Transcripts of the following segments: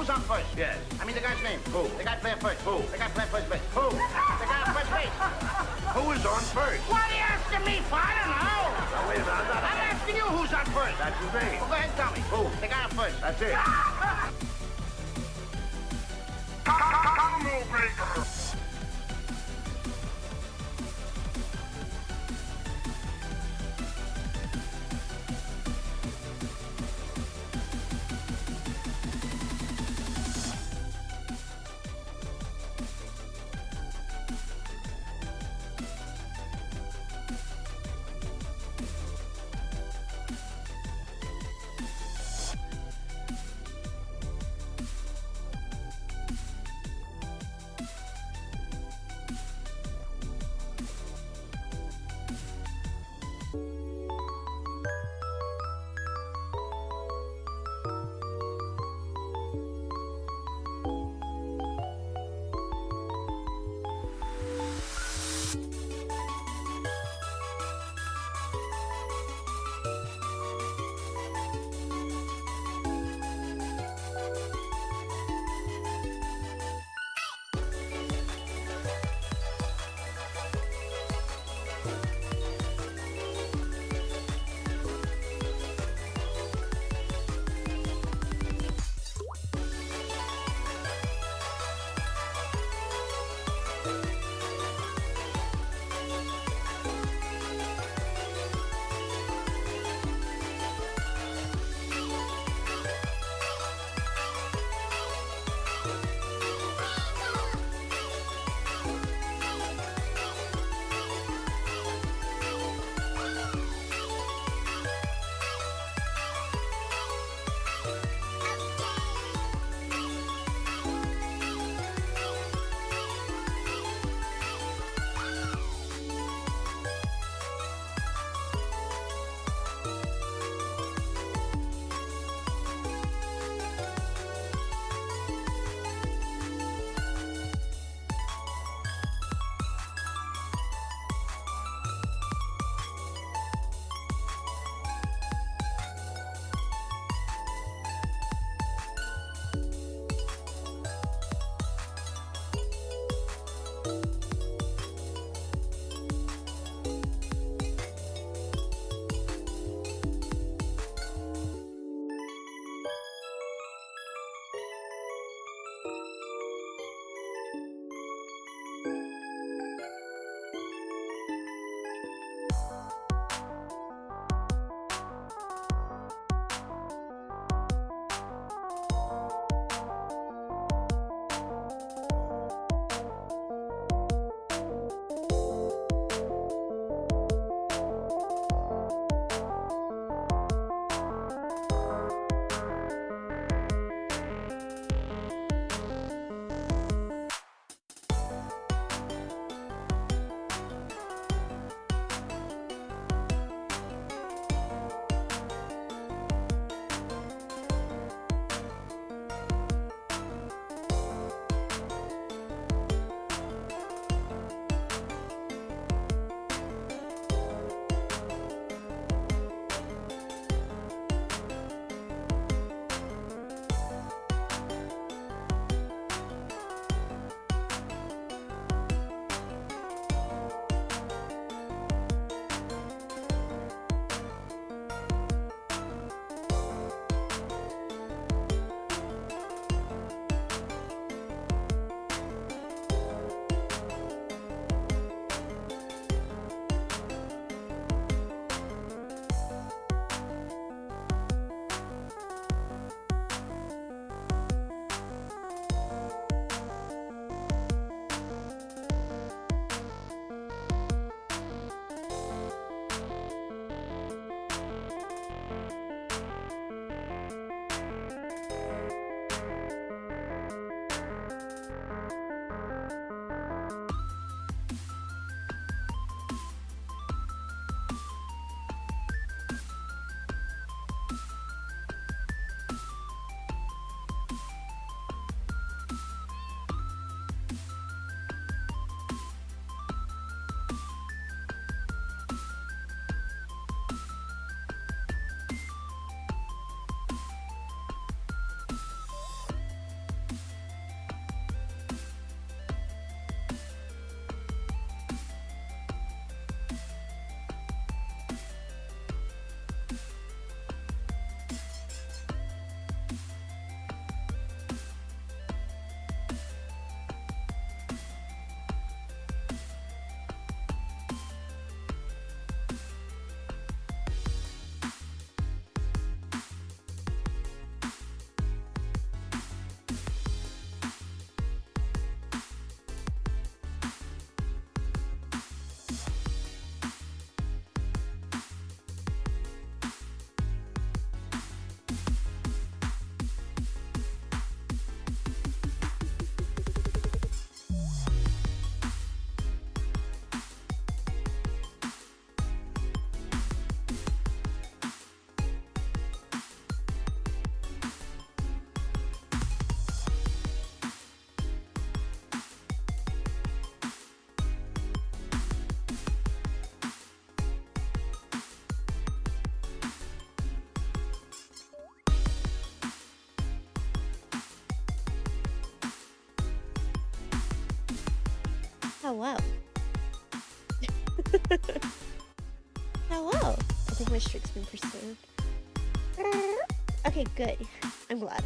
who's on first? Yes. I mean the guy's name. Who? The guy playing first. Who? The guy playing first base. Who? The guy on first base. Who is on first? What are you asking me for? I don't know. Now, wait a minute, I'm asking you who's on first. That's his name. Well, go ahead and tell me. Who? The guy on first. That's it. Hello. Hello. I think my streak's been pursued. Okay, good. I'm glad.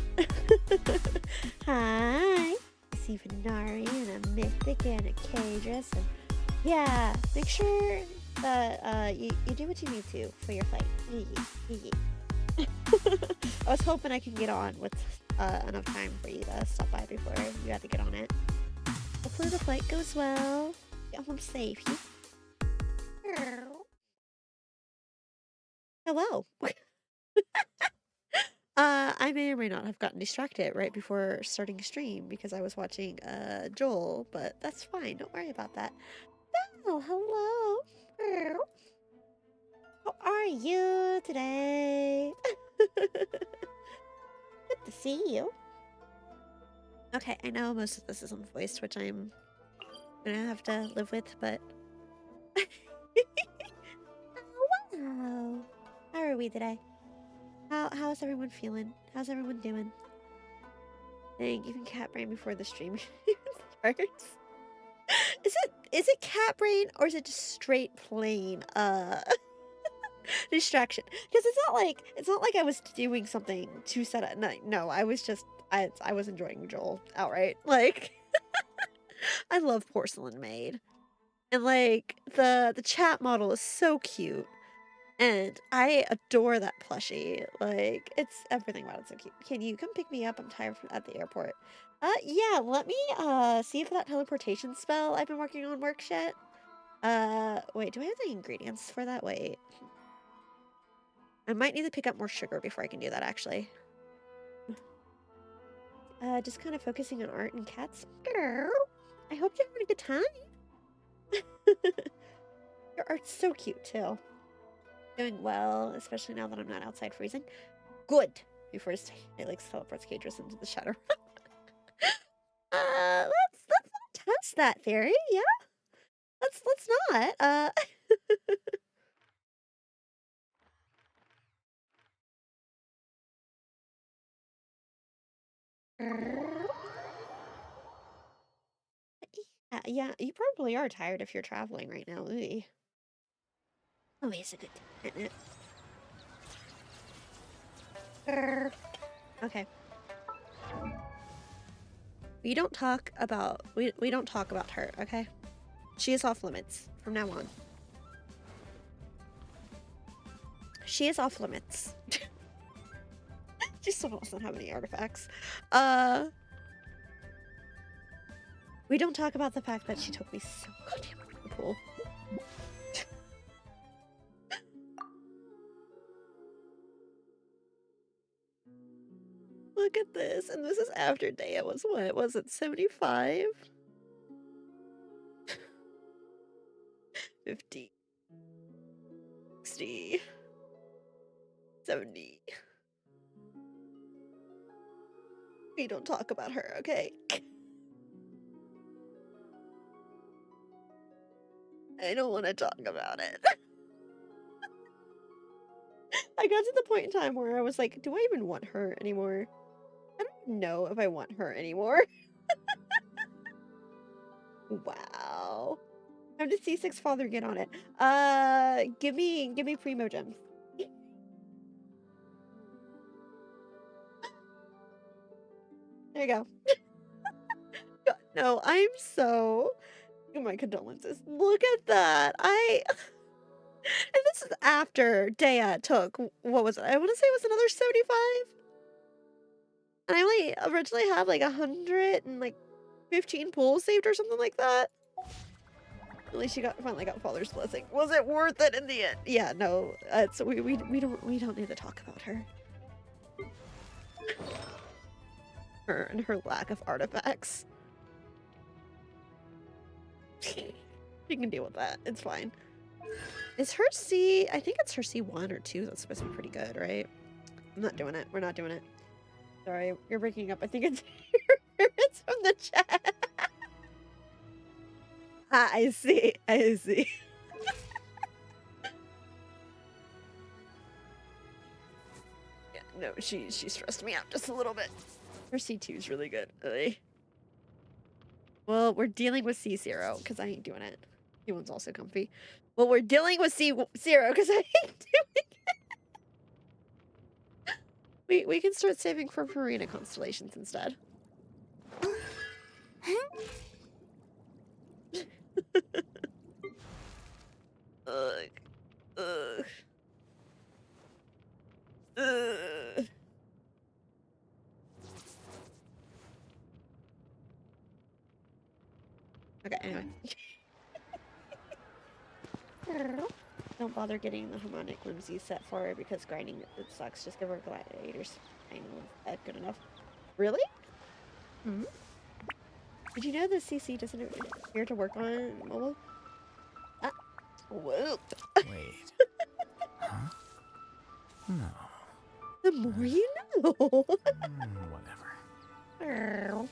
Hi. I see Venari and a Mythic and a Kadris. And yeah, make sure that you do what you need to for your flight. I was hoping I could get on with enough time for you to stop by before you had to get on it. Hopefully the flight goes well. Get home safe. Hello. I may or may not have gotten distracted right before starting stream because I was watching Joel, but that's fine. Don't worry about that. Oh, hello. How are you today? Good to see you. Okay, I know most of this is on voice, which I'm gonna have to live with, but wow. How are we today? How's everyone feeling? How's everyone doing? Dang, even cat brain before the stream starts. Is it cat brain or is it just straight plain distraction? Because it's not like I was doing something to set up. No, I was just I was enjoying Joel outright. Like I love Porcelain Maid. And like the chat model is so cute. And I adore that plushie. Like, it's everything about it so cute. Can you come pick me up? I'm tired at the airport. Yeah, let me, see if that teleportation spell I've been working on works yet. Wait, do I have the ingredients for that? Wait. I might need to pick up more sugar before I can do that, actually. Just kind of focusing on art and cats. Girl, I hope you're having a good time. Your art's so cute, too. Doing well, especially now that I'm not outside freezing. Good. Before it like teleports Kadris into the shadow. Let's not test that theory. Yeah, let's not. Yeah, you probably are tired if you're traveling right now. Ooh. Always a good time. Okay. We don't talk about her, okay? She is off limits from now on. She is off limits. She still doesn't have any artifacts. We don't talk about the fact that she took me so goddamn to the pool. Look at this, and this is after Daya was what? Was it 75? 50. 60. 70. We don't talk about her, okay? I don't want to talk about it. I got to the point in time where I was like, do I even want her anymore? I don't even know if I want her anymore. Wow. Time to C6 father get on it. Give me primo gems. There you go. No, I'm so... Oh, my condolences. Look at that. And this is after Daya took, what was it? I want to say it was another 75. And I only originally had like 115 pulls saved or something like that. At least she finally got Father's blessing. Was it worth it in the end? Yeah, no. So we don't need to talk about her. Her and her lack of artifacts. She can deal with that. It's fine. Is her C... I think it's her C1 or 2 that's supposed to be pretty good, right? I'm not doing it. We're not doing it. Sorry, you're breaking up. I think it's it's from the chat. Ah, I see. I see. Yeah, no, she stressed me out just a little bit. Her C2 is really good. Well, Well, we're dealing with C0 because I ain't doing it. C1's also comfy. Well, we're dealing with C0 because I ain't doing it. We can start saving for Marina constellations instead. Ugh. Ugh. Ugh. Okay, anyway. Don't bother getting the harmonic whimsy set for her because grinding it sucks. Just give her gladiators. I know that good enough. Really? Hmm? Did you know the CC doesn't appear to work on mobile? Ah. Whoa. Wait. Huh? No. The more you know. Whatever.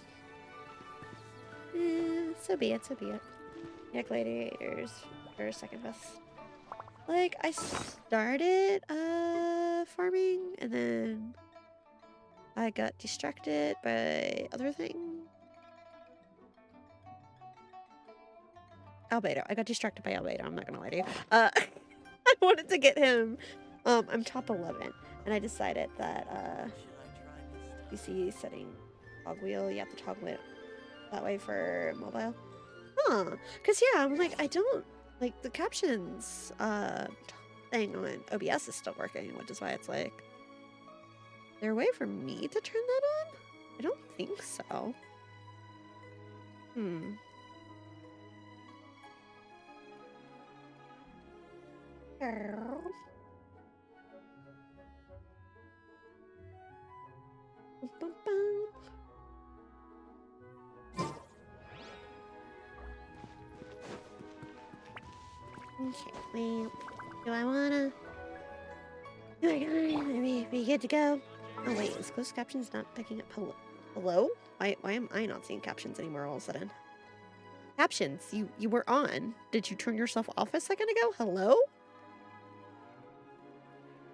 So be it, so be it. Yeah, gladiators are second best. Like, I started farming and then I got distracted by other things. Albedo. I got distracted by Albedo, I'm not gonna lie to you. I wanted to get him. I'm top 11 and I decided that PC setting togwheel, you have to toggle it that way for mobile. Huh. Cause yeah, I'm like, I don't like the captions thing on OBS is still working, which is why it's like, is there a way for me to turn that on? I don't think so. Hmm. Okay, well, do I wanna? Do I gotta be good to go? Oh wait, is closed captions not picking up hello? Why am I not seeing captions anymore all of a sudden? Captions, you were on. Did you turn yourself off a second ago? Hello?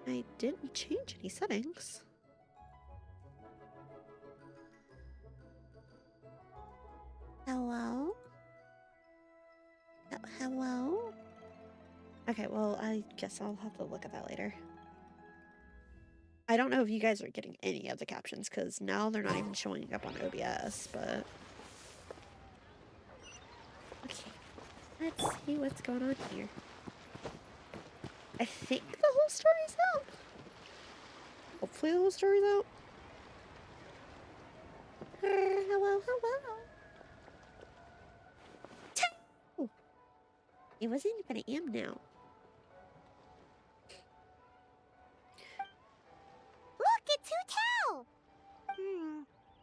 I didn't change any settings. Hello? Hello? Okay, well, I guess I'll have to look at that later. I don't know if you guys are getting any of the captions, because now they're not even showing up on OBS, but... Okay, let's see what's going on here. I think the whole story's out. Hopefully the whole story's out. Hello. Oh, it wasn't, but I am now. Look, it's Hu Tao!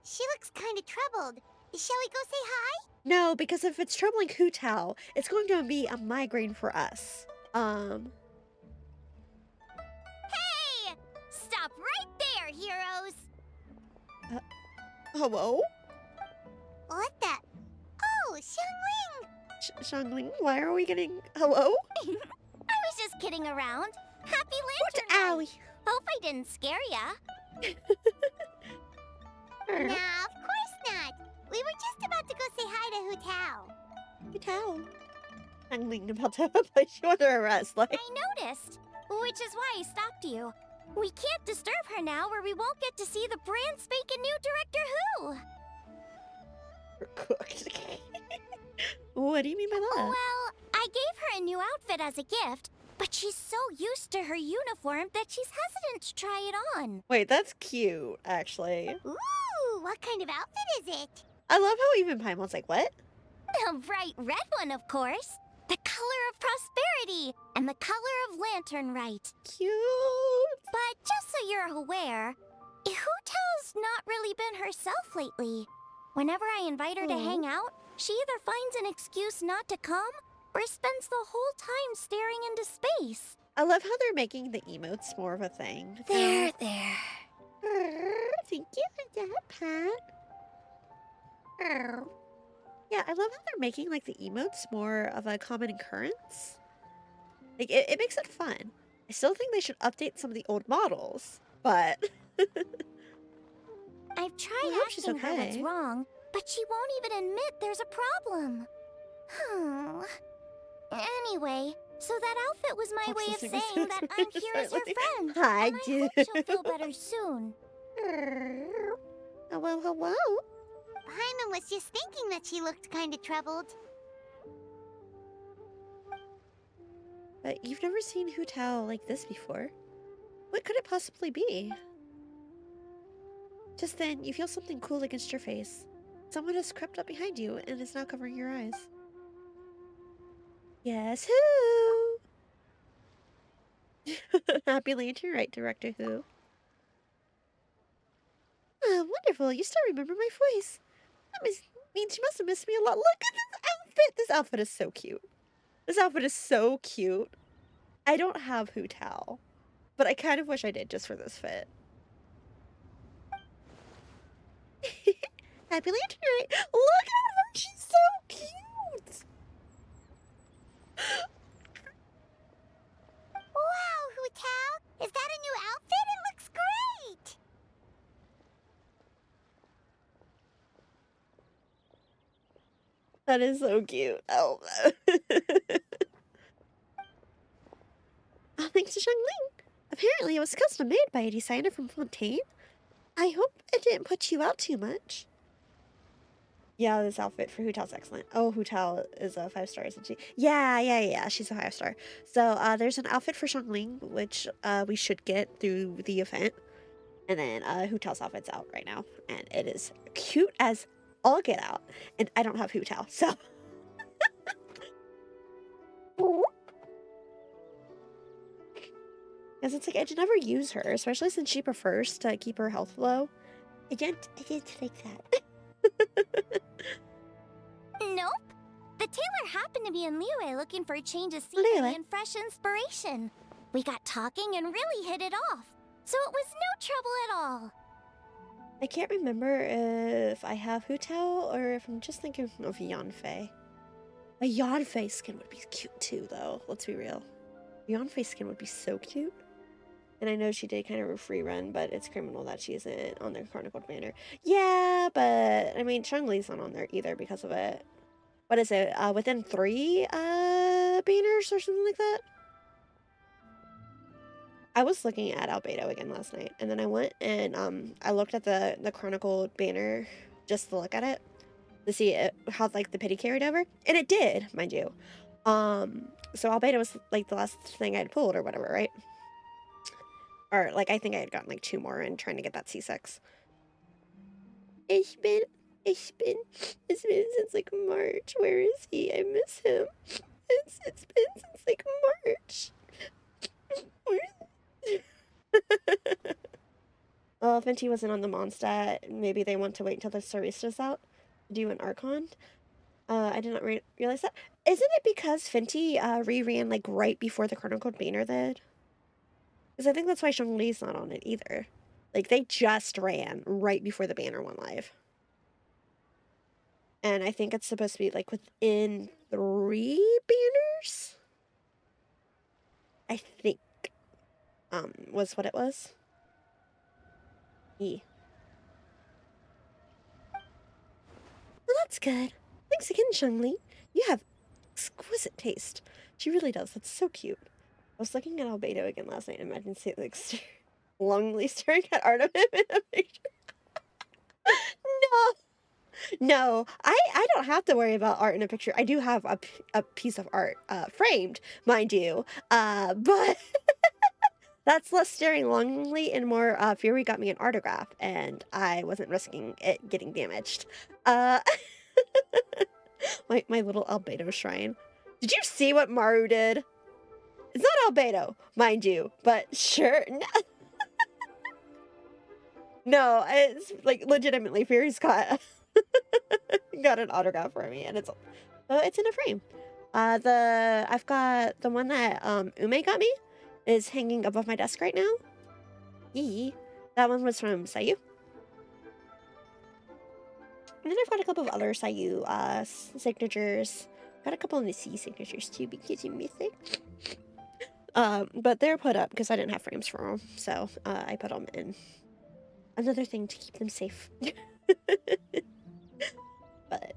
She looks kind of troubled. Shall we go say hi? No, because if it's troubling Hu Tao, it's going to be a migraine for us. Hey! Stop right there, heroes! Hello? What the? Oh, Xiangling! Shangling, why are we getting... Hello? I was just kidding around. Happy Lantern Owie. Night. Hope I didn't scare ya. Nah, of course not. We were just about to go say hi to Hu Tao. Hu Tao. Shangling about to place you under arrest, like... I noticed, which is why I stopped you. We can't disturb her now or we won't get to see the brand spanking new Director Who. You're cooked. What do you mean by that? Well, I gave her a new outfit as a gift, but she's so used to her uniform that she's hesitant to try it on. Wait, that's cute, actually. Ooh, what kind of outfit is it? I love how even Paimon's like, what? A bright red one, of course. The color of prosperity and the color of lantern Rite. Cute. But just so you're aware, Hu Tao's not really been herself lately. Whenever I invite her to hang out, she either finds an excuse not to come or spends the whole time staring into space. I love how they're making the emotes more of a thing. There. Thank you for that, Pat. Yeah, I love how they're making like the emotes more of a common occurrence. Like it makes it fun. I still think they should update some of the old models, but I've tried I hope she's asking her what's okay. wrong, but she won't even admit there's a problem. Anyway, so that outfit was my way of saying that I'm here as your friend. Hi, and I dude. hope she'll feel better soon. Hello, hello. Paimon was just thinking that she looked kind of troubled. But you've never seen Hu Tao like this before. What could it possibly be? Just then, you feel something cool against your face. Someone has crept up behind you and is now covering your eyes. Yes, who? Happy Lantern, right, Director Who? Ah, wonderful. You still remember my voice. That means you must have missed me a lot. Look at this outfit. This outfit is so cute. This outfit is so cute. I don't have Hu Tao, but I kind of wish I did just for this fit. Happy Lantern, right? Look at her. She's so cute. Wow, Hu Tao! Is that a new outfit? It looks great! That is so cute. Oh. Thanks to Xiangling. Apparently it was custom made by a designer from Fontaine. I hope it didn't put you out too much. Yeah, this outfit for Hu Tao's excellent. Oh, Hu Tao is a 5-star, isn't she? Yeah. She's a 5-star. So there's an outfit for Xiangling, which we should get through the event. And then Hu Tao's outfit's out right now. And it is cute as all get out. And I don't have Hu Tao, so... Because it's like, I should never use her, especially since she prefers to keep her health low. I didn't like that. Nope. The tailor happened to be in Liyue looking for a change of scenery Liyue? and fresh inspiration. We got talking and really hit it off. So it was no trouble at all. I can't remember if I have Hu Tao or if I'm just thinking of Yanfei. A Yanfei skin would be cute too, though. Let's be real. Yanfei skin would be so cute. And I know she did kind of a free run, but it's criminal that she isn't on the Chronicled banner. Yeah, but I mean, Chun-Li's not on there either because of it. What is it? Within 3 banners or something like that? I was looking at Albedo again last night, and then I went and I looked at the Chronicled banner just to look at it to see how like the pity carried over, and it did, mind you. So Albedo was like the last thing I'd pulled or whatever, right? Or like I think I had gotten like 2 more in trying to get that C6. It's been since like March. Where is he? I miss him. It's been since like March. Well, if Fenty wasn't on the Mondstadt, maybe they want to wait until the Sarista's out to do an Archon. I did not realize that. Isn't it because Fenty re-ran like right before the Chronicled banner did? Because I think that's why Shang-Li's not on it either. Like, they just ran right before the banner went live. And I think it's supposed to be, like, within 3 banners? I think, was what it was. Well, that's good. Thanks again, Shang-Li. You have exquisite taste. She really does. That's so cute. I was looking at Albedo again last night and imagine seeing like longingly staring at art of him in a picture. No, I don't have to worry about art in a picture. I do have a piece of art framed, mind you, but that's less staring longingly and more Fury got me an autograph and I wasn't risking it getting damaged. My little Albedo shrine. Did you see what Maru did? It's not Albedo, mind you, but sure. No, it's like legitimately Fury's got got an autograph for me, and it's in a frame. I've got the one that Ume got me is hanging above my desk right now. That one was from Sayu. And then I've got a couple of other Sayu signatures. Got a couple of Nissi signatures too because you miss it. But they're put up because I didn't have frames for them, so I put them in. Another thing to keep them safe. But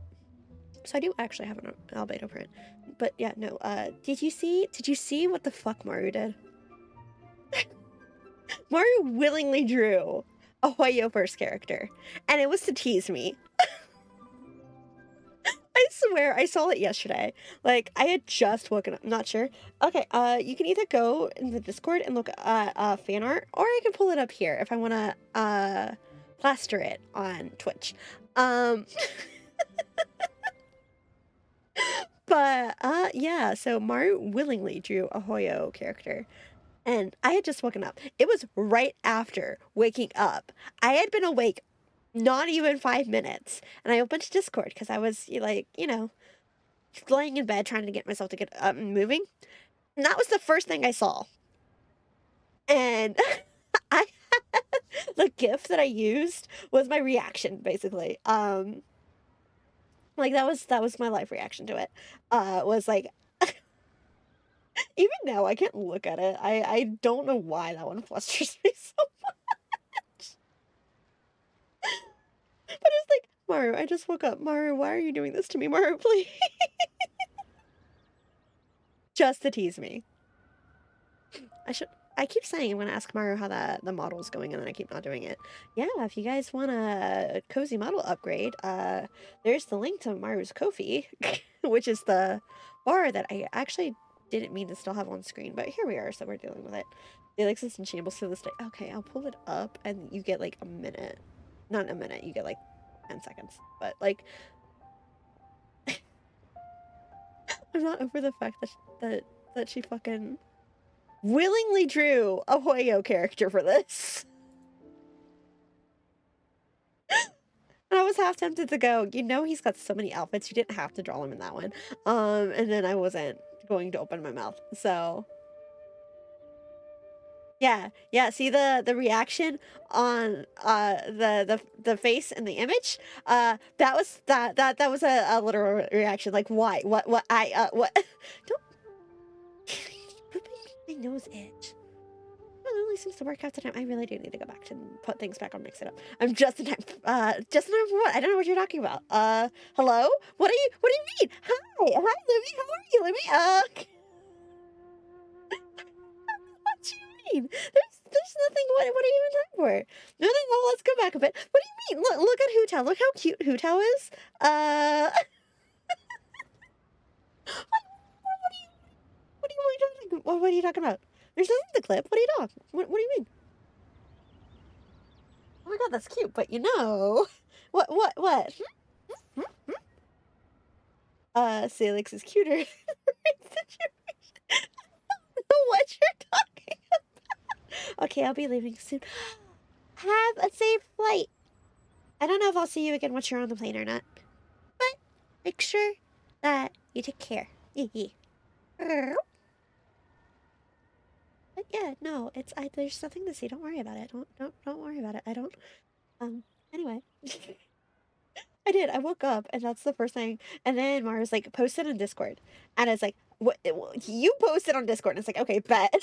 so I do actually have an albedo print. But yeah, no. Did you see what the fuck Maru did? Maru willingly drew a Hoyo first character, and it was to tease me. I swear, I saw it yesterday. Like, I had just woken up. Not sure. Okay, you can either go in the Discord and look at fan art, or I can pull it up here if I want to plaster it on Twitch. But yeah, so Maru willingly drew a Hoyo character. And I had just woken up. It was right after waking up. I had been awake not even 5 minutes. And I opened Discord because I was like, you know, laying in bed trying to get myself to get up and moving. And that was the first thing I saw. And I the GIF that I used was my reaction, basically. Like that was my live reaction to it. Was like even now I can't look at it. I don't know why that one flusters me so much. But it's like, Maru, I just woke up. Maru, why are you doing this to me, Maru, please? Just to tease me. I keep saying I'm gonna ask Maru how the model's going, and then I keep not doing it. Yeah, if you guys want a cozy model upgrade, there's the link to Maru's Ko-fi, which is the bar that I actually didn't mean to still have on screen, but here we are, so we're dealing with it. The exists in shambles to this day. Okay, I'll pull it up, and you get like a minute. Not a minute, you get like 10 seconds. But like, I'm not over the fact that she fucking willingly drew a Hoyo character for this. And I was half tempted to go, you know, he's got so many outfits, you didn't have to draw him in that one. And then I wasn't going to open my mouth. So yeah, see the reaction on the face and the image? That was a literal reaction. Like, why? What what don't my nose itch. Well, it only seems to work out the time. I really do need to go back and put things back on, mix it up. I'm just in time. Just in time for what? I don't know what you're talking about. Hello? What do you mean? Hi, Libby. How are you, Libby? What do you mean? There's nothing. What are you even talking for? No, let's go back a bit. What do you mean? Look at Hu-Tao. Look how cute Hu-Tao is. What are you talking about? There's nothing in the clip. What are you talking? What do you mean? Oh my god, that's cute, but you know. What? Salix is cuter. I don't know what you're talking about. Okay, I'll be leaving soon. Have a safe flight. I don't know if I'll see you again once you're on the plane or not. But make sure that you take care. But yeah, no, there's nothing to see. Don't worry about it. Don't worry about it. I don't anyway. I did. I woke up and that's the first thing. And then Mara's like, post it on Discord. And it's like, what? You posted on Discord. And it's like, okay, bet.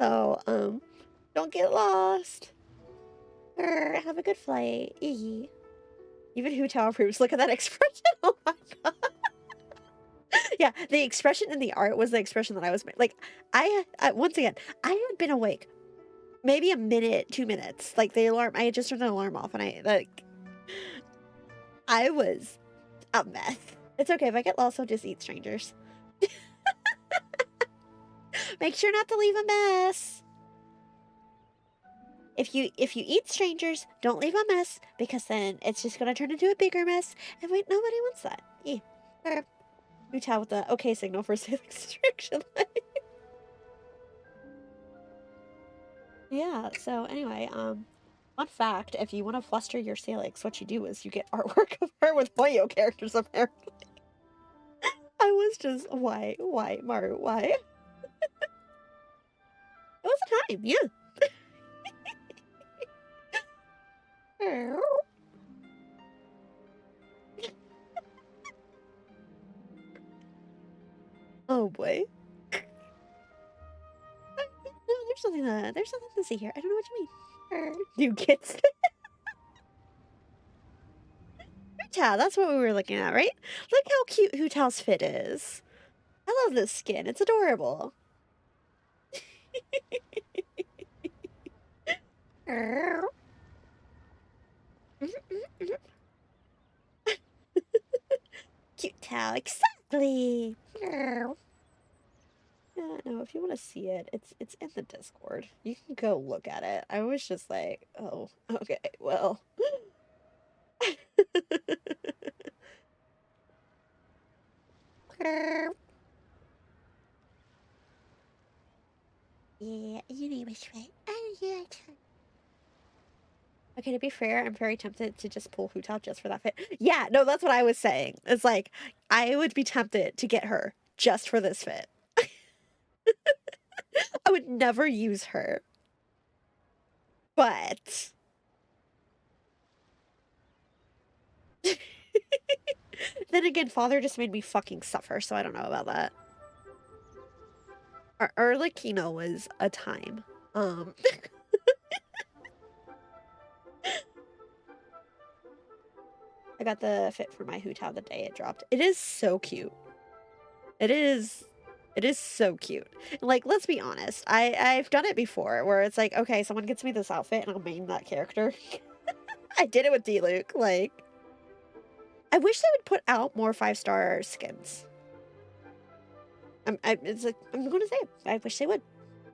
So, don't get lost. Have a good flight. Even Hu-Tao approves. Look at that expression. Oh my god. Yeah, the expression in the art was the expression that I was like. Once again, I had been awake maybe a minute, 2 minutes. Like the alarm, I had just turned the alarm off, and I was a mess. It's okay if I get lost. I'll just eat strangers. Make sure not to leave a mess. If you eat strangers, don't leave a mess, because then it's just gonna turn into a bigger mess, and wait, nobody wants that. Yeah. Hu-Tao with the okay signal for Salix distraction line. Yeah, so anyway, fun fact, if you want to fluster your Salix, what you do is you get artwork of her with Hoyo characters, apparently. I was just, why, Maru, why? It was a time, yeah. Oh boy. No, there's nothing to see here. I don't know what you mean. New kids. Tao, that's what we were looking at, right? Look how cute Hu Tao's fit is. I love this skin. It's adorable. Cute Tao, exactly. Yeah, no, if you want to see it, it's in the Discord. You can go look at it. I was just like, oh, okay, well. Yeah, your name is right. Okay, to be fair, I'm very tempted to just pull Hoot out just for that fit. Yeah, no, that's what I was saying. It's like, I would be tempted to get her just for this fit. I would never use her. But... then again, father just made me fucking suffer, so I don't know about that. Arlecchino was a time. I got the fit for my Hu Tao the day it dropped. It is so cute. It is so cute. Like, let's be honest. I've done it before where it's like, okay, someone gets me this outfit and I'll main that character. I did it with D-Luke. Like, I wish they would put out more 5-star skins. It's like, I'm going to say it. I wish they would.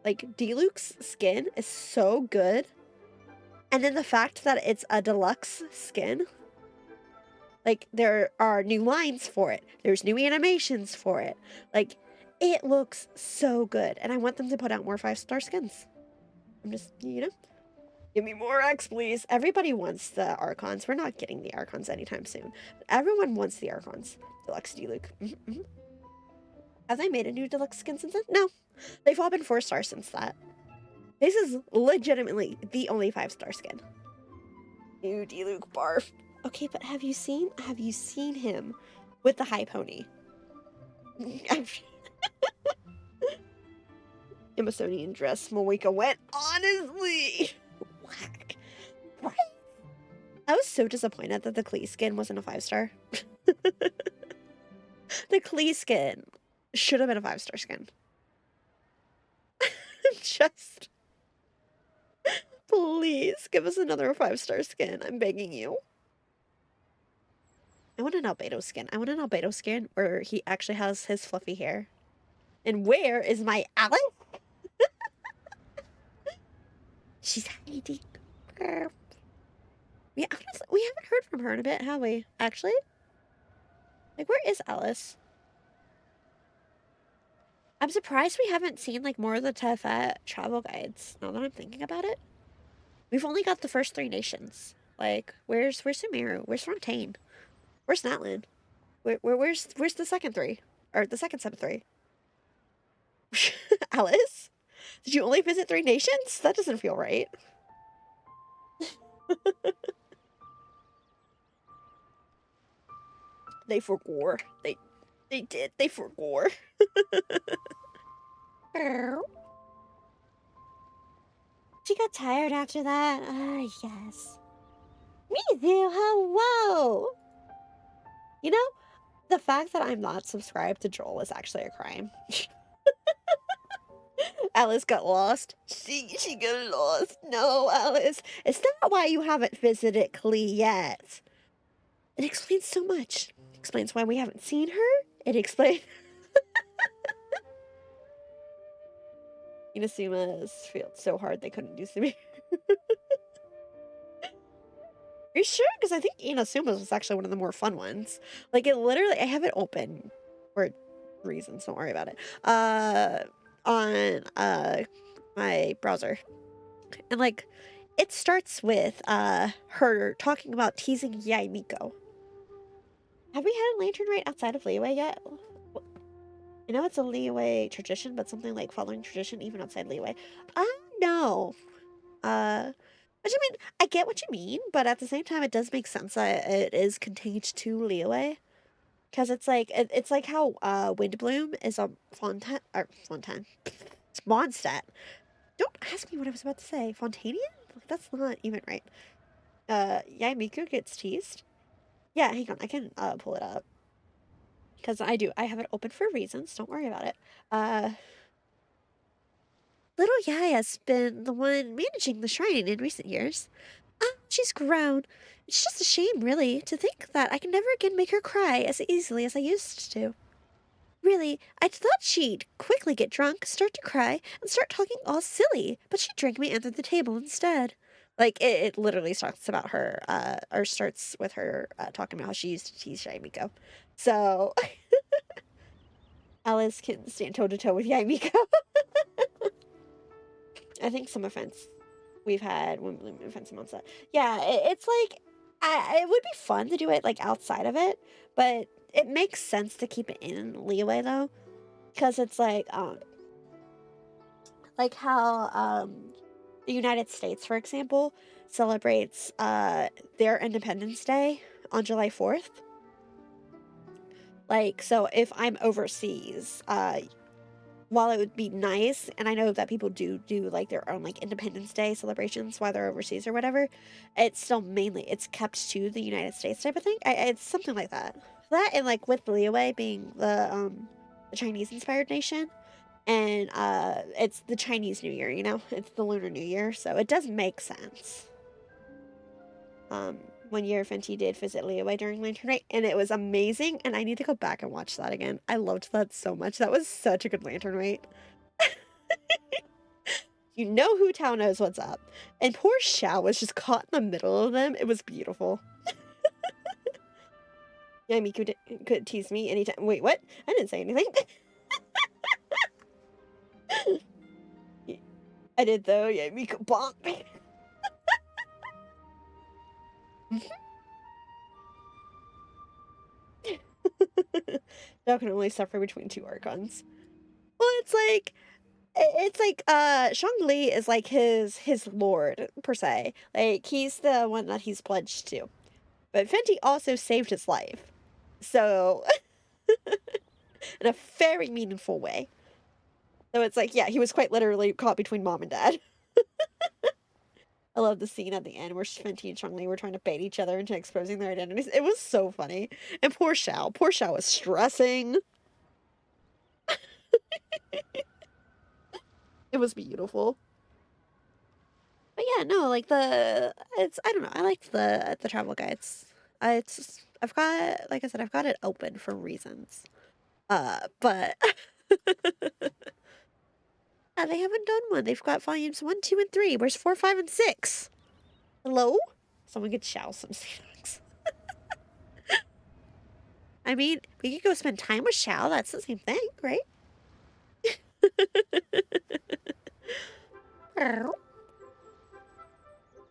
Like, D-Luke's skin is so good. And then the fact that it's a deluxe skin. Like, there are new lines for it. There's new animations for it. Like, it looks so good. And I want them to put out more 5-star skins. I'm just, you know. Give me more X, please. Everybody wants the Archons. We're not getting the Archons anytime soon. But everyone wants the Archons. Deluxe D-Luke. Have they made a new deluxe skin since then? No. They've all been 4-star since that. This is legitimately the only 5-star skin. New D-Luke barf. Okay, but have you seen him with the high pony? Amazonian dress, Moika went, honestly. Whack. Right? I was so disappointed that the Klee skin wasn't a 5-star. The Klee skin should have been a 5-star skin. Just please give us another 5-star skin. I'm begging you. I want an albedo skin. I want an albedo skin where he actually has his fluffy hair. And where is my Alice? She's hiding. We haven't heard from her in a bit, have we? Actually? Like, where is Alice? I'm surprised we haven't seen, like, more of the Tefet travel guides, now that I'm thinking about it. We've only got the first 3 nations. Like, where's Sumeru? Where's Fontaine? Where's Natlan? Where's the second 3? Or the second set of 3? Alice? Did you only visit 3 nations? That doesn't feel right. They forgore. They did. They forgore. She got tired after that. Ah, yes. Me too. Hello. You know, the fact that I'm not subscribed to Joel is actually a crime. Alice got lost. She got lost. No, Alice. It's not why you haven't visited Klee yet. It explains so much. It explains why we haven't seen her. It explains... Inasuma's failed so hard they couldn't do Sumi. Are you sure? Because I think Inasuma's was actually one of the more fun ones. Like, it literally... I have it open for reasons. Don't worry about it. On my browser. And, like, it starts with her talking about teasing Yaimiko. Have we had a lantern right outside of Liyue yet? I know it's a Liyue tradition, but something like following tradition even outside Liyue. No. Which, I mean, I get what you mean, but at the same time, it does make sense that it is contained to Liyue. Because it's like how Windbloom is a Fontaine. It's Mondstadt. Don't ask me what I was about to say. Fontanian? That's not even right. Yaimiku gets teased. Yeah, hang on. I can pull it up because I have it open for reasons. Don't worry about it. Uh, little Yaya's been the one managing the shrine in recent years. She's grown. It's just a shame, really, to think that I can never again make her cry as easily as I used to. Really, I thought she'd quickly get drunk, start to cry, and start talking all silly, but she drank me under the table instead. Like, it literally talks about her, or starts with her talking about how she used to tease Yaimiko. So, Alice can stand toe to toe with Yaimiko. I think some offense we've had when we offense amongst that. Yeah, it's like, it would be fun to do it, like, outside of it, but it makes sense to keep it in Liyue, though, because it's like how the United States, for example, celebrates their Independence Day on July 4th. Like, so if I'm overseas, while it would be nice, and I know that people do like their own like Independence Day celebrations while they're overseas or whatever, it's still mainly it's kept to the United States type of thing. It's something like that. That and like with Liyue being the Chinese inspired nation, and it's the Chinese New Year, you know, it's the Lunar New Year, so it does make sense. One year Fenty did visit Liyue during Lantern Night, and it was amazing, and I need to go back and watch that again. I loved that so much. That was such a good Lantern Night. You know who Tao knows what's up. And poor Xiao was just caught in the middle of them. It was beautiful. Yami could tease me anytime. Wait, what? I didn't say anything. I did though. Yami could bonk. Xiao can only suffer between two archons. Well, it's like Shangli is like his lord per se. Like he's the one that he's pledged to. But Fenty also saved his life. So in a very meaningful way. So it's like, yeah, he was quite literally caught between mom and dad. I love the scene at the end where Fenty and Changli were trying to bait each other into exposing their identities. It was so funny. And poor Xiao was stressing. It was beautiful. But yeah, no, like I don't know, I liked the travel guides. I've got, like I said, I've got it open for reasons. But they haven't done one. They've got volumes 1, 2, and 3. Where's 4, 5, and 6? Hello? Someone could Xiao some snacks. I mean, we could go spend time with Xiao. That's the same thing, right?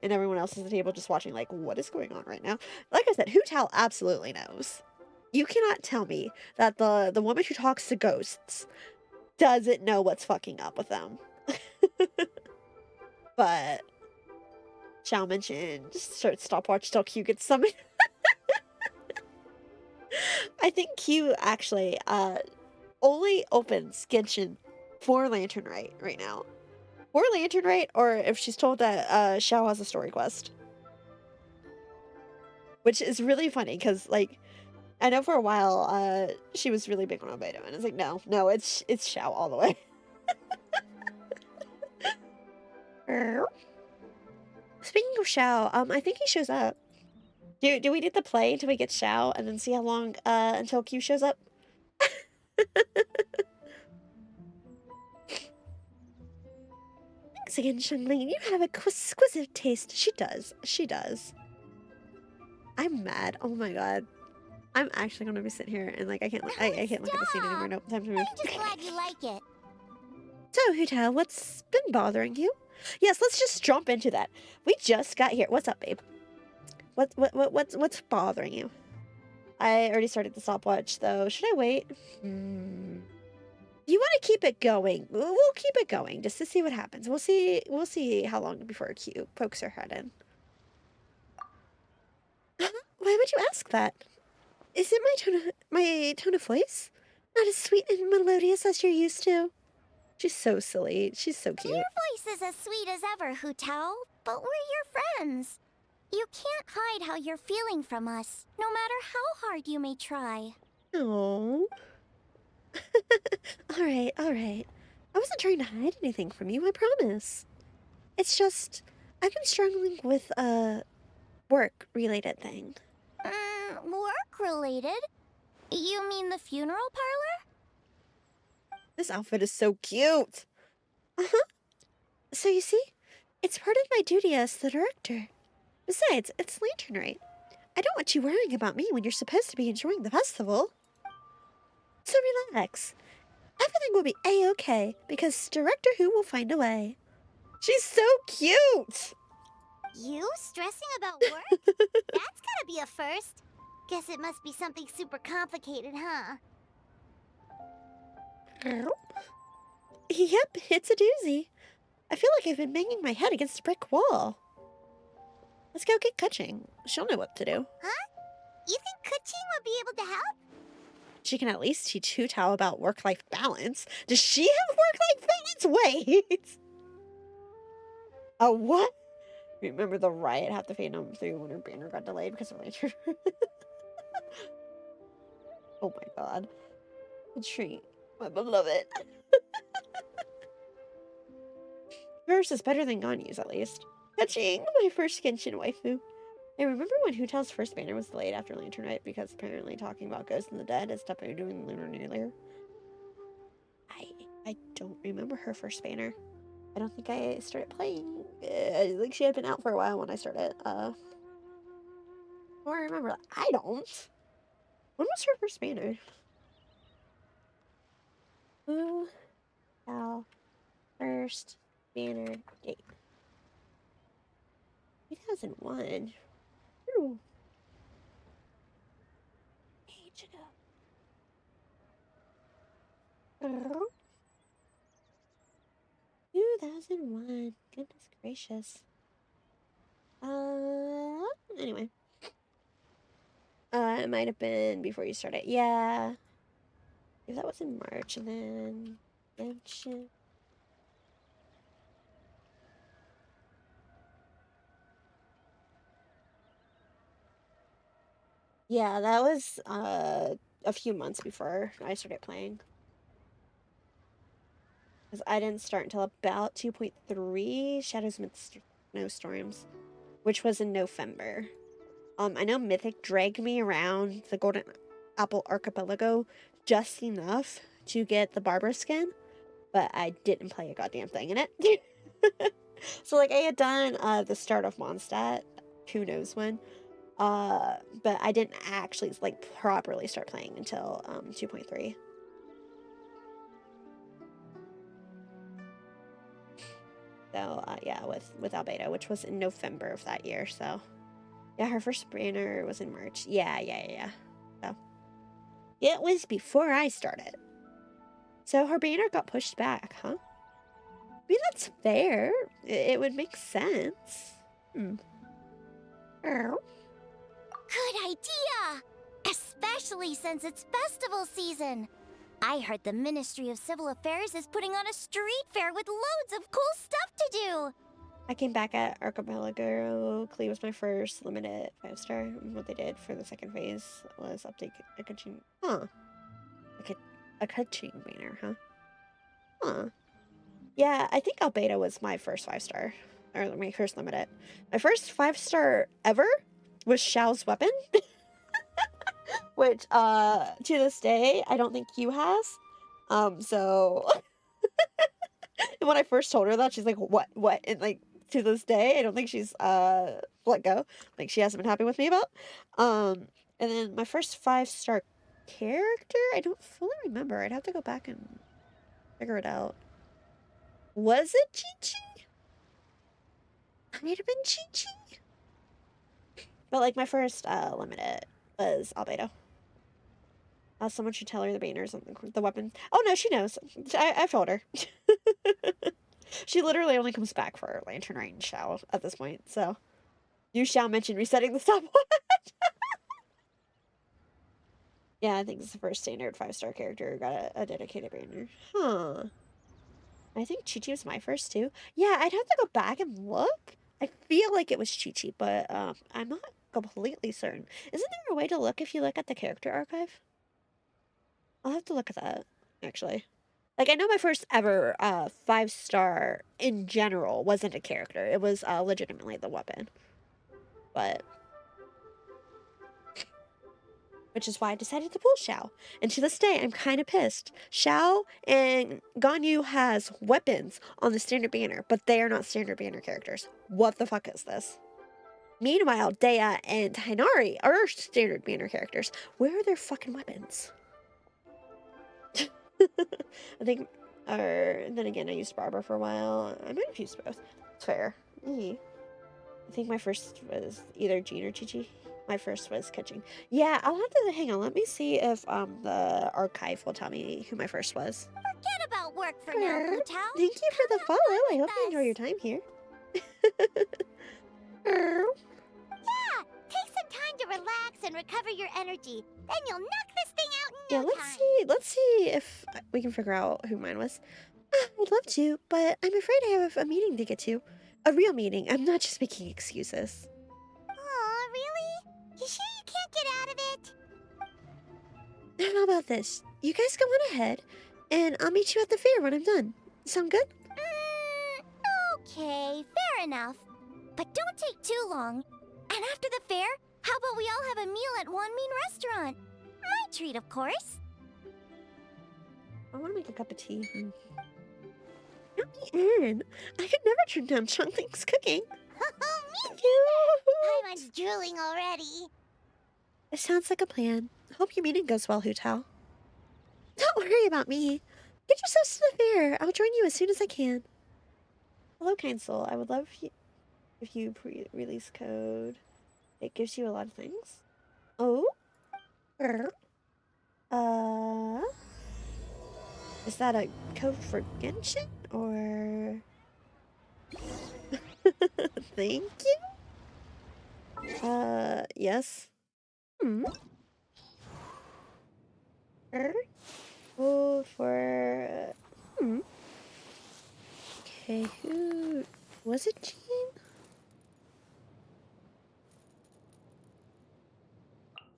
And everyone else is at the table just watching, like, what is going on right now? Like I said, Hu Tao absolutely knows. You cannot tell me that the woman who talks to ghosts doesn't know what's fucking up with them. But Xiao mentioned start stopwatch till Q gets summoned. I think Q actually only opens Genshin for Lantern Rite right now. For Lantern Rite, or if she's told that Xiao has a story quest. Which is really funny, because, like, I know for a while, she was really big on Albedo, and it's like, no, it's Xiao all the way. Speaking of Xiao, I think he shows up. Do we need to play until we get Xiao, and then see how long, until Q shows up? Thanks again, Shenling. You have an exquisite taste. She does. I'm mad. Oh my god. I'm actually gonna be sitting here and like I can't look at the scene anymore. Nope, time to move. I'm just glad you like it. So, Hu Tao, what's been bothering you? Yes, let's just jump into that. We just got here. What's up, babe? What's bothering you? I already started the stopwatch though. Should I wait? You want to keep it going? We'll keep it going just to see what happens. We'll see how long before Q pokes her head in. Why would you ask that? Is it my tone of voice? Not as sweet and melodious as you're used to? She's so silly. She's so cute. Your voice is as sweet as ever, Hu Tao, but we're your friends. You can't hide how you're feeling from us, no matter how hard you may try. Oh. All right, all right. I wasn't trying to hide anything from you, I promise. It's just, I've been struggling with a work-related thing. Work-related? You mean the funeral parlor? This outfit is so cute. Uh-huh. So you see, it's part of my duty as the director. Besides, it's Lantern Rite. I don't want you worrying about me when you're supposed to be enjoying the festival. So relax. Everything will be A-okay, because Director Who will find a way. She's so cute! You stressing about work? That's gotta be a first. Guess it must be something super complicated, huh? Yep, it's a doozy. I feel like I've been banging my head against a brick wall. Let's go get Kutching. She'll know what to do. Huh? You think Kuching would be able to help? She can at least teach Hu Tao about work-life balance. Does she have work-life balance? Wait! A what? Remember the riot had to fade them through when her banner got delayed because of nature. Oh my god. A treat. My beloved. Hers is better than Ganyu's, at least. Touching my first Genshin waifu. I remember when Hu Tao's first banner was delayed after Lantern Rite because apparently talking about ghosts and the dead is Tapu doing Lunar New Year. I don't remember her first banner. I don't think I started playing. I think she had been out for a while when I started. Or I remember. I don't. When was her first banner? Hu Tao first banner date. 2001. Ooh. Age ago. 2001. Goodness gracious. Anyway. It might have been before you started. Yeah. If that was in March, and then Genshin. Yeah, that was a few months before I started playing. Because I didn't start until about 2.3 Shadows Amid Snowstorms, which was in November. I know Mythic dragged me around the Golden Apple Archipelago just enough to get the Barbara skin, but I didn't play a goddamn thing in it. So, like, I had done the start of Mondstadt, who knows when, but I didn't actually, like, properly start playing until 2.3. So, yeah, with Albedo, which was in November of that year, so. Yeah, her first banner was in March. Yeah. So, it was before I started. So her banner got pushed back, huh? I mean, that's fair. It would make sense. Good idea! Especially since it's festival season. I heard the Ministry of Civil Affairs is putting on a street fair with loads of cool stuff to do. I came back at Archipelago. Klee was my first limited 5-star. And what they did for the second phase was update a Kaching. Huh. A Kaching banner, huh? Huh. Yeah, I think Albedo was my first 5-star. Or my first limited. My first 5-star ever was Xiao's weapon. Which, to this day, I don't think Q has. So... And when I first told her that, she's like, what? And, like, to this day, I don't think she's, let go. Like, she hasn't been happy with me about. And then my first 5-star character, I don't fully remember. I'd have to go back and figure it out. Was it Chi-Chi? Might have been Chi-Chi. But, like, my first, limited was Albedo. Someone should tell her the banners on the weapon. Oh, no, she knows. I've told her. She literally only comes back for Lantern Rite and Xiao at this point, so. You Xiao mentioned resetting the stopwatch. Yeah, I think it's the first standard 5-star character who got a dedicated banner. Huh. I think Chi-Chi was my first, too. Yeah, I'd have to go back and look. I feel like it was Chi-Chi, but I'm not completely certain. Isn't there a way to look if you look at the character archive? I'll have to look at that, actually. Like, I know my first ever 5-star in general wasn't a character. It was legitimately the weapon. But which is why I decided to pull Xiao. And to this day, I'm kind of pissed. Xiao and Ganyu has weapons on the standard banner, but they are not standard banner characters. What the fuck is this? Meanwhile, Dea and Hinari are standard banner characters. Where are their fucking weapons? I think, or then again, I used Barber for a while. I might have used both. It's fair. I think my first was either Jean or Chi-Chi. My first was Kaching. Yeah, I'll have to hang on. Let me see if the archive will tell me who my first was. Forget about work for now, Hu Tao. Thank you for the follow. I hope you enjoy your time here. Yeah, take some time to relax and recover your energy. Then you'll knock this thing out in Yeah, no let's time. see. Let's see if we can figure out who mine was. I'd love to, but I'm afraid I have a meeting to get to. A real meeting. I'm not just making excuses. Aw, really? You sure you can't get out of it? How about this? You guys go on ahead, and I'll meet you at the fair when I'm done. Sound good? Okay, fair enough. But don't take too long. And after the fair, how about we all have a meal at Wanmin restaurant? My treat, of course. I want to make a cup of tea. Aaron, I could never turn down Chunkling's cooking. Me Thank you. Paimon's drooling already. It sounds like a plan. Hope your meeting goes well, Hu Tao. Don't worry about me. Get yourselves to the fair. I'll join you as soon as I can. Hello, kind soul. I would love if you pre-release code. It gives you a lot of things. Oh? Is that a code for Genshin? Or... Thank you? Yes. Oh, for... Okay, who... Was it Jean?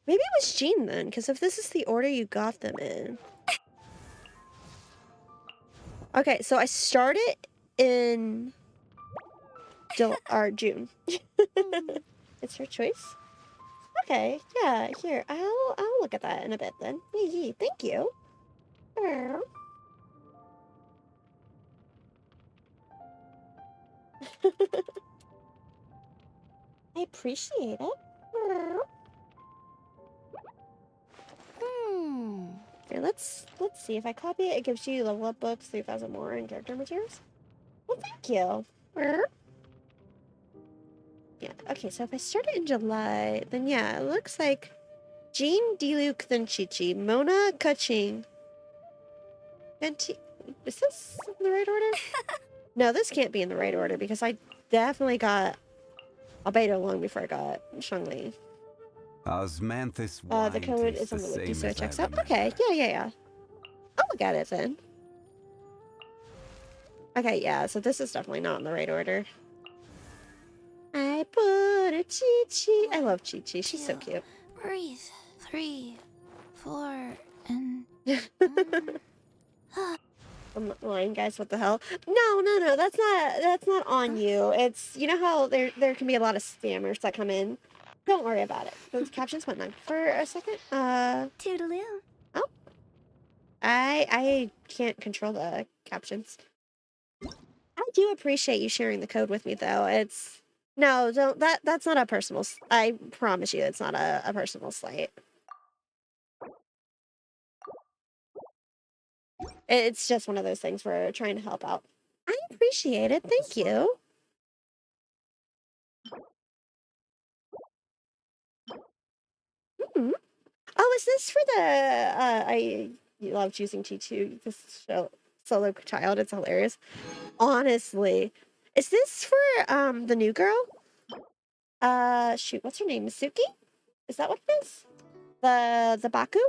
Maybe it was Jean then, because if this is the order you got them in... Okay, so I started in... June. It's her choice? Okay, yeah, here, I'll look at that in a bit then. Thank you. I appreciate it. Here, let's see. If I copy it, it gives you level up books, 3,000 more, and character materials. Well, thank you. Yeah, okay, so if I start it in July, then yeah, it looks like Jean, Diluc, then Chi-Chi, Mona, Kaching, Venti... Is this in the right order? No, this can't be in the right order because I definitely got Albedo long before I got Shangli. Osmanthus The code is on the wiki, so it checks out. Okay, yeah. I'll look at it then. Okay, yeah, so this is definitely not in the right order. I put a Chi-Chi. I love Chi-Chi. She's so cute. Breathe. 3, 4, and... I'm lying, guys. What the hell? No. That's not on you. It's, you know how there can be a lot of spammers that come in. Don't worry about it. Those captions went on for a second. Toodaloo. Oh. I can't control the captions. I do appreciate you sharing the code with me, though. It's no, don't. That's not a personal. I promise you, it's not a personal slight. It's just one of those things where we're trying to help out. I appreciate it. Thank you. Oh, is this for the I love choosing T2, this solo child, it's hilarious. Honestly. Is this for the new girl? Shoot, what's her name? Misuki? Is that what it is? The Baku?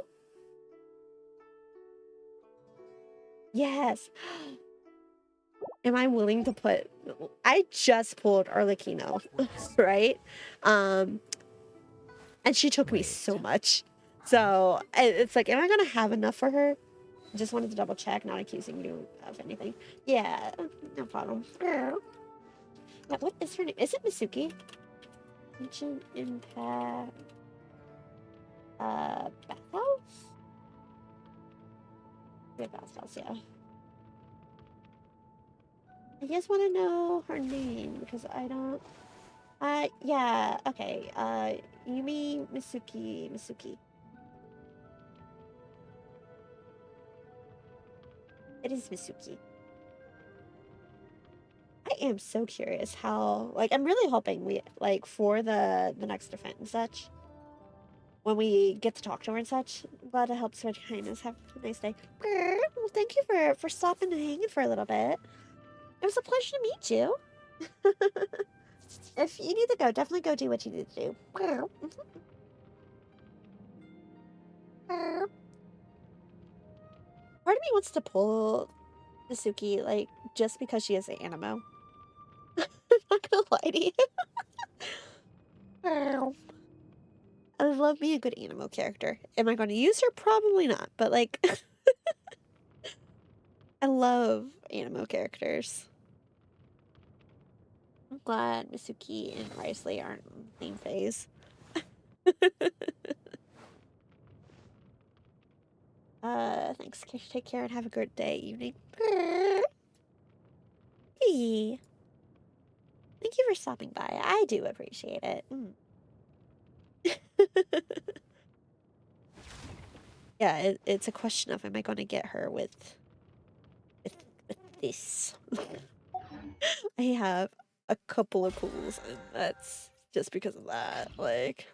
Yes. Am I willing to put... I just pulled Arlecchino, right? And she took me so much. So it's like, am I gonna have enough for her? Just wanted to double check, not accusing you of anything. Yeah, no problem. Yeah, what is her name? Is it Misuki? Genshin Impact. Bathhouse? Yeah, Bathhouse, yeah. I just want to know her name because I don't. Yeah, okay. Yumi Misuki. It is Misuki. I am so curious how, like, I'm really hoping we, like, for the next event and such, when we get to talk to her and such, glad to help spread kindness. Have a nice day. Well, thank you for stopping and hanging for a little bit. It was a pleasure to meet you. If you need to go, definitely go do what you need to do. Part of me wants to pull Misuki, like, just because she is an animo. I'm not gonna lie to you. I love me a good animo character. Am I gonna use her? Probably not, but, like, I love animo characters. I'm glad Misuki and Risley aren't in the same phase. Thanks. Take care and have a good day, evening. Hey. Thank you for stopping by. I do appreciate it. Yeah, it's a question of, am I going to get her with this? I have a couple of pools, and that's just because of that. Like,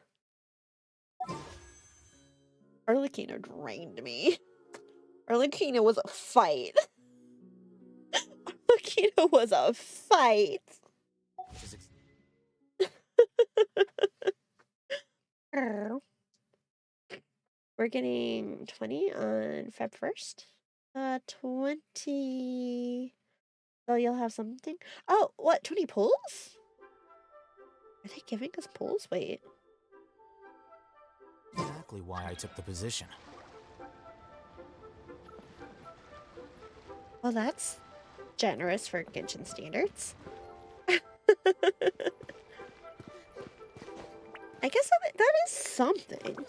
Arlecchino drained me. Arlecchino was a fight. Arlecchino was a fight. We're getting 20 on Feb 1st. 20. Oh, you'll have something? Oh, what? 20 pulls? Are they giving us pulls? Wait. Exactly why I took the position. Well, that's generous for Genshin standards. I guess that is something.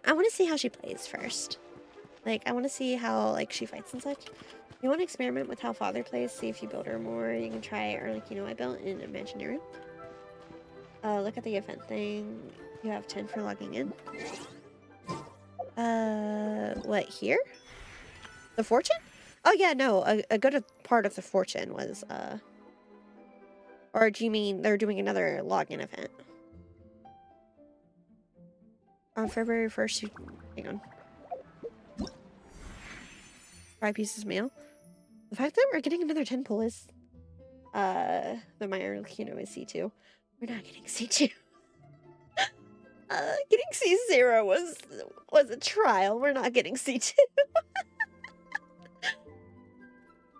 I want to see how she plays first. Like, I want to see how, like, she fights and such. You want to experiment with how Father plays, see if you build her more. You can try, or, like, I built in Imaginary. Look at the event thing. You have 10 for logging in. What, here? The fortune? Oh, yeah, no. A good part of the fortune was, or do you mean they're doing another login event? On February 1st, hang on. 5 pieces mail. The fact that we're getting another 10 pull is, that my Arlecchino is C2. We're not getting C2. Getting C0 was a trial. We're not getting C2.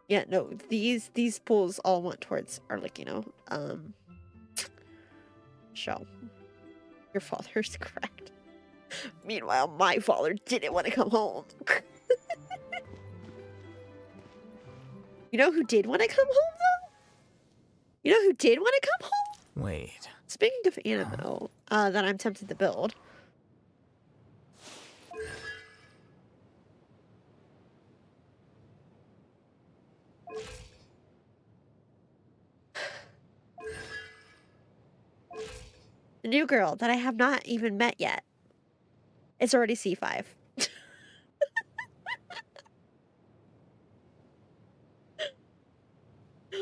Yeah, no, these pulls all went towards Arlecchino. Show. Your father's correct. Meanwhile, my father didn't want to come home. You know who did want to come home, though? You know who did want to come home? Wait. Speaking of animo, that I'm tempted to build. The new girl that I have not even met yet. It's already C5.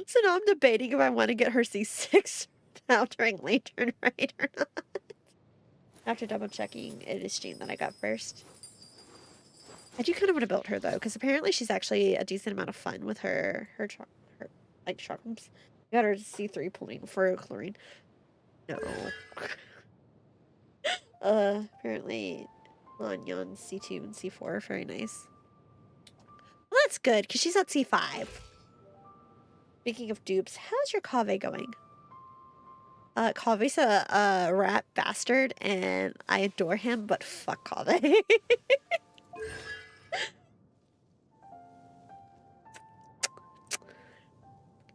So now I'm debating if I want to get her C6 now during late turn right or not. After double checking, it is Jean that I got first. I do kind of want to build her though, because apparently she's actually a decent amount of fun with her like charms. We got her C3 pulling for chlorine. No. Apparently Lanyon C2 and C4 are very nice. Let's good, because she's at C5. Speaking of dupes, how's your Kaveh going? Kave's a rat bastard, and I adore him, but fuck Kaveh.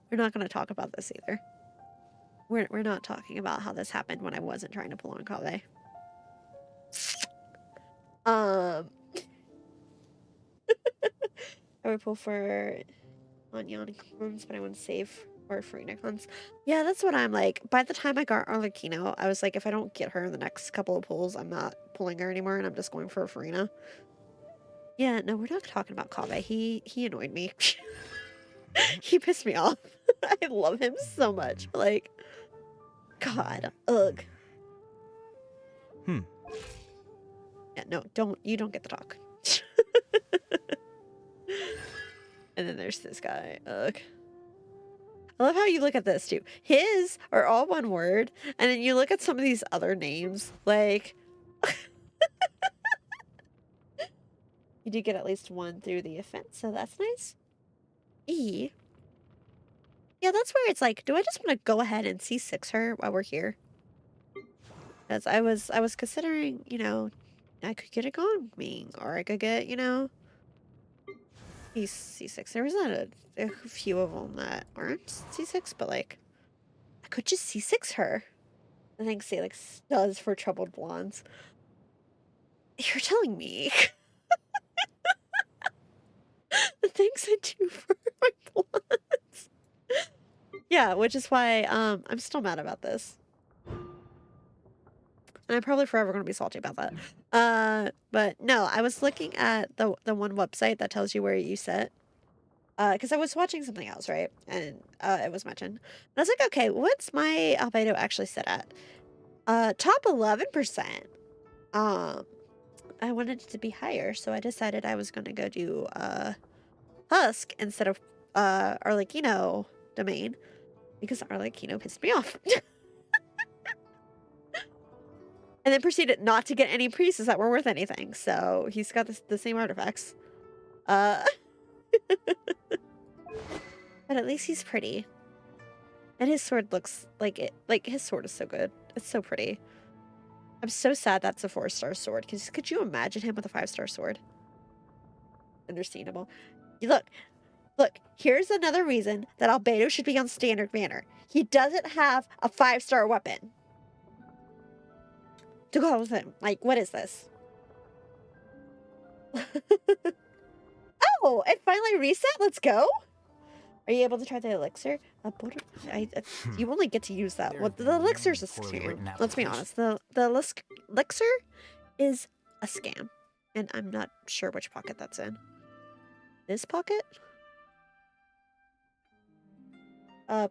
We're not going to talk about this either. We're not talking about how this happened when I wasn't trying to pull on Kaveh. I would pull for Anyan cons, but I wouldn't save for Farina cons. Yeah, that's what I'm like. By the time I got Arlecchino, I was like, if I don't get her in the next couple of pulls, I'm not pulling her anymore, and I'm just going for a Farina. Yeah, no, we're not talking about Kaveh. He annoyed me. He pissed me off. I love him so much. Like, God, ugh. Yeah, no, you don't get the talk. And then there's this guy. Ugh. I love how you look at this too. His are all one word, and then you look at some of these other names, like you do get at least one through the offense, so that's nice. E. Yeah, that's where it's like, do I just want to go ahead and C6 her while we're here? Because I was considering, you know, I could get a Gongming, or I could get, you know, C6. There was a few of them that aren't C6, but like, I could just C6 her. I think Salix does for troubled blondes. You're telling me the things I do for my blondes. Yeah, which is why I'm still mad about this. And I'm probably forever going to be salty about that. But no, I was looking at the one website that tells you where you sit. Because I was watching something else, right? And it was mentioned. And I was like, okay, what's my albedo actually set at? Top 11%. I wanted it to be higher, so I decided I was going to go do Husk instead of Arlecchino domain, because Arlecchino pissed me off. And then proceeded not to get any priests that were worth anything, so he's got the same artifacts. But at least he's pretty. And his sword looks like it. Like, his sword is so good. It's so pretty. I'm so sad that's a 4-star sword, because could you imagine him with a 5-star sword? Understandable. Look, here's another reason that Albedo should be on standard banner. He doesn't have a 5-star weapon to go with him. Like, what is this? Oh, it finally reset? Let's go? Are you able to try the elixir? You only get to use that. Well, the elixir's a scam. Let's be honest. The elixir is a scam. And I'm not sure which pocket that's in. This pocket?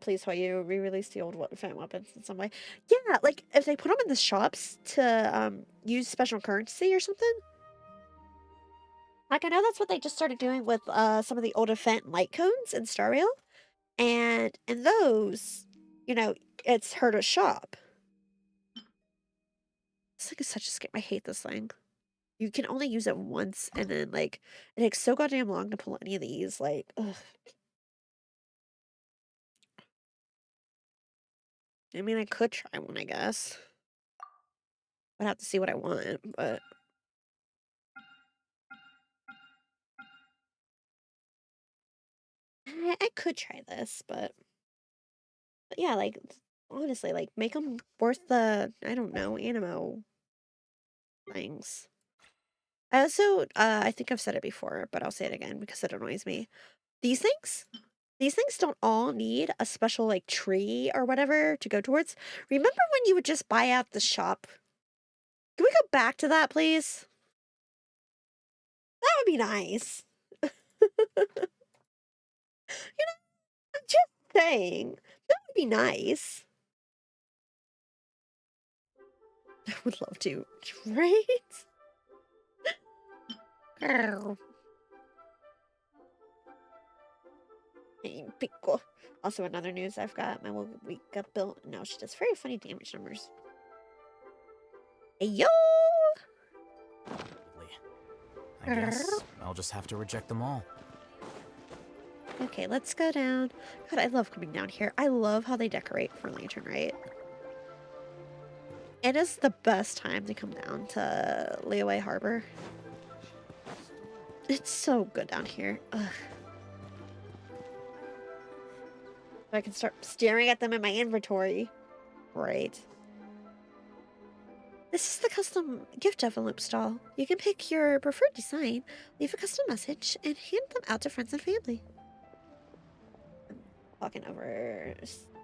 Please, while you re-release the old fan weapons in some way. Yeah, like, if they put them in the shops to, use special currency or something. Like, I know that's what they just started doing with, some of the old event light cones in Star Rail. And in those, you know, it's her to shop. This thing is such a scam. I hate this thing. You can only use it once, and then, like, it takes so goddamn long to pull any of these. Like, ugh. I mean, I could try one, I guess. I'd have to see what I want, but... I could try this, but yeah, like, honestly, like, make them worth the, I don't know, animo things. I also, I think I've said it before, but I'll say it again because it annoys me. These things don't all need a special, like, tree or whatever to go towards. Remember when you would just buy out the shop? Can we go back to that, please? That would be nice. You know, I'm just saying. That would be nice. I would love to. Right? Girl. Hey, pickle. Also, another news I've got. My week got built. No, she does very funny damage numbers. Hey, yo! I guess I'll just have to reject them all. Okay, let's go down. God, I love coming down here. I love how they decorate for Lantern Rite. It is the best time to come down to Leeway Harbor. It's so good down here. Ugh. I can start staring at them in my inventory. Right. This is the custom gift envelope stall. You can pick your preferred design, leave a custom message, and hand them out to friends and family. I'm walking over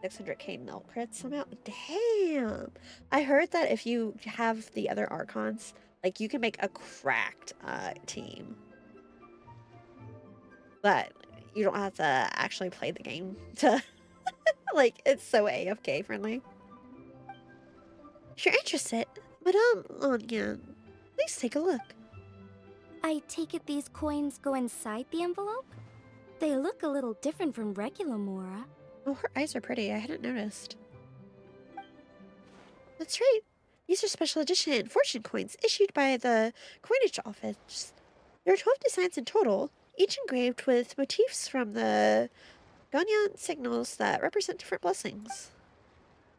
600k milk crits somehow. Damn! I heard that if you have the other Archons, like, you can make a cracked team. But you don't have to actually play the game to... like, it's so AFK friendly. If you're interested, Madame Lonyan, please take a look. I take it these coins go inside the envelope? They look a little different from regular Mora. Oh, her eyes are pretty. I hadn't noticed. That's right. These are special edition fortune coins issued by the coinage office. There are 12 designs in total, each engraved with motifs from the Ganyan signals that represent different blessings.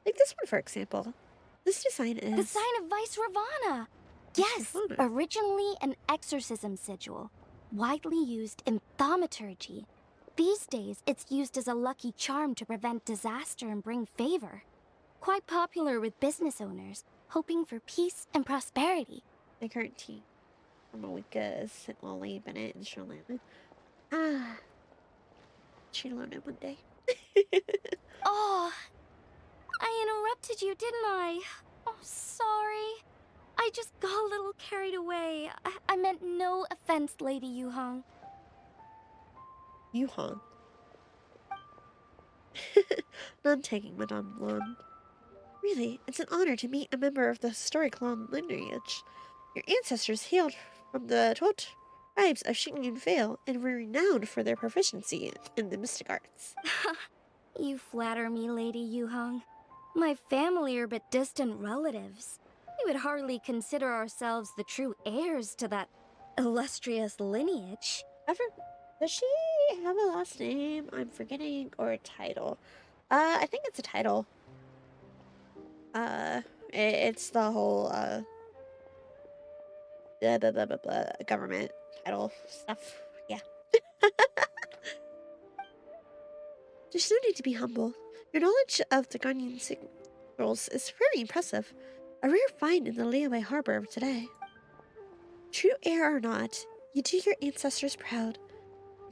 Like this one, for example. This design is... The sign of Vice Ravana! Yes, Ravana. originally an exorcism sigil, widely used in thaumaturgy. These days, it's used as a lucky charm to prevent disaster and bring favor. Quite popular with business owners, hoping for peace and prosperity. My current team from a week is Lolly, Bennett, and Sherlana. Ah. She alone in one day. Oh, I interrupted you, didn't I? Oh, sorry. I just got a little carried away. I meant no offense, Lady Yuhong. Yuhan. None taking, Madame Lon. Really, it's an honor to meet a member of the historic Lon lineage. Your ancestors hailed from the 12 tribes of Xingyun Vale and were renowned for their proficiency in the mystic arts. You flatter me, Lady Yuhong. My family are but distant relatives. We would hardly consider ourselves the true heirs to that illustrious lineage. Does she have a last name? I'm forgetting, or a title. I think it's a title. It's the whole, government title stuff. Yeah. There's no need to be humble. Your knowledge of the Ganyan signals is very impressive. A rare find in the Leeway Harbor of today. True heir or not, you do your ancestors proud.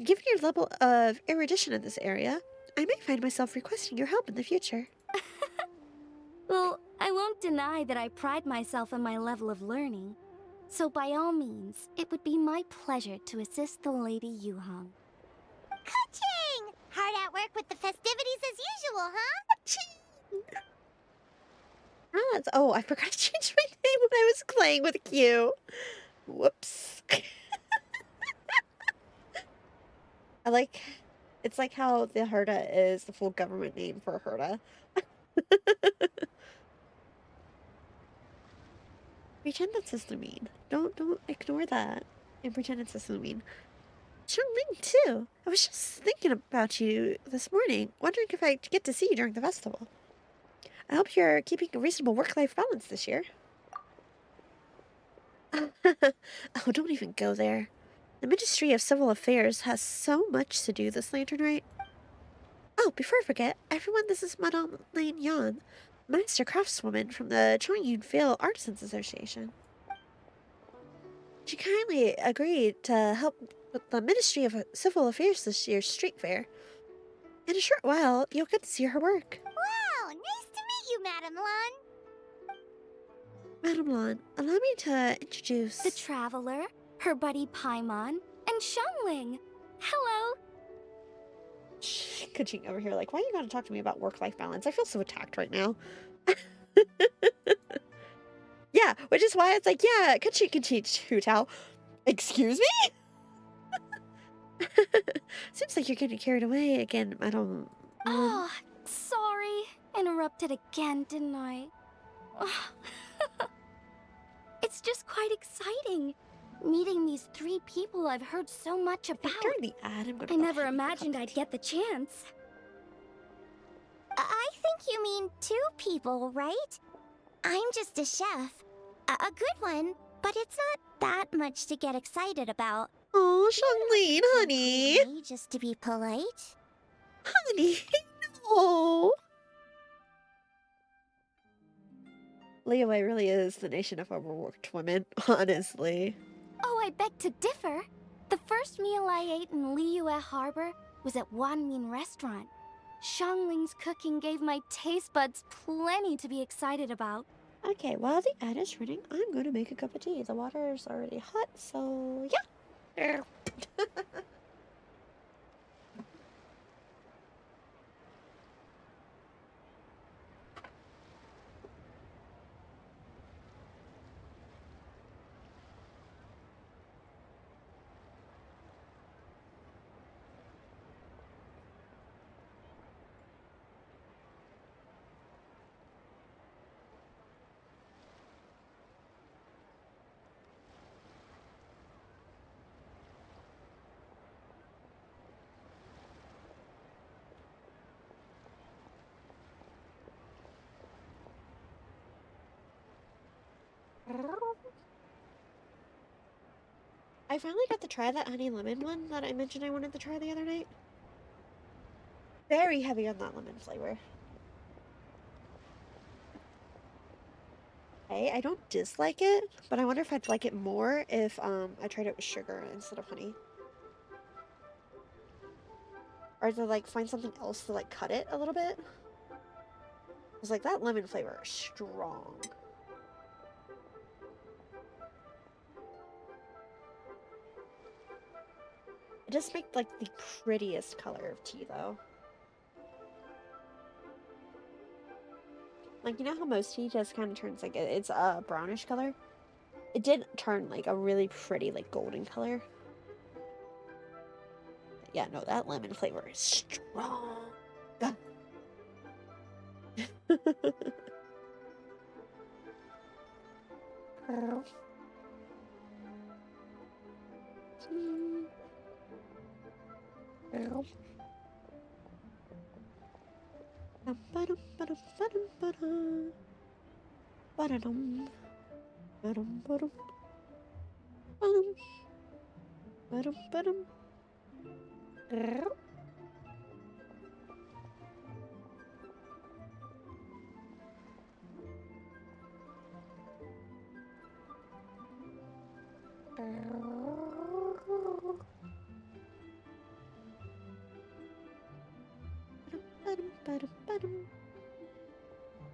Given your level of erudition in this area, I may find myself requesting your help in the future. Well, I won't deny that I pride myself on my level of learning. So by all means, it would be my pleasure to assist the Lady Yuhong. Ka-ching! Hard at work with the festivities as usual, huh? Oh, I forgot to change my name when I was playing with Q. Whoops. It's like how the Herda is the full government name for Herda. Pretend that's just mean. Don't ignore that and pretend it's just mean. Ling too. I was just thinking about you this morning, wondering if I get to see you during the festival. I hope you're keeping a reasonable work-life balance this year. Oh, don't even go there. The Ministry of Civil Affairs has so much to do this lantern, right? Oh, before I forget, everyone, this is Madame Lane Yan, master craftswoman from the Chongyun Vale Artisans Association. She kindly agreed to help with the Ministry of Civil Affairs this year's street fair. In a short while, you'll get to see her work. Wow, nice to meet you, Madame Lon. Madame Lon, allow me to introduce... The Traveler, her buddy Paimon, and Shunling. Hello. Kuching over here like, why you gotta talk to me about work-life balance? I feel so attacked right now. Yeah, which is why it's like, yeah, Kuching can teach Hutao. Excuse me? Seems like you're getting carried away again, Madame. Oh, sorry. Interrupted again, didn't I? It's just quite exciting. meeting these 3 people I've heard so much I think about. during the ad, I'm gonna I go never ahead and imagined cut I'd the get the chance. I think you mean 2 people, right? I'm just a chef. A good one, but it's not that much to get excited about. Oh, You don't Xianglin, have to honey. include me just to be polite. Honey, no. Liyue really is the nation of overworked women, honestly. Oh, I beg to differ. The first meal I ate in Liyue Harbor was at Wanmin Restaurant. Xiangling's cooking gave my taste buds plenty to be excited about. Okay, while the ad is running, I'm going to make a cup of tea. The water is already hot, so yeah. I finally got to try that honey lemon one that I mentioned I wanted to try the other night. Very heavy on that lemon flavor. Hey, I don't dislike it, but I wonder if I'd like it more if I tried it with sugar instead of honey. Or to like find something else to like cut it a little bit. It's like that lemon flavor is strong. It just makes like the prettiest color of tea though. Like, you know how most tea just kind of turns like it's a brownish color? It did turn like a really pretty like golden color. Yeah, no, that lemon flavor is strong.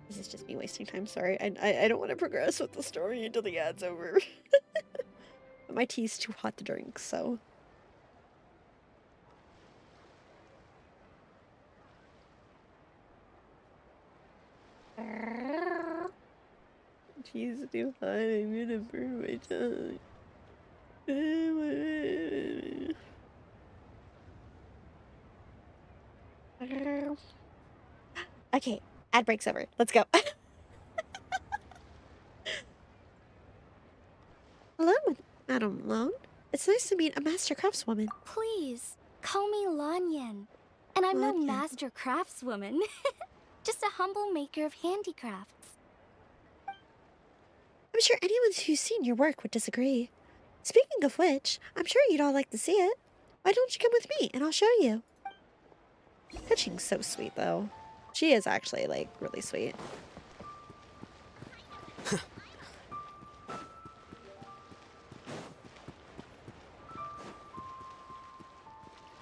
This is just me wasting time. Sorry, I don't want to progress with the story until the ad's over. But my tea's too hot to drink, so. Tea's too hot. I'm gonna burn my tongue. Okay, ad break's over. Let's go. Hello, Madam Lone. It's nice to meet a master craftswoman. Please, call me Lanyan. And I'm no Lanyan. master craftswoman. Just a humble maker of handicrafts. I'm sure anyone who's seen your work would disagree. Speaking of which, I'm sure you'd all like to see it. Why don't you come with me and I'll show you? Pitching's so sweet, though. She is actually, like, really sweet.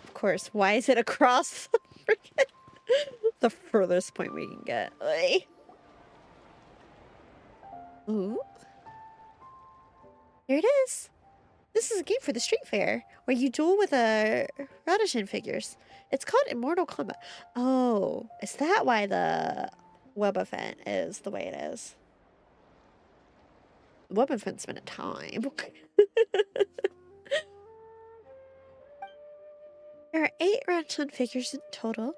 Of course, why is it across the freaking the furthest point we can get? Oi. Ooh. Here it is. This is a game for the street fair, where you duel with Radishin figures. It's called Immortal Combat. Oh, is that why the web event is the way it is? The web event's been a time. There are 8 Radishin figures in total.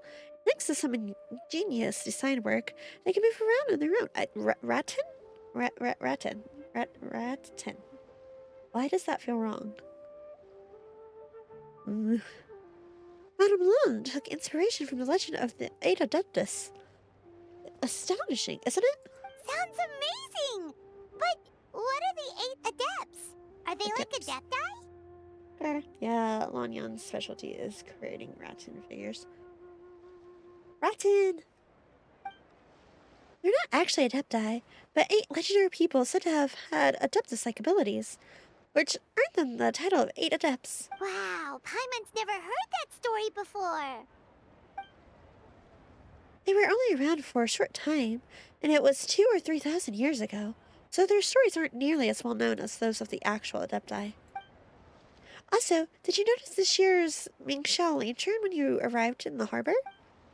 Thanks to some ingenious design work, they can move around on their own. Ratten? Ratten. Why does that feel wrong? Madame Lund took inspiration from the legend of the Eight Adeptus. Astonishing, isn't it? Sounds amazing! But what are the 8 adepts? Are they like Adepts. adepti? Fair. Yeah, Lanyan's specialty is creating Ratten figures. Ratten! They're not actually adepti, but 8 legendary people said to have had adeptus-like abilities, which earned them the title of 8 adepts. Wow, Paimon's never heard that story before. They were only around for a short time, and it was 2,000 or 3,000 years ago, so their stories aren't nearly as well known as those of the actual adepti. Also, did you notice this year's Mingxiao lantern when you arrived in the harbor?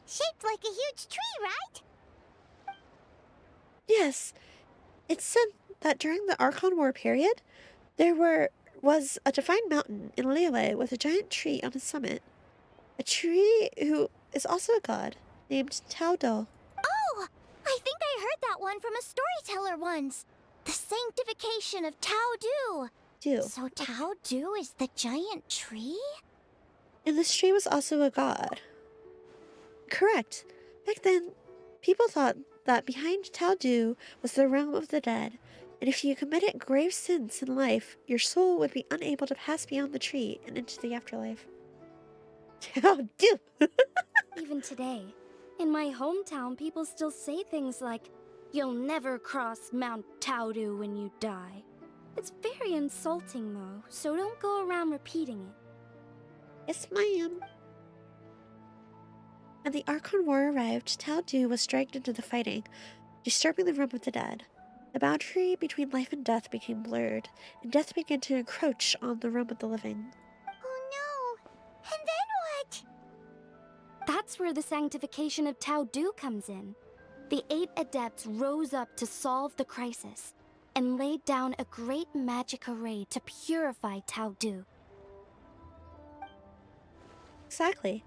Shaped like a huge tree, right? Yes. It's said that during the Archon War period, there was a divine mountain in Liyue with a giant tree on its summit. A tree who is also a god, named Tao Do. Oh! I think I heard that one from a storyteller once. The sanctification of Tao Du. So Tao Du is the giant tree? And this tree was also a god. Correct. Back then, people thought that behind Tao Du was the realm of the dead, and if you committed grave sins in life, your soul would be unable to pass beyond the tree and into the afterlife. Tao Du! Even today, in my hometown, people still say things like, "You'll never cross Mount Taodu when you die." It's very insulting, though, so don't go around repeating it. Yes, ma'am. When the Archon War arrived, Tao Du was dragged into the fighting, disturbing the realm of the dead. The boundary between life and death became blurred, and death began to encroach on the realm of the living. Oh no! And then what? That's where the sanctification of Tao Du comes in. The 8 adepts rose up to solve the crisis, and laid down a great magic array to purify Tao Du. Exactly.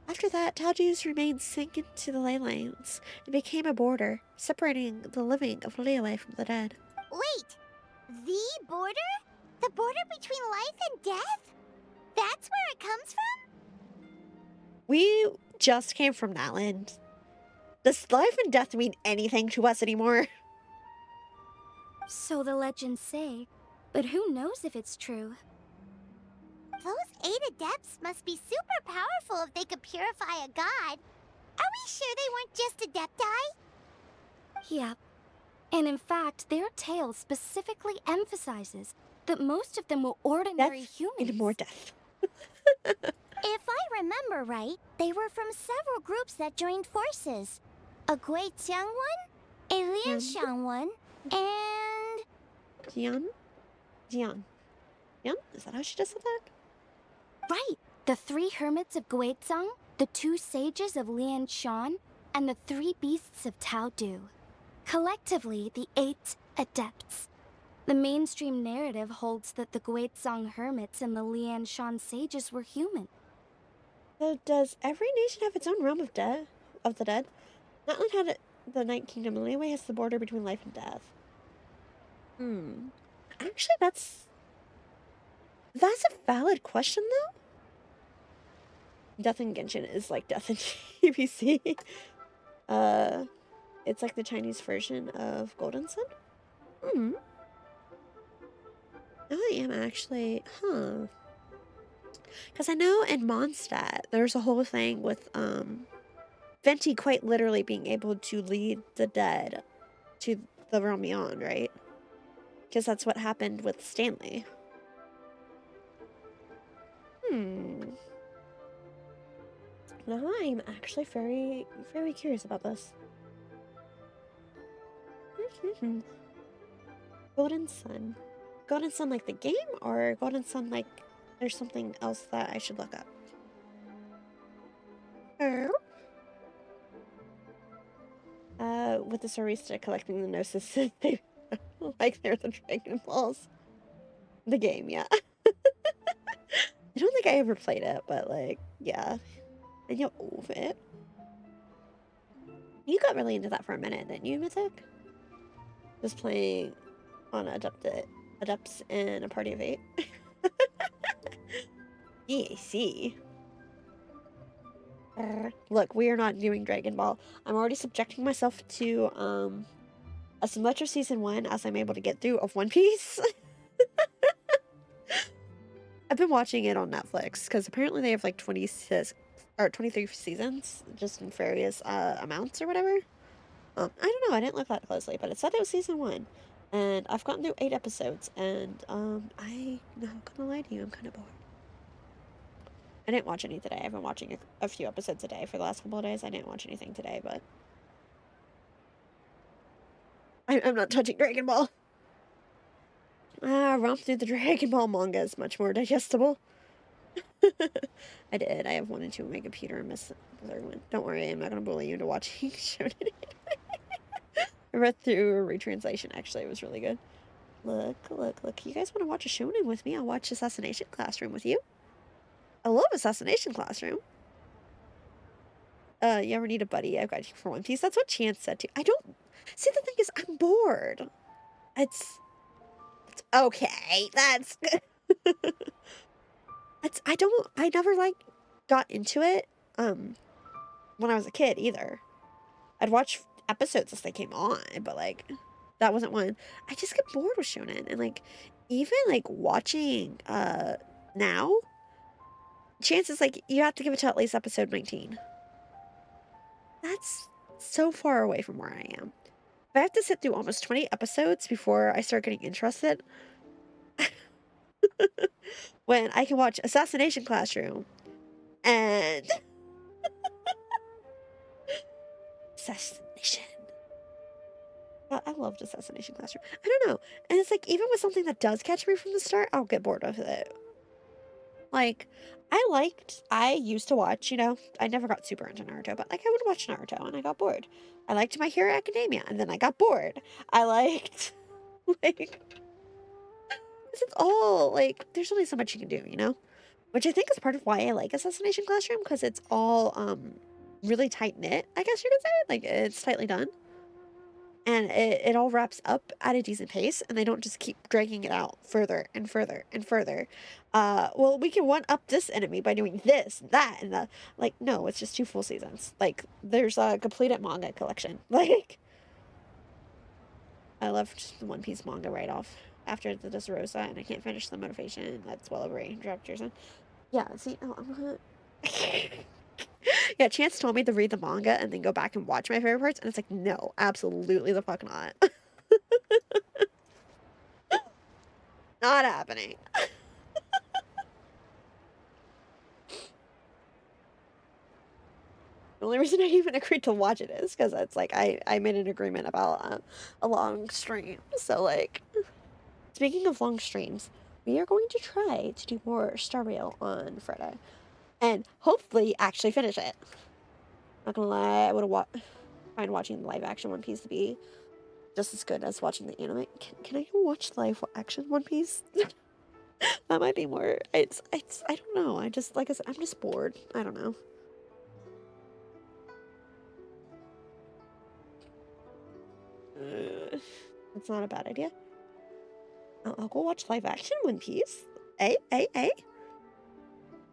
After that, Tao Du's remains sank into the ley lines and became a border, separating the living of Liyue from the dead. Wait! The border? The border between life and death? That's where it comes from? We just came from that land. Does life and death mean anything to us anymore? So the legends say, but who knows if it's true? Those 8 adepts must be super powerful if they could purify a god. Are we sure they weren't just adepti? Yep. And in fact, their tale specifically emphasizes that most of them were ordinary humans. And more death. If I remember right, they were from several groups that joined forces. A Guiqiang one, a Lianshan one, and... Jian? Jian? Jian? Is that how she just said that? Right! The 3 hermits of Guizhang, the 2 sages of Lianshan, and the 3 beasts of Tao Du. Collectively, the 8 adepts. The mainstream narrative holds that the Guizhang hermits and the Lianshan sages were human. So does every nation have its own realm of the dead? Natlan had the Night Kingdom, and Liyue has the border between life and death. Actually, that's a valid question, though. Death in Genshin is like death in GBC. It's like the Chinese version of Golden Sun. I am actually, because I know in Mondstadt, there's a whole thing with, Venti quite literally being able to lead the dead to the realm beyond, right? Because that's what happened with Stanley. Now I'm actually very, very curious about this. Golden Sun. Golden Sun like the game, or Golden Sun like there's something else that I should look up? With the Sorista collecting the Gnosis, they like they're the Dragon Balls. The game, yeah. I don't think I ever played it, but like, yeah. And you over it. You got really into that for a minute, didn't you, Mythic? Just playing on Adopted adepts in a party of 8. EAC. Look, we are not doing Dragon Ball. I'm already subjecting myself to as much of season 1 as I'm able to get through of One Piece. I've been watching it on Netflix because apparently they have like 26 or 23 seasons, just in various amounts or whatever. I don't know. I didn't look that closely, but it said it was season 1, and I've gotten through 8 episodes, and I'm not gonna lie to you, I'm kind of bored. I didn't watch any today. I've been watching a few episodes a day for the last couple of days. I didn't watch anything today, but I'm not touching Dragon Ball. Romp through the Dragon Ball manga is much more digestible. I did. I have 1 and 2 on my computer and missed the 3rd one. Don't worry, I'm not gonna bully you into watching Shonen. I read through a retranslation. Actually, it was really good. Look. You guys want to watch a shonen with me? I'll watch Assassination Classroom with you. I love Assassination Classroom. You ever need a buddy? I've got you for One Piece. That's what Chance said too. I don't... See, the thing is, I'm bored. It's okay. That's... I never, like, got into it, when I was a kid, either. I'd watch episodes as they came on, but, like, that wasn't one. I just get bored with shonen, and, like, even, like, watching, now, chances, like, you have to give it to at least episode 19. That's so far away from where I am. If I have to sit through almost 20 episodes before I start getting interested, when I can watch Assassination Classroom and Assassination. I loved Assassination Classroom. I don't know. And it's like, even with something that does catch me from the start, I'll get bored of it. Like, I used to watch, you know, I never got super into Naruto, but, like, I would watch Naruto and I got bored. I liked My Hero Academia and then I got bored. I liked, like, it's all, like, there's only so much you can do, you know? Which I think is part of why I like Assassination Classroom, because it's all, really tight-knit, I guess you could say. Like, it's tightly done. And it all wraps up at a decent pace, and they don't just keep dragging it out further and further and further. Well, we can one-up this enemy by doing this, that, and the... Like, no, it's just 2 full seasons. Like, there's a completed manga collection. Like, I left the One Piece manga right off after the Dressrosa, and I can't finish the motivation. That's well over 800 chapters in. Yeah, see, oh, I'm gonna... Yeah, Chance told me to read the manga and then go back and watch my favorite parts, and it's like, no, absolutely the fuck not. Not happening. The only reason I even agreed to watch it is because it's like I made an agreement about a long stream. So, like, speaking of long streams, we are going to try to do more Star Rail on Friday. And hopefully actually finish it. Not gonna lie, I would find watching the live action One Piece to be just as good as watching the anime. Can I go watch live action One Piece? That might be more. It's I don't know. I just, like I said, I'm just bored. I don't know. It's not a bad idea. I'll go watch live action One Piece. Hey.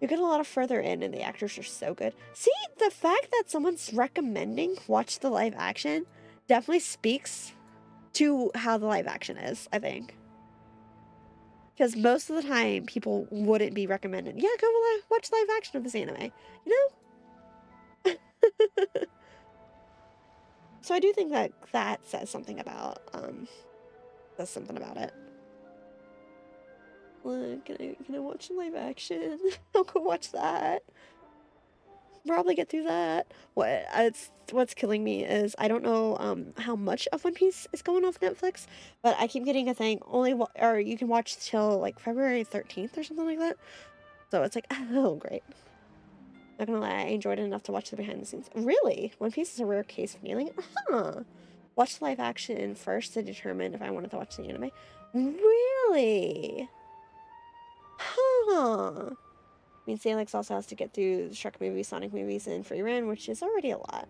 You're getting a lot of further in, and the actors are so good. See, the fact that someone's recommending watch the live action definitely speaks to how the live action is, I think. Because most of the time, people wouldn't be recommended, yeah, go watch live action of this anime. You know? So I do think that says something about it. Look, can I watch live action? I'll go watch that. Probably get through that. What's killing me is I don't know how much of One Piece is going off Netflix, but I keep getting a thing or you can watch till like February 13th or something like that. So it's like, oh great. Not gonna lie, I enjoyed it enough to watch the behind the scenes. Really? One Piece is a rare case of nailing it? Huh. Watch the live action first to determine if I wanted to watch the anime. Really? Huh. I mean, Salix also has to get through the Shrek movies, Sonic movies, and Free Ren, which is already a lot.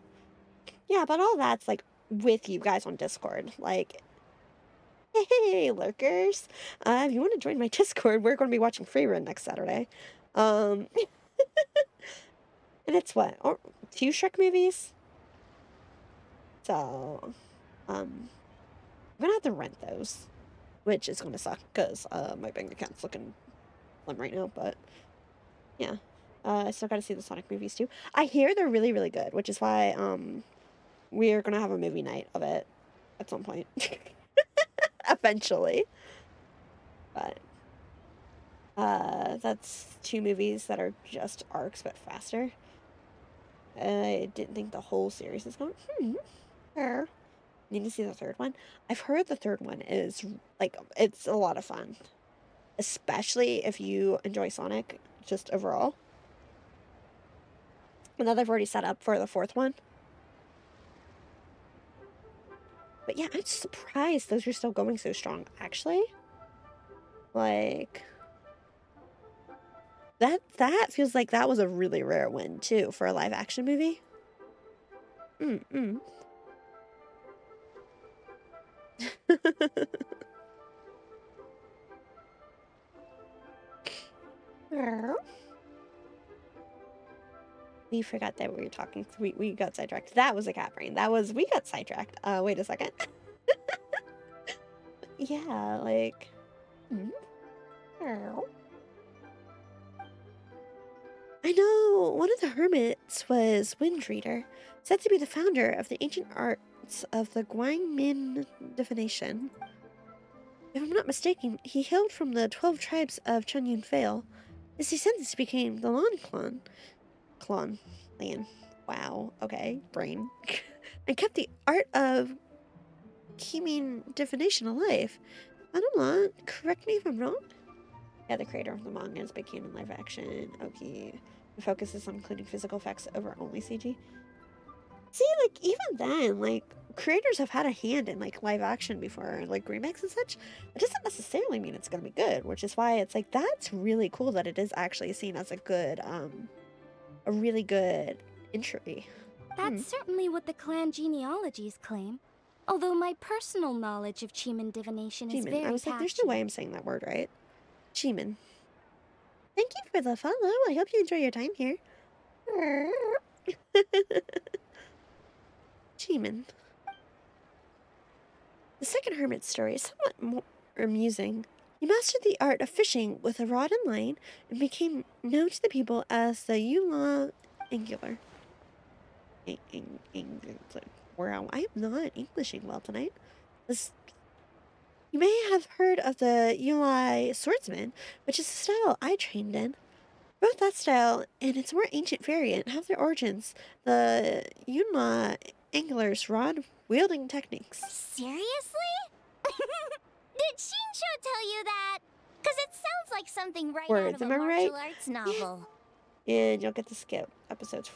Yeah, but all that's, like, with you guys on Discord. Like, Hey, lurkers. If you want to join my Discord, we're going to be watching Free Run next Saturday. And it's what? Oh, 2 Shrek movies? So, I'm gonna have to rent those, which is gonna suck because my bank account's looking slim right now, but yeah. I still gotta see the Sonic movies too. I hear they're really, really good, which is why we're gonna have a movie night of it at some point. Eventually. But that's 2 movies that are just arcs but faster. I didn't think the whole series is going. Fair. Need to see the 3rd one. I've heard the 3rd one is like it's a lot of fun, especially if you enjoy Sonic just overall. And now they've already set up for the 4th one. But yeah, I'm surprised those are still going so strong. Actually, like that feels like that was a really rare win too for a live action movie. We forgot that we were talking. We got sidetracked. That was a cat brain. We got sidetracked. Wait a second. Yeah, like. I know. One of the hermits was Wind Reader, said to be the founder of the ancient arts of the Guangmin divination. If I'm not mistaken, he hailed from the 12 tribes of Chunyun Vale. His descendants became the Lon Clan. Wow. Okay. Brain. And kept the art of Kimin divination alive. I don't know. Correct me if I'm wrong. Yeah, the creator of the manga is big canon live action. Okay. The focus is on including physical effects over only CG. See, like, even then, like, creators have had a hand in, like, live action before, like, remakes and such. It doesn't necessarily mean it's gonna be good, which is why it's like, that's really cool that it is actually seen as a really good entry. That's certainly what the clan genealogies claim. Although my personal knowledge of Cheeman divination is very I was like, there's no way I'm saying that word right. Cheeman. Thank you for the follow. I hope you enjoy your time here. Cheeman. The second hermit story is somewhat more amusing. He mastered the art of fishing with a rod and line and became known to the people as the Yula Angular. Wow, I am not Englishing well tonight. You may have heard of the Yulai swordsman, which is the style I trained in. Both that style and its more ancient variant have their origins, the Yunma Angler's rod wielding techniques. Seriously? Did Shinsho tell you that? Because it sounds like something right out of a martial arts novel. And you'll get to skip episode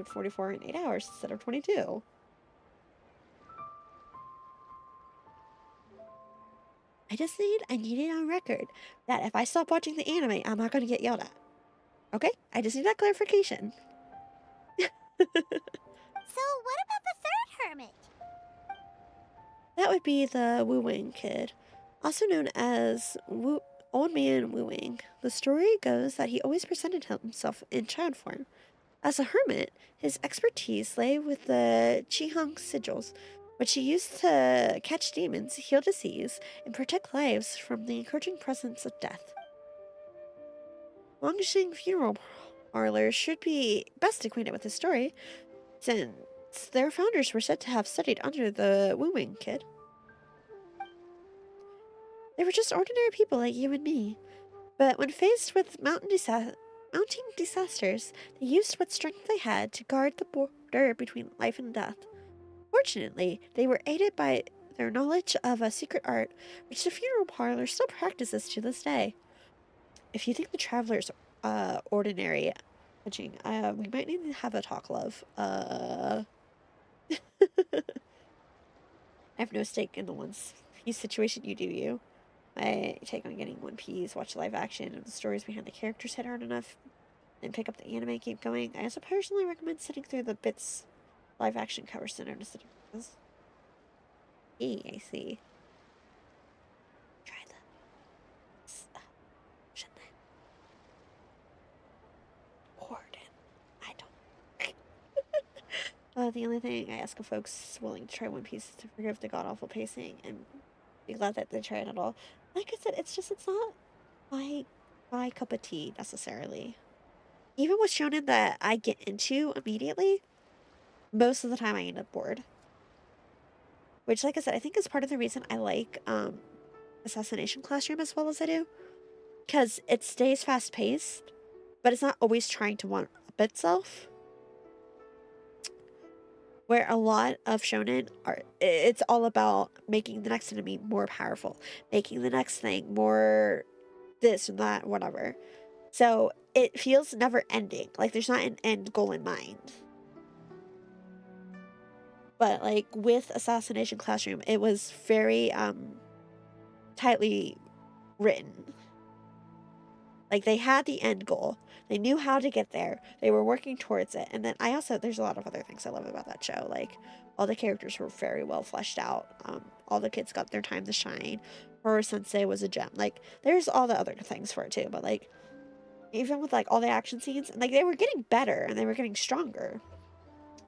44 in 8 hours instead of 22. I need it on record that if I stop watching the anime, I'm not going to get yelled at. Okay? I just need that clarification. So, what about the 3rd hermit? That would be the Wu Wing kid, also known as Old Man Wu Wing. The story goes that he always presented himself in child form. As a hermit, his expertise lay with the Qihang sigils, which he used to catch demons, heal disease, and protect lives from the encouraging presence of death. Longxing funeral parlors should be best acquainted with his story, since their founders were said to have studied under the Wu Wing kid. They were just ordinary people like you and me, but when faced with mounting disasters, they used what strength they had to guard the border between life and death. Fortunately, they were aided by their knowledge of a secret art, which the funeral parlor still practices to this day. If you think the travelers ordinary, we might need to have a talk, love. I have no stake in the One Piece situation. You do you. My take on getting One Piece, watch live action, and the stories behind the characters hit hard enough, and pick up the anime, keep going. I also personally recommend sitting through the Bits live action cover center to notice the differences. I see. The only thing I ask of folks willing to try One Piece is to forgive the god-awful pacing and be glad that they tried it all. Like I said, it's not my cup of tea, necessarily. Even with shonen that I get into immediately, most of the time I end up bored. Which, like I said, I think is part of the reason I like Assassination Classroom as well as I do. Because it stays fast-paced, but it's not always trying to one-up itself. Where a lot of shonen it's all about making the next enemy more powerful, making the next thing more this and that, whatever. So it feels never ending. Like there's not an end goal in mind. But like with Assassination Classroom, it was very tightly written. Like they had the end goal. They knew how to get there. They were working towards it. And then there's a lot of other things I love about that show. Like all the characters were very well fleshed out. All the kids got their time to shine. Horror Sensei was a gem. Like there's all the other things for it too. But like even with like all the action scenes, like they were getting better and they were getting stronger.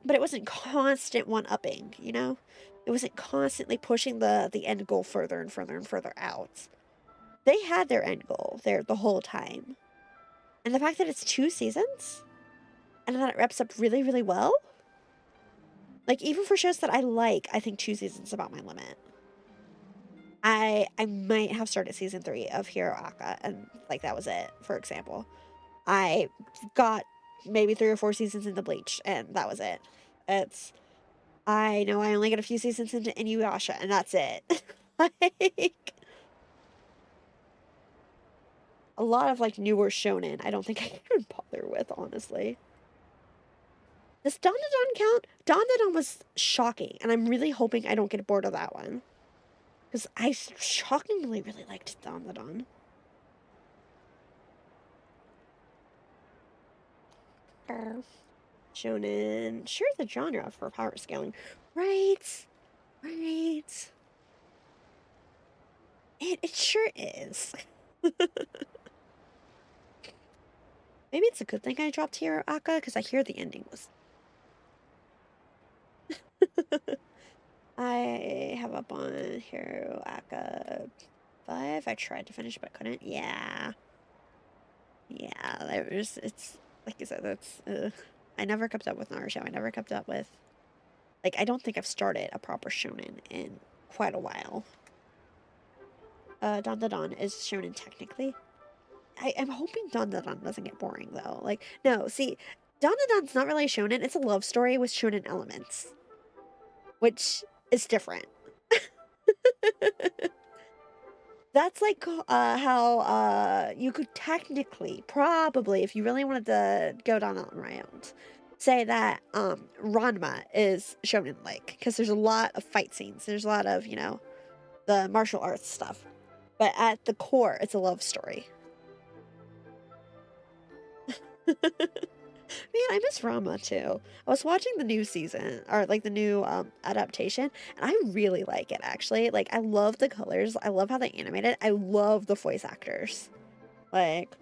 But it wasn't constant one-upping, you know? It wasn't constantly pushing the end goal further and further and further out. They had their end goal there the whole time. And the fact that it's 2 seasons and that it wraps up really, really well. Like, even for shows that I like, I think 2 seasons is about my limit. I might have started season 3 of Hero Aka, and, like, that was it, for example. I got maybe 3 or 4 seasons into Bleach, and that was it. I know I only got a few seasons into Inuyasha, and that's it. Like... a lot of, like, newer shonen, I don't think I can even bother with, honestly. Does Dandadan count? Dandadan was shocking, and I'm really hoping I don't get bored of that one. Because I shockingly really liked Dandadan. Shonen. Sure, the genre for power scaling. Right. Right. It sure is. Maybe it's a good thing I dropped Hero Aka, because I hear the ending was... I have up on Hero Aka 5. I tried to finish, but couldn't. Yeah. Yeah, it's... like you said, that's... I never kept up with Naruto. I never kept up with... like, I don't think I've started a proper shonen in quite a while. Dandadan is shonen technically. I'm hoping Dandadan doesn't get boring, though. Like, no, see, Dandadan's not really a shonen. It's a love story with shonen elements. Which is different. That's like how you could technically, probably, if you really wanted to go down that route, say that Ranma is shonen-like. Because there's a lot of fight scenes. There's a lot of, you know, the martial arts stuff. But at the core, it's a love story. Man, I miss Rama too. I was watching the new season, or like the new adaptation, and I really like it actually. Like, I love the colors. I love how they animate it. I love the voice actors. Like,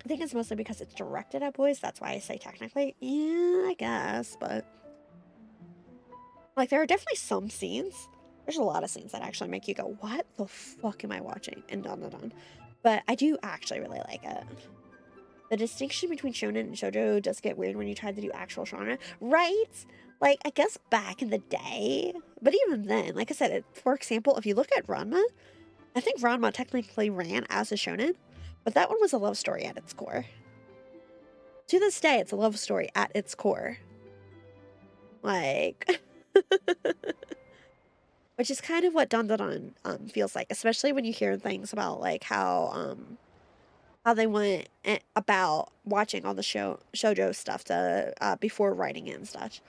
I think it's mostly because it's directed at boys. That's why I say technically. Yeah, I guess, but like, there are definitely some scenes. There's a lot of scenes that actually make you go, what the fuck am I watching in Dandadan? But I do actually really like it. The distinction between shonen and shoujo does get weird when you try to do actual genre, right? Like, I guess back in the day, but even then, like I said, for example, if you look at Ranma, I think Ranma technically ran as a shonen, but that one was a love story at its core. To this day, it's a love story at its core. Like... which is kind of what Dandadan feels like, especially when you hear things about, like, how they went about watching all the shoujo stuff to before writing it and such.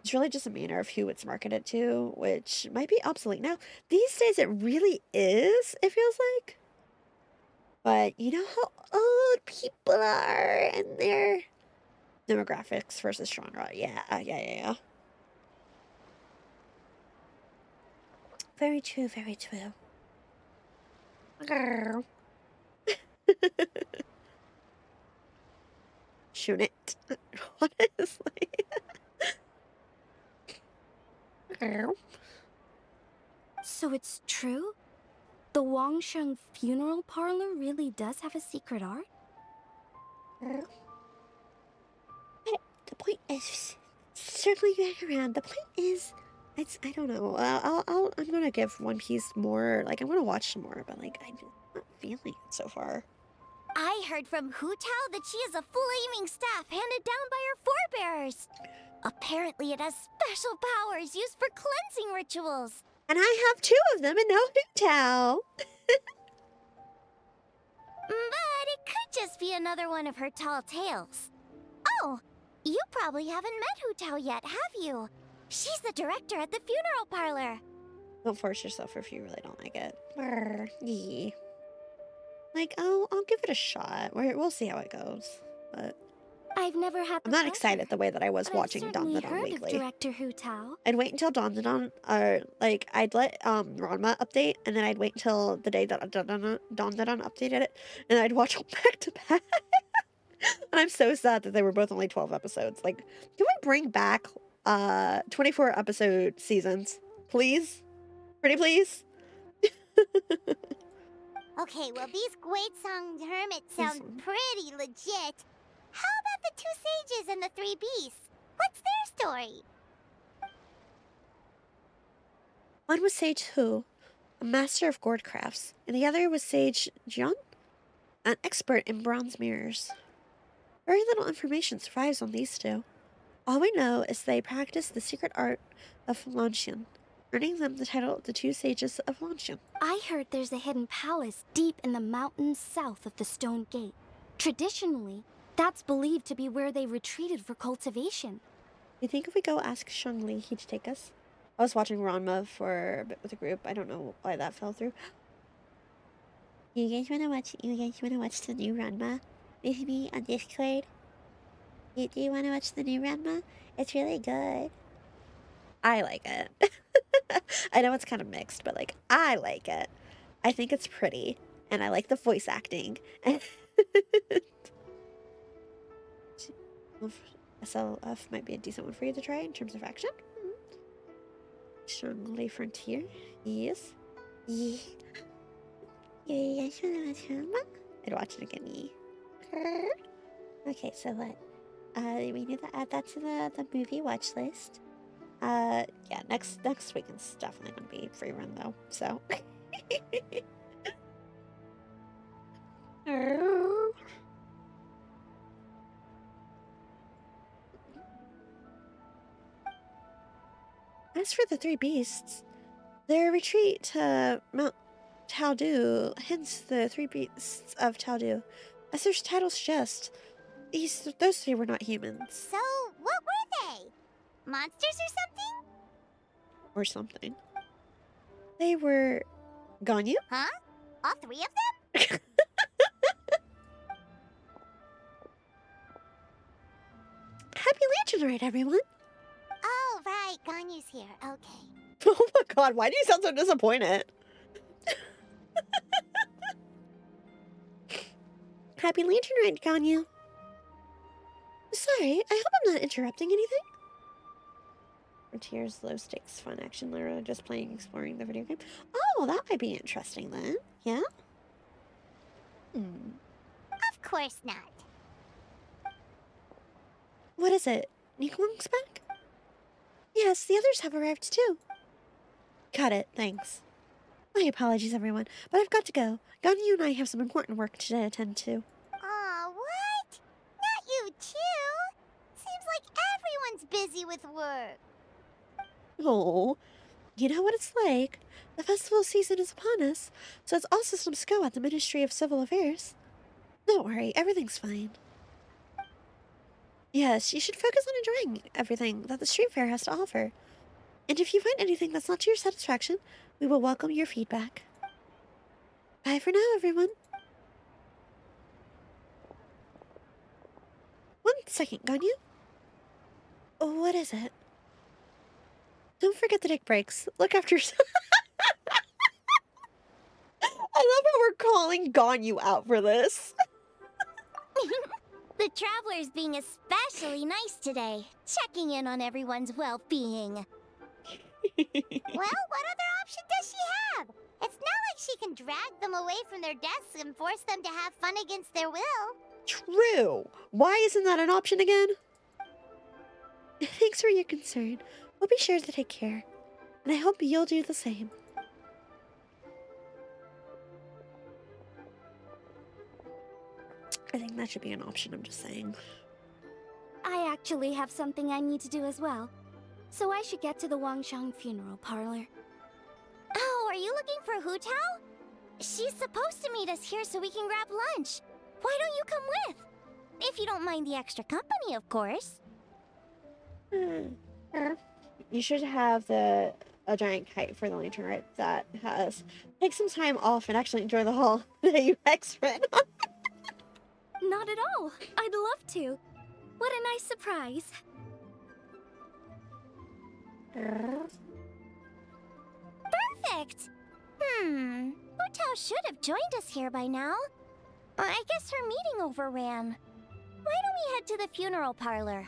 It's really just a matter of who it's marketed to, which might be obsolete now. These days, it really is, it feels like. But you know how old people are and their demographics versus genre. Yeah. Very true, very true. unit. Honestly. So it's true? The Wangsheng funeral parlor really does have a secret art? The point is, circling back around, the point is, I don't know. I'm gonna give One Piece more, like, I'm gonna watch some more, but, like, I'm just not feeling it so far. I heard from Hu Tao that she has a flaming staff handed down by her forebears. Apparently it has special powers used for cleansing rituals. And I have 2 of them and no Hootao. But it could just be another one of her tall tales. Oh, you probably haven't met Hu Tao yet, have you? She's the director at the funeral parlor. Don't force yourself if you really don't like it. Brr, yee. Like, I'll give it a shot. We'll see how it goes. But I've never had the I'm not pleasure, excited the way that I was but watching I've Don certainly the Don heard weekly. of director Hu Tao. I'd wait until Don the Don, or like I'd let Ranma update, and then I'd wait until the day that Don the Don updated it, and I'd watch them back to back. And I'm so sad that they were both only 12 episodes. Like, can we bring back 24 episode seasons, please? Pretty please. Okay, well, these Guizhong hermits sound pretty legit. How about the 2 sages and the 3 beasts? What's their story? One was Sage Hu, a master of gourd crafts, and the other was Sage Jian, an expert in bronze mirrors. Very little information survives on these 2. All we know is they practice the secret art of Lanshan, earning them the title of the 2 sages of Lanshan. I heard there's a hidden palace deep in the mountains south of the Stone Gate. Traditionally, that's believed to be where they retreated for cultivation. You think if we go ask Shangli, he'd take us? I was watching Ranma for a bit with a group. I don't know why that fell through. You guys wanna watch the new Ranma with me on Discord? Do you wanna watch the new Ranma? It's really good. I like it. I know it's kind of mixed, but like I like it. I think it's pretty, and I like the voice acting. SLF might be a decent one for you to try in terms of action. Strongly Frontier, yes. Yeah. I'd watch it again. Yeah. Okay, so what? We need to add that to the movie watch list. Yeah, next weekend's definitely gonna be free run though. So. As for the 3 beasts, their retreat to Mount Taldu, hence the 3 beasts of Taldu. As their title suggests, those 3 were not humans. So, what were they? Monsters or something? Or something. They were Ganyu? Huh? All 3 of them? Happy Lantern Rite, everyone! Oh, right. Ganyu's here. Okay. Oh my god, why do you sound so disappointed? Happy Lantern Rite, Ganyu. Sorry, I hope I'm not interrupting anything. Frontiers, low stakes, fun action, literally just playing, exploring the video game. Oh, that might be interesting then. Yeah? Of course not. What is it? Nikon's back? Yes, the others have arrived too. Got it, thanks. My apologies, everyone, but I've got to go. Ganyu and I have some important work to attend to. Aw, what? Not you too? Seems like everyone's busy with work. Oh, you know what it's like. The festival season is upon us, so it's all systems go at the Ministry of Civil Affairs. Don't worry, everything's fine. Yes, you should focus on enjoying everything that the street fair has to offer. And if you find anything that's not to your satisfaction, we will welcome your feedback. Bye for now, everyone. One second, Ganyu. What is it? Don't forget to take breaks. Look after yourself. I love how we're calling Ganyu out for this. The The traveler's being especially nice today, checking in on everyone's well-being. Well, what other option does she have? It's not like she can drag them away from their desks and force them to have fun against their will. True. Why isn't that an option again? Thanks for your concern. We'll be sure to take care. And I hope you'll do the same. I think that should be an option, I'm just saying. I actually have something I need to do as well. So I should get to the Wangshang funeral parlor. Oh, are you looking for Hu Tao? She's supposed to meet us here so we can grab lunch. Why don't you come with? If you don't mind the extra company, of course. You should have a giant kite for the lantern, right? That has take some time off and actually enjoy the holiday UX right on. Not at all. I'd love to. What a nice surprise. Perfect! Hu Tao should have joined us here by now. I guess her meeting overran. Why don't we head to the funeral parlor?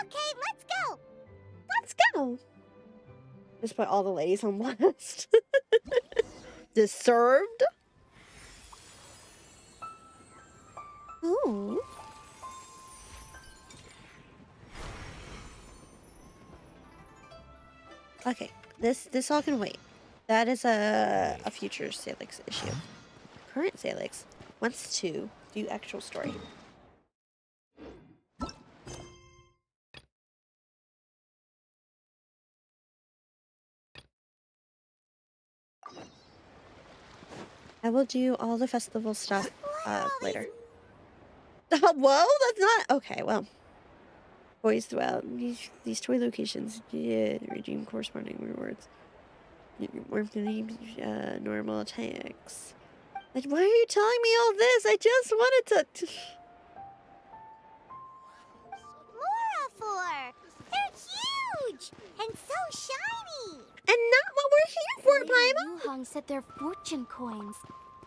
Okay, let's go. Let's go. Just put all the ladies on blast. Deserved. Ooh. Okay, this all can wait. That is a future Salix issue. Current Salix wants to do actual story. I will do all the festival stuff later. Whoa, that's not okay. Well, boys throughout these toy locations, yeah, redeem corresponding rewards. Normal attacks. Like, why are you telling me all this? I just wanted to. Moraphor! They're huge and so shiny. And not what we're here for, Paimon. Yuhong said they're fortune coins.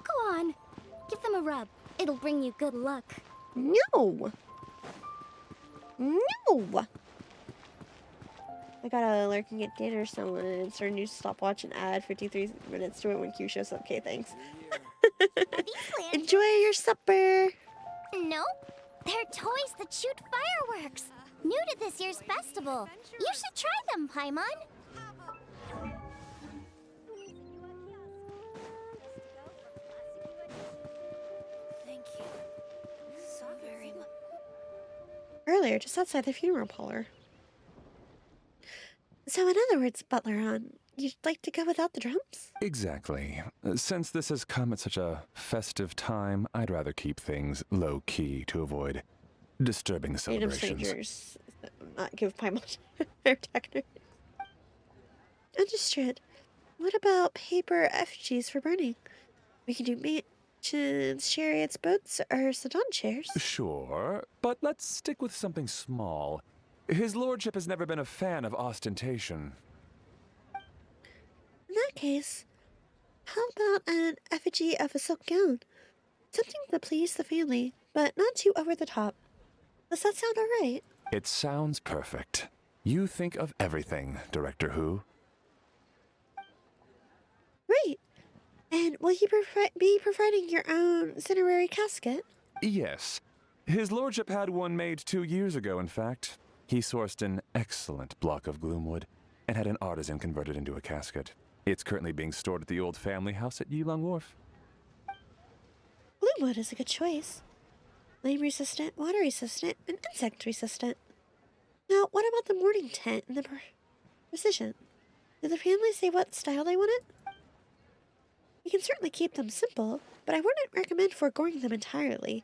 Go on, give them a rub. It'll bring you good luck. No. No. I got a lurking at data or someone and start a new stopwatch and add 53 minutes to it when Q shows up. Okay, thanks. Enjoy your supper. Nope. They're toys that shoot fireworks. New to this year's festival. You should try them, Paimon. Thank you so very much. Earlier, just outside the funeral parlor. So, in other words, Butler, you'd like to go without the drums? Exactly. Since this has come at such a festive time, I'd rather keep things low-key to avoid disturbing the Native celebrations. strangers, not give Paimon their techniques. Understood. What about paper effigies for burning? We can do mansions, chariots, boats, or sedan chairs. Sure, but let's stick with something small. His lordship has never been a fan of ostentation. In that case, how about an effigy of a silk gown? Something to please the family, but not too over the top. Does that sound alright? It sounds perfect. You think of everything, Director Hu. Right. And will you be providing your own cinerary casket? Yes. His lordship had one made 2 years ago, in fact. He sourced an excellent block of gloomwood and had an artisan convert it into a casket. It's currently being stored at the old family house at Yilong Wharf. Gloomwood is a good choice. Flame resistant, water resistant, and insect resistant. Now, what about the morning tent and the precision? Did the family say what style they wanted? We can certainly keep them simple, but I wouldn't recommend foregoing them entirely.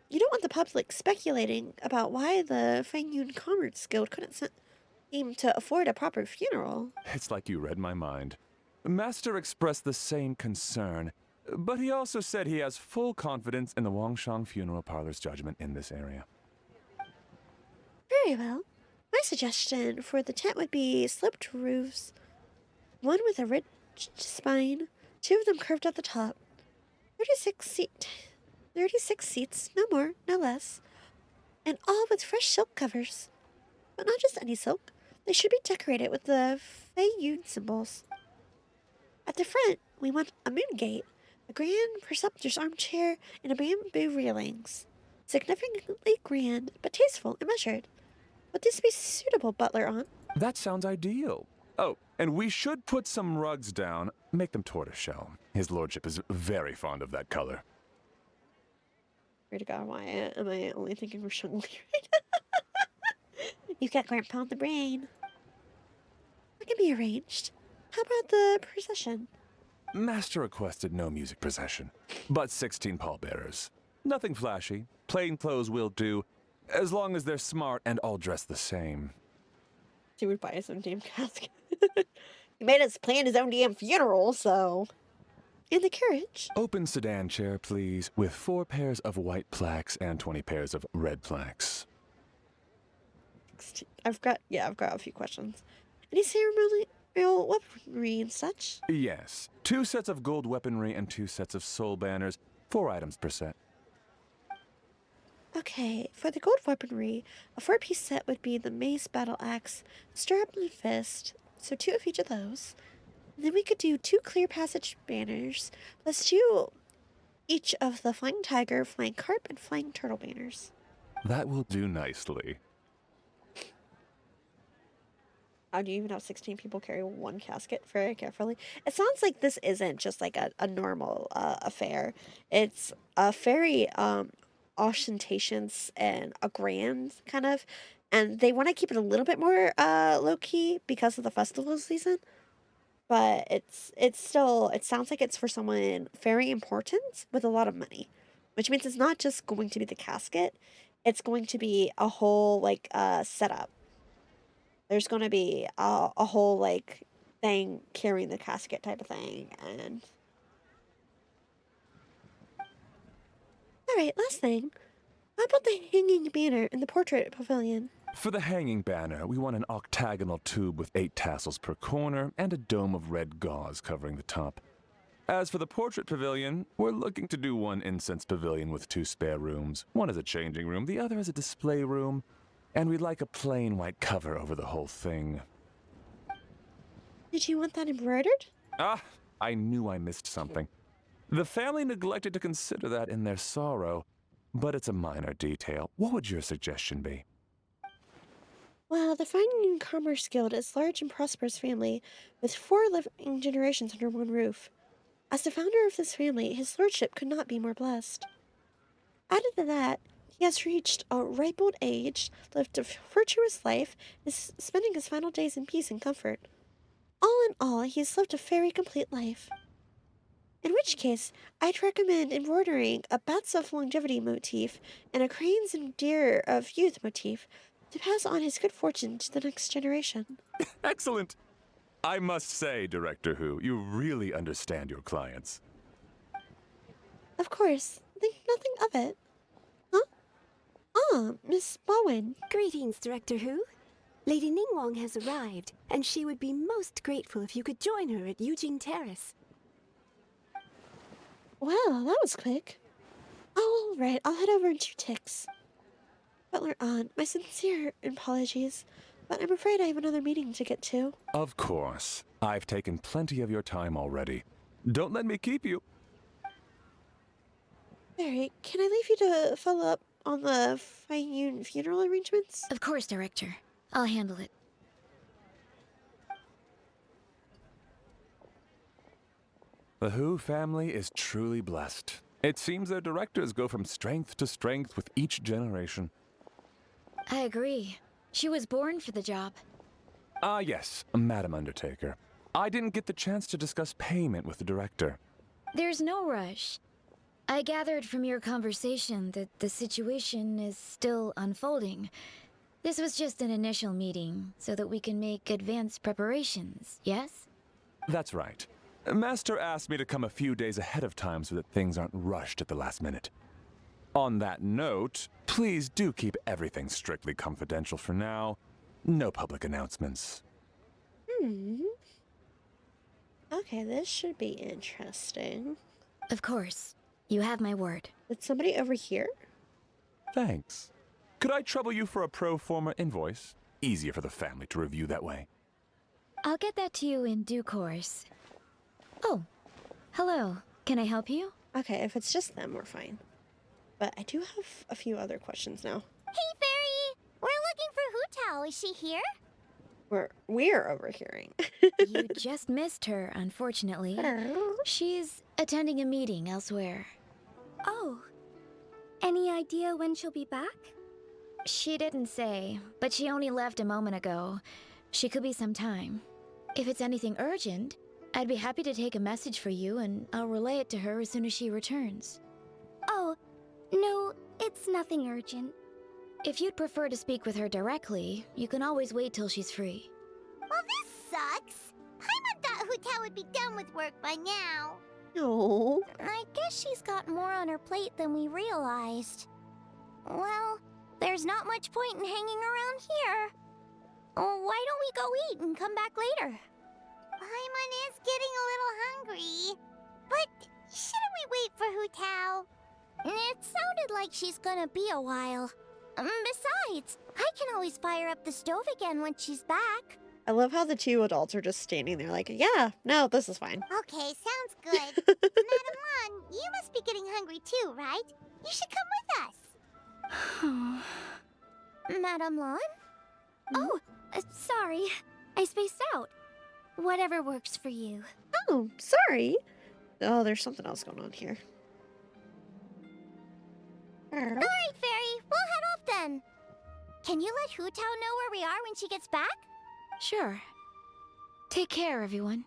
You don't want the public speculating about why the Fangyun Commerce Guild couldn't seem to afford a proper funeral. It's like you read my mind. Master expressed the same concern, but he also said he has full confidence in the Wangshang Funeral Parlor's judgment in this area. Very well. My suggestion for the tent would be sloped roofs, one with a ridged spine, 2 of them curved at the top, 36 seat 36 seats, no more, no less, and all with fresh silk covers. But not just any silk. They should be decorated with the Baizhu symbols. At the front, we want a moon gate, a grand preceptor's armchair, and a bamboo railings. Significantly grand, but tasteful and measured. Would this be suitable, Butler Aunt? That sounds ideal. Oh, and we should put some rugs down. Make them tortoiseshell. His lordship is very fond of that color. Swear to God, why am I only thinking of Shungli right now? You've got Grandpa on the brain. That can be arranged. How about the procession? Master requested no music procession, but 16 pallbearers. Nothing flashy. Plain clothes will do, as long as they're smart and all dressed the same. He would buy his own damn casket. He made us plan his own damn funeral, so... In the carriage. Open sedan chair, please, with 4 pairs of white plaques and 20 pairs of red plaques. I've got a few questions. Any ceremonial weaponry and such? Yes. 2 sets of gold weaponry and 2 sets of soul banners. 4 items per set. Okay, for the gold weaponry, a 4-piece set would be the mace, battle axe, stirrup, and fist, so 2 of each of those. And then we could do 2 clear passage banners, plus 2 each of the flying tiger, flying carp, and flying turtle banners. That will do nicely. How do you even have 16 people carry one casket very carefully? It sounds like this isn't just like a normal affair. It's a very ostentatious and a grand kind of, and they want to keep it a little bit more low-key because of the festival season. But it sounds like it's for someone very important with a lot of money, which means it's not just going to be the casket, it's going to be a whole like setup. There's going to be a whole like thing carrying the casket type of thing. And all right, last thing, how about the hanging banner in the portrait pavilion? For the hanging banner, we want an octagonal tube with 8 tassels per corner and a dome of red gauze covering the top. As for the portrait pavilion, we're looking to do 1 incense pavilion with 2 spare rooms. One is a changing room, the other is a display room, and we'd like a plain white cover over the whole thing. Did you want that embroidered? Ah, I knew I missed something. The family neglected to consider that in their sorrow, but it's a minor detail. What would your suggestion be? Well, the Fine and Commerce Guild is a large and prosperous family with 4 living generations under one roof. As the founder of this family, his lordship could not be more blessed. Added to that, he has reached a ripe old age, lived a virtuous life, and is spending his final days in peace and comfort. All in all, he has lived a very complete life. In which case, I'd recommend embroidering a Bats of Longevity motif and a Cranes and Deer of Youth motif to pass on his good fortune to the next generation. Excellent! I must say, Director Who, you really understand your clients. Of course, think nothing of it. Huh? Ah, Miss Bowen. Greetings, Director Who. Lady Ningguang has arrived, and she would be most grateful if you could join her at Yujing Terrace. Well, that was quick. Oh, all right, I'll head over in 2 ticks. Butler Aunt, my sincere apologies, but I'm afraid I have another meeting to get to. Of course. I've taken plenty of your time already. Don't let me keep you. Barry, can I leave you to follow up on the Fine funeral arrangements? Of course, Director. I'll handle it. The Who family is truly blessed. It seems their directors go from strength to strength with each generation. I agree. She was born for the job. Ah, yes, Madam Undertaker. I didn't get the chance to discuss payment with the director. There's no rush. I gathered from your conversation that the situation is still unfolding. This was just an initial meeting, so that we can make advanced preparations, yes? That's right. Master asked me to come a few days ahead of time so that things aren't rushed at the last minute. On that note, please do keep everything strictly confidential for now. No public announcements. Okay, this should be interesting. Of course. You have my word. Did somebody over here? Thanks. Could I trouble you for a pro forma invoice? Easier for the family to review that way. I'll get that to you in due course. Oh, hello. Can I help you? Okay, if it's just them, we're fine. But I do have a few other questions now. Hey, Fairy! We're looking for Hu Tao. Is she here? We're overhearing. You just missed her, unfortunately. She's attending a meeting elsewhere. Oh. Any idea when she'll be back? She didn't say, but she only left a moment ago. She could be some time. If it's anything urgent, I'd be happy to take a message for you and I'll relay it to her as soon as she returns. Oh, no, it's nothing urgent. If you'd prefer to speak with her directly, you can always wait till she's free. Well, this sucks. Paimon thought Hu Tao would be done with work by now. No. I guess she's got more on her plate than we realized. Well, there's not much point in hanging around here. Why don't we go eat and come back later? Paimon is getting a little hungry. But shouldn't we wait for Hu Tao? It sounded like she's gonna be a while. Besides, I can always fire up the stove again when she's back. I love how the two adults are just standing there like, yeah, no, this is fine. Okay, sounds good. Madam Lan, you must be getting hungry too, right? You should come with us. Madam Lan? Oh, sorry. I spaced out. Whatever works for you. Oh, sorry. Oh, there's something else going on here. Alright, Fairy, we'll head off then. Can you let Hu Tao know where we are when she gets back? Sure. Take care, everyone.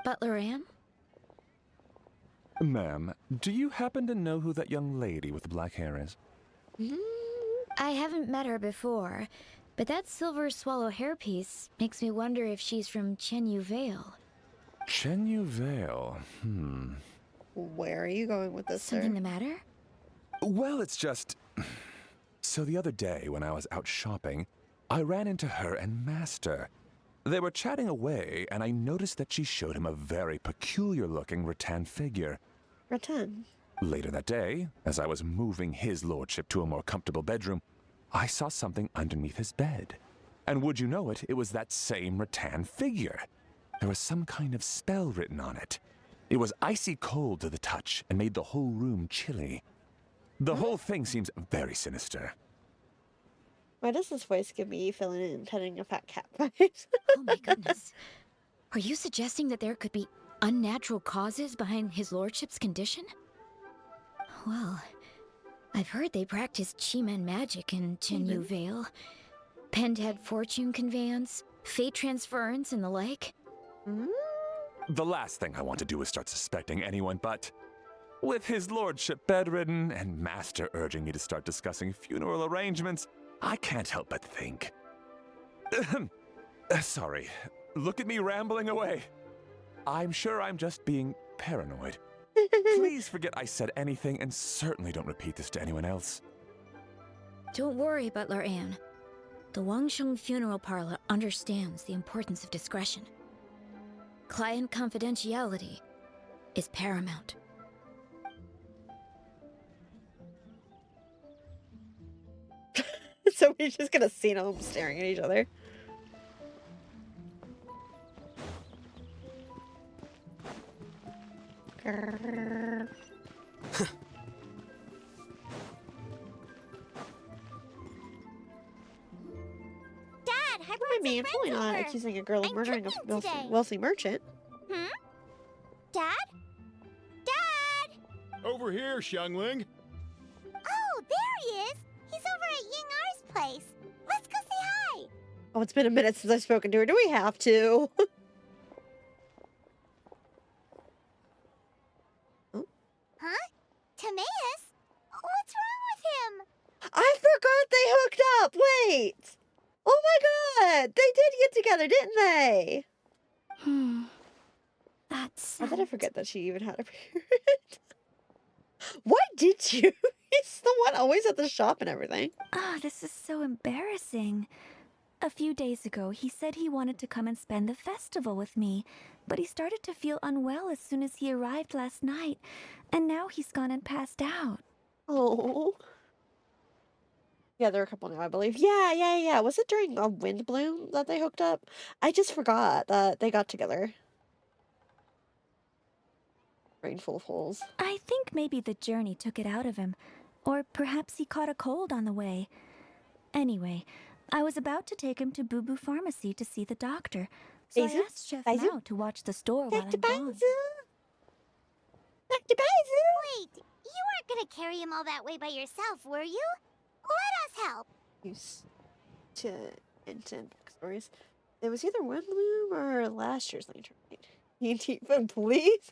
Butler Ann? Ma'am, do you happen to know who that young lady with the black hair is? I haven't met her before, but that silver swallow hairpiece makes me wonder if she's from Chenyu Vale. Chenyu Vale, Where are you going with this, Something sir? the matter? Well, it's just... So the other day, when I was out shopping, I ran into her and Master. They were chatting away, and I noticed that she showed him a very peculiar-looking rattan figure. Rattan. Later that day, as I was moving his lordship to a more comfortable bedroom, I saw something underneath his bed. And would you know it, it was that same rattan figure. There was some kind of spell written on it. It was icy cold to the touch and made the whole room chilly. The whole thing seems very sinister. Why does this voice give me filling in and petting a fat cat vibes? Oh my goodness. Are you suggesting that there could be unnatural causes behind his lordship's condition? Well, I've heard they practice Chi-Men magic in Chenyu Vale. Pendhead fortune conveyance, fate transference, and the like. The last thing I want to do is start suspecting anyone, but... With his lordship bedridden and Master urging me to start discussing funeral arrangements, I can't help but think. Sorry. Look at me rambling away. I'm sure I'm just being paranoid. Please forget I said anything and certainly don't repeat this to anyone else. Don't worry, Butler Ann. The Wangsheng Funeral Parlor understands the importance of discretion. Client confidentiality is paramount. So we're just gonna see them staring at each other. Dad, I I brought mean, some probably friends not over. accusing a girl of I'm murdering a cooking wealthy, today. wealthy merchant. Dad? Dad? Over here, Xiangling. Oh, there he is. He's over at Ying R's place. Let's go say hi. Oh, it's been a minute since I've spoken to her. Do we have to? Huh? Timaeus? What's wrong with him? I forgot they hooked up. Wait. Oh my god. They did get together, didn't they? That's... How did I forget that she even had a period? Why did you? He's the one always at the shop and everything. Oh, this is so embarrassing. A few days ago, he said he wanted to come and spend the festival with me, but he started to feel unwell as soon as he arrived last night, and now he's gone and passed out. Oh. Yeah, they're a couple now, I believe. Yeah. Was it during a wind bloom that they hooked up? I just forgot that they got together. Brain full of holes. I think maybe the journey took it out of him, or perhaps he caught a cold on the way. Anyway, I was about to take him to Boo Boo Pharmacy to see the doctor, so I Baizhu? asked Chef Baizhu? Mao to watch the store while I'm Dr. gone. Dr. Baizhu! Wait, you weren't gonna carry him all that way by yourself, were you? Let us help. Used to instant stories. It was either Wind Bloom or last year's Lantern Night. Even please.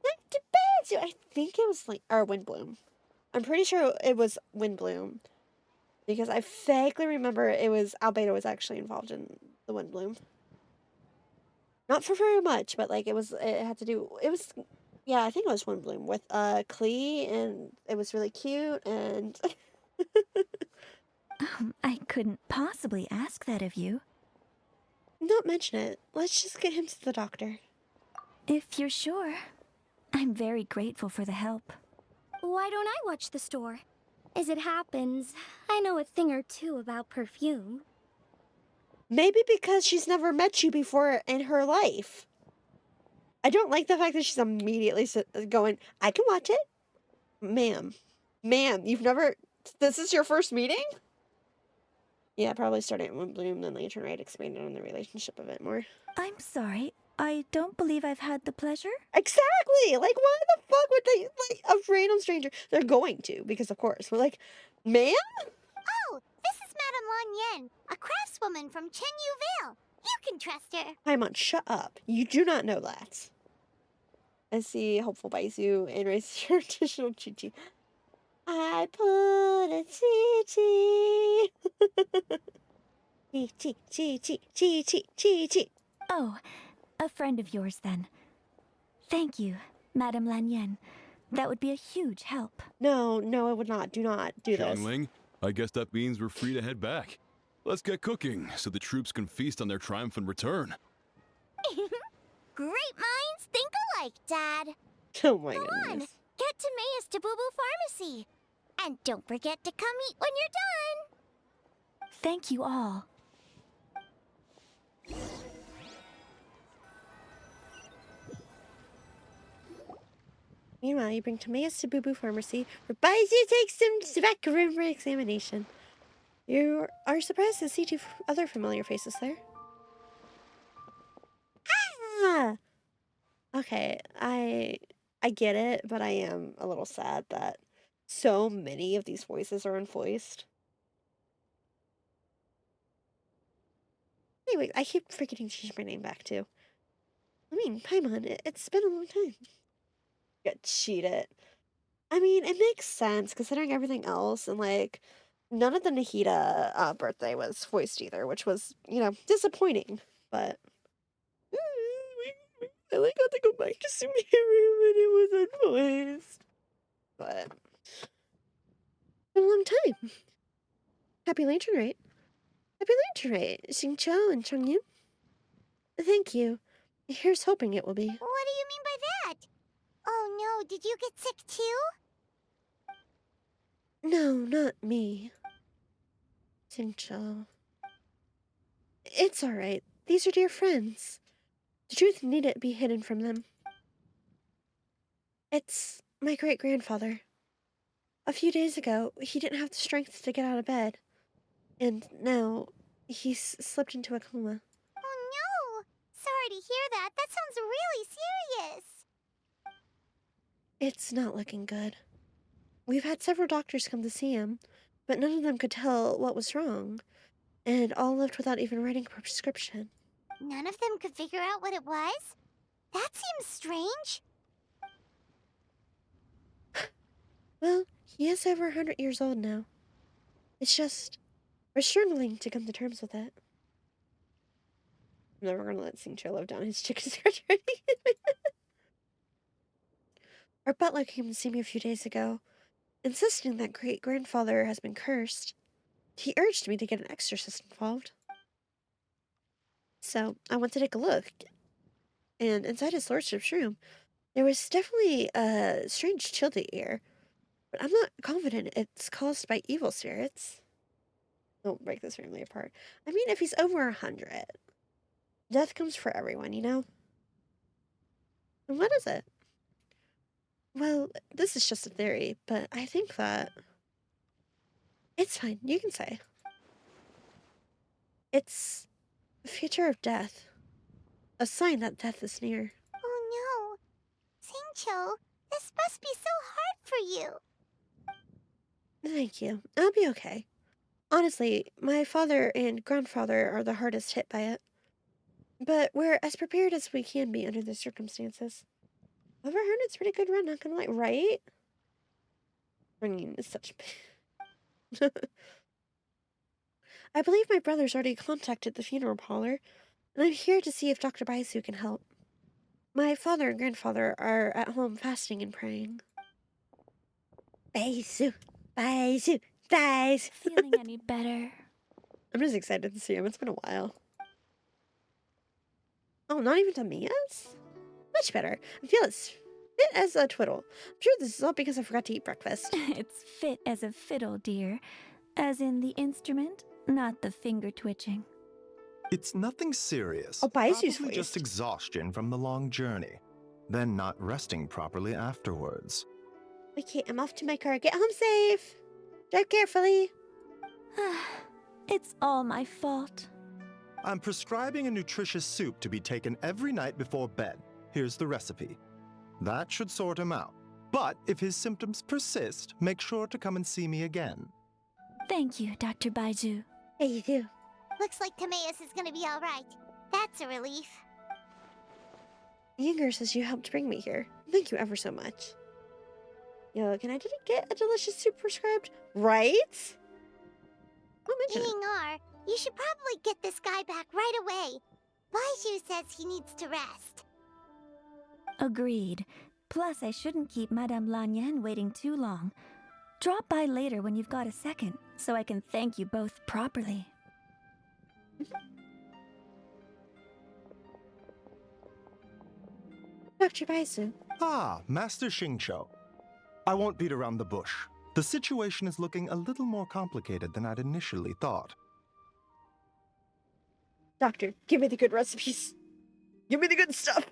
Dr. Baizhu! I think it was or Wind Bloom. I'm pretty sure it was Wind Bloom. Because I vaguely remember it was Albedo was actually involved in the Wind Bloom. Not for very much, but like it had to do yeah, I think it was Wind Bloom with Klee, and it was really cute, and I couldn't possibly ask that of you. don't mention it. Let's just get him to the doctor. If you're sure. I'm very grateful for the help. Why don't I watch the store? As it happens, I know a thing or two about perfume. Maybe because she's never met you before in her life. I don't like the fact that she's immediately going, I can watch it. Ma'am, you've never, this is your first meeting? Yeah, probably starting at Wind Bloom, then Lantern Rite expanded on the relationship a bit more. I'm sorry. I don't believe I've had the pleasure. Exactly! Like, why the fuck would they, like, a random stranger? They're going to, because of course. We're like, ma'am? Oh, this is Madame Lan Yen, a craftswoman from Chen Yu Vale. You can trust her. Paimon, shut up. You do not know that. I see hopeful Baizhu and raise your additional Chi-Chi. I put a Chi-Chi. Chi-Chi. Oh, a friend of yours then. Thank you, Madame Lan Yen. That would be a huge help. No, it would not. Do not do this. Xiangling, I guess that means we're free to head back. Let's get cooking so the troops can feast on their triumphant return. Great minds think alike, Dad. Oh my Come on, goodness. get to Mayus to Boo Boo Pharmacy. And don't forget to come eat when you're done. Thank you all. Meanwhile, you bring Timaeus to Boo Boo Pharmacy, where Baizhu takes him to the back room for examination. You are surprised to see two other familiar faces there. Ah! Okay, I get it, but I am a little sad that so many of these voices are unvoiced. Anyway, I keep forgetting to change my name back too. I mean, Paimon, it's been a long time. Get cheated. I mean, it makes sense considering everything else, and like, none of the Nahida birthday was voiced either, which was, disappointing. But I got to go back to Sumeru and it was unvoiced. But been a long time. Happy Lantern Rite. Happy Lantern Rite, Xingqiu and Chongyun. Thank you. Here's hoping it will be. What do you mean by that? Oh no, did you get sick too? No, not me. Xingqiu. It's alright. These are dear friends. The truth needn't be hidden from them. It's my great-grandfather. A few days ago, he didn't have the strength to get out of bed. And now, he's slipped into a coma. Oh no! Sorry to hear that. That sounds really serious. It's not looking good. We've had several doctors come to see him, but none of them could tell what was wrong, and all left without even writing a prescription. None of them could figure out what it was? That seems strange. Well, he is over 100 years old now. It's just, we're struggling to come to terms with it. I'm never gonna let Xingqiu live down his chicken scratch ready. Our butler came to see me a few days ago, insisting that great-grandfather has been cursed. He urged me to get an exorcist involved. So I went to take a look, and inside his lordship's room, there was definitely a strange chill to the air, but I'm not confident it's caused by evil spirits. Don't break this family apart. I mean, if he's over 100, death comes for everyone, you know? And what is it? Well, this is just a theory, but I think that... It's fine, you can say. It's the future of death. A sign that death is near. Oh no. Singcho, this must be so hard for you. Thank you. I'll be okay. Honestly, my father and grandfather are the hardest hit by it. But we're as prepared as we can be under the circumstances. Over 100's a pretty good run, not gonna lie, right? I mean, it's such a... I believe my brother's already contacted the funeral parlor, and I'm here to see if Dr. Baizhu can help. My father and grandfather are at home fasting and praying. Baizhu, Baizhu, Baizhu. Feeling any better? I'm just excited to see him. It's been a while. Oh, not even Tamiya's? Much better. I feel as fit as a twiddle. I'm sure this is all because I forgot to eat breakfast. It's fit as a fiddle, dear. As in the instrument, not the finger twitching. It's nothing serious. Oh, Baizu's Probably just exhaustion from the long journey. Then not resting properly afterwards. Okay, I'm off to my car. Get home safe. Drive carefully. It's all my fault. I'm prescribing a nutritious soup to be taken every night before bed. Here's the recipe. That should sort him out. But if his symptoms persist, make sure to come and see me again. Thank you, Dr. Baizhu. Hey, you do. Looks like Timaeus is gonna be alright. That's a relief. Yinger says you helped bring me here. Thank you ever so much. Yo, can I get a delicious soup prescribed? Right? I'll mention it. Yingar, you should probably get this guy back right away. Baizhu says he needs to rest. Agreed. Plus, I shouldn't keep Madame Lanyan waiting too long. Drop by later when you've got a second, so I can thank you both properly. Dr. Baizhu. Ah, Master Xingqiu. I won't beat around the bush. The situation is looking a little more complicated than I'd initially thought. Doctor, give me the good recipes. Give me the good stuff.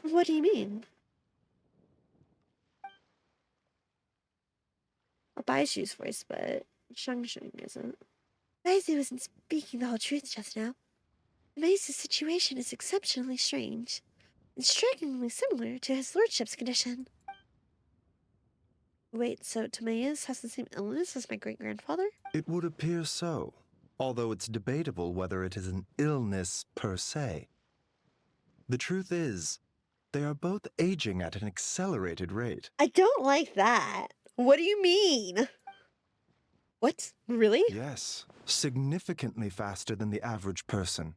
What do you mean? Well, Baizu's voice, but Shang-Shang isn't. Baizu isn't speaking the whole truth just now. Timaeus' situation is exceptionally strange, and strikingly similar to his lordship's condition. Wait, so Timaeus has the same illness as my great-grandfather? It would appear so, although it's debatable whether it is an illness per se. The truth is, they are both aging at an accelerated rate. I don't like that. What do you mean? What? Really? Yes, significantly faster than the average person.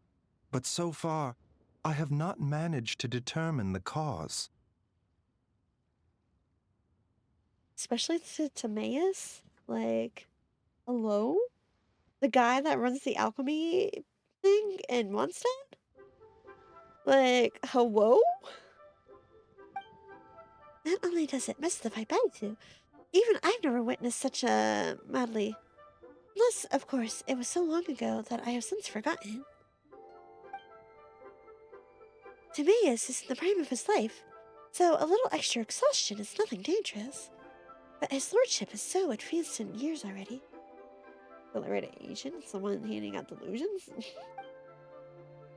But so far, I have not managed to determine the cause. Especially to Timaeus? Like, hello? The guy that runs the alchemy thing in Mondstadt? Like, hello? Not only does it mystify Baizhu, even I've never witnessed such a madly. Plus, of course, it was so long ago that I have since forgotten. Timaeus is in the prime of his life, so a little extra exhaustion is nothing dangerous. But his lordship is so advanced in years already. Will I write an agent? Someone handing out delusions?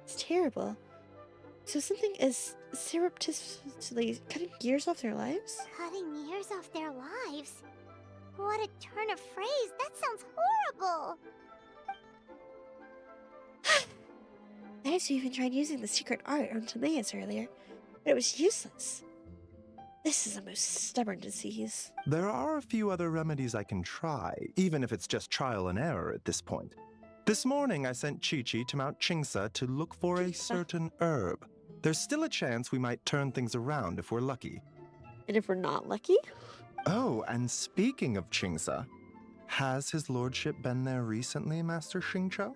It's terrible. So something is surreptitiously cutting gears off their lives? Cutting years off their lives? What a turn of phrase. That sounds horrible. Baizhu even tried using the secret art on Timaeus earlier, but it was useless. This is a most stubborn disease. There are a few other remedies I can try, even if it's just trial and error at this point. This morning I sent Chi-Chi to Mount Qingsa to look for a certain herb. There's still a chance we might turn things around if we're lucky. And if we're not lucky? Oh, and speaking of Qingsa, has his lordship been there recently, Master Xingqiu?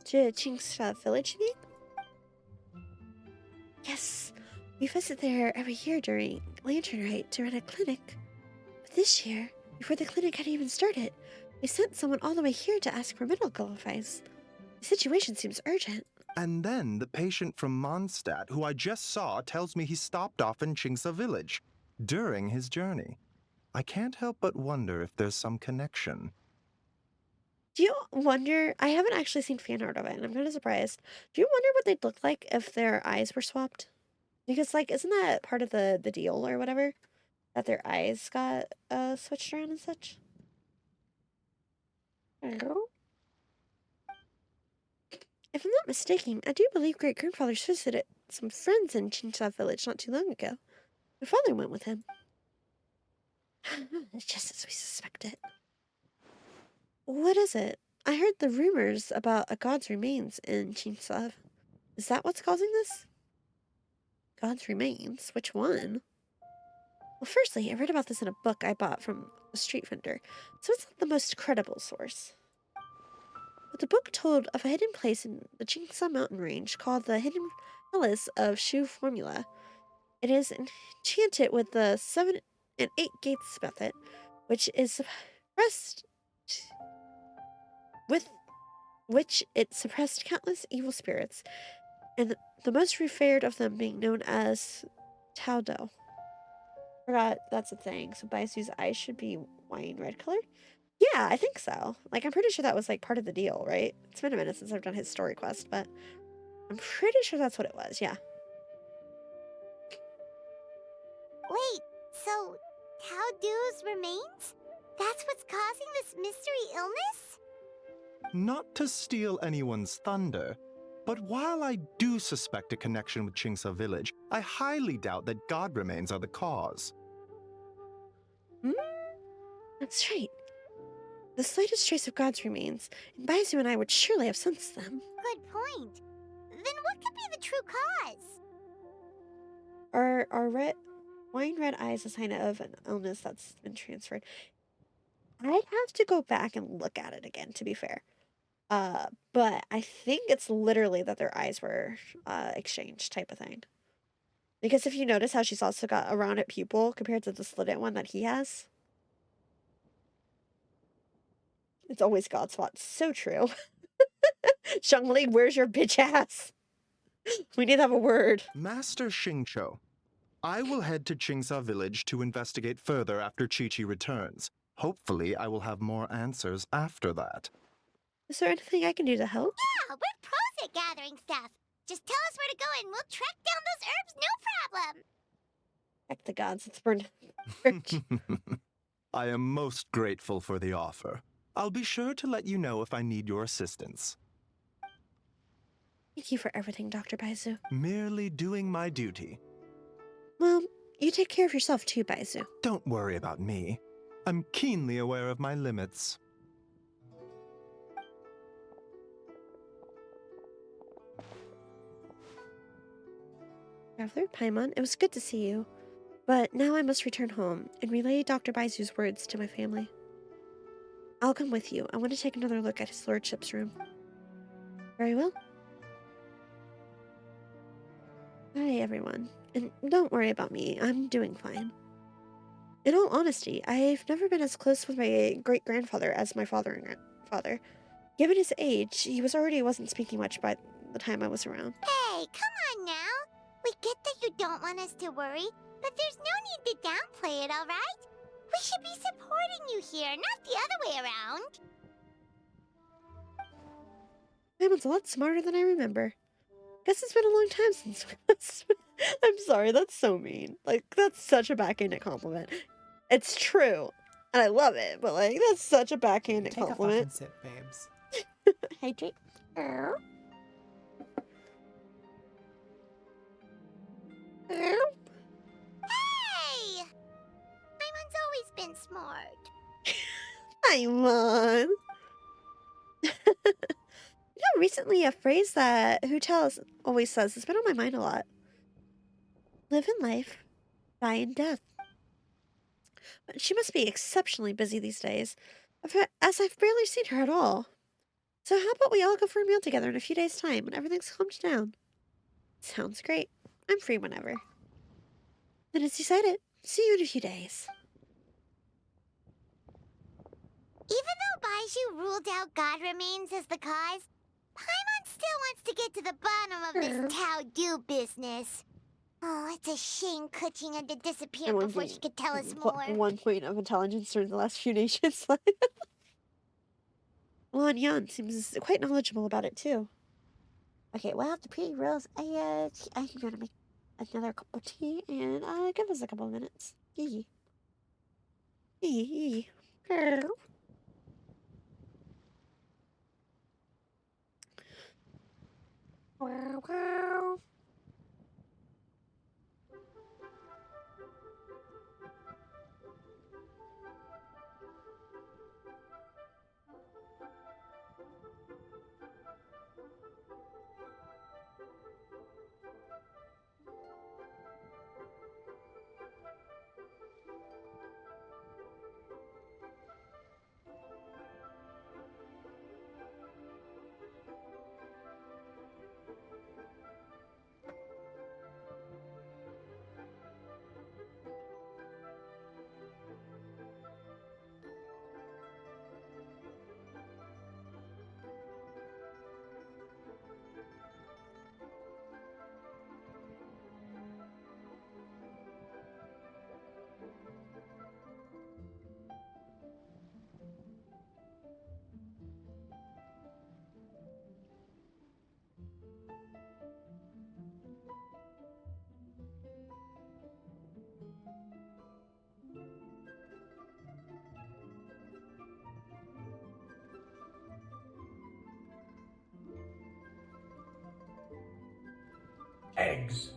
To Qingsa Village, you mean? Yes, we visit there every year during Lantern Rite to run a clinic. But this year, before the clinic had even started, we sent someone all the way here to ask for medical advice. The situation seems urgent. And then the patient from Mondstadt, who I just saw, tells me he stopped off in Qingsa Village during his journey. I can't help but wonder if there's some connection. Do you wonder? I haven't actually seen fan art of it, and I'm kind of surprised. Do you wonder what they'd look like if their eyes were swapped? Because, like, isn't that part of the deal or whatever? That their eyes got switched around and such? Hello? If I'm not mistaken, I do believe great grandfather's visited some friends in Qingxia village not too long ago. My father went with him. It's just as we suspected. What is it? I heard the rumors about a god's remains in Qingxia. Is that what's causing this? God's remains? Which one? Well, firstly, I read about this in a book I bought from a street vendor, so it's not the most credible source. But the book told of a hidden place in the Qingxia mountain range called the Hidden Palace of Shu Formula. It is enchanted with the 7 and 8 gates method, which is suppressed with which it suppressed countless evil spirits, and the most revered of them being known as Taodo. Forgot that's a thing. So Baizhu's eyes should be wine red color? Yeah, I think so. Like, I'm pretty sure that was, like, part of the deal, right? It's been a minute since I've done his story quest, but I'm pretty sure that's what it was, yeah. Wait, so Taodu's remains? That's what's causing this mystery illness? Not to steal anyone's thunder, but while I do suspect a connection with Qingsa Village, I highly doubt that god remains are the cause. That's right. The slightest trace of God's remains, and Baizhu and I would surely have sensed them. Good point. Then what could be the true cause? Are wine red eyes a sign of an illness that's been transferred? I'd have to go back and look at it again, to be fair. But I think it's literally that their eyes were exchanged type of thing. Because if you notice how she's also got a rounded pupil compared to the slitted one that he has. It's always God spot. So true. Zhongli, where's your bitch ass? We need to have a word. Master Xingqiu, I will head to Qingsa Village to investigate further after Chi-Chi returns. Hopefully, I will have more answers after that. Is there anything I can do to help? Yeah, we're pros at gathering stuff. Just tell us where to go and we'll track down those herbs, no problem. Heck the gods, it's burned. I am most grateful for the offer. I'll be sure to let you know if I need your assistance. Thank you for everything, Dr. Baizhu. Merely doing my duty. Well, you take care of yourself too, Baizhu. Don't worry about me. I'm keenly aware of my limits. Traveler Paimon, it was good to see you. But now I must return home and relay Dr. Baizhu's words to my family. I'll come with you. I want to take another look at his lordship's room. Very well. Bye, everyone. And don't worry about me. I'm doing fine. In all honesty, I've never been as close with my great-grandfather as my father and grandfather. Given his age, he wasn't speaking much by the time I was around. Hey, come on now. We get that you don't want us to worry, but there's no need to downplay it, all right? We should be supporting you here, not the other way around. Paimon's a lot smarter than I remember. Guess it's been a long time since I'm sorry, that's so mean. Like, that's such a backhanded compliment. It's true, and I love it, but, like, that's such a backhanded compliment. Take a fucking sip, babes. Hydrate. Hey! Paimon's always been smart. Paimon! You know, recently a phrase that Hu always says has been on my mind a lot. Live in life, die in death. But she must be exceptionally busy these days, as I've barely seen her at all. So how about we all go for a meal together in a few days' time when everything's calmed down? Sounds great. I'm free whenever. Then it's decided. See you in a few days. Even though Baizhu ruled out God remains as the cause, Paimon still wants to get to the bottom of this Tao Do business. Oh, it's a shame Kuching had to disappear before she could tell us more. 1 point of intelligence during the last few nations. Lan Yan seems quite knowledgeable about it too. Okay, well, the pretty rose. I'm gonna make another cup of tea and give us a couple of minutes. Yee. Yee. Wow, wow. Eggs.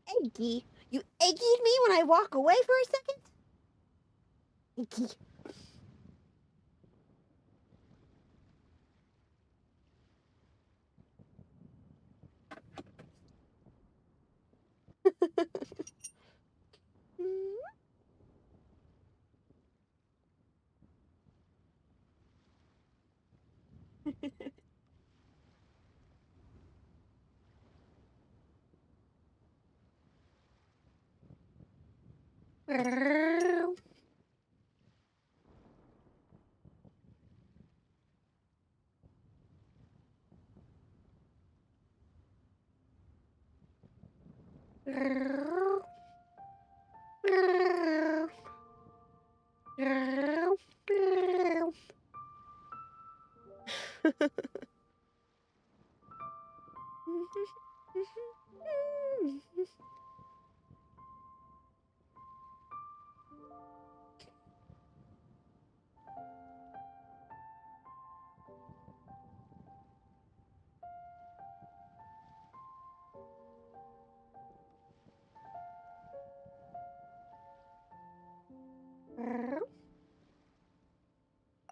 Eggy. You eggied me when I walk away for a second? Eggy.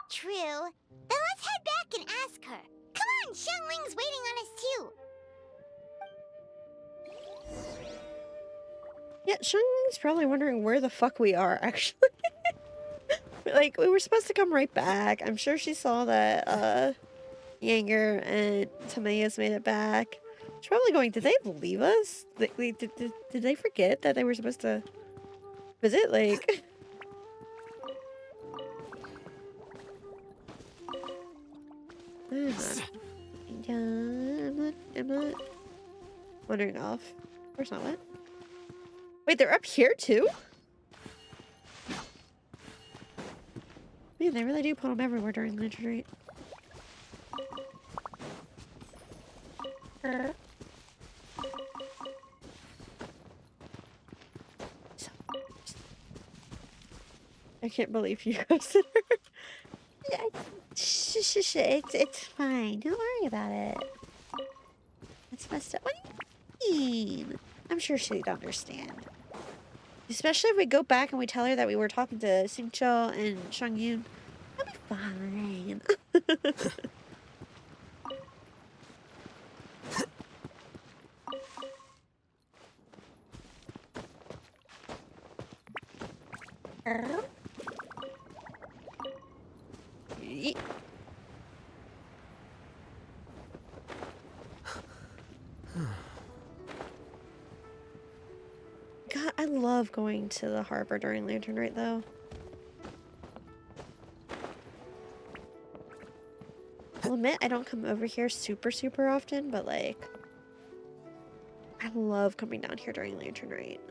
True. Then let's head back and ask her. Come on, Xiangling's waiting on us too. Yeah, Shun's probably wondering where the fuck we are, actually. Like, we were supposed to come right back. I'm sure she saw that, Yanger and Tamaya's made it back. She's probably going, did they leave us? Did they forget that they were supposed to visit? Like... I'm not wandering off. Of course not. What? Wait, they're up here too? Man, they really do put them everywhere during the retreat. I can't believe you ghosted her. It's fine. Don't worry about it. That's messed up. What do you mean? I'm sure she'd understand. Especially if we go back and we tell her that we were talking to Xingqiu and Shangyun. That'll be fine. God, I love going to the harbor during Lantern Rite, though. I'll admit I don't come over here super often, but like, I love coming down here during Lantern Rite.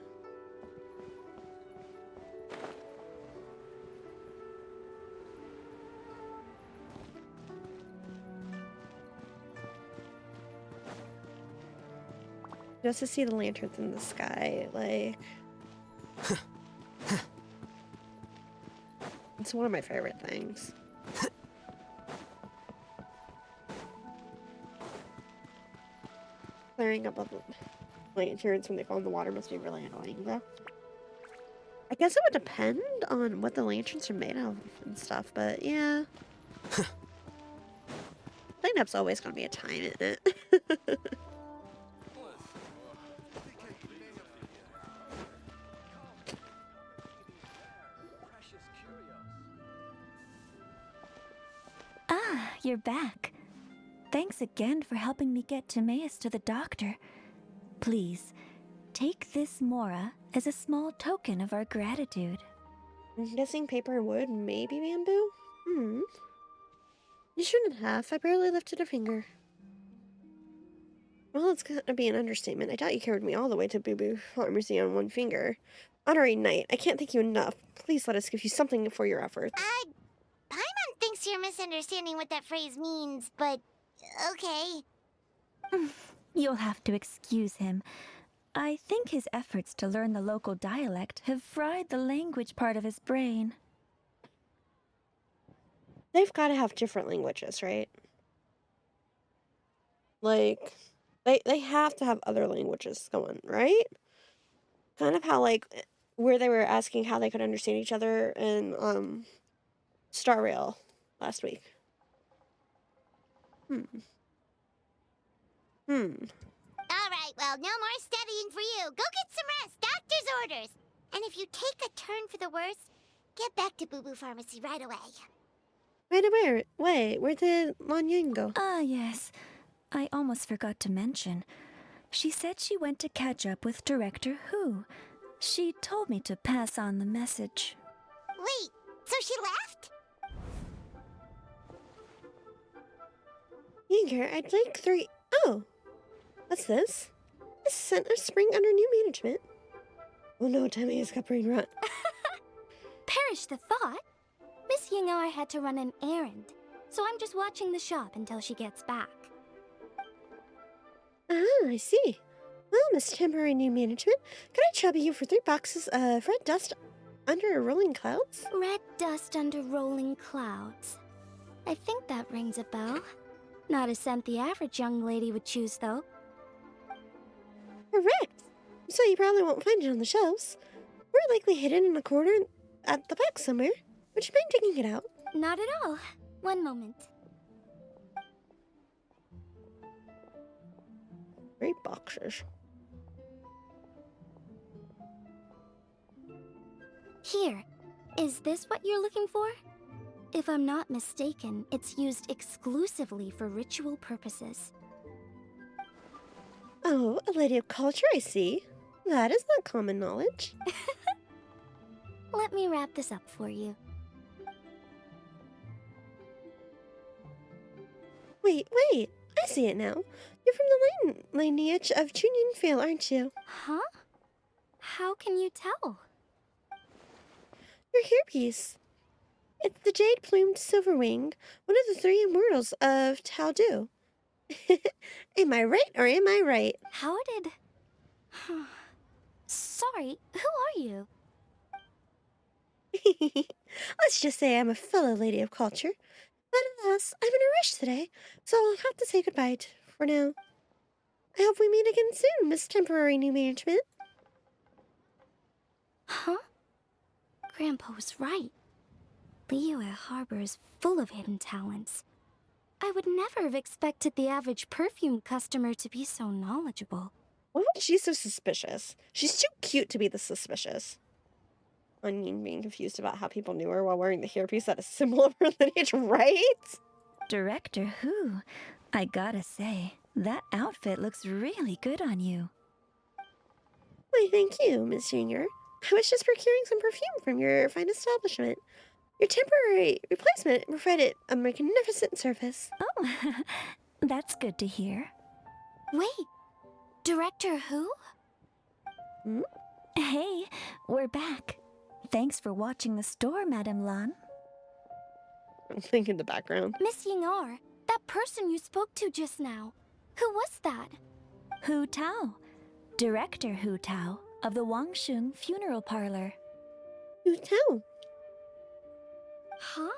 Just to see the lanterns in the sky, like... It's one of my favorite things. Clearing up of the lanterns when they fall in the water must be really annoying, though. I guess it would depend on what the lanterns are made of and stuff, but yeah. Cleanup's always gonna be a time, isn't it? Ah, you're back. Thanks again for helping me get Timaeus to the doctor. Please, take this Mora as a small token of our gratitude. I'm guessing paper and wood, maybe bamboo? You shouldn't have. I barely lifted a finger. Well, it's gonna be an understatement. I doubt you carried me all the way to Boo Boo Pharmacy on one finger. Honorary Knight, I can't thank you enough. Please let us give you something for your efforts. Paimon thinks you're misunderstanding what that phrase means, but okay. You'll have to excuse him. I think his efforts to learn the local dialect have fried the language part of his brain. They've got to have different languages, right? Like, they have to have other languages going, right? Kind of how, like, where they were asking how they could understand each other in, Star Rail last week. Alright, well, no more studying for you. Go get some rest. Doctor's orders. And if you take a turn for the worse, get back to Boo Boo Pharmacy right away. Right away. Wait, where did Lan Ying go? Ah, yes. I almost forgot to mention. She said she went to catch up with Director Hu. She told me to pass on the message. Wait, so she left? Yeager, I'd like 3... Oh! What's this? This Center Spring under new management. Oh no, Timaeus got brain rot. Perish the thought. Miss Yingar had to run an errand, so I'm just watching the shop until she gets back. Ah, I see. Well, Miss Temporary New Management, could I trouble you for 3 boxes of red dust under rolling clouds? Red dust under rolling clouds. I think that rings a bell. Not a scent the average young lady would choose, though. Correct. So you probably won't find it on the shelves. We're likely hidden in a corner at the back somewhere. Would you mind digging it out? Not at all. One moment. 3 boxes. Here. Is this what you're looking for? If I'm not mistaken, it's used exclusively for ritual purposes. Oh, a lady of culture, I see. That is not common knowledge. Let me wrap this up for you. Wait. I see it now. You're from the lineage of Chunin Fail, aren't you? Huh? How can you tell? Your hairpiece. It's the jade-plumed Silverwing, one of the 3 immortals of Taldu. Am I right or am I right? How did... Sorry, who are you? Let's just say I'm a fellow lady of culture. But alas, I'm in a rush today, so I'll have to say goodbye for now. I hope we meet again soon, Miss Temporary New Management. Huh? Grandpa was right. Liyue Harbor is full of hidden talents. I would never have expected the average perfume customer to be so knowledgeable. Why was she so suspicious? She's too cute to be this suspicious. I mean, being confused about how people knew her while wearing the hairpiece that is symbol of her lineage, right? Director Who? I gotta say, that outfit looks really good on you. Why, thank you, Miss Junior. I was just procuring some perfume from your fine establishment. Your temporary replacement provided a magnificent service. Oh, that's good to hear. Wait, Director Who? Hmm? Hey, we're back. Thanks for watching the store, Madame Lan. I'm thinking the background. Miss Ying'er, that person you spoke to just now. Who was that? Hu Tao, Director Hu Tao of the Wangsheng Funeral Parlor. Hu Tao? Huh?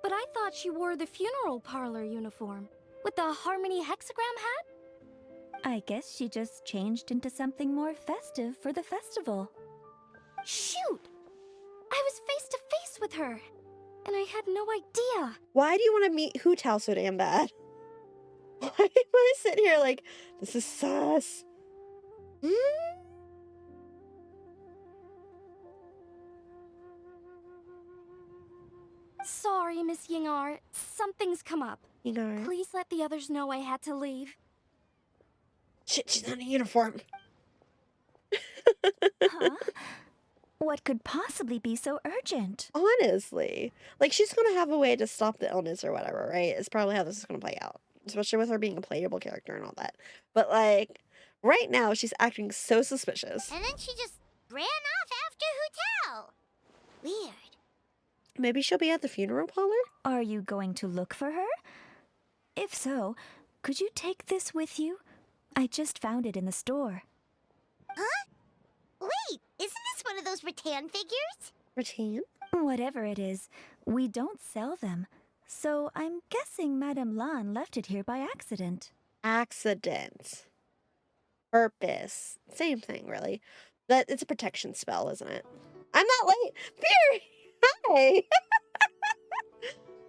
But I thought she wore the funeral parlor uniform with the Harmony hexagram hat? I guess she just changed into something more festive for the festival. Shoot! I was face to face with her, and I had no idea. Why do you want to meet Hu Tao so damn bad? Why am I sitting here like, this is sus? Hmm? Sorry, Miss Ying'er. Something's come up. Ying'er. Please let the others know I had to leave. Shit, she's not in uniform. Huh? What could possibly be so urgent? Honestly. Like, she's going to have a way to stop the illness or whatever, right? It's probably how this is going to play out. Especially with her being a playable character and all that. But, like, right now, she's acting so suspicious. And then she just ran off after Hu Tao. Weird. Maybe she'll be at the funeral parlor? Are you going to look for her? If so, could you take this with you? I just found it in the store. Huh? Wait, isn't this one of those rattan figures? Rattan? Whatever it is, we don't sell them. So I'm guessing Madame Lan left it here by accident. Accident. Purpose. Same thing, really. But it's a protection spell, isn't it? I'm not late. Fury! Hi!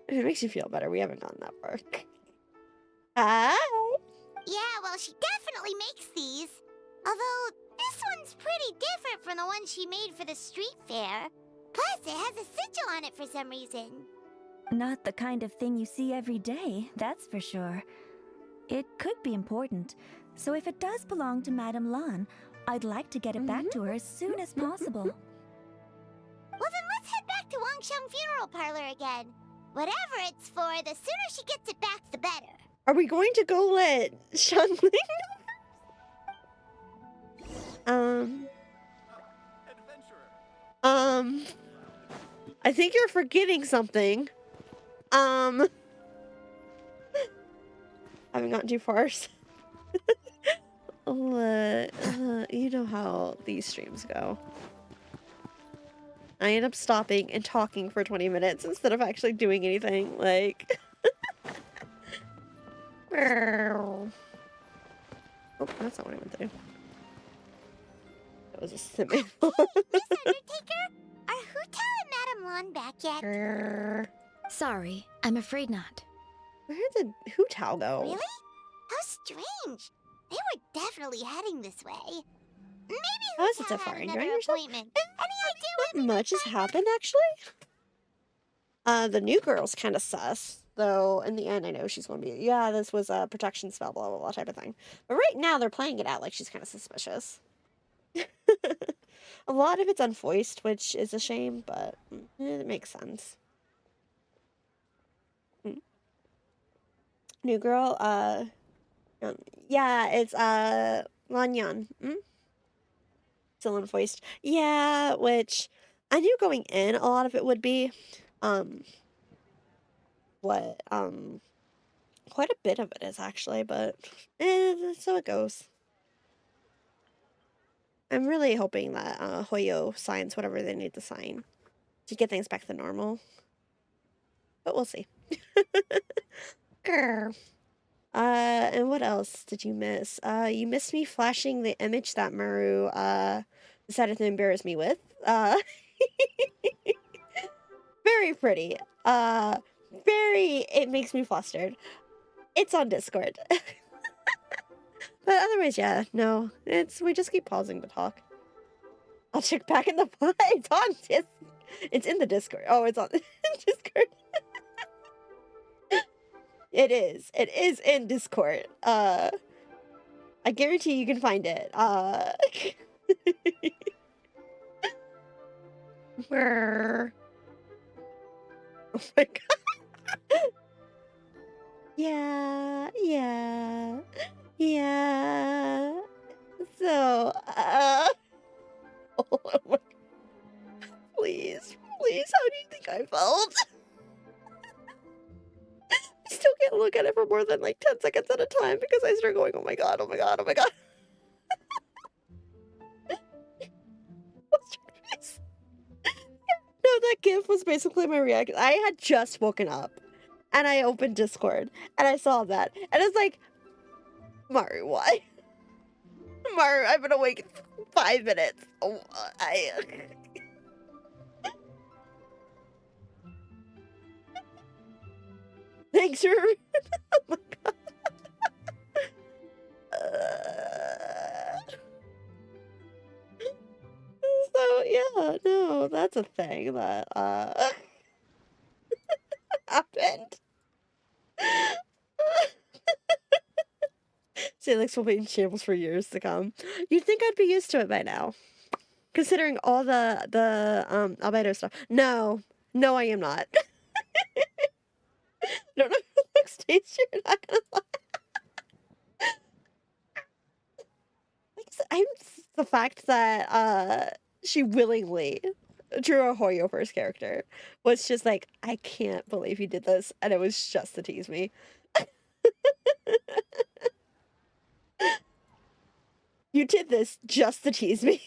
If it makes you feel better, we haven't gone that far. Hi! Yeah, well, she definitely makes these. Although, this one's pretty different from the one she made for the street fair. Plus, it has a sigil on it for some reason. Not the kind of thing you see every day, that's for sure. It could be important, so if it does belong to Madame Lan, I'd like to get it back to her as soon as possible. Well, then let's head back to Wangsheng Funeral Parlor again. Whatever it's for, the sooner she gets it back, the better. Are we going to go let Shangling? I think you're forgetting something. I haven't gotten too far. You know how these streams go. I end up stopping and talking for 20 minutes instead of actually doing anything. Like, oh, that's not what I meant to do. That was a simple. Miss Undertaker, are Hu Tao and Madame Lan back yet? Sorry, I'm afraid not. Where did Hu Tao go? Really? How strange. They were definitely heading this way. Maybe How is Hu it so Tao far? had Enjoying another yourself? appointment. Any idea Not much has happened, actually. The new girl's kind of sus, though. In the end, I know she's going to be. Yeah, this was a protection spell, blah blah blah type of thing. But right now, they're playing it out like she's kind of suspicious. A lot of it's unvoiced, which is a shame, but it makes sense. New girl, yeah, it's Lanyan. Still unvoiced. Yeah, which I knew going in a lot of it would be. Quite a bit of it is actually, but so it goes. I'm really hoping that Hoyo signs whatever they need to sign to get things back to normal. But we'll see. Grr. And what else did you miss? You missed me flashing the image that Maru, decided to embarrass me with. Very pretty. It makes me flustered. It's on Discord. But otherwise, yeah, no. We just keep pausing to talk. I'll check back in the it's on it's in the Discord. Oh, it's on Discord. It is. It is in Discord. I guarantee you can find it. Where? Oh my god. Yeah. So, oh my, please, how do you think I felt? I still can't look at it for more than like 10 seconds at a time because I start going, oh my god. What's your face? No, that gif was basically my reaction. I had just woken up and I opened Discord and I saw that and it's like, Maru, why? Maru, I've been awake 5 minutes. Oh, Thanks for. Oh my god. So yeah, no, that's a thing that happened. Salix will be in shambles for years to come. You'd think I'd be used to it by now, considering all the albedo stuff. No, I am not. Don't know who looks tasty. You're not gonna lie. I'm the fact that she willingly drew a Hoyo first character was just like, I can't believe you did this, and it was just to tease me. You did this just to tease me.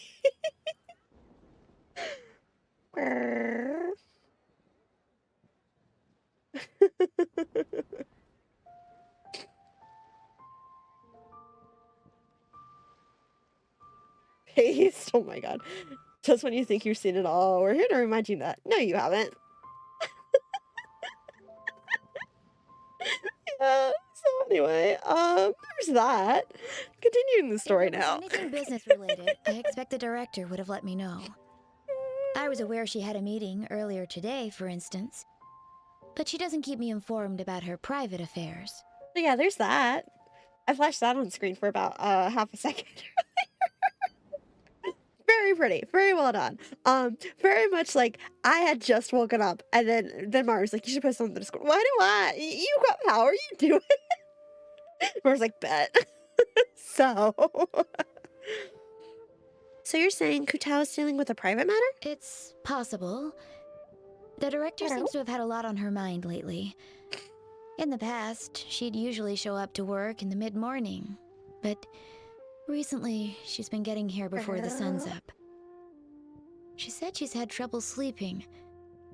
Paste. Oh my god. Just when you think you've seen it all, we're here to remind you that. No, you haven't. Yeah, so anyway, there's that. Continuing the story now. Anything business related, I expect the director would have let me know. I was aware she had a meeting earlier today, for instance. But she doesn't keep me informed about her private affairs. Yeah, there's that. I flashed that on screen for about half a second. Very pretty, very well done. Very much like I had just woken up, and then Mara's like, "You should put something to Discord." Why do I? You got power, you do it. Mara's like, "Bet." So you're saying Kutao is dealing with a private matter? It's possible. The director seems to have had a lot on her mind lately. In the past, she'd usually show up to work in the mid-morning, but recently, she's been getting here before the sun's up. She said she's had trouble sleeping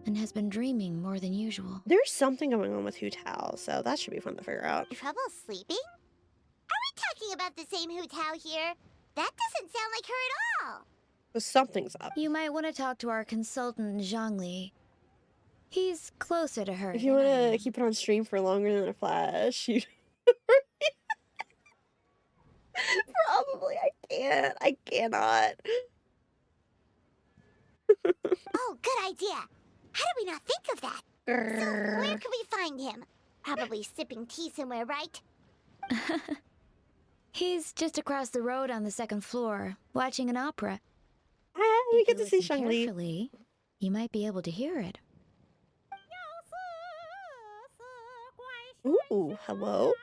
and has been dreaming more than usual. There's something going on with Hu Tao, so that should be fun to figure out. Trouble sleeping? Are we talking about the same Hu Tao here? That doesn't sound like her at all. But something's up. You might want to talk to our consultant, Zhongli. He's closer to her. If you want to keep it on stream for longer than a flash, you... Probably. I cannot. Oh, good idea. How did we not think of that? So, where can we find him? Probably sipping tea somewhere, right? He's just across the road on the second floor, watching an opera. We get to see Zhongli. Carefully, you might be able to hear it. Ooh, hello?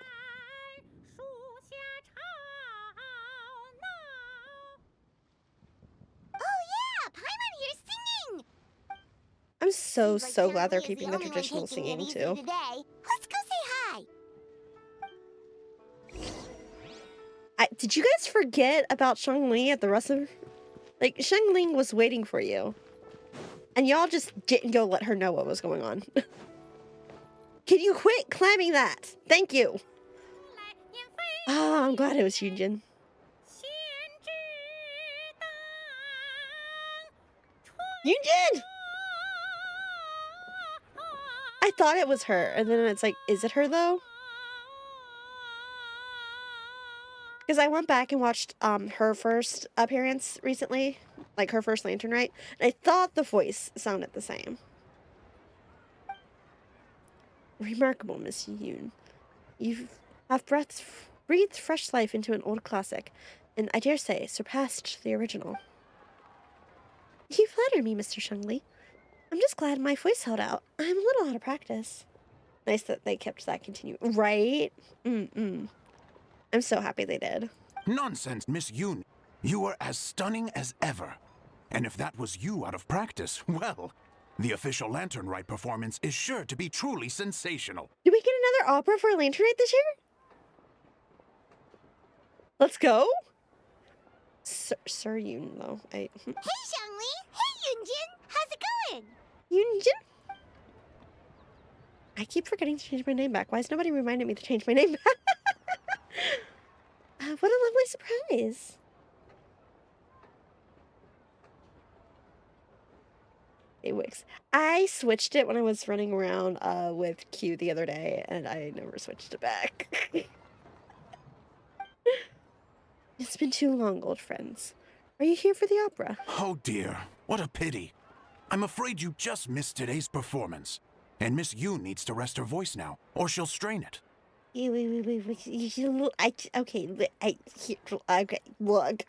I'm so glad they're keeping the traditional singing too. Let's go say hi. Did you guys forget about Zhongli at the rest of... Like, Zhongli was waiting for you. And y'all just didn't go let her know what was going on. Can you quit claiming that? Thank you. Oh, I'm glad it was Hyunjin. Hyunjin! I thought it was her, and then it's like, is it her though? Because I went back and watched her first appearance recently, like her first Lantern Rite, and I thought the voice sounded the same. Remarkable, Miss Yoon. You have breathed fresh life into an old classic, and I dare say surpassed the original. You flatter me, Mr. Shungli. I'm just glad my voice held out. I'm a little out of practice. Nice that they kept that continuing. Right? I'm so happy they did. Nonsense, Miss Yoon. You were as stunning as ever. And if that was you out of practice, well, the official Lantern Rite performance is sure to be truly sensational. Do we get another opera for Lantern Rite this year? Let's go. Sir Yoon, though. Hey, Shangli. Hey, Yoonjin. How's it going? Yoonjin? I keep forgetting to change my name back. Why is nobody reminding me to change my name back? What a lovely surprise. Hey, Wix. I switched it when I was running around with Q the other day, and I never switched it back. It's been too long, old friends. Are you here for the opera? Oh dear, what a pity. I'm afraid you just missed today's performance. And Miss Yoon needs to rest her voice now, or she'll strain it. Okay, look,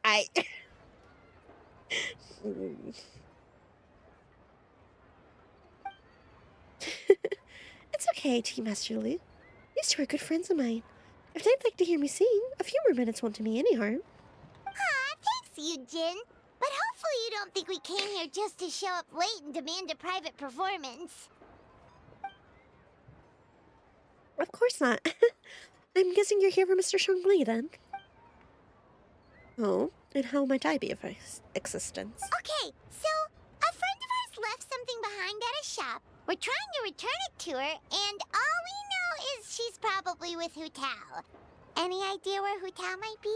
It's okay, Tea Master Lu. These two are good friends of mine. If they'd like to hear me sing, a few more minutes won't do me any harm. Thanks, Yoonjin. But hopefully you don't think we came here just to show up late and demand a private performance. Of course not. I'm guessing you're here for Mr. Shungli, then. Oh, and how might I be of existence? Okay, so a friend of ours left something behind at a shop. We're trying to return it to her, and all we know is she's probably with Hu Tao. Any idea where Hu Tao might be?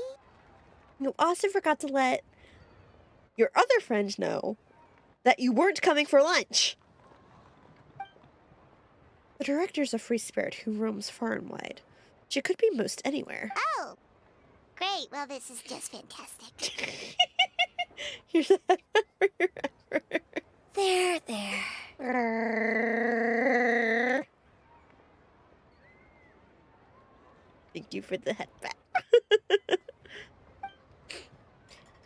You also forgot to let your other friend know that you weren't coming for lunch. The director's a free spirit who roams far and wide. She could be most anywhere. Oh, great. Well, this is just fantastic. Here's that for your effort. There. Thank you for the headband.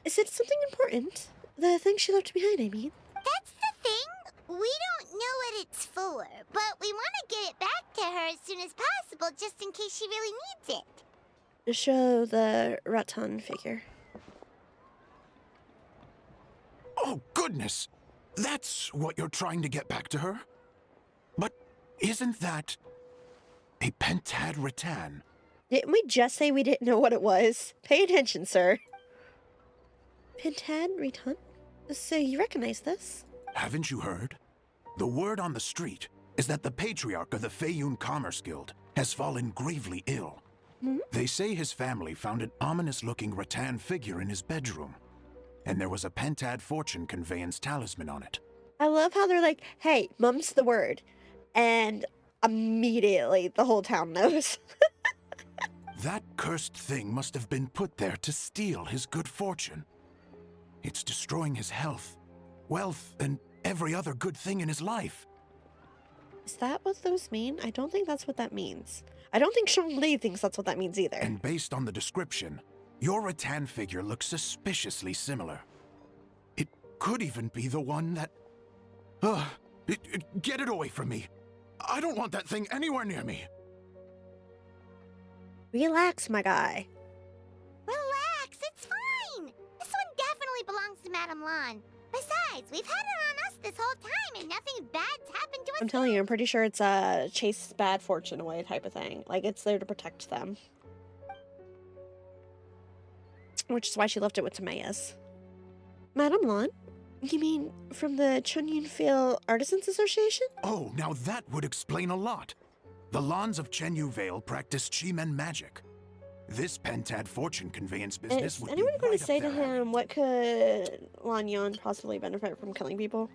Is it something important? The thing she left behind, I mean. That's the thing. We don't know what it's for, but we want to get it back to her as soon as possible just in case she really needs it. Show the Ratan figure. Oh, goodness! That's what you're trying to get back to her? But isn't that a pentad rattan? Didn't we just say we didn't know what it was? Pay attention, sir. Pentad Ratan? So you recognize this? Haven't you heard? The word on the street is that the patriarch of the Feiyun Commerce Guild has fallen gravely ill. They say his family found an ominous-looking rattan figure in his bedroom, and there was a pentad fortune conveyance talisman on it. I love how they're like, hey, mum's the word. And immediately the whole town knows. That cursed thing must have been put there to steal his good fortune. It's destroying his health, wealth, and every other good thing in his life. Is that what those mean? I don't think that's what that means. I don't think Shangli thinks that's what that means either. And based on the description, your rattan figure looks suspiciously similar. It could even be the one that... get it away from me. I don't want that thing anywhere near me. Relax, my guy. Relax, it's fine. This one definitely belongs to Madame Lan. Besides, we've had it on us this whole time and nothing bad's happened to us. I'm telling you, I'm pretty sure it's a chase bad fortune away type of thing. Like, it's there to protect them. Which is why she left it with Timaeus. Madame Lan? You mean from the Chunyunfil Artisans Association? Oh, now that would explain a lot. The Lans of Chenyu Vale practice Chi-Men magic. this Pentad fortune conveyance business Is would anyone be going right to up say to their alley. him, what could Lanyon possibly benefit from killing people?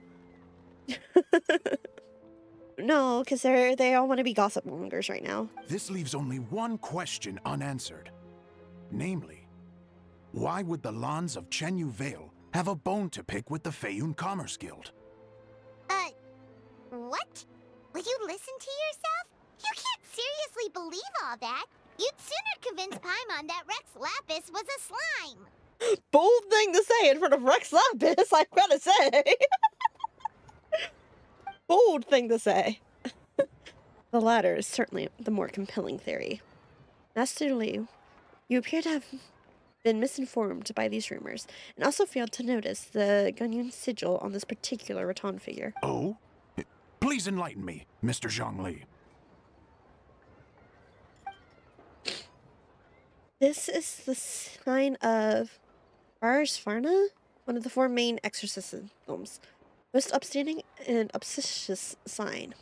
No, because they all want to be gossip mongers right now. This leaves only one question unanswered. Namely, why would the Lans of Chenyu Vale have a bone to pick with the Feiyun Commerce Guild? What? Will you listen to yourself? You can't seriously believe all that. You'd sooner convince Paimon that Rex Lapis was a slime. Bold thing to say in front of Rex Lapis, I've got to say. Bold thing to say. The latter is certainly the more compelling theory. Master Liu, you appear to have been misinformed by these rumors, and also failed to notice the Gunyun sigil on this particular rattan figure. Oh? Please enlighten me, Mr. Zhongli. This is the sign of Ars Farna, one of the 4 main exorcisms. Most upstanding and obsessious sign.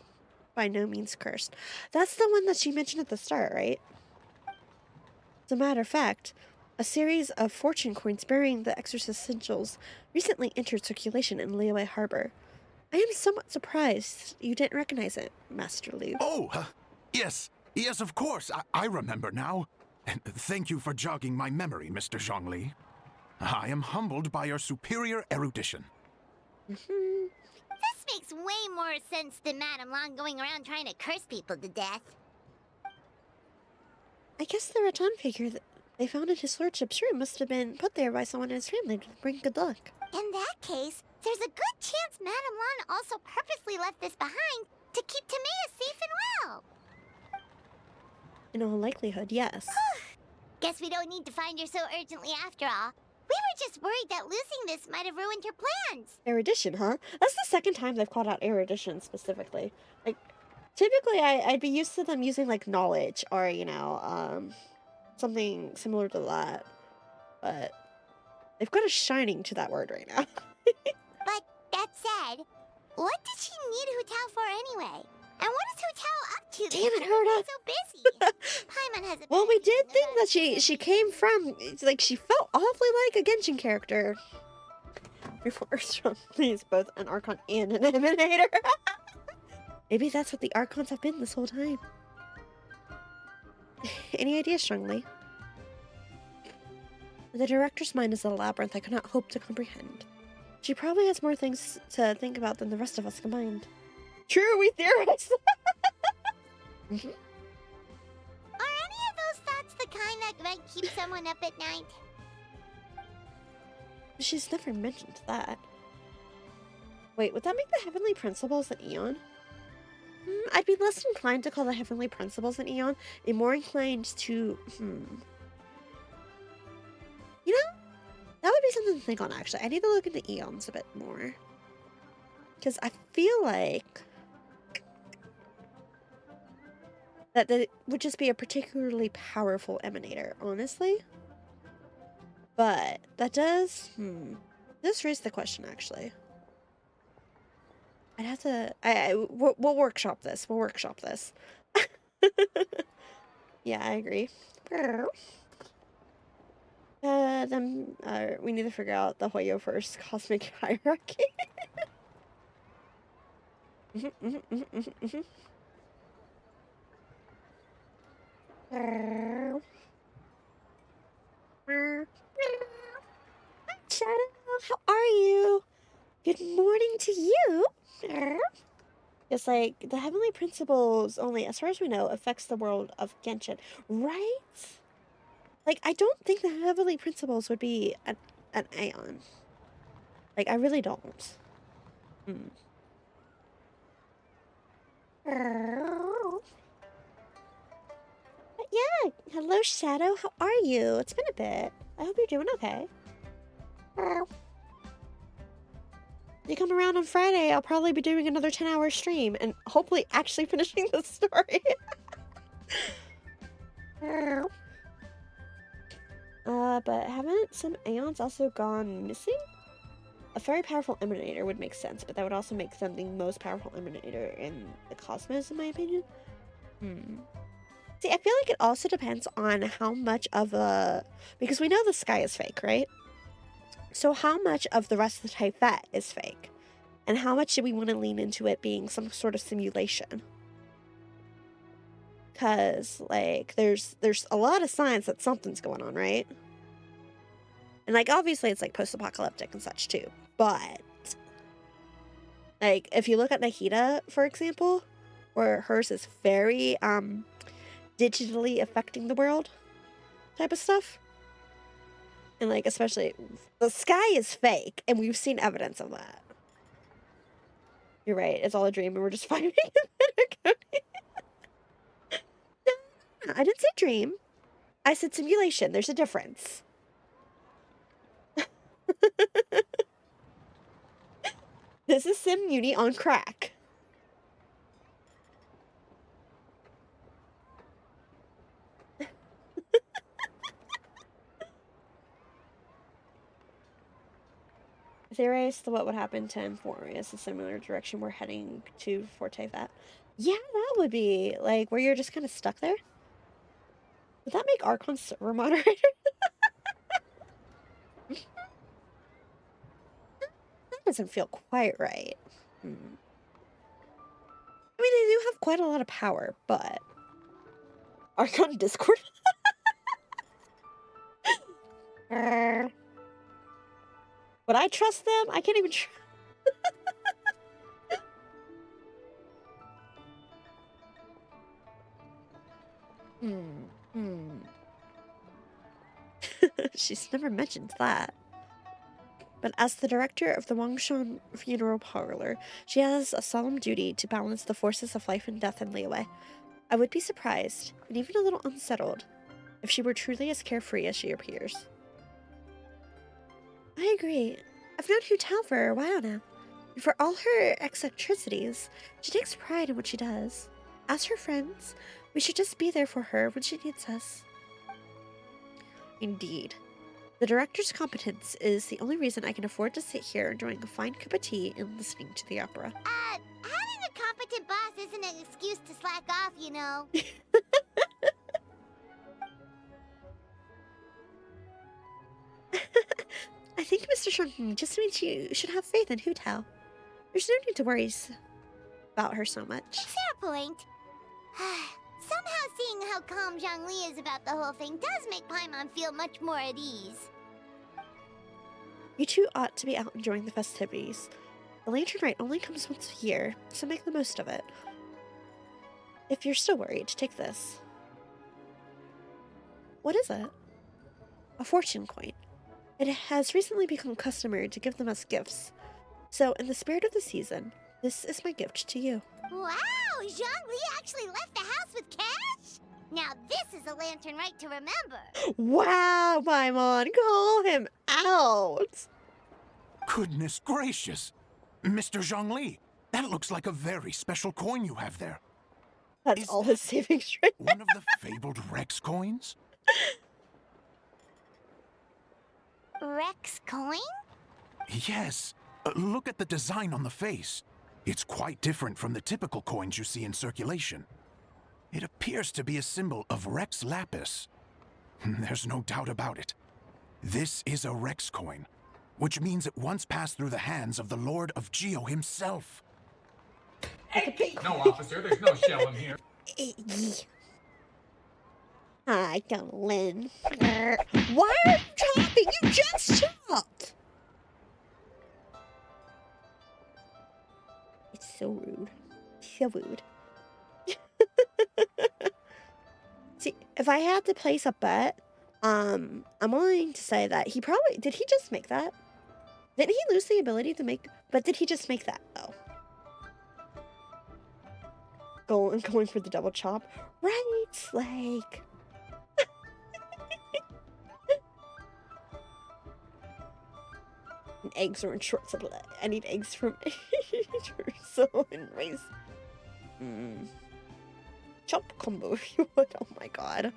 By no means cursed. That's the one that she mentioned at the start, right? As a matter of fact, a series of fortune coins bearing the exorcist sigils recently entered circulation in Liyue Harbor. I am somewhat surprised you didn't recognize it, Master Liu. Oh, yes, of course, I remember now. And thank you for jogging my memory, Mr. Zhongli. I am humbled by your superior erudition. This makes way more sense than Madame Long going around trying to curse people to death. I guess the rattan figure that they found in his lordship's room must have been put there by someone in his family to bring good luck. In that case, there's a good chance Madame Long also purposely left this behind to keep Tamea safe and well. In all likelihood, yes. Guess we don't need to find her so urgently after all. We were just worried that losing this might have ruined her plans. Erudition, huh? That's the second time they've called out erudition specifically. Like, typically I'd be used to them using, like, knowledge or, you know, something similar to that. But they've got a shining to that word right now. But that said, what did she need Hu Tao for anyway? And what is Hu Tao up to? Damn it, Herta! So busy. Paimon has a Well, we did think that she came from, like, she felt awfully like a Genshin character. Before strongly is both an Archon and an Emanator. Maybe that's what the Archons have been this whole time. Any ideas, Strongly? The director's mind is a labyrinth I could not hope to comprehend. She probably has more things to think about than the rest of us combined. True, we theorize. Are any of those thoughts the kind that might keep someone up at night? She's never mentioned that. Wait, would that make the Heavenly Principles an Eon? I'd be less inclined to call the Heavenly Principles an Eon, and more inclined to, You know, that would be something to think on, actually. I need to look into Eons a bit more. Because I feel like that would just be a particularly powerful emanator, honestly. But that does raise the question, actually. I'd have to we'll workshop this. We'll workshop this. Yeah, I agree. Then we need to figure out the Hoyo first cosmic hierarchy. Shadow, how are you? Good morning to you. It's like the Heavenly Principles only, as far as we know, affects the world of Genshin, right? Like, I don't think the Heavenly Principles would be an Aeon. Like, I really don't. But yeah, hello Shadow, how are you? It's been a bit. I hope you're doing okay. You come around on Friday, I'll probably be doing another 10-hour stream and hopefully actually finishing the story. But haven't some Aeons also gone missing? A very powerful Emanator would make sense, but that would also make them the most powerful Emanator in the cosmos, in my opinion. See, I feel like it also depends on how much of a... Because we know the sky is fake, right? So how much of the rest of the Typhet is fake? And how much do we want to lean into it being some sort of simulation? Because, like, there's a lot of signs that something's going on, right? And, like, obviously it's, like, post-apocalyptic and such, too. But, like, if you look at Nahida, for example, where hers is very, digitally affecting the world type of stuff. And, like, especially, the sky is fake, and we've seen evidence of that. You're right, it's all a dream, and we're just fighting in No, I didn't say dream. I said simulation. There's a difference. This is Sim Uni on crack. Theorize what would happen to Emphorius, a similar direction we're heading to Forte Vat. Yeah, that would be, like, where you're just kind of stuck there. Would that make Archon server moderator? That doesn't feel quite right. I mean, they do have quite a lot of power, but... Archon Discord? Would I trust them? I can't even She's never mentioned that. But as the director of the Wangshan Funeral Parlor, she has a solemn duty to balance the forces of life and death in Liyue. I would be surprised, and even a little unsettled, if she were truly as carefree as she appears. I agree. I've known Hu Tao for a while now, and for all her eccentricities, she takes pride in what she does. As her friends, we should just be there for her when she needs us. Indeed. The director's competence is the only reason I can afford to sit here enjoying a fine cup of tea and listening to the opera. Having a competent boss isn't an excuse to slack off, you know. I think Mr. Shunkin just means you should have faith in Hu Tao. There's no need to worry about her so much. Fair point. Somehow seeing how calm Zhongli is about the whole thing does make Paimon feel much more at ease. You two ought to be out enjoying the festivities. The Lantern Rite only comes once a year, so make the most of it. If you're still worried, take this. What is it? A fortune coin. It has recently become customary to give them as gifts. So, in the spirit of the season, this is my gift to you. Wow! Zhongli actually left the house with cash? Now this is a Lantern Rite to remember. Wow, Paimon, call him out! Goodness gracious! Mr. Zhongli, that looks like a very special coin you have there. That's all his savings right now. One of the fabled Rex coins? Rex coin? Yes. Look at the design on the face. It's quite different from the typical coins you see in circulation. It appears to be a symbol of Rex Lapis. There's no doubt about it. This is a Rex coin, which means it once passed through the hands of the Lord of Geo himself. No, officer, there's no shell in here. Hi, Lynn. Why are you chopping? You just chopped! It's so rude. So rude. See, if I had to place a bet, I'm willing to say that he probably... Did he just make that? Didn't he lose the ability to make... But did he just make that, though? Going for the double chop? Right, like... And eggs are in short supply. I need eggs from so in rice. Chop combo if you would. Oh my god.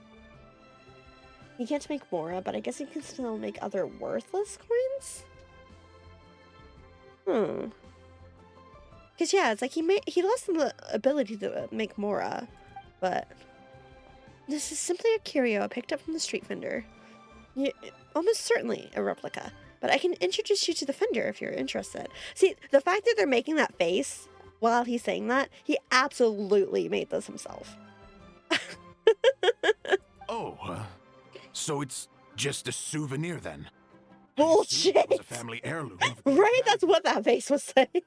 He can't make Mora, but I guess he can still make other worthless coins? Because yeah, it's like he lost the ability to make Mora, but This is simply a curio I picked up from the street vendor. Almost certainly a replica, but I can introduce you to the vendor if you're interested. See, the fact that they're making that face while he's saying that, he absolutely made this himself. Oh, so it's just a souvenir then? Bullshit! It was a family heirloom. Right? That's what that face was saying.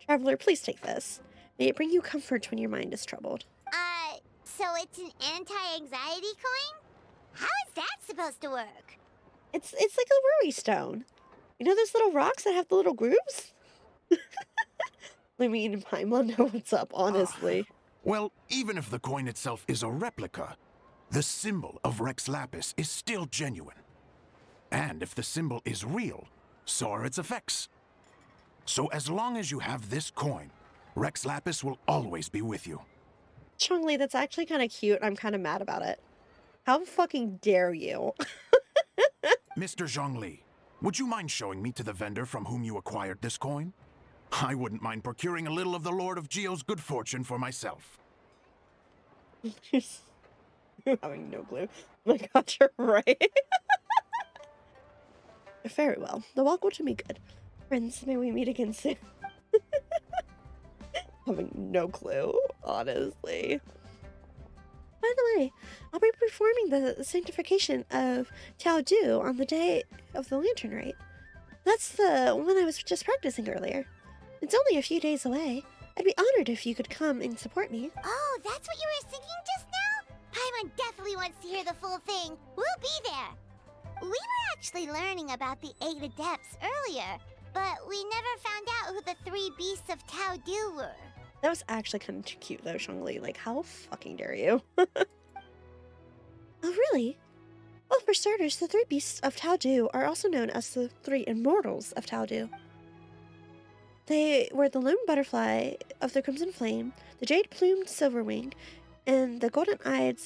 Traveler, please take this. May it bring you comfort when your mind is troubled. So it's an anti-anxiety coin? How is that supposed to work? It's like a worry stone. You know those little rocks that have the little grooves? I mean, Paimon know what's up, honestly. Well, even if the coin itself is a replica, the symbol of Rex Lapis is still genuine. And if the symbol is real, so are its effects. So as long as you have this coin, Rex Lapis will always be with you. Chongli, that's actually kind of cute. I'm kind of mad about it. How fucking dare you? Mr. Zhongli, would you mind showing me to the vendor from whom you acquired this coin? I wouldn't mind procuring a little of the Lord of Geo's good fortune for myself. You're having no clue. Oh my god, you're right. Very well. The walk will do me good. Friends, may we meet again soon. Having no clue, honestly. By the way, I'll be performing the sanctification of Tao Du on the day of the Lantern Rite. That's the one I was just practicing earlier. It's only a few days away. I'd be honored if you could come and support me. Oh, that's what you were thinking just now? Paimon definitely wants to hear the full thing. We'll be there. We were actually learning about the 8 Adepts earlier, but we never found out who the 3 Beasts of Tao Du were. That was actually kind of cute though, Zhongli. Like, how fucking dare you? Oh, really? Well, for starters, the 3 Beasts of Tao Du are also known as the 3 Immortals of Tao Du. They were the lone butterfly of the Crimson Flame, the jade-plumed Silverwing, and the golden-eyed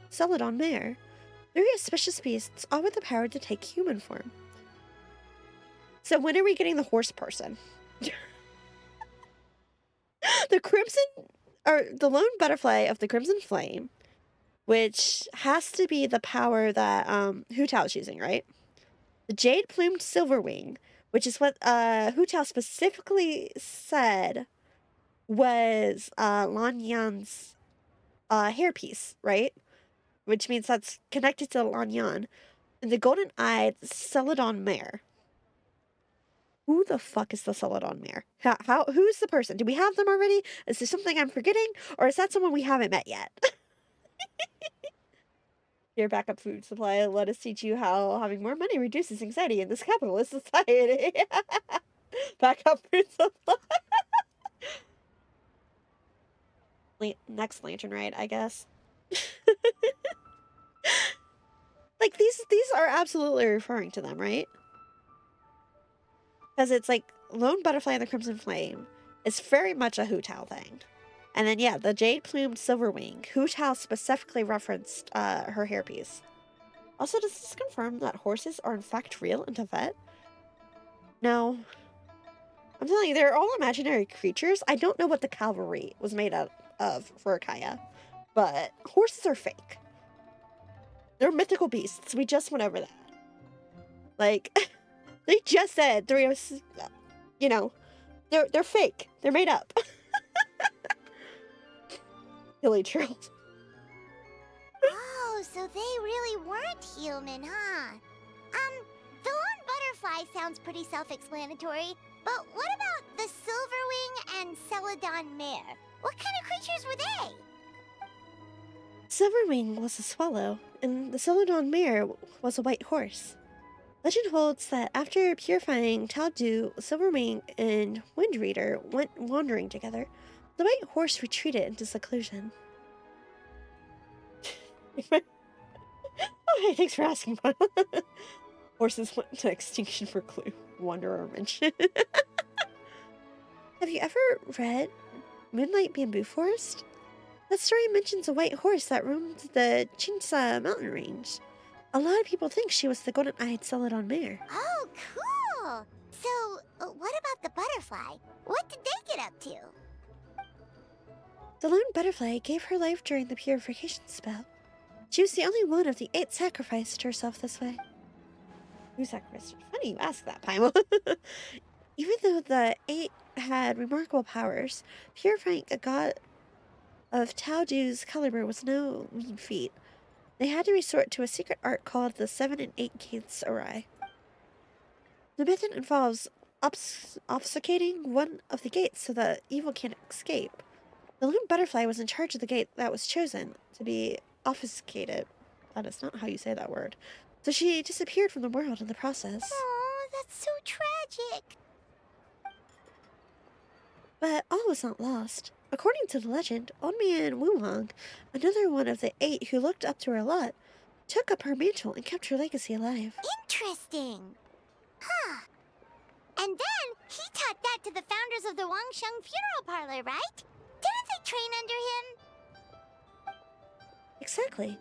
Celadon Mare. 3 auspicious beasts, all with the power to take human form. So when are we getting the horse person? The lone butterfly of the Crimson Flame, which has to be the power that Hu Tao's using, right? The jade-plumed Silverwing, which is what Hu Tao specifically said was Lan Yan's hairpiece, right? Which means that's connected to Lan Yan. And the golden-eyed Celadon Mare. Who the fuck is the Celadon Mare? Who's the person? Do we have them already? Is there something I'm forgetting? Or is that someone we haven't met yet? Your backup food supply. Let us teach you how having more money reduces anxiety in this capitalist society. Backup food supply. Next Lantern Rite, I guess. Like, these are absolutely referring to them, right? Because it's like Lone Butterfly and the Crimson Flame is very much a Hu Tao thing. And then, yeah, the jade-plumed Silverwing. Hu Tao specifically referenced her hairpiece. Also, does this confirm that horses are in fact real in Tibet? No. I'm telling you, they're all imaginary creatures. I don't know what the cavalry was made out of for Akaya, but horses are fake. They're mythical beasts. We just went over that. Like, they just said 3 of us, you know, they're fake. They're made up. Hilly Trails. Oh, so they really weren't human, huh? The lone butterfly sounds pretty self-explanatory, but what about the Silverwing and Celadon Mare? What kind of creatures were they? Silverwing was a swallow, and the Celadon Mare was a white horse. Legend holds that after purifying Tao Du, Silverwing and Windreader went wandering together. The white horse retreated into seclusion. Oh, hey, thanks for asking. Horses went into extinction for clue. Wanderer mention. Have you ever read Moonlight Bamboo Forest? That story mentions a white horse that roamed the Chinsa mountain range. A lot of people think she was the golden-eyed Celadon Mare. Oh, cool! So, what about the butterfly? What did they get up to? The lone butterfly gave her life during the purification spell. She was the only one of the 8 sacrificed herself this way. Who sacrificed her? Funny you ask that, Paimon. Even though the 8 had remarkable powers, purifying a god of Taudu's caliber was no mean feat. They had to resort to a secret art called the 7 and 8 Gates Awry. The method involves obfuscating one of the gates so that evil can't escape. The lone butterfly was in charge of the gate that was chosen to be obfuscated. That is not how you say that word. So she disappeared from the world in the process. Oh, that's so tragic. But all was not lost. According to the legend, Old Man Wuhong, another one of the 8 who looked up to her a lot, took up her mantle and kept her legacy alive. Interesting. Huh. And then he taught that to the founders of the Wangsheng Funeral Parlor, right? Didn't they train under him? Exactly.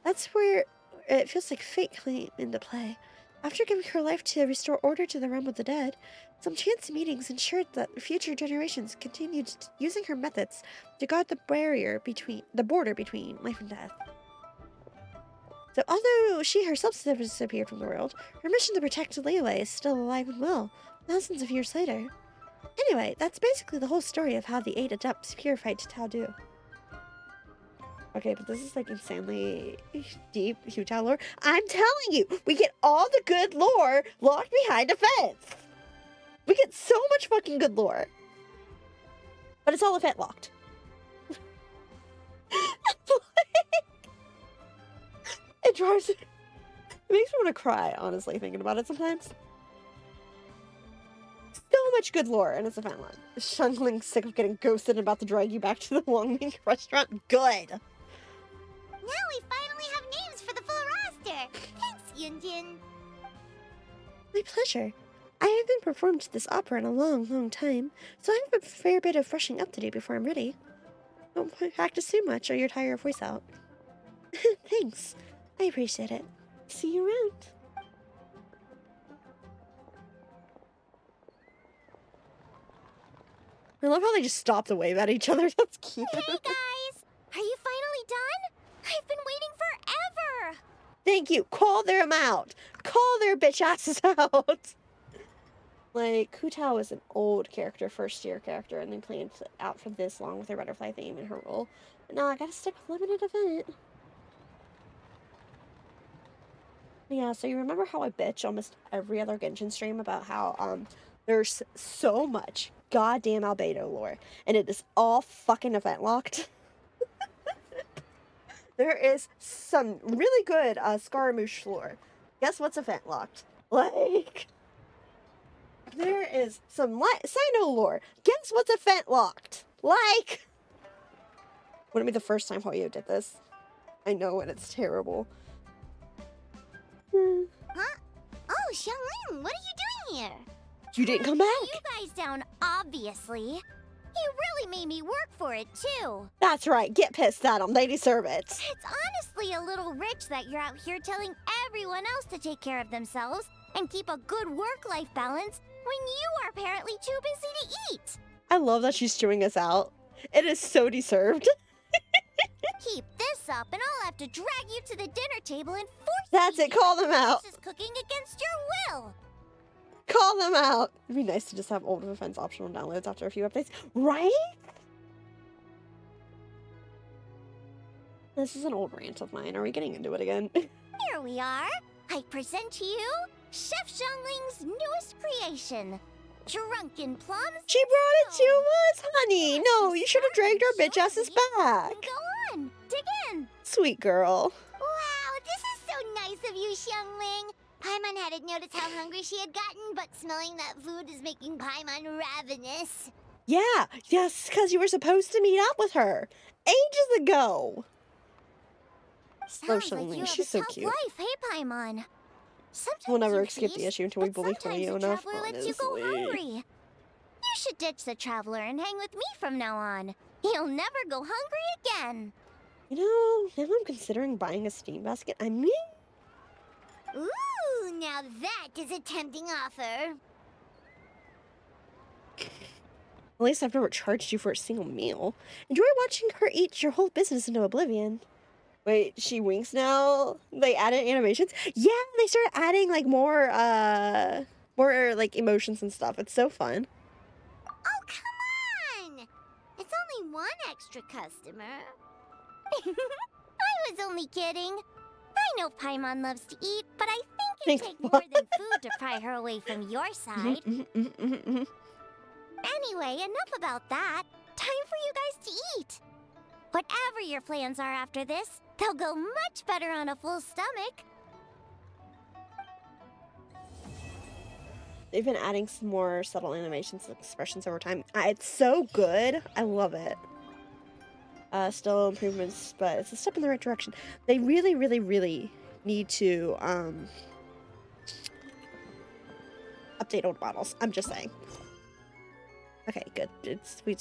That's where it feels like fate came into play. After giving her life to restore order to the realm of the dead, some chance meetings ensured that future generations continued using her methods to guard the border between life and death. So although she herself disappeared from the world, her mission to protect Liyue is still alive and well, thousands of years later. Anyway, that's basically the whole story of how the 8 adepts purified Taudu. Okay, but this is like insanely deep Hu Tao lore. I'm telling you, we get all the good lore locked behind a fence. We get so much fucking good lore. But it's all event locked. It drives it makes me want to cry, honestly, thinking about it sometimes. So much good lore, and it's event locked. Shunling's sick of getting ghosted and about to drag you back to the Wangming restaurant. Good. Now we finally have names for the full roster. Thanks, Yunjin. My pleasure. I haven't performed this opera in a long, long time, so I have a fair bit of brushing up to do before I'm ready. Don't practice too much or you'll tire your voice out. Thanks. I appreciate it. See you around. I love how they just stop to wave at each other. That's cute. Hey, guys! Are you finally done? I've been waiting forever! Thank you. Call them out. Call their bitch asses out. Like, Hu Tao is an old character, first-year character, and they planned out for this long with her butterfly theme and her role. But now I gotta stick with limited event. Yeah, so you remember how I bitch almost every other Genshin stream about how, there's so much goddamn albedo lore, and it is all fucking event locked? There is some really good, Scaramouche lore. Guess what's event locked? Like... There is some Sino lore. Guess what's event locked? Like... Wouldn't be the first time Hoyo did this. I know, and it's terrible. Huh? Oh, Xiangling, what are you doing here? You didn't come back? You guys down, obviously. You really made me work for it, too. That's right. Get pissed at them. They deserve it. It's honestly a little rich that you're out here telling everyone else to take care of themselves and keep a good work-life balance when you are apparently too busy to eat. I love that she's chewing us out. It is so deserved. Keep this up and I'll have to drag you to the dinner table and force That's you it. Call them out. This is cooking against your will. Call them out. It'd be nice to just have old offense optional downloads after a few updates. Right? This is an old rant of mine. Are we getting into it again? Here we are. I present to you Chef Xiangling's newest creation. Drunken plums. She brought it to us, honey. No, you should have dragged our bitch asses back. Go on, dig in. Sweet girl. Wow, this is so nice of you, Xiangling. Paimon hadn't noticed how hungry she had gotten, but smelling that food is making Paimon ravenous. Yeah, yes, because you were supposed to meet up with her ages ago. Sounds like you have she's a so tough cute. life, hey, Paimon? Sometimes We'll never you skip the feast, issue until we but bully sometimes you the enough. traveler lets you go Honestly. hungry. You should ditch the traveler and hang with me from now on. You'll never go hungry again. You know, now I'm considering buying a Steam basket. I mean... Ooh, now that is a tempting offer. At least I've never charged you for a single meal. Enjoy watching her eat your whole business into oblivion. Wait, she winks now? They added animations? Yeah, they started adding like more like emotions and stuff. It's so fun. Oh, come on! It's only one extra customer. I was only kidding. I know Paimon loves to eat, but I think it'd take more than food to pry her away from your side. Anyway, enough about that. Time for you guys to eat. Whatever your plans are after this, they'll go much better on a full stomach. They've been adding some more subtle animations and expressions over time. It's so good. I love it. Still improvements, but it's a step in the right direction. They really, really, really need to update old models. I'm just saying. Okay, good. We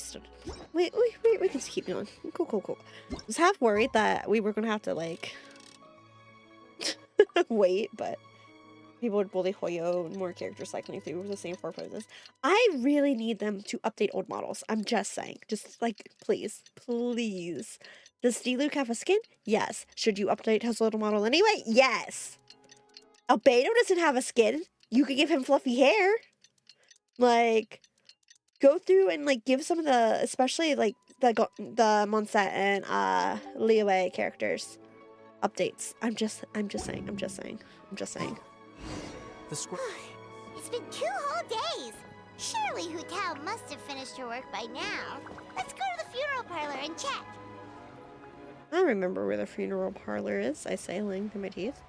can just keep going. Cool. I was half worried that we were gonna have to like wait, but people would bully Hoyo and more characters cycling through the same 4 poses. I really need them to update old models. I'm just saying. Just like, please. Does D-Luke have a skin? Yes. Should you update his little model anyway? Yes. Albedo doesn't have a skin. You could give him fluffy hair. Like, go through and like give some of the, especially like the Monset and Liyue characters updates. I'm just saying. The It's been 2 whole days. Surely Hu Tao must have finished her work by now. Let's go to the funeral parlor and check. I remember where the funeral parlor is. I say, lying through my teeth.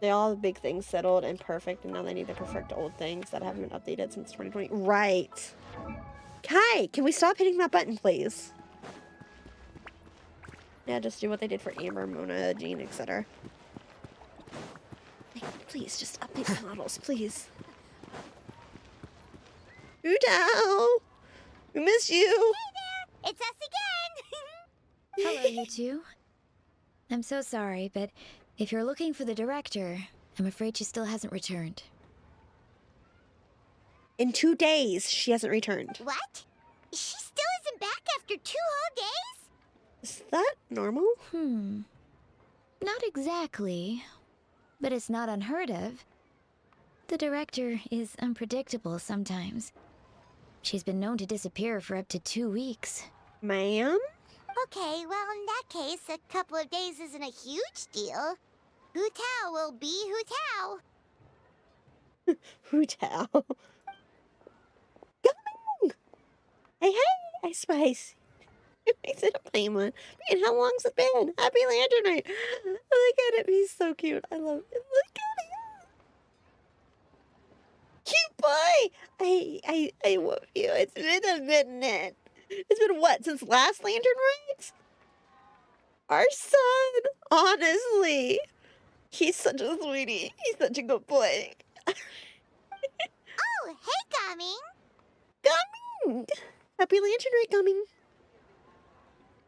They all have big things settled and perfect, and now they need to perfect old things that haven't been updated since 2020. Right. Kai, can we stop hitting that button, please? Yeah, just do what they did for Amber, Mona, Jean, etc. Please, just update the models, please. Hu Tao! We miss you! Hey there! It's us again! Hello, you two. I'm so sorry, but if you're looking for the director, I'm afraid she still hasn't returned. In 2 days, she hasn't returned. What? She still isn't back after 2 whole days? Is that normal? Not exactly, but it's not unheard of. The director is unpredictable sometimes. She's been known to disappear for up to 2 weeks. Ma'am? Okay, well, in that case, a couple of days isn't a huge deal. Hu Tao will be Hu Tao. Hu Tao. Coming! Hey, Ice Spice. It makes it a Paimon. Man, how long's it been? Happy Lantern Night. Look at him. He's so cute. I love it. Look at him. Cute boy. I love you. It's been a minute. It's been what? Since last Lantern Night? Our son. Honestly. He's such a sweetie. He's such a good boy. Oh, hey, Gaming. Gaming. Happy Lantern Night, Gaming.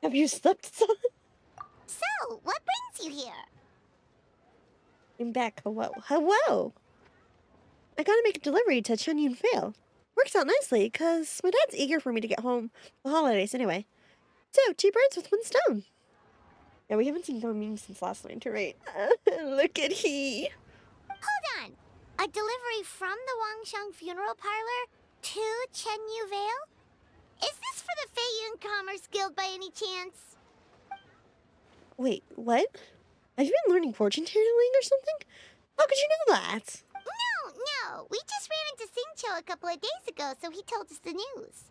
Have you slept, son? So, what brings you here? I'm back. Hello. I gotta make a delivery to Chen Yun Fail. Works out nicely, because my dad's eager for me to get home for the holidays anyway. So, 2 birds with 1 stone. Yeah, we haven't seen Gaming since last winter, right? Look at he. Hold on. A delivery from the Wangsheng Funeral Parlor to Chen Yu Vale? Is this for the Feiyun Commerce Guild by any chance? Wait, what? Have you been learning fortune telling or something? How could you know that? No. We just ran into Xingqiu a couple of days ago, so he told us the news.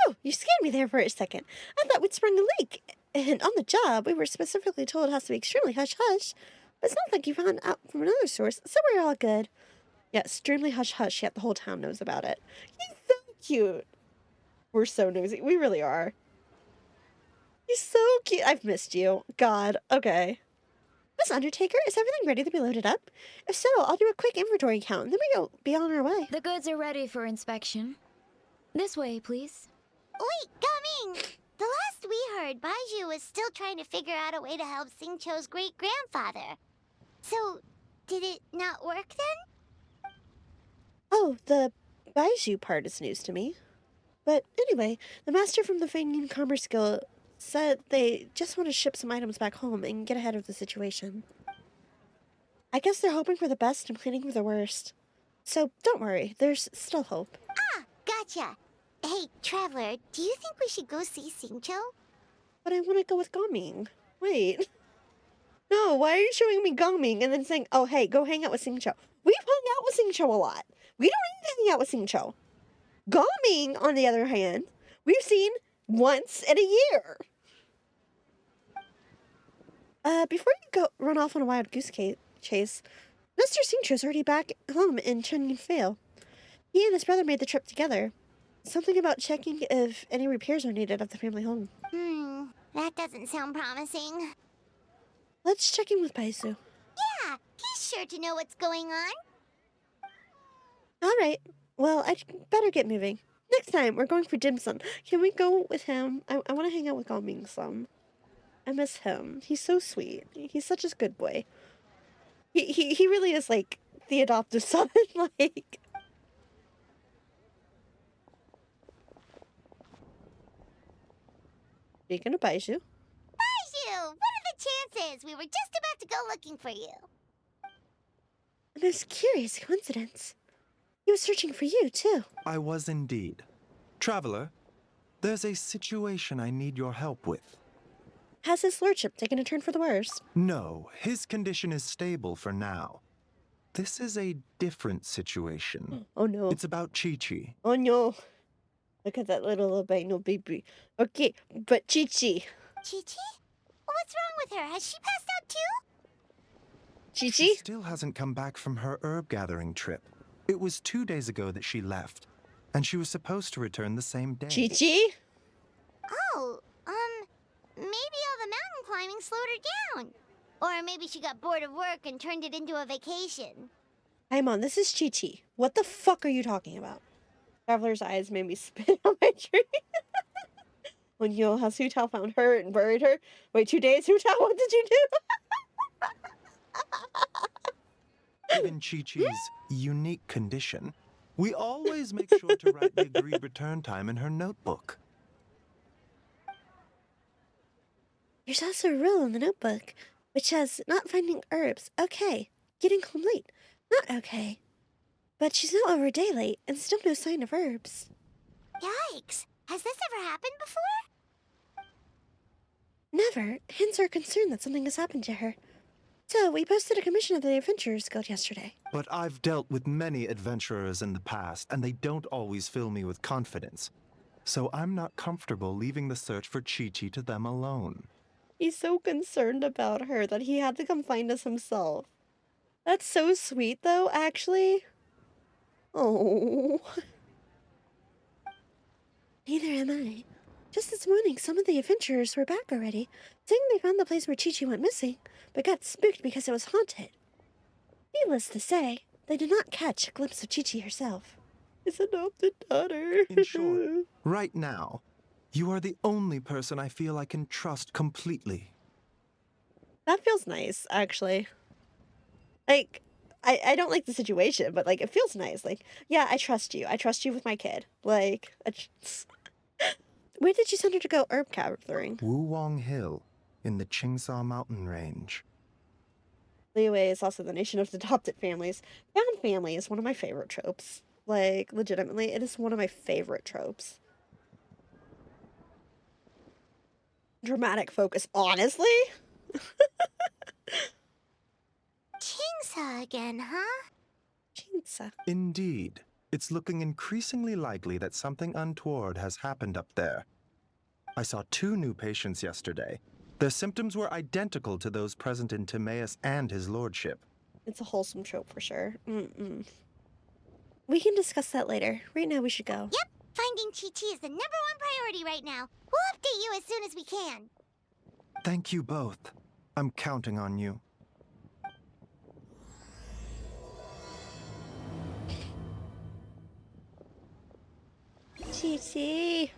Oh, you scared me there for a second. I thought we'd sprung a leak. And on the job, we were specifically told it has to be extremely hush-hush. But it sounds like you found out from another source, so we're all good. Yeah, extremely hush-hush, yet the whole town knows about it. He's so cute. We're so nosy. We really are. He's so cute. I've missed you. God. Okay. Miss Undertaker, is everything ready to be loaded up? If so, I'll do a quick inventory count, and then we'll be on our way. The goods are ready for inspection. This way, please. Wait, Gaming! The last we heard, Baizhu was still trying to figure out a way to help Xingqiu's great-grandfather. So, did it not work then? Oh, the Baizhu part is news to me. But anyway, the master from the Fangin Commerce Guild said they just want to ship some items back home and get ahead of the situation. I guess they're hoping for the best and planning for the worst. So don't worry, there's still hope. Ah, gotcha. Hey, Traveler, do you think we should go see Xingqiu? But I want to go with Gongming. Wait. No, why are you showing me Gongming and then saying, oh, hey, go hang out with Xingqiu? We've hung out with Xingqiu a lot. We don't need to hang out with Xingqiu. Gongming, on the other hand, we've seen once in a year. Before you go run off on a wild goose chase, Mr. Xingqiu's already back home in Chenyinfei. He and his brother made the trip together. Something about checking if any repairs are needed at the family home. That doesn't sound promising. Let's check in with Baizhu. Yeah, he's sure to know what's going on. All right. Well, I'd better get moving. Next time, we're going for dim sum. Can we go with him? I want to hang out with Gongming some. I miss him. He's so sweet. He's such a good boy. He really is like the adoptive son. Like. Speaking of Baizhu. Baizhu, what are the chances? We were just about to go looking for you. A most curious coincidence. He was searching for you, too. I was indeed. Traveler, there's a situation I need your help with. Has his lordship taken a turn for the worse? No, his condition is stable for now. This is a different situation. Oh no. It's about Chi-Chi. Oh no. Look at that little albino baby. Okay, but Chi-Chi. Chi-Chi? What's wrong with her? Has she passed out too? Chi-Chi? She still hasn't come back from her herb gathering trip. It was 2 days ago that she left, and she was supposed to return the same day. Chi-Chi? Oh, maybe all the mountain climbing slowed her down. Or maybe she got bored of work and turned it into a vacation. Hi, Mom, this is Chi-Chi. What the fuck are you talking about? Traveler's eyes made me spit on my tree. When Yo has Hu Tao found her and buried her. Wait, 2 days, Hu Tao, what did you do? Given Chi-Chi's unique condition, we always make sure to write the agreed return time in her notebook. There's also a rule in the notebook, which says not finding herbs, okay. Getting home late, not okay. But she's now over a day late, and still no sign of herbs. Yikes! Has this ever happened before? Never, hence our concern that something has happened to her. So, we posted a commission of the Adventurers Guild yesterday. But I've dealt with many adventurers in the past, and they don't always fill me with confidence. So I'm not comfortable leaving the search for Chi-Chi to them alone. He's so concerned about her that he had to come find us himself. That's so sweet, though, actually. Oh. Neither am I. Just this morning, some of the adventurers were back already, saying they found the place where Chi-Chi went missing, but got spooked because it was haunted. Needless to say, they did not catch a glimpse of Chi-Chi herself. His adopted daughter. In short, right now, you are the only person I feel I can trust completely. That feels nice, actually. Like, I don't like the situation, but, like, it feels nice. Like, yeah, I trust you. I trust you with my kid. Like, where did you send her to go herb gathering? Wuwang Hill, in the Qingsa mountain range. Liyue is also the nation of adopted families. Found family is one of my favorite tropes. Like, legitimately, it is one of my favorite tropes. Dramatic focus, honestly? Qingsa again, huh? Qingsa. Indeed. It's looking increasingly likely that something untoward has happened up there. I saw 2 new patients yesterday. Their symptoms were identical to those present in Timaeus and his lordship. It's a wholesome trope for sure. We can discuss that later. Right now we should go. Yep, finding Chi-Chi is the #1 priority right now. We'll update you as soon as we can. Thank you both. I'm counting on you. Chi-Chi.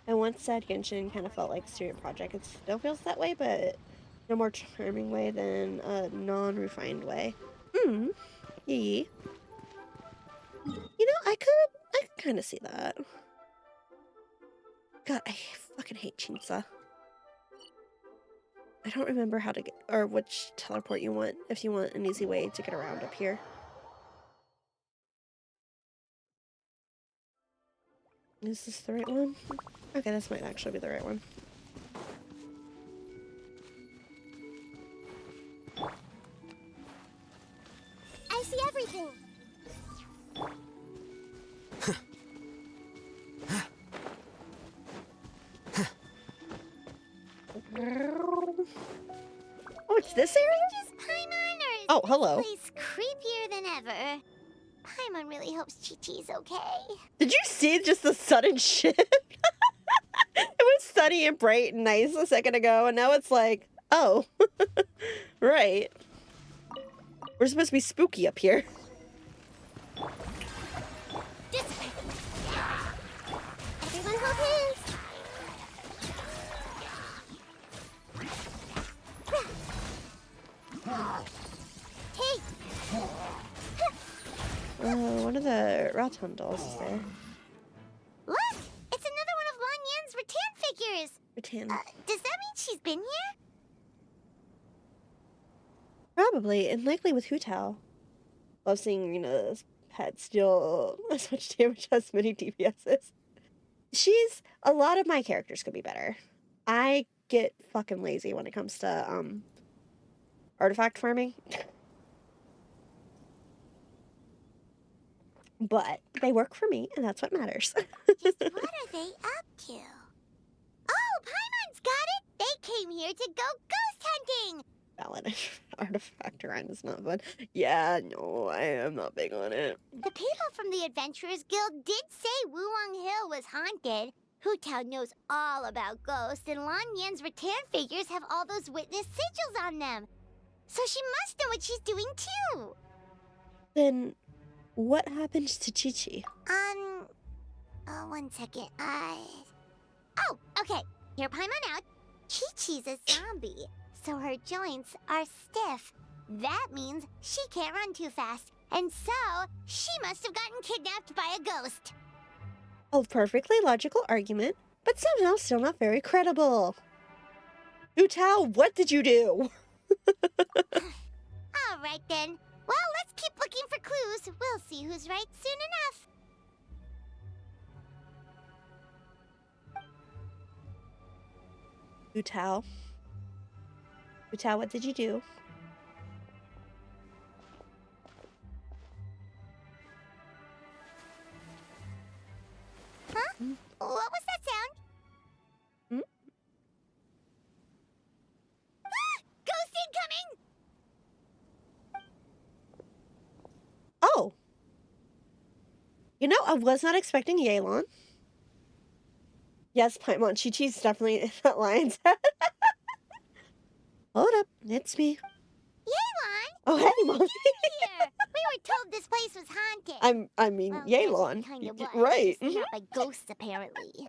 I once said Genshin kind of felt like a student project. It still feels that way, but in a more charming way than a non-refined way. Hmm. Yee. You know, I could kind of see that. God, I fucking hate Chinsa. I don't remember how to get, or which teleport you want, if you want an easy way to get around up here. Is this the right one? Okay, this might actually be the right one. I see everything. Oh, it's this area? Just Paimon, or is Oh, hello. this place creepier than ever? Paimon really hopes Chi-Chi's okay. Did you see just the sudden shift? It was sunny and bright and nice a second ago, and now it's like, oh, right. We're supposed to be spooky up here. Everyone hold hands. Hey! One of the Ratan dolls is there. Look! It's another one of Lan Yan's rattan figures! Rattan. Does that mean she's been here? Probably, and likely with Hu Tao. Love seeing Rena's pet steal as much damage as many DPSs. A lot of my characters could be better. I get fucking lazy when it comes to, artifact farming. But they work for me, and that's what matters. Just what are they up to? Oh, Paimon's got it! They came here to go ghost hunting! Valid. Artifact grind is not fun. Yeah, no, I am not big on it. The people from the Adventurers Guild did say Wuwang Hill was haunted. Hu Tao knows all about ghosts, and Lan Yan's rattan figures have all those witness sigils on them. So she must know what she's doing too. Then, what happened to Chi-Chi? One second. Oh, okay. Here, Paimon out. Chi-Chi's a zombie, so her joints are stiff. That means she can't run too fast, and so she must have gotten kidnapped by a ghost. A perfectly logical argument, but somehow still not very credible. Hu Tao, what did you do? All right then. Well, let's keep looking for clues. We'll see who's right soon enough. Hu Tao. Hu Tao, what did you do? Huh? What was that sound? Hmm? Ah! Ghost incoming! Oh! You know, I was not expecting Yelan. Yes, Paimon, Chi-Chi's definitely in that lion's head. Hold up, it's me. Yelan! Oh, hey, Mommy. Here! We were told this place was haunted. I mean, well, Yelan. Kind of was, Right. just not by ghosts, apparently.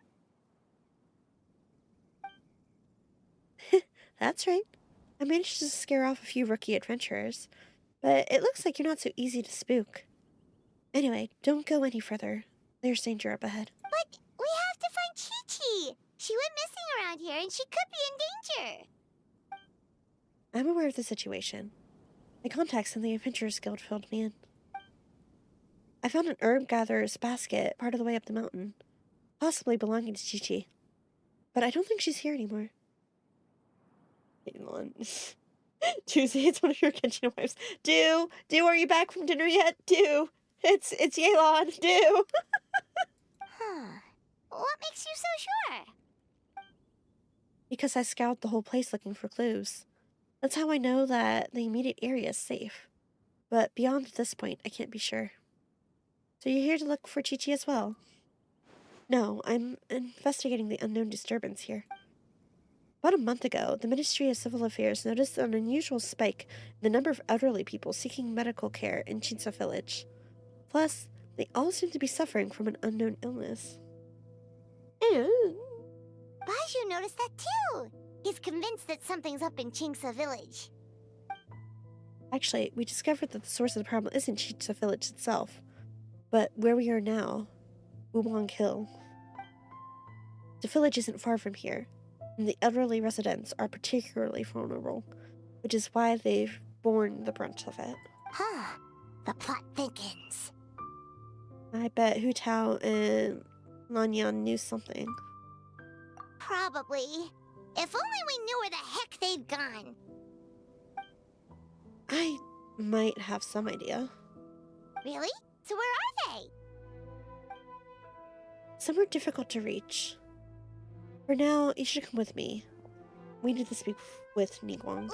That's right. I managed to scare off a few rookie adventurers, but it looks like you're not so easy to spook. Anyway, don't go any further. There's danger up ahead. But we have to find Chi-Chi. She went missing around here, and she could be in danger. I'm aware of the situation. My contacts in the Adventurers Guild filled me in. I found an herb gatherer's basket part of the way up the mountain, possibly belonging to Chi-Chi. But I don't think she's here anymore. Yelan. Tuesday, it's one of your kitchen wives. Do, are you back from dinner yet? Do. It's Yelan. Do. Huh. What makes you so sure? Because I scoured the whole place looking for clues. That's how I know that the immediate area is safe. But beyond this point, I can't be sure. So you're here to look for Chi-Chi as well? No, I'm investigating the unknown disturbance here. About a month ago, the Ministry of Civil Affairs noticed an unusual spike in the number of elderly people seeking medical care in Chinsa village. Plus, they all seem to be suffering from an unknown illness. And Baizhu noticed that too. He's convinced that something's up in Chingsa village. Actually, we discovered that the source of the problem isn't Chicha Village itself, but where we are now, Wulong Hill. The village isn't far from here, and the elderly residents are particularly vulnerable, which is why they've borne the brunt of it. Huh. The plot thickens. I bet Hu Tao and Lanyan knew something. Probably. If only we knew where the heck they'd gone. I might have some idea. Really? So where are they? Some are difficult to reach. For now, you should come with me. We need to speak with Ningguang.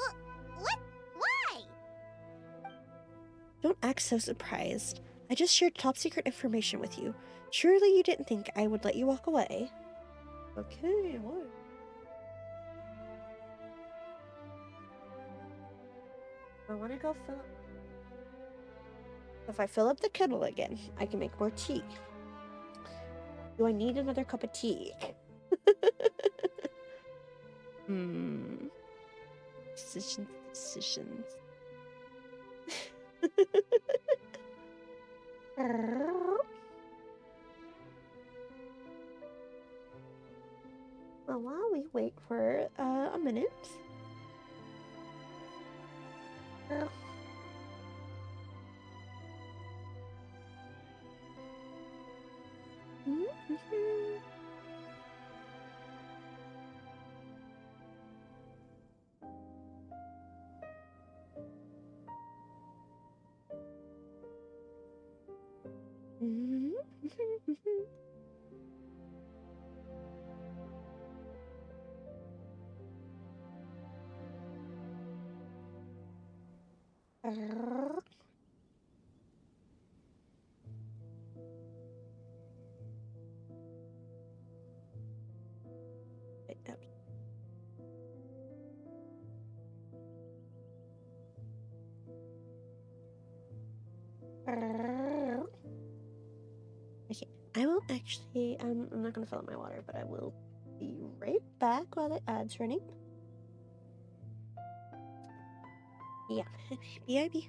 What? Why? Don't act so surprised. I just shared top secret information with you. Surely you didn't think I would let you walk away. Okay, what? I want to go fill up. If I fill up the kettle again, I can make more tea. Do I need another cup of tea? Decisions. Well, while we wait for a minute. Okay, I will actually, I'm not gonna fill up my water, but I will be right back while the ad's running. Yeah, BIB.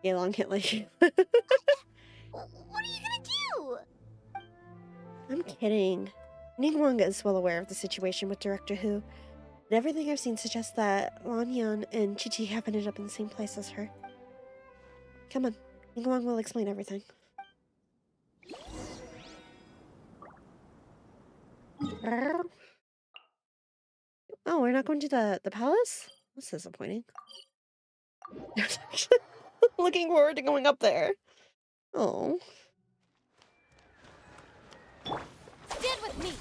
Gaylon can't like you. What are you gonna do? I'm kidding. Ningguang is well aware of the situation with Director Who, and everything I've seen suggests that Lanyan and Chi-Chi have ended up in the same place as her. Come on, Ningguang will explain everything. Oh, we're not going to the palace? That's disappointing. Looking forward to going up there. Oh. Stand with me.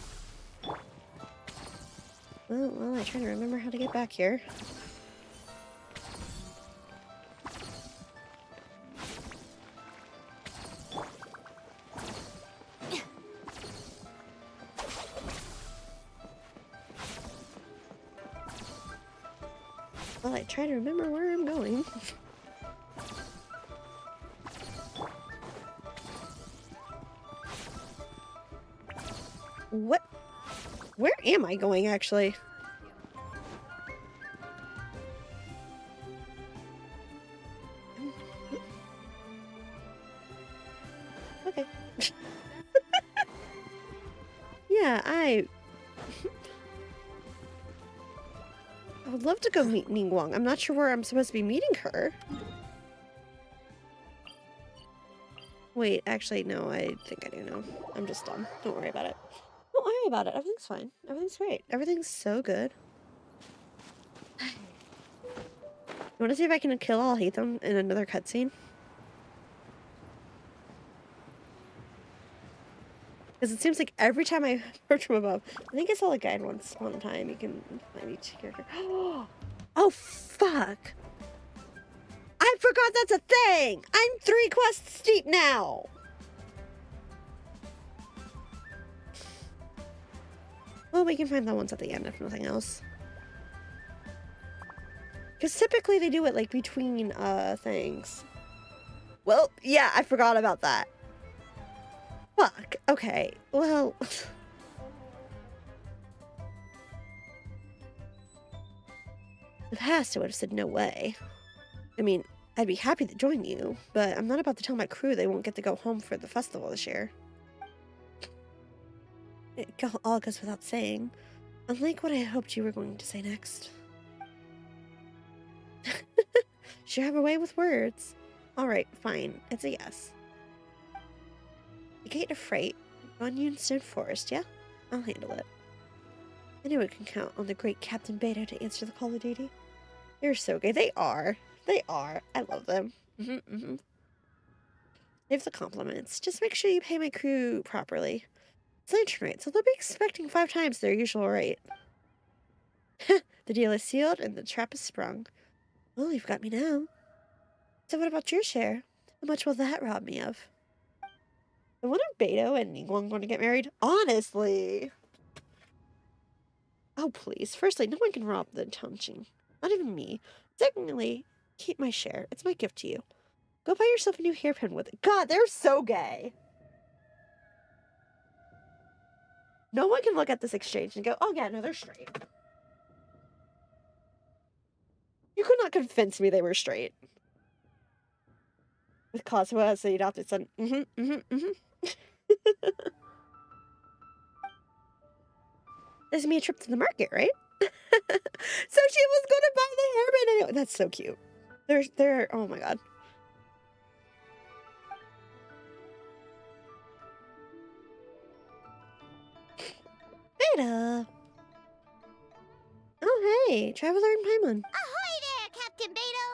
Well, I'm trying to remember how to get back here. Well, I try to remember where I'm going. What? Where am I going, actually? Okay. Yeah, I would love to go meet Ningguang. I'm not sure where I'm supposed to be meeting her. Wait, actually, no, I think I do know. I'm just dumb. Don't worry about it. Don't worry about it. Everything's fine. Everything's great. Everything's so good. You want to see if I can kill Alhaitham in another cutscene? Because it seems like every time I approach from above, I think I saw a guide once one time. You can find each character. Oh, fuck. I forgot that's a thing. I'm 3 quests deep now. Well, we can find that ones at the end if nothing else. Because typically they do it like between things. Well, yeah, I forgot about that. Fuck. Okay. Well. In the past, I would have said no way. I mean, I'd be happy to join you, but I'm not about to tell my crew they won't get to go home for the festival this year. It all goes without saying. Unlike what I hoped you were going to say next. Sure have a way with words. Alright, fine. It's a yes. The Gate of Freight, on Yunstone Forest, yeah? I'll handle it. Anyone can count on the great Captain Beidou to answer the call of duty. They're so gay. They are. They are. I love them. Save the compliments. Just make sure you pay my crew properly. It's lantern rate, so they'll be expecting 5 times their usual rate. The deal is sealed and the trap is sprung. Well, you've got me now. So what about your share? How much will that rob me of? So when are Beidou and Ningguang going to get married? Honestly. Oh, please. Firstly, no one can rob the Tongqing. Not even me. Secondly, keep my share. It's my gift to you. Go buy yourself a new hairpin with it. God, they're so gay. No one can look at this exchange and go, oh yeah, no, they're straight. You could not convince me they were straight. With Kazuha as the adopted son. This is me a trip to the market, right? So she was going to buy the hairband anyway. That's so cute. They're, oh my god. Beta. Oh hey, Traveler and Paimon. Ahoy there, Captain Beidou!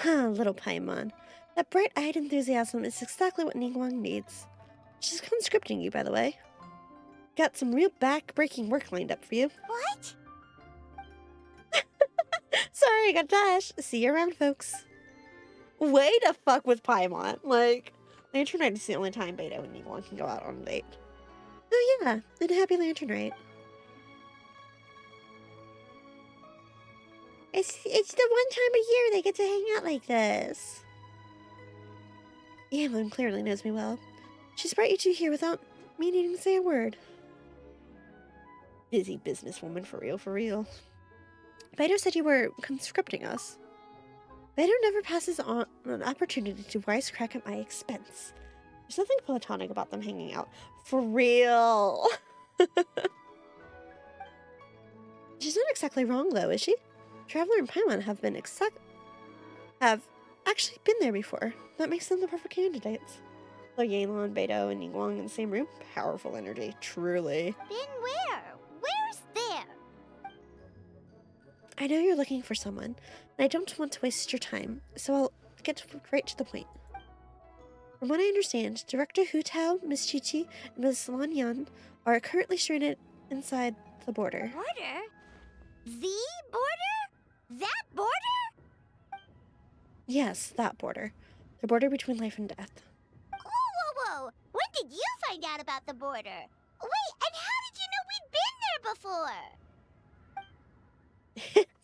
Ah, little Paimon. That bright-eyed enthusiasm is exactly what Ningguang needs. She's conscripting you, by the way. Got some real back-breaking work lined up for you. What? Sorry, I got dash. See you around, folks. Way to fuck with Paimon. Like, Lantern Night is the only time Beidou and Ningguang can go out on a date. Oh yeah, and happy Lantern Night. It's the one time a year they get to hang out like this. Yamlin clearly knows me well. She's brought you two here without me needing to say a word. Busy businesswoman, for real, for real. Baizhu said you were conscripting us. Baizhu never passes on an opportunity to wisecrack at my expense. There's nothing platonic about them hanging out. For real. She's not exactly wrong, though, is she? Traveler and Paimon have actually been there before. That makes them the perfect candidates. So Yelan, Beidou, and Ningguang in the same room? Powerful energy, truly. Been where? Where's there? I know you're looking for someone, and I don't want to waste your time, so I'll get right to the point. From what I understand, Director Hu Tao, Miss Chi-Chi, and Miss Lan Yan are currently stranded inside the border. Border? The border? That border? Yes, that border. The border between life and death. Whoa, whoa, whoa! When did you find out about the border? Wait, and how did you know we'd been there before?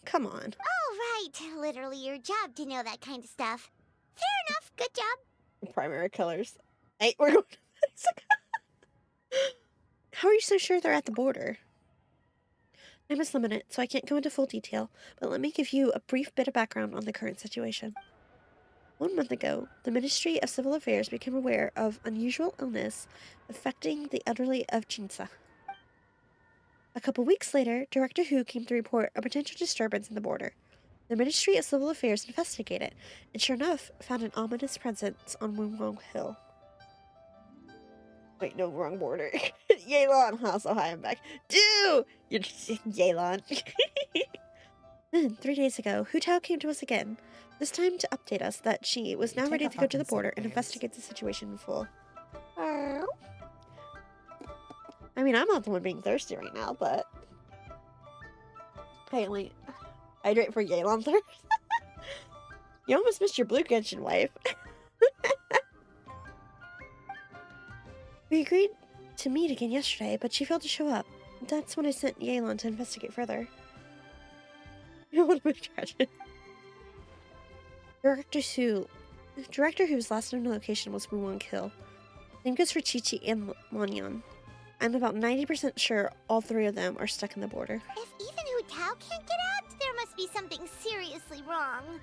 Come on. Oh, right. Literally your job to know that kind of stuff. Fair enough. Good job. Primary colors. Hey, we're going to Mexico. How are you so sure they're at the border? Time is limited, so I can't go into full detail, but let me give you a brief bit of background on the current situation. 1 month ago, the Ministry of Civil Affairs became aware of unusual illness affecting the elderly of Jinsa. A couple weeks later, Director Hu came to report a potential disturbance in the border. The Ministry of Civil Affairs investigated, and sure enough, found an ominous presence on Wunwang Hill. Wait, no, wrong border. Yelan, also hi, I'm back. Dude! You're Yelan. Then, 3 days ago, Hu Tao came to us again, this time to update us that she was now ready to go to the border and investigate the situation in full. I mean, I'm not the one being thirsty right now, but apparently, hydrate for Yelan thirst. You almost missed your blue Genshin wife. We agreed to meet again yesterday, but she failed to show up. That's when I sent Yelan to investigate further. It would have been tragic. Director Who's last known location was Wunwang Hill. Same goes for Chi-Chi and Lanyan. I'm about 90% sure all three of them are stuck in the border. If even Hu Tao can't get out, there must be something seriously wrong.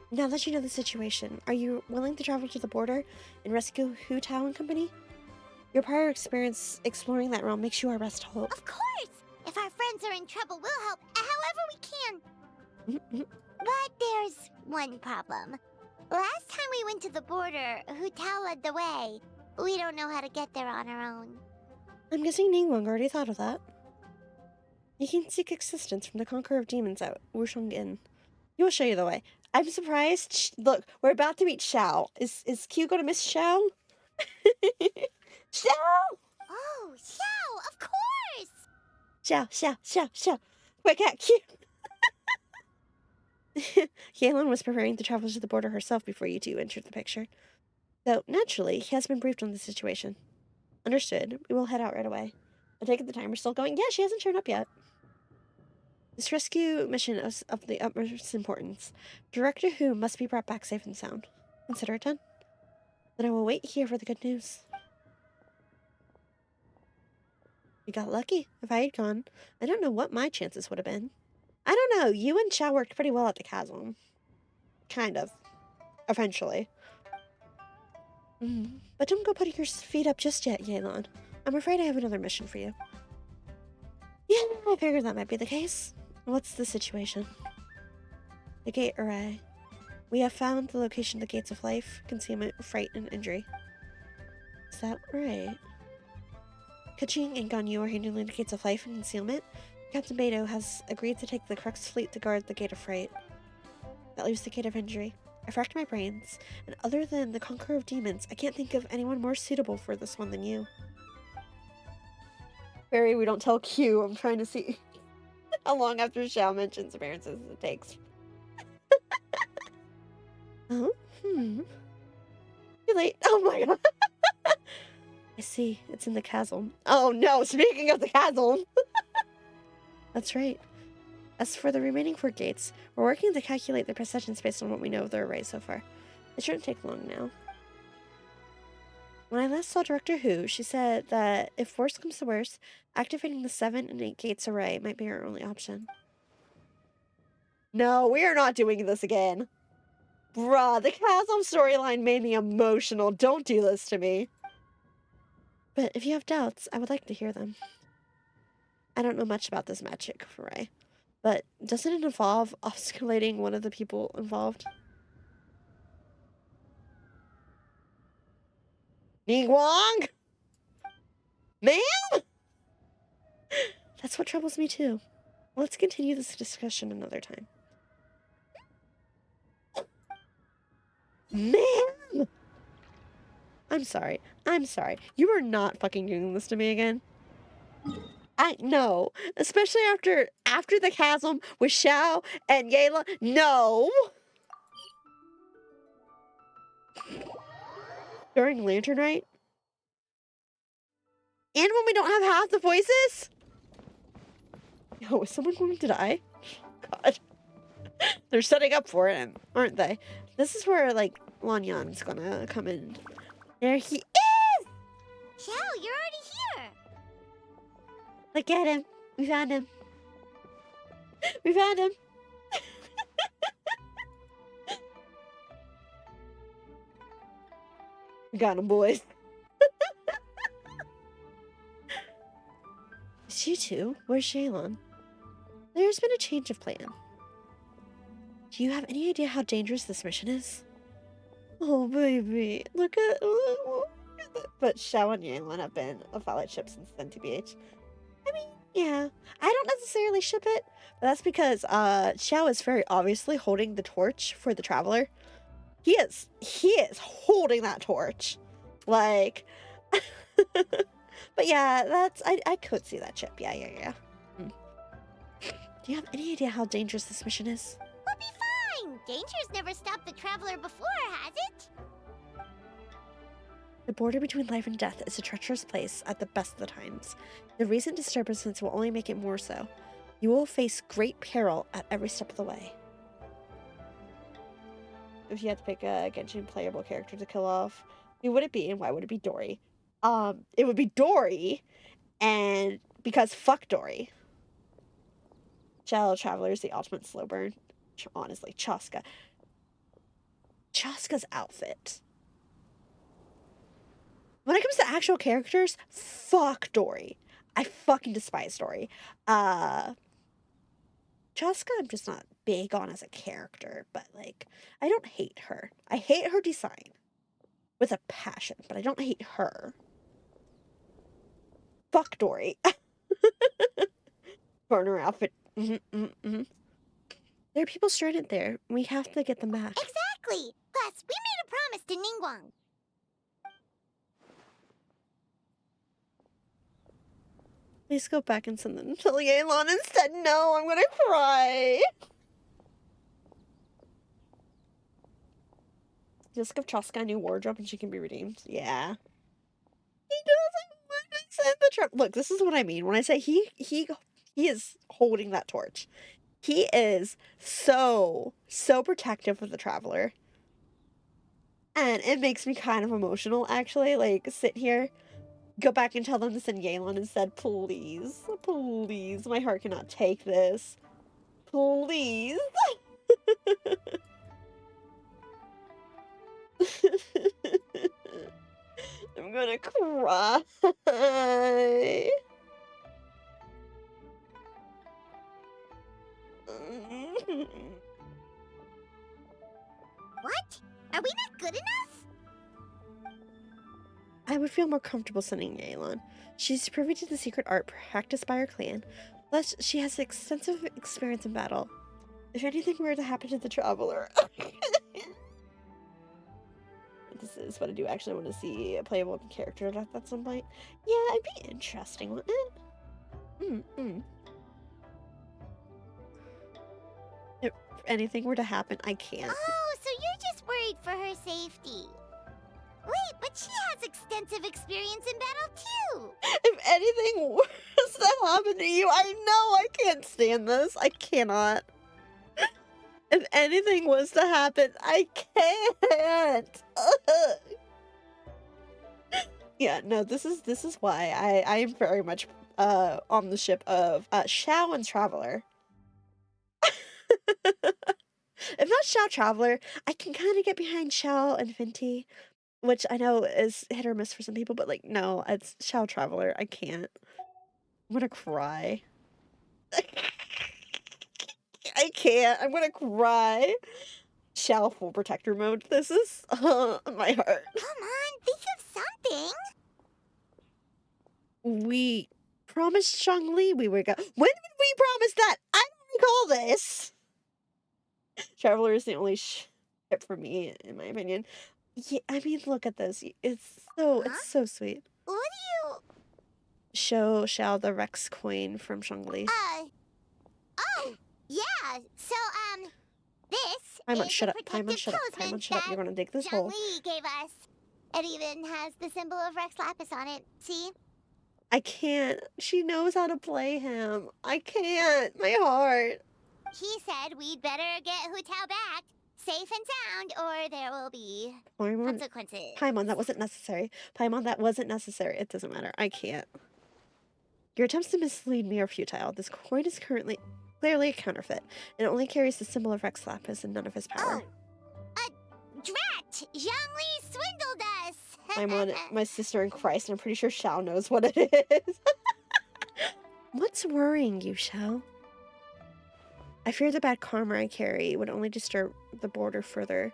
Now that you know the situation, are you willing to travel to the border and rescue Hu Tao and company? Your prior experience exploring that realm makes you our best hope. Of course! If our friends are in trouble, we'll help however we can. But there's one problem. Last time we went to the border, Hu Tao led the way. We don't know how to get there on our own. I'm guessing Ningguang already thought of that. You can seek assistance from the Conqueror of Demons at Wusheng Inn. He will show you the way. I'm surprised. Look, we're about to meet Xiao. Is Q going to miss Xiao? Xiao! Oh, Xiao, of course! Xiao. Quick at Q. Yelan was preparing to travel to the border herself before you two entered the picture. So, naturally, he has been briefed on the situation. Understood. We will head out right away. I take it the timer's still going? Yeah, she hasn't shown up yet. This rescue mission is of the utmost importance. Director Hu must be brought back safe and sound. Consider it done. Then I will wait here for the good news. You got lucky. If I had gone, I don't know what my chances would have been. I don't know. You and Xiao worked pretty well at the chasm. Kind of. Eventually. But don't go putting your feet up just yet, Yelan. I'm afraid I have another mission for you. Yeah, I figured that might be the case. What's the situation? The gate array. We have found the location of the gates of life, concealment, fright, and injury. Is that right? Kaching and Ganyu are handling the gates of life and concealment. Captain Beidou has agreed to take the Crux fleet to guard the gate of fright. That leaves the gate of injury. I've racked my brains, and other than the Conqueror of Demons, I can't think of anyone more suitable for this one than you. Barry, we don't tell Q. I'm trying to see how long after Xiao mentions appearances it takes. Oh, Too late. Oh my god. I see. It's in the chasm. Oh no, speaking of the chasm. That's right. As for the remaining 4 gates, we're working to calculate their precisions based on what we know of their array so far. It shouldn't take long now. When I last saw Director Who, she said that if worse comes to worse, activating the 7 and 8 gates array might be our only option. No, we are not doing this again. Bruh, the Chasm storyline made me emotional. Don't do this to me. But if you have doubts, I would like to hear them. I don't know much about this magic array, but doesn't it involve osculating one of the people involved? Ningguang? Ma'am? That's what troubles me too. Let's continue this discussion another time. Ma'am! I'm sorry. I'm sorry. You are not fucking doing this to me again. I know. Especially after the chasm with Xiao and Yayla. No! During Lantern Rite? And when we don't have half the voices? Yo, is someone going to die? God. They're setting up for it, aren't they? This is where, like, Lanyan's gonna come in. There he is! Xiao, you're already here! Look at him. We found him. We found him. We got him, boys. It's you two. Where's Shaylon? There's been a change of plan. Do you have any idea how dangerous this mission is? Oh, baby. Look at But Xiao and Yanglin have been a Fallout ship since then, TBH. I mean, yeah. I don't necessarily ship it, but that's because Xiao is very obviously holding the torch for the Traveler. He is holding that torch. Like... But yeah, that's... I could see that chip. Yeah. Do you have any idea how dangerous this mission is? We'll be fine! Danger's never stopped the Traveler before, has it? The border between life and death is a treacherous place at the best of the times. The recent disturbances will only make it more so. You will face great peril at every step of the way. If you had to pick a Genshin playable character to kill off, who would it be and why would it be Dory? It would be Dory, and because fuck Dory. Shadow Traveler is the ultimate slow burn. Honestly, Chaska's outfit. When it comes to actual characters, fuck Dory. I fucking despise Dory. Chaska, I'm just not big on as a character, but like, I don't hate her. I hate her design with a passion, but I don't hate her. Fuck Dory. Burner outfit. There are people stranded there. We have to get them back. Exactly! Plus, we made a promise to Ningguang. Please go back and send them to Yelan instead. No, I'm gonna cry. Just give Chaska a new wardrobe and she can be redeemed. Yeah. He doesn't want to send the trap. Look, this is what I mean when I say he is holding that torch. He is so protective of the Traveler. And it makes me kind of emotional, actually. Like, sit here, go back and tell them to send Yelan instead. Please. Please. My heart cannot take this. Please. I'm gonna cry. What? Are we not good enough? I would feel more comfortable sending Yelan. She's privy to the secret art practiced by our clan. Plus, she has extensive experience in battle. If anything were to happen to the Traveler... This is what I do actually want to see a playable character at some point. Yeah, it'd be interesting, wouldn't it? If anything were to happen, I can't. Oh, so you're just worried for her safety. Wait, but she has extensive experience in battle too. If anything was to happen to you, I know I can't stand this. I cannot. If anything was to happen, I can't. Yeah, no, this is why I am very much on the ship of Xiao and Traveler. If not Xiao Traveler, I can kind of get behind Xiao and Fenty, which I know is hit or miss for some people, but like no, it's Xiao Traveler. I can't. I'm gonna cry. I can't. I'm gonna cry. Xiao full protector mode. This is my heart. Come on, think of something. We promised Shangli we were going. When did we promise that? I don't recall this. Traveler is the only ship for me, in my opinion. Yeah, I mean, look at this. It's so sweet. What do you... Show Xiao the Rex coin from Shangli. Oh, yeah. So, this Paimon, is shut a up. Paimon, protective shut up. talisman Paimon, shut up. that You're gonna dig this hole. Zhongli gave us. It even has the symbol of Rex Lapis on it. See? I can't. She knows how to play him. I can't. My heart. He said we'd better get Hu Tao back, safe and sound, or there will be consequences. Paimon, that wasn't necessary. Paimon, that wasn't necessary. It doesn't matter. I can't. Your attempts to mislead me are futile. This coin is currently clearly a counterfeit. It only carries the symbol of Rex Lapis and none of his power. Drat! Zhongli swindled us! Paimon, my sister in Christ, and I'm pretty sure Xiao knows what it is. What's worrying you, Xiao? I fear the bad karma I carry would only disturb the border further.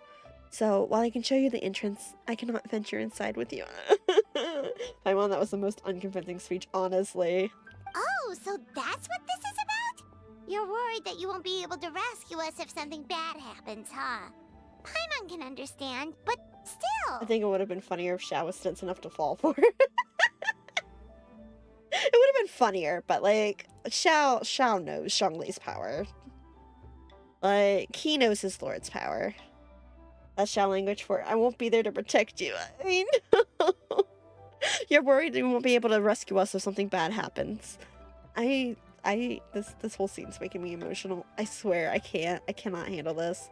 So, while I can show you the entrance, I cannot venture inside with you. Paimon, that was the most unconvincing speech, honestly. Oh, so that's what this is about? You're worried that you won't be able to rescue us if something bad happens, huh? Paimon can understand, but still. I think it would have been funnier if Xiao was dense enough to fall for it. It would have been funnier, but like, Xiao knows Shongli's power. Like, he knows his lord's power. That's Xiao language for, I won't be there to protect you. I mean, you're worried that you won't be able to rescue us if something bad happens. This whole scene's making me emotional. I swear, I cannot handle this.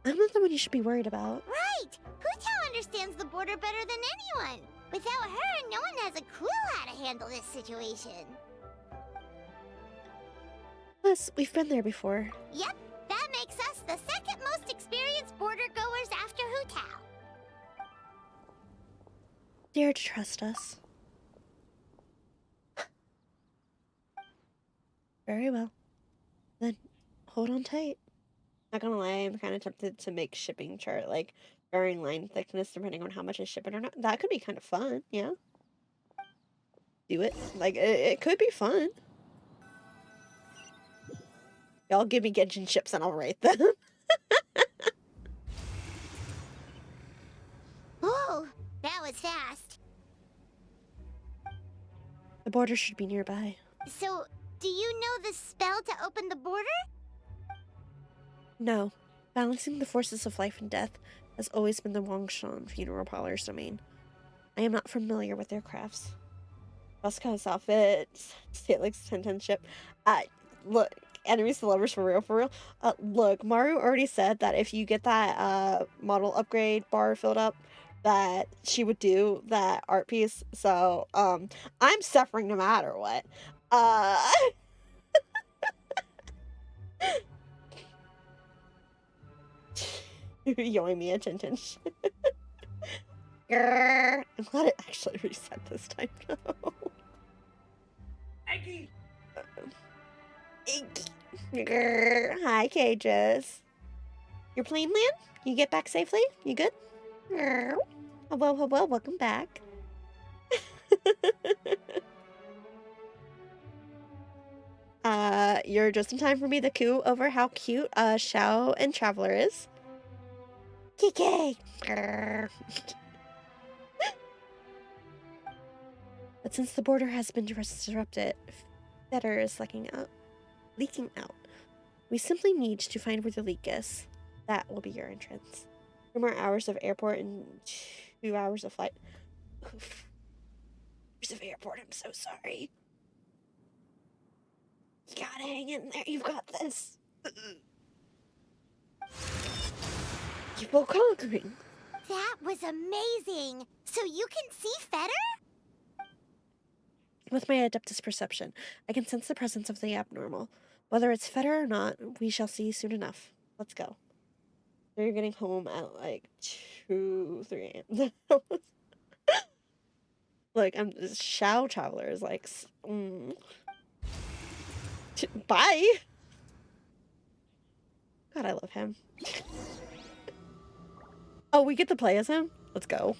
I'm not the one you should be worried about. Right! Hu Tao understands the border better than anyone. Without her, no one has a clue how to handle this situation. Plus, we've been there before. Yep, that makes us the second most experienced border goers after Hu Tao. Dare to trust us. Very well. Then, hold on tight. Not gonna lie, I'm kind of tempted to make shipping chart, like, varying line thickness depending on how much I ship it or not. That could be kind of fun, yeah? Do it. Like, it could be fun. Y'all give me Genshin ships and I'll write them. Oh, that was fast. The border should be nearby. So, do you know the spell to open the border? No. Balancing the forces of life and death has always been the Wangshan funeral parlor's domain. I am not familiar with their crafts. Buska's outfit, Stalix 1010 ship. Look, enemies to lovers for real. Look, Maru already said that if you get that model upgrade bar filled up, that she would do that art piece. So, I'm suffering no matter what. Yoing me attention. I'm glad it actually reset this time. Eggy! Hi, Cages. Your plane land? You get back safely? You good? Hello, welcome back. You're just in time for me to coo over how cute Xiao and Traveler is. Kike! But since the border has been disrupted, better is leaking out. We simply need to find where the leak is. That will be your entrance. 2 more hours of airport and 2 hours of flight. Oof. Hours of airport, I'm so sorry. You gotta hang in there, you've got this. Keep on conquering. That was amazing! So So you can see Fetter? With my Adeptus perception, I can sense the presence of the abnormal. Whether it's Fetter or not, we shall see soon enough. Let's go. So you're getting home at like 2, 3 a.m. Look, I'm Shao Traveler is like, bye. God, I love him. Oh, we get to play as him? Let's go.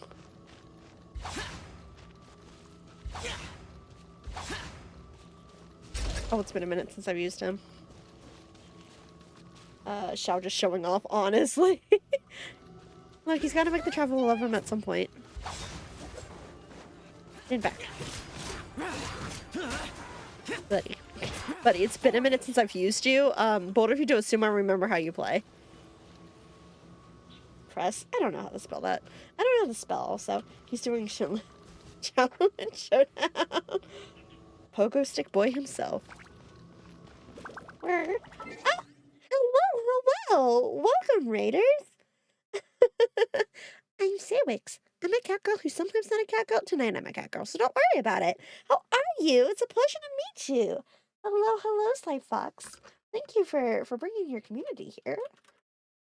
Oh, it's been a minute since I've used him. Shao just showing off, honestly. Look, he's gotta make the travel love him at some point. And back. Buddy, it's been a minute since I've used you. Bold of you to assume I remember how you play. Press. I don't know how to spell that. I don't know how to spell, so he's doing challenge showdown. Pogo stick boy himself. Where? Oh, hello. Welcome, raiders. I'm Sawix. I'm a cat girl who's sometimes not a cat girl. Tonight I'm a cat girl, so don't worry about it. How are you? It's a pleasure to meet you. Hello, Sly Fox. Thank you for bringing your community here.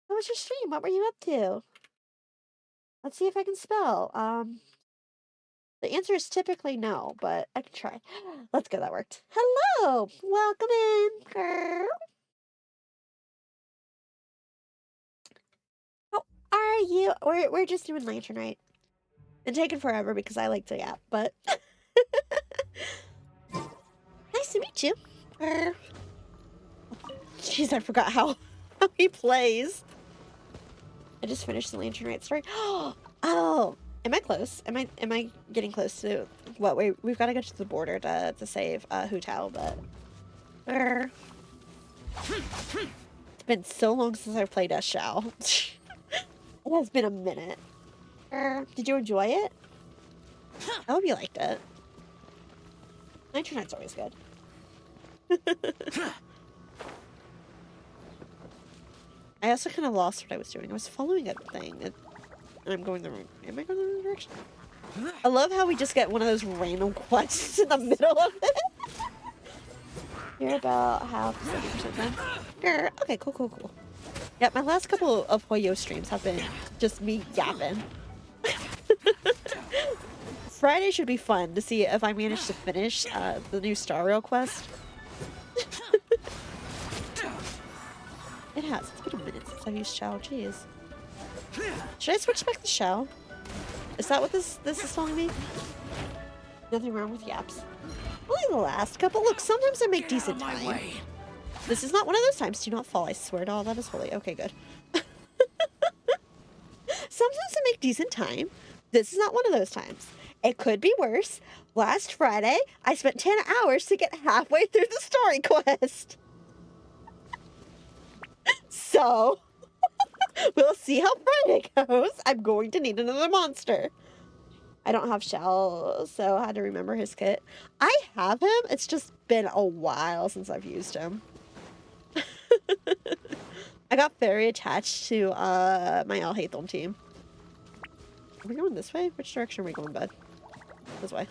How was your stream? What were you up to? Let's see if I can spell. The answer is typically no, but I can try. Let's go, that worked. Hello! Welcome in, girl. How are you? We're just doing Lanternite. Been taking forever because I like to yap, but nice to meet you. Jeez, I forgot how he plays. I just finished the Lanternite story. Oh, am I close? Am I getting close to what? We've got to go to the border to save Hu Tao, but it's been so long since I've played as Shao. It has been a minute. Did you enjoy it? I hope you liked it. Lanternite's always good. I also kind of lost what I was doing. I was following a thing, and I'm going the wrong... Am I going the wrong direction? I love how we just get one of those random quests in the middle of it. You're about half 70% done. Okay, cool. Yeah, my last couple of Hoyo streams have been just me yapping. Friday should be fun to see if I manage to finish the new Star Rail quest. It has. It's been a minute since I've used Shao. Jeez. Should I switch back to Shao? Is that what this is telling me? Nothing wrong with yaps. Only the last couple. Look, sometimes I make decent time. This is not one of those times. Do not fall. I swear to all that is holy. Okay, good. Sometimes I make decent time. This is not one of those times. It could be worse. Last Friday, I spent 10 hours to get halfway through the story quest. So, we'll see how Friday goes. I'm going to need another monster. I don't have Shell, so I had to remember his kit. I have him. It's just been a while since I've used him. I got very attached to my El Hatham team. Are we going this way? Which direction are we going, bud? This way.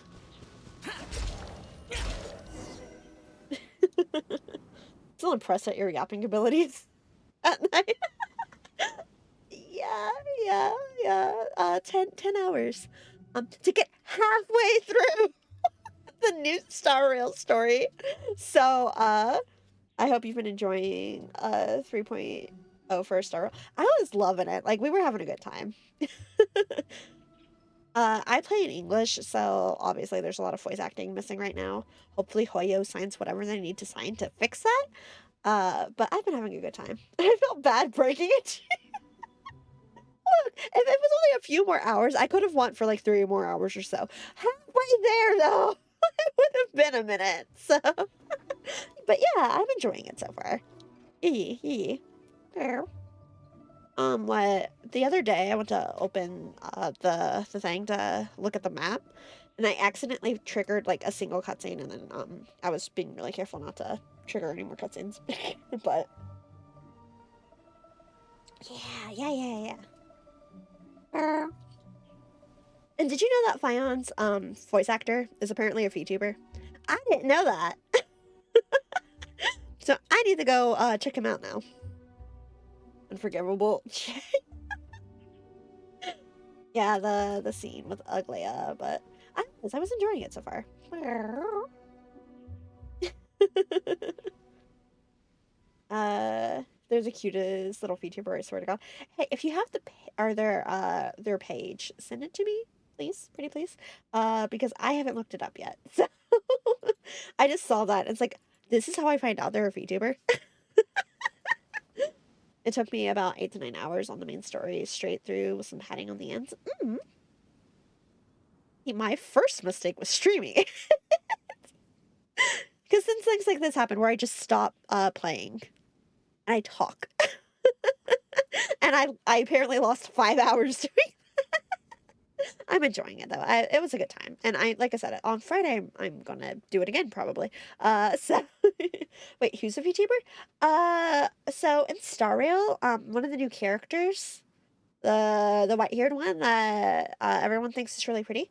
Still impressed at your yapping abilities at night. Yeah. 10 hours. To get halfway through the new Star Rail story. So, I hope you've been enjoying 3.0 for Star Rail. I was loving it. Like, we were having a good time. I play in English, so obviously there's a lot of voice acting missing right now. Hopefully Hoyo signs whatever they need to sign to fix that. But I've been having a good time. I felt bad breaking it. Look, if it was only a few more hours, I could have went for like 3 more hours or so. Halfway there, though, it would have been a minute. So, but yeah, I'm enjoying it so far. What the other day I went to open the thing to look at the map, and I accidentally triggered like a single cutscene, and then I was being really careful not to trigger any more cutscenes. But yeah. And Did you know that Fion's voice actor is apparently a VTuber? I didn't know that. So I need to go check him out now. Unforgivable. Yeah, the scene with Uglia, but I was enjoying it so far. There's a cutest little VTuber, I swear to God. Hey, if you have their page, send it to me, please, pretty please. Because I haven't looked it up yet. So I just saw that. It's like, this is how I find out they're a VTuber. It took me about 8 to 9 hours on the main story, straight through with some padding on the ends. My first mistake was streaming. Because then things like this happen where I just stop playing and I talk. And I apparently lost 5 hours doing that. I'm enjoying it though. It was a good time. And like I said, on Friday I'm gonna do it again probably. So wait, who's a VTuber? So in Star Rail, one of the new characters, the white-haired one that everyone thinks is really pretty.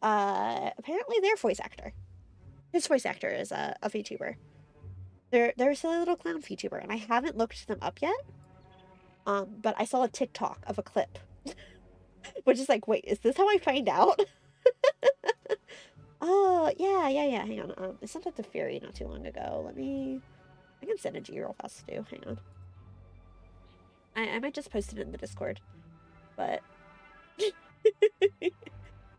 Apparently their voice actor. His voice actor is a VTuber. They're a silly little clown VTuber, and I haven't looked them up yet. But I saw a TikTok of a clip, which is like, wait, is this how I find out? Oh yeah. Hang on. I sent it to Fury not too long ago. I can send it to you real fast too. Hang on. I might just post it in the Discord, but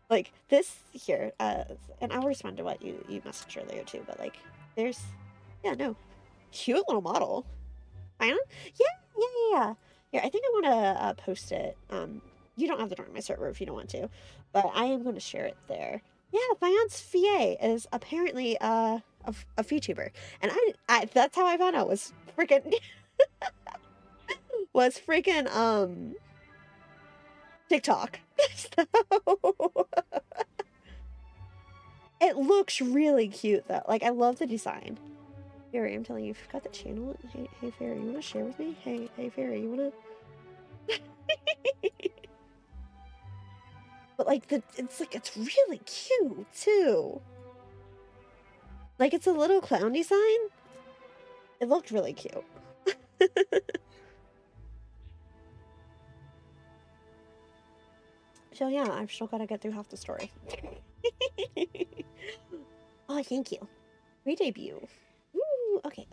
like this here. And I'll respond to what you messaged earlier too. But like, there's, yeah, no, cute little model. I don't. Yeah. Here, I think I want to post it. You don't have to join my server if you don't want to, but I am going to share it there. Yeah, Fiance Fie is apparently a VTuber, and I that's how I found out was freaking TikTok. So, it looks really cute though. Like I love the design. Fairy, I'm telling you, if you've got the channel, hey Fairy, you want to share with me? Hey Fairy, you want to? But like it's really cute too. Like it's a little clown design. It looked really cute. So yeah, I've still got to get through half the story. Oh, thank you. Re-debut. Ooh, okay.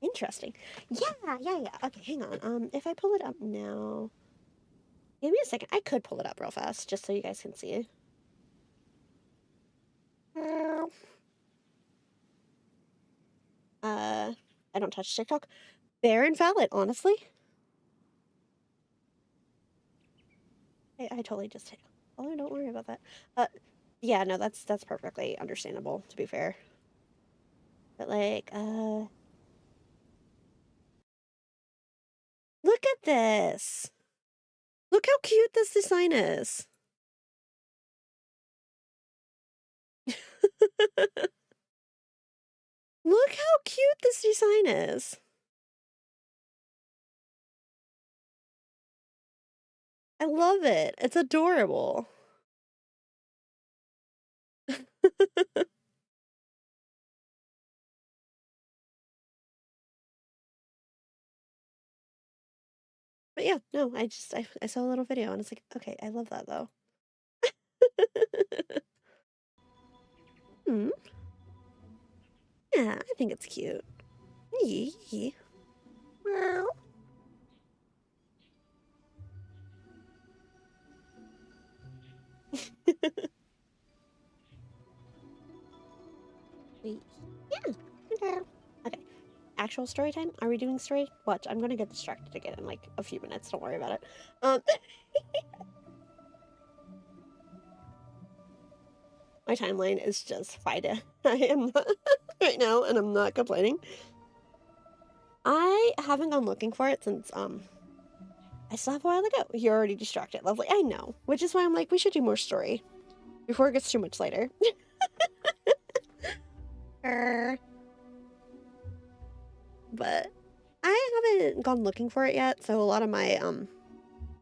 Interesting. Yeah. Okay, hang on. If I pull it up now, give me a second. I could pull it up real fast just so you guys can see. I don't touch TikTok. Fair and valid, honestly. I totally just hit. Oh, don't worry about that. Yeah, no, that's perfectly understandable, to be fair. But like, look at this. Look how cute this design is. Look how cute this design is. I love it. It's adorable. But yeah, no, I saw a little video and it's like, okay, I love that though. Yeah, I think it's cute. Yee. Meow. Yeah. Okay. Actual story time? Are we doing story? Watch, I'm gonna get distracted again in like a few minutes. Don't worry about it. My timeline is just fine. I am not right now, and I'm not complaining. I haven't gone looking for it since I still have a while to go. You're already distracted. Lovely. I know. Which is why I'm like, we should do more story before it gets too much later. but I haven't gone looking for it yet. So a lot of my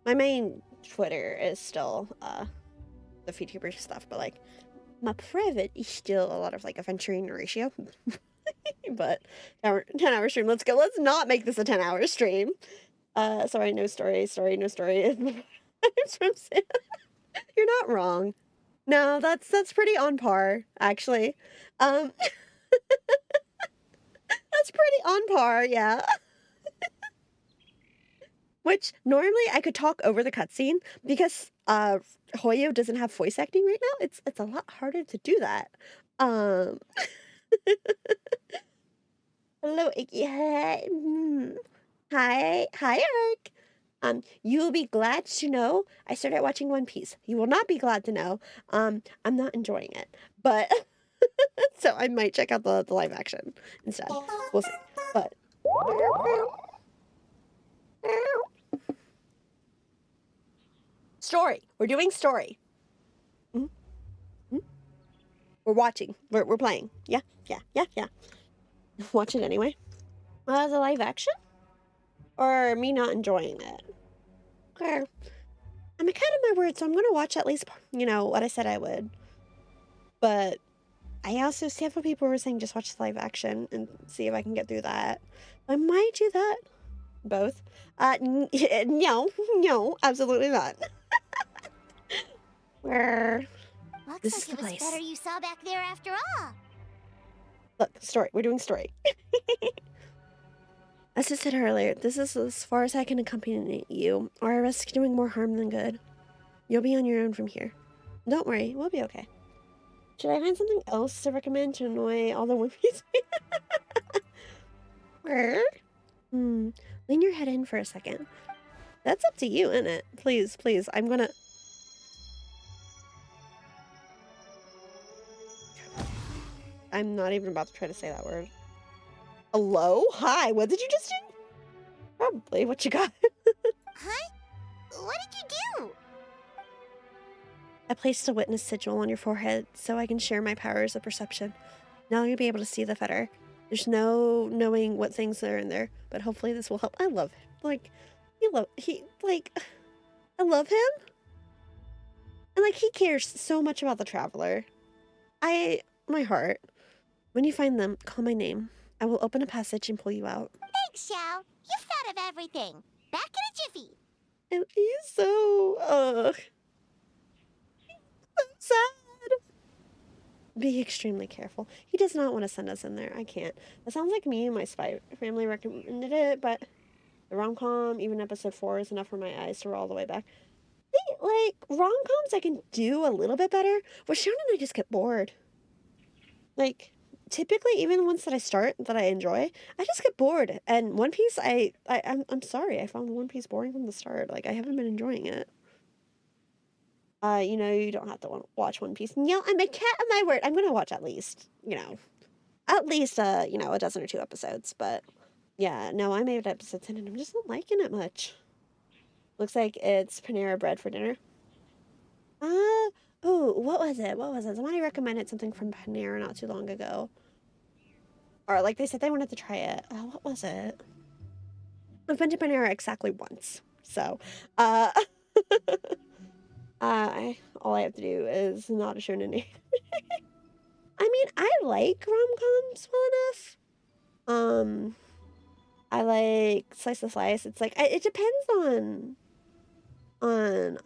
my main Twitter is still the VTuber stuff, but like my private is still a lot of like adventuring ratio. But 10-hour stream. Let's go. Let's not make this a 10-hour stream. Sorry, no story. Sorry, no story. It's from Sam. You're not wrong. No, that's pretty on par, actually. That's pretty on par, yeah. Which normally I could talk over the cutscene because Hoyo doesn't have voice acting right now. It's a lot harder to do that. Hello, Icky. Hi. Hi, Ark. You will be glad to know I started watching One Piece. You will not be glad to know. I'm not enjoying it, but so I might check out the live action instead. We'll see. But story. We're doing story. We're watching. We're playing. Yeah. Watch it anyway. The live action? Or me not enjoying it? Okay. I'm a cat of my word, so I'm gonna watch at least, what I said I would. But I also see what people were saying, just watch the live action and see if I can get through that. I might do that. Both. No, absolutely not. This is the place. Better you saw back there after all. Look, story. We're doing story. As I said earlier, this is as far as I can accompany you, or I risk doing more harm than good. You'll be on your own from here. Don't worry, we'll be okay. Should I find something else to recommend to annoy all the One Piece? Lean your head in for a second. That's up to you, isn't it? Please, I'm gonna... I'm not even about to try to say that word. Hello? Hi, what did you just do? Probably. What you got? Huh? What did you do? I placed a witness sigil on your forehead so I can share my powers of perception. Now you'll be able to see the fetter. There's no knowing what things are in there, but hopefully this will help. I love him. I love him. And he cares so much about the traveler. My heart. When you find them, call my name. I will open a passage and pull you out. Thanks, Xiao. You've thought of everything. Back in a jiffy. And he's so sad. Be extremely careful. He does not want to send us in there. I can't. That sounds like me and my spy family recommended it, but the rom-com, even episode 4, is enough for my eyes to roll all the way back. Rom-coms I can do a little bit better. With Sean and I just get bored. Typically, even the ones that I start that I enjoy, I just get bored. And One Piece, I'm sorry, I found One Piece boring from the start. I haven't been enjoying it. You don't have to watch One Piece. I'm a cat of my word. I'm gonna watch at least, a dozen or 2 episodes. But yeah, no, I made episode 10 and I'm just not liking it much. Looks like it's Panera Bread for dinner. Oh, what was it? Somebody recommended something from Panera not too long ago. Or they said they wanted to try it. What was it? I've been to Panera exactly once. So, all I have to do is not a shonen name. I mean, I like rom-coms well enough. I like slice of life. It's it depends on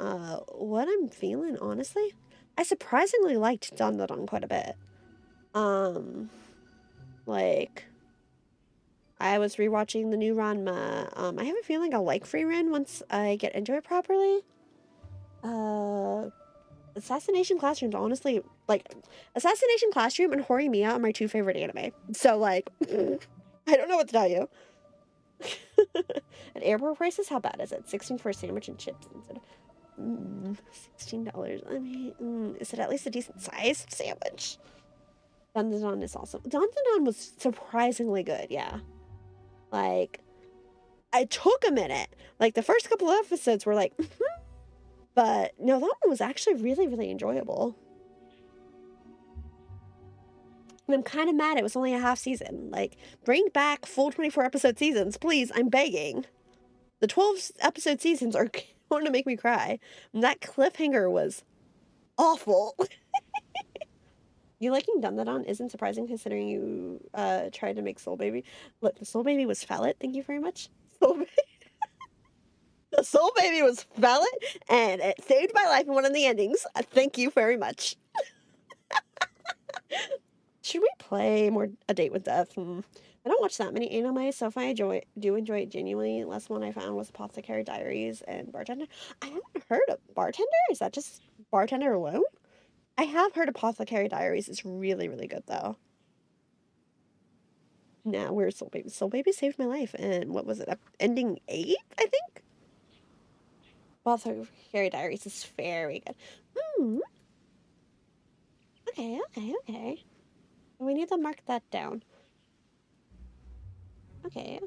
what I'm feeling, honestly. I surprisingly liked Dandadan quite a bit. I was rewatching the new Ranma. I have a feeling I'll like Free Ren once I get into it properly. Assassination Classroom's honestly, Assassination Classroom and Horimiya are my 2 favorite anime. So, I don't know what to tell you. At airport prices, how bad is it? $16 for a sandwich and chips instead of $16. I mean, is it at least a decent sized sandwich? Dandadan is awesome. Dandadan was surprisingly good, yeah. It took a minute. The first couple of episodes were but no, that one was actually really, really enjoyable. And I'm kind of mad it was only a half season. Like, bring back full 24-episode seasons, please. I'm begging. The 12-episode seasons are going to make me cry. And that cliffhanger was awful. You liking Dun-Da-Dun isn't surprising considering you tried to make Soul Baby. Look, the Soul Baby was phallic. Thank you very much. The Soul Baby was phallic, and it saved my life in one of the endings. Thank you very much. Should we play more A Date with Death? I don't watch that many anime, so if I do enjoy it genuinely, the last one I found was Apothecary Diaries and Bartender. I haven't heard of Bartender. Is that just Bartender alone? I have heard Apothecary Diaries is really, really good, though. Now, where's Soul Baby? Soul Baby saved my life, and what was it? Ending 8, I think? Apothecary Diaries is very good. Okay. We need to mark that down. Okay.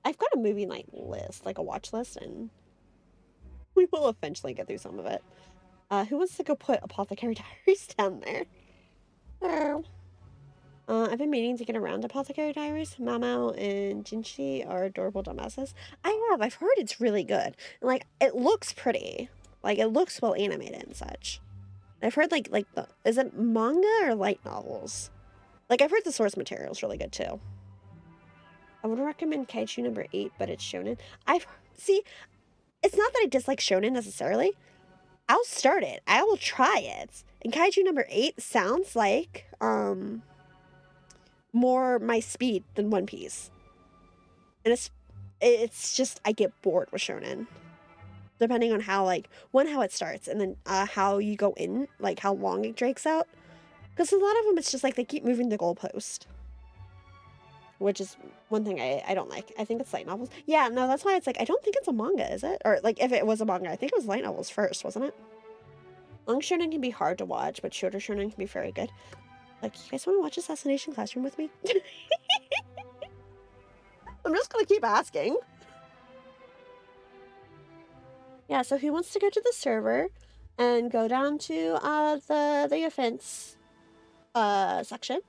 I've got a movie night list, like a watch list, and we will eventually get through some of it. Who wants to go put Apothecary Diaries down there? I've been meaning to get around to Apothecary Diaries. Mamao and Jinshi are adorable dumbasses. I've heard it's really good. And, like, it looks pretty. Like, it looks well animated and such. I've heard, is it manga or light novels? Like, I've heard the source material is really good, too. I would recommend Kaiju number 8, but it's shonen. See, it's not that I dislike shonen necessarily. I'll start it. I will try it. And Kaiju number 8 sounds like, more my speed than One Piece. And it's just, I get bored with shonen. Depending on how, how it starts, and then how you go in, like, how long it drags out. Because a lot of them, it's just, like, they keep moving the goalpost. Which is one thing I don't like. I think it's light novels. Yeah, no, that's why it's like, I don't think it's a manga, is it? Or, like, if it was a manga, I think it was light novels first, wasn't it? Long shonen can be hard to watch, but shorter shonen can be very good. Like, you guys want to watch Assassination Classroom with me? I'm just gonna keep asking. Yeah, so who wants to go to the server and go down to the offense section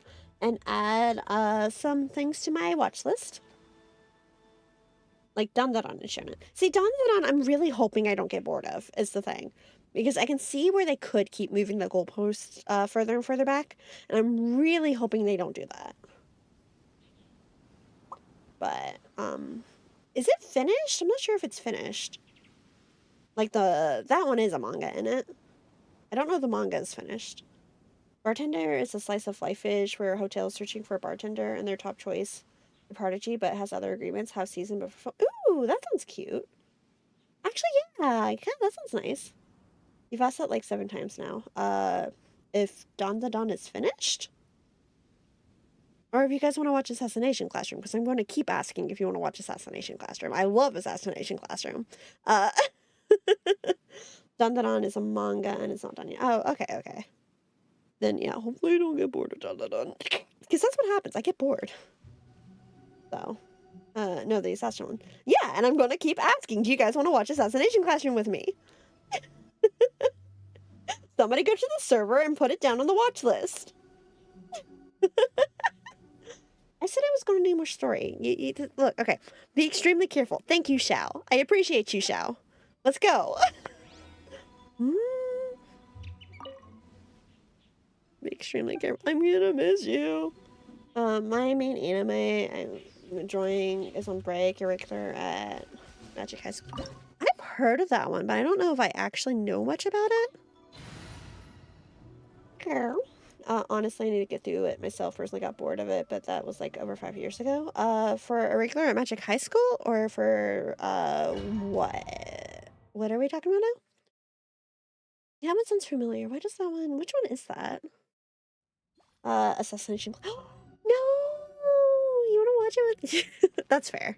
and add some things to my watch list? Like Dun-Da-Dun and Shonen. See, Dun-Da-Dun, I'm really hoping I don't get bored of, is the thing. Because I can see where they could keep moving the goalposts further and further back. And I'm really hoping they don't do that. But, is it finished? I'm not sure if it's finished. Like, that one is a manga, isn't it? I don't know if the manga is finished. Bartender is a slice of life-ish where a hotel is searching for a bartender and their top choice, the prodigy, but has other agreements, have season before. Ooh, that sounds cute. Actually, yeah, that sounds nice. You've asked that like 7 times now. If Dun-Da-Dun is finished? Or if you guys want to watch Assassination Classroom, because I'm going to keep asking if you want to watch Assassination Classroom. I love Assassination Classroom. Dun-Da-Dun is a manga and it's not done yet. Oh, okay. Then, yeah, hopefully you don't get bored of Dun-Da-Dun. Because that's what happens. I get bored. So, no, the Assassin one. Yeah, and I'm going to keep asking, do you guys want to watch Assassination Classroom with me? Somebody go to the server and put it down on the watch list. I said I was going to do more story. Look, okay. Be extremely careful. Thank you, Xiao. I appreciate you, Xiao. Let's go. Be extremely careful. I'm gonna miss you. My main anime I'm enjoying is on break, irregular at Magic High School. I've heard of that one, but I don't know if I actually know much about it. Honestly, I need to get through it myself. Personally, got bored of it, but that was like over 5 years ago. For irregular at Magic High School, or for what? What are we talking about now? Yeah, that sounds familiar. Why does that one? Which one is that? Assassination. No, you want to watch it with? That's fair.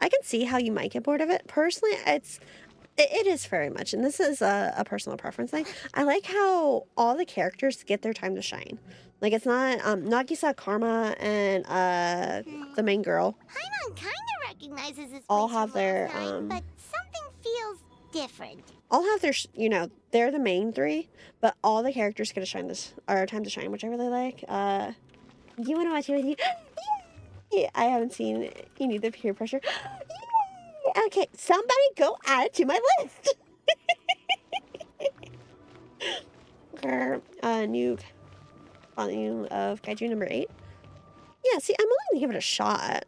I can see how you might get bored of it. Personally, it is very much, and this is a personal preference thing. I like how all the characters get their time to shine. Like, it's not Nagisa, Karma, and the main girl. Paimon kind of recognizes his all place have from their last time, but something feels different. All have their they're the main 3, but all the characters get to shine our time to shine, which I really like. You want to watch it with you? Yeah, I haven't seen You Need the Peer Pressure. Yay! Okay, somebody go add it to my list. New volume of Kaiju number 8. Yeah, see, I'm willing to give it a shot.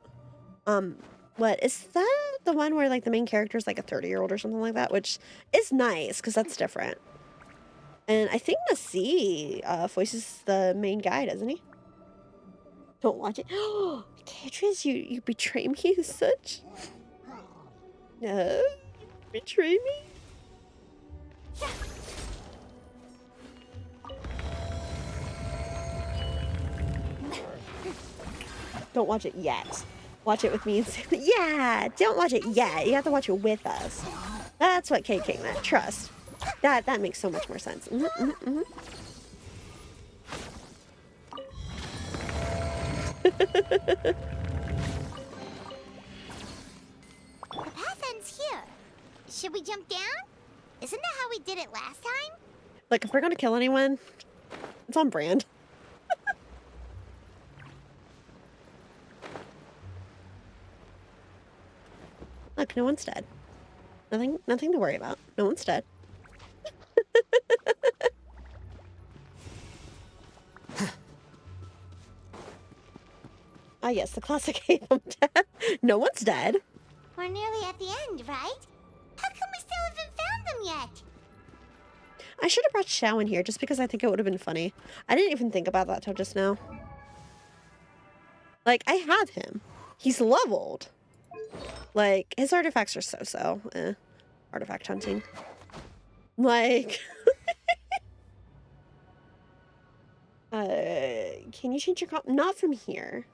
What is that? The one where like the main character is like a 30-year-old or something like that, which is nice because that's different. And I think Nasi voices the main guy, doesn't he? Don't watch it. Oh, Tetris, you betray me as such? No, betray me? Don't watch it yet. Watch it with me and Sam. Yeah, don't watch it yet. You have to watch it with us. That's what KK meant. Trust. That makes so much more sense. The path ends here. Should we jump down? Isn't that how we did it last time? Like, if we're gonna kill anyone, it's on brand. Look, no one's dead. Nothing to worry about. No one's dead. Ah, yes, the classic Hatham death. No one's dead. We're nearly at the end, right? How come we still haven't found them yet? I should have brought Xiao in here just because I think it would have been funny. I didn't even think about that till just now. Like, I have him. He's leveled. Like, his artifacts are so-so. Artifact hunting. Like... can you change your comp? Not from here.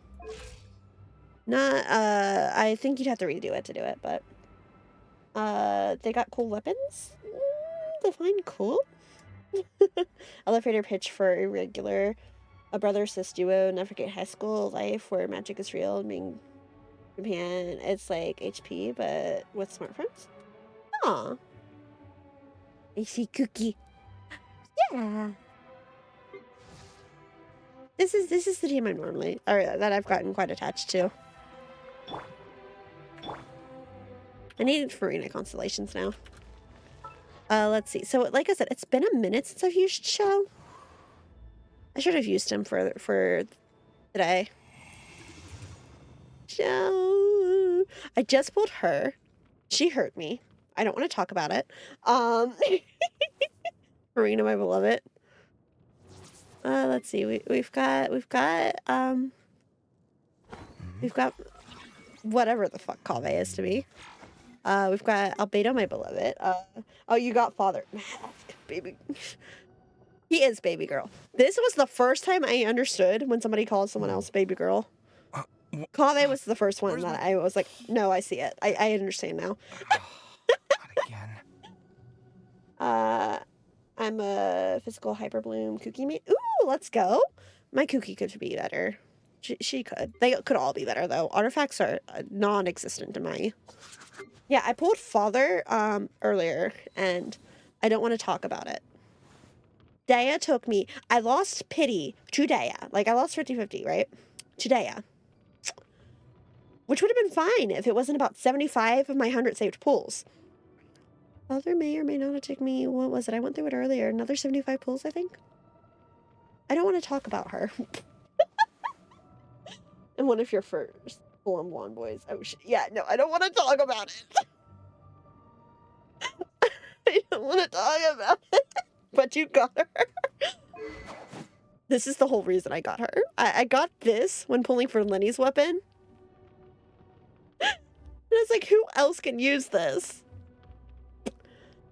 Not, I think you'd have to redo it to do it, but... they got cool weapons? Define cool? Elevator pitch for irregular. A brother-sis duo. Navigate high school life where magic is real. Being Japan, it's like HP, but with smartphones. Aw. I see Cookie. Yeah. This is the team I'm normally, or that I've gotten quite attached to. I need Farina constellations now. Let's see. So, like I said, it's been a minute since I've used Xiao. I should have used him for today. Xiao. I just pulled her. She hurt me. I don't want to talk about it. Farina, my beloved. Let's see. We've got whatever the fuck Kave is to me. We've got Albedo, my beloved. Oh, you got father. Baby. He is baby girl. This was the first time I understood when somebody calls someone else baby girl. Kave was the first one that I was like, no, I see it. I understand now. Not again. I'm a physical hyperbloom Kooky mate. Ooh, let's go. My Kooky could be better. She could. They could all be better, though. Artifacts are non-existent in my... Yeah, I pulled father earlier, and I don't want to talk about it. Daya took me... I lost pity to Daya. Like, I lost 50-50, right? To Daya. Which would have been fine if it wasn't about 75 of my 100 saved pulls. Father may or may not have taken me... What was it? I went through it earlier. Another 75 pulls, I think? I don't want to talk about her. And one of your first form blonde boys. Oh, yeah, no, I don't want to talk about it. I don't want to talk about it. But you got her. This is the whole reason I got her. I got this when pulling for Lenny's weapon. And it's like, who else can use this?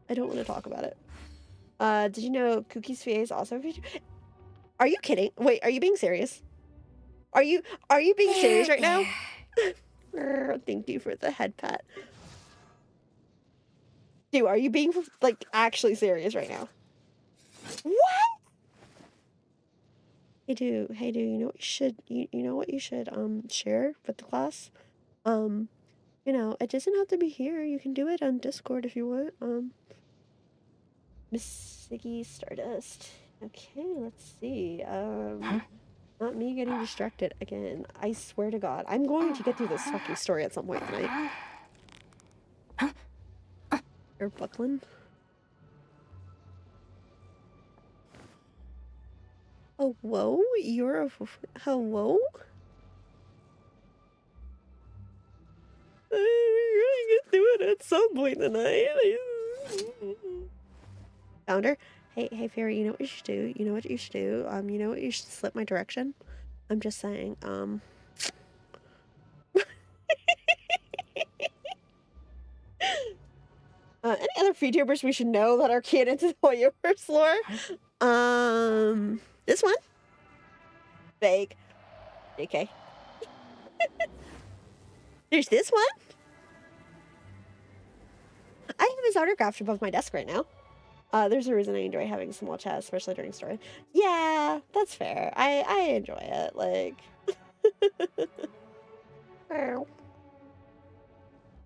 I don't want to talk about it. Did you know Cookie's VA is also a feature? Are you kidding? Wait, are you being serious? Are you being serious right now? Thank you for the head pat. Dude, are you being, like, actually serious right now? What? Hey, dude, you know what you should, you know what you should, share with the class? You know, it doesn't have to be here. You can do it on Discord if you want. Miss Siggy Stardust. Okay, let's see. Not me getting distracted again. I swear to God. I'm going to get through this fucking story at some point tonight. Or Buckland. Oh, whoa? You're a... Hello? We're gonna get through it at some point tonight. Founder? Hey, Fairy, you know what you should do? You know what you should do? You know what you should slip my direction? I'm just saying, any other VTubers we should know that are keyed into the Hoyoverse lore? This one? Vague. JK. There's this one? I have his autograph above my desk right now. There's a reason I enjoy having small chats, especially during story. Yeah, that's fair. I enjoy it. Like,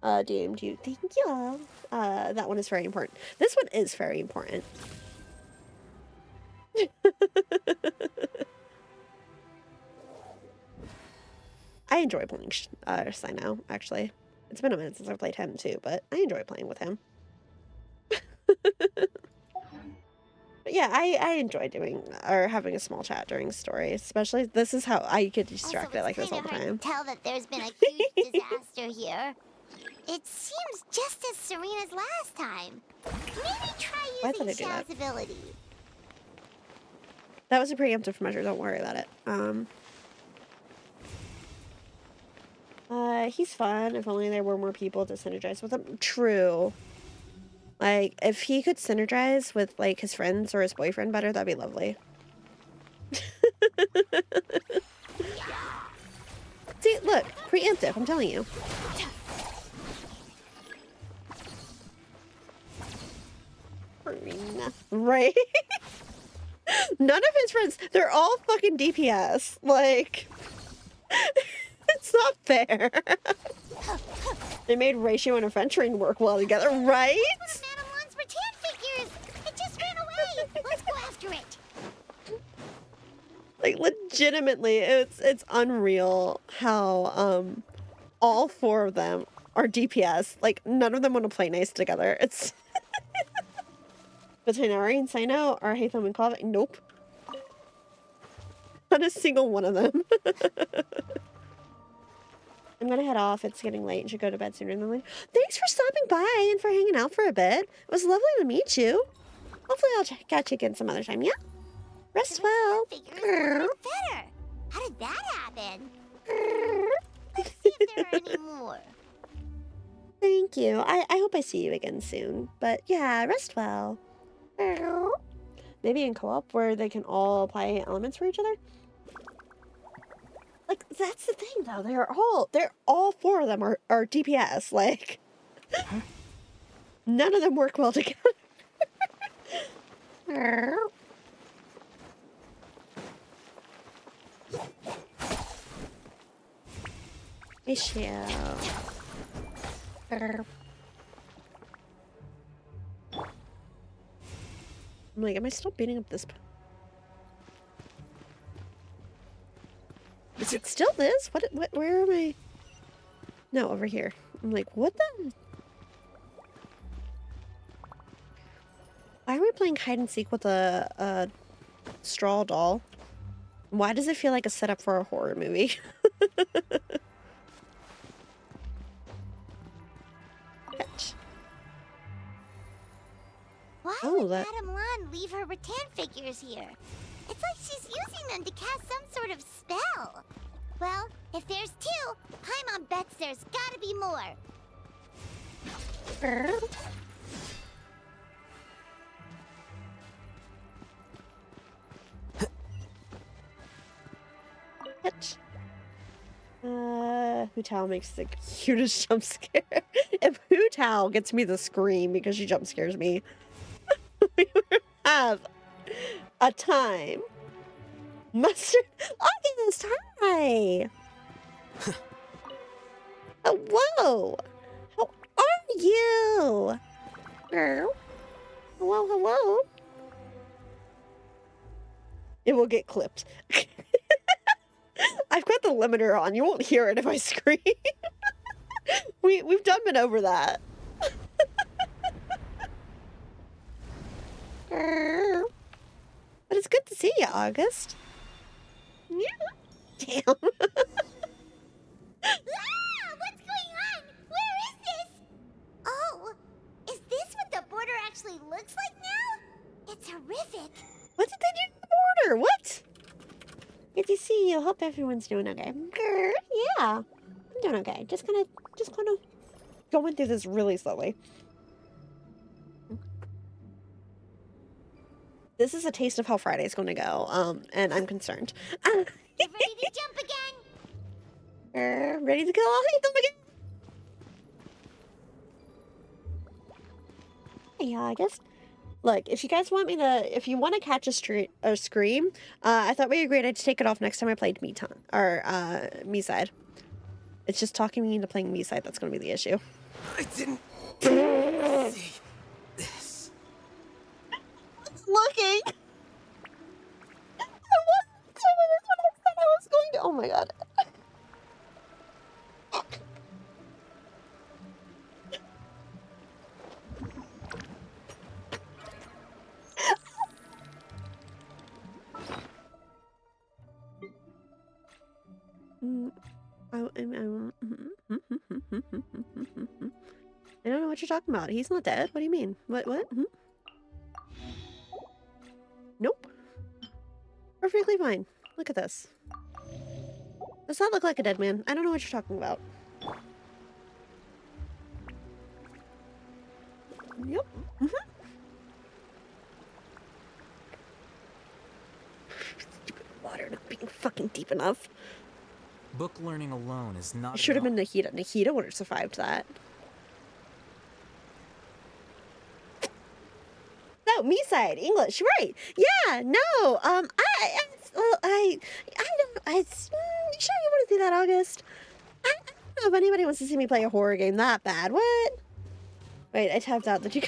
DMG, thank you. That one is very important. This one is very important. I enjoy playing Sino, actually. It's been a minute since I've played him too, but I enjoy playing with him. But yeah, I enjoy doing or having a small chat during stories. Especially this is how I get distracted like this all the time. Tell that there's been a huge disaster here. It seems just as serene as last time. Maybe try using Xiao's ability. That was a preemptive measure. Don't worry about it. He's fun. If only there were more people to synergize with him. True. Like, if he could synergize with, like, his friends or his boyfriend better, that'd be lovely. See, look. Preemptive, I'm telling you. Right? None of his friends, they're all fucking DPS. Like, it's not fair. They made Ratio and Adventuring work well together, right? Madame Lon's rattan figures! It just ran away! Let's go after it! Like, legitimately, it's unreal how, all four of them are DPS. Like, none of them want to play nice together. It's... Between Ari and Sino, or Hatham and Clav, nope. Not a single one of them. I'm gonna head off. It's getting late and should go to bed sooner than later. Thanks for stopping by and for hanging out for a bit. It was lovely to meet you. Hopefully I'll catch you again some other time, yeah? Rest well. Better. How did that happen? Let's see if there are any more. Thank you. I hope I see you again soon. But yeah, rest well. Maybe in co-op where they can all apply elements for each other? Like, that's the thing though. They're all four of them are DPS. Like, none of them work well together. Michelle. I'm like, am I still beating up this? Is it still this? What, where am I? No, over here. I'm like, what the? Why are we playing hide and seek with a straw doll? Why does it feel like a setup for a horror movie? Why would Madame Lan leave her rattan figures here? It's like she's using them to cast some sort of spell. Well, if there's two, Paimon bets there's gotta be more. Hu Tao makes the cutest jump scare. If Hu Tao gets me the scream because she jump scares me, we would have a time. Mustard, August, hi. Whoa, how are you? Hello. It will get clipped. I've got the limiter on. You won't hear it if I scream. We've been over that. But it's good to see you, August. Yeah. Damn. What's going on? Where is this? Oh, is this what the border actually looks like now? It's horrific. What did they do to the border? What? Good to see you. Hope everyone's doing okay. Yeah, I'm doing okay. Just kind of going through this really slowly. This is a taste of how Friday's going to go. And I'm concerned. You ready to jump again? Ready to go? I'll hit them again. Yeah, I guess. Look, if you guys want me to, if you want to catch a scream, I thought we agreed I'd take it off next time I played Me Side. It's just talking me into playing Me Side that's going to be the issue. I didn't see this. Looking. I was going to. Oh my god. I don't know what you're talking about. He's not dead. What do you mean? What? Nope. Perfectly fine. Look at this. Does that look like a dead man? I don't know what you're talking about. Yep. Stupid water not being fucking deep enough. Book learning alone is not. It should have enough. been Nahida. Nahida would have survived that. No, me side English, right? Yeah, no. You sure you want to see that, August? I don't know if anybody wants to see me play a horror game that bad. What? Wait, I tapped out. Did you?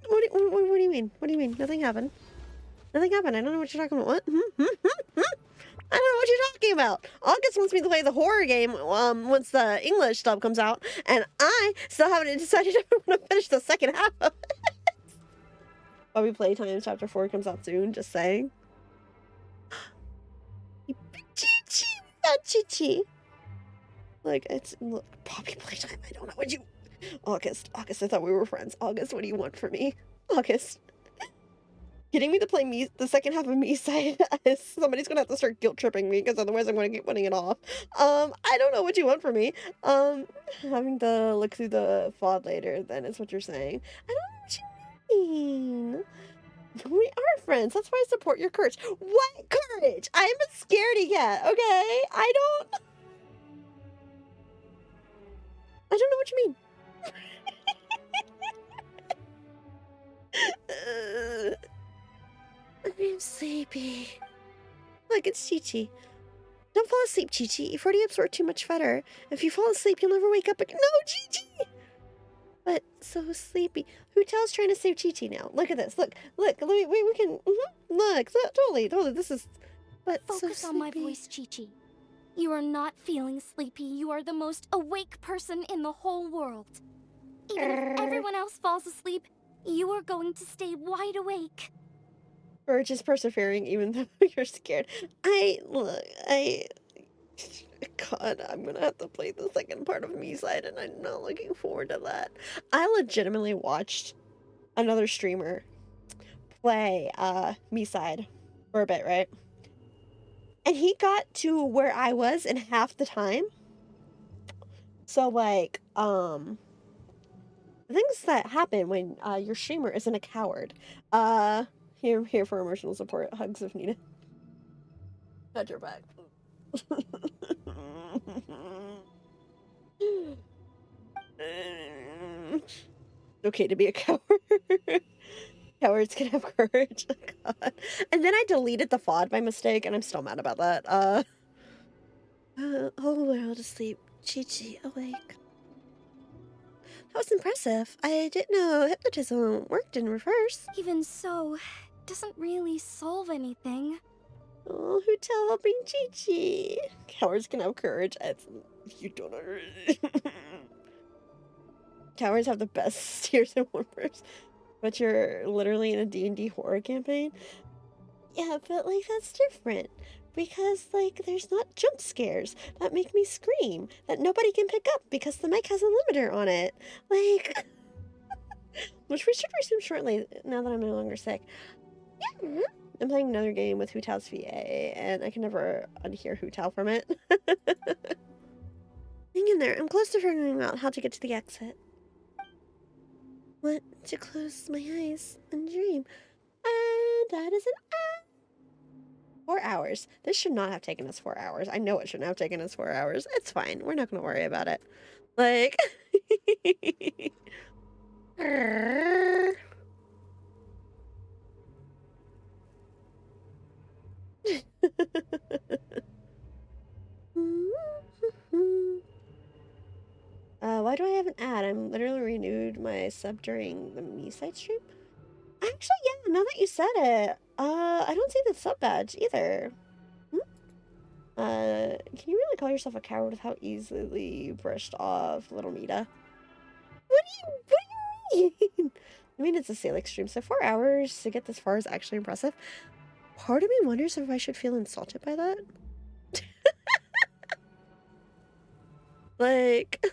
What do you mean? What do you mean? Nothing happened. Nothing happened. I don't know what you're talking about. What? I don't know what you're talking about. August wants me to play the horror game once the English stuff comes out, and I still haven't decided if I want to finish the second half of it. Bobby Playtime Chapter 4 comes out soon, just saying. Chi-Chi! Not Chi-Chi! Look, look, Bobby Playtime, I don't know what you... August, I thought we were friends. August, what do you want from me? August. Getting me to play the second half of Me Side, somebody's gonna have to start guilt tripping me, because otherwise I'm gonna keep putting it off. I don't know what you want from me. Having to look through the FOD later, then is what you're saying. I don't know what you mean. We are friends. That's why I support your courage. What courage? I'm a scaredy cat, okay? I don't know what you mean. I'm sleepy. Look, it's Chi-Chi. Don't fall asleep, Chi-Chi. You've already absorbed too much fodder. If you fall asleep, you'll never wake up again. No, Chi-Chi! But so sleepy. Hutel's trying to save Chi-Chi now. Look at this. Look. We can... Look, totally. This is... But focus so on my voice, Chi-Chi. You are not feeling sleepy. You are the most awake person in the whole world. Even if everyone else falls asleep, you are going to stay wide awake. Or just persevering even though you're scared. God, I'm gonna have to play the second part of Me Side, and I'm not looking forward to that. I legitimately watched another streamer play Me Side for a bit, right? And he got to where I was in half the time. So like, things that happen when your streamer isn't a coward. Here for emotional support. Hugs if needed. Got your back. Okay to be a coward. Cowards can have courage. Oh, God. And then I deleted the FOD by mistake, and I'm still mad about that. Whole world asleep. Chi-Chi awake. That was impressive. I didn't know hypnotism worked in reverse. Even so, it doesn't really solve anything. Oh, Hotel helping Chi-Chi. Cowards can have courage. You don't know. Cowards have the best tears and whimpers. But you're literally in a D&D horror campaign? Yeah, but, like, that's different. Because, like, there's not jump scares that make me scream that nobody can pick up because the mic has a limiter on it. Like, which we should resume shortly now that I'm no longer sick. Yeah. I'm playing another game with Hu Tao's VA, and I can never unhear Hu Tao from it. Hang in there. I'm close to figuring out how to get to the exit. Want to close my eyes and dream. And that is an 4 hours. This should not have taken us 4 hours. I know it shouldn't have taken us 4 hours. It's fine. We're not going to worry about it. Like... why do I have an ad? I'm literally renewed my sub during the Me site stream. Actually, yeah, now that you said it, I don't see the sub badge either. Can you really call yourself a coward with how easily you brushed off Little Mita? What do you mean? I mean, it's a Salix stream, so 4 hours to get this far is actually impressive. Part of me wonders if I should feel insulted by that. Like...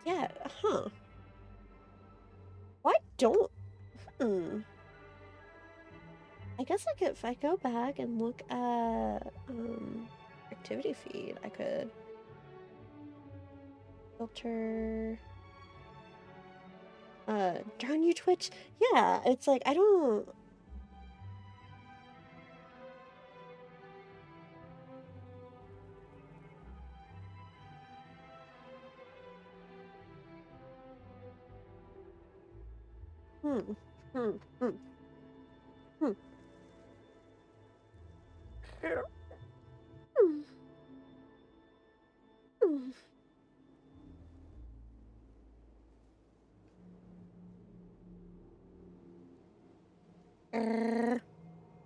yeah, huh. Why don't... I guess if I go back and look at, activity feed, I could filter... darn you, Twitch. Yeah, it's like, I don't...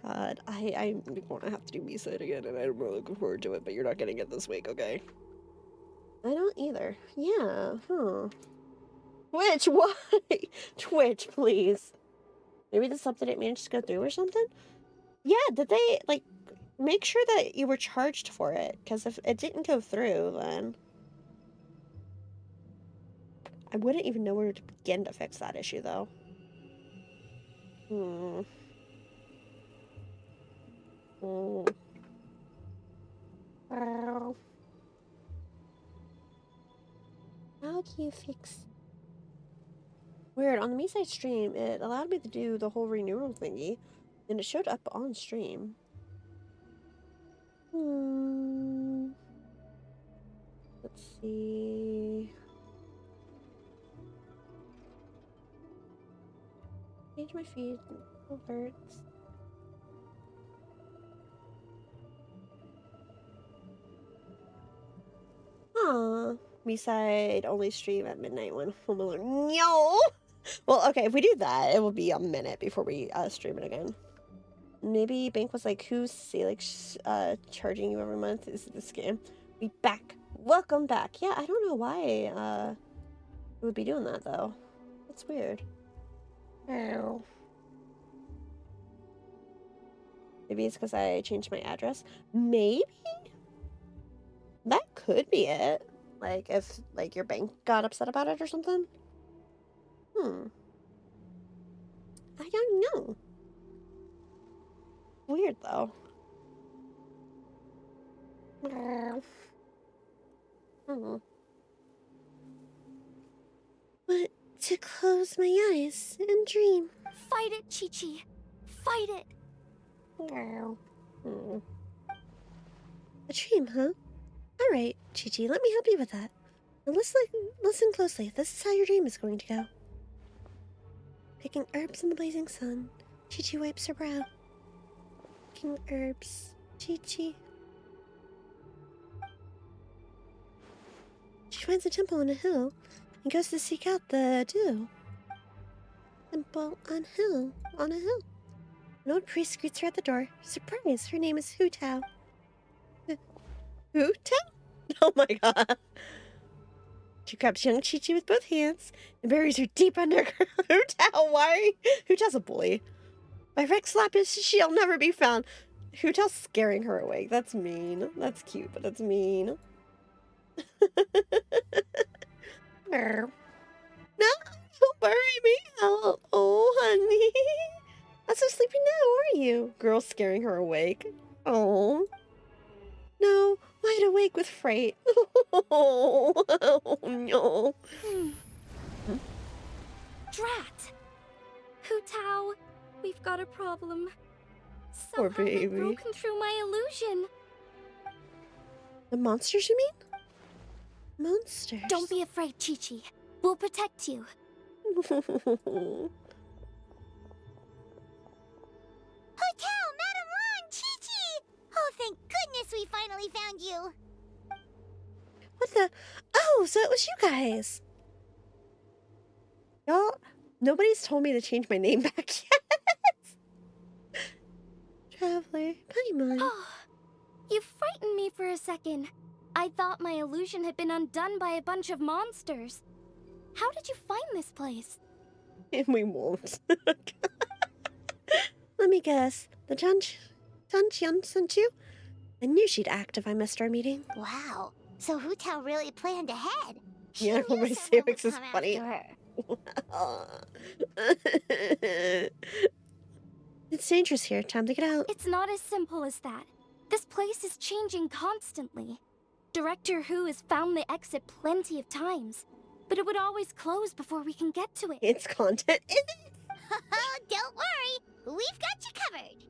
God, I'm gonna have to do Misa again, and I'm really looking forward to it, but you're not getting it this week, okay? I don't either. Yeah, huh. Twitch, why? Twitch, please. Maybe the sub didn't manage to go through or something? Yeah, did they, like, make sure that you were charged for it? Because if it didn't go through, then... I wouldn't even know where to begin to fix that issue, though. How do you fix... Weird, on the Misai stream, it allowed me to do the whole renewal thingy, and it showed up on stream. Let's see... Change my feed, alerts... Huh. Misai only stream at midnight when home alone. No! Well, okay, if we do that, it will be a minute before we stream it again. Maybe Bank was like, who's Salix charging you every month? Is it the scam? We back. Welcome back. Yeah, I don't know why it would be doing that, though. That's weird. Ow. Maybe it's because I changed my address. Maybe? That could be it. Like, if, like, your bank got upset about it or something? I don't know. Weird, though. But to close my eyes and dream. Fight it, Chi-Chi. Fight it. A dream, huh? Alright, Chi-Chi, let me help you with that. Now listen closely. This is how your dream is going to go. Picking herbs in the blazing sun. Chi-Chi wipes her brow. Picking herbs. Chi-Chi. She she finds a temple on a hill and goes to seek out the dew. Temple on a hill. An old priest greets her at the door. Surprise, her name is Hu Tao. Hu Tao? Oh my god. She grabs young Chi-Chi with both hands and buries her deep underground. Hu Tao, why? Hu Tao's a bully. My Rex slap is she'll never be found. Hu Tao's scaring her awake. That's mean. That's cute, but that's mean. No, don't bury me out. Oh, honey. Not so sleepy now, are you? Girl scaring her awake. Oh. No, wide awake with fright. Oh, no. Drat! Hu Tao, we've got a problem. Poor Somehow they've baby. broken through my illusion. The monsters, you mean? Monsters. Don't be afraid, Chi-Chi. We'll protect you. Hotel, Madame Lan, Chi-Chi! Oh, thank goodness we finally found you. What the? Oh, so it was you guys. Y'all, nobody's told me to change my name back yet. Traveler, Paimon. Oh, you frightened me for a second. I thought my illusion had been undone by a bunch of monsters. How did you find this place? And we won't. Let me guess. The Tanchian sent you? I knew she'd act if I missed our meeting. Wow, so Hu Tao really planned ahead. Yeah, my Savix is funny. It's dangerous here. Time to get out. It's not as simple as that. This place is changing constantly. Director Hu has found the exit plenty of times, but it would always close before we can get to it. It's content, isn't it? Don't worry, we've got you covered.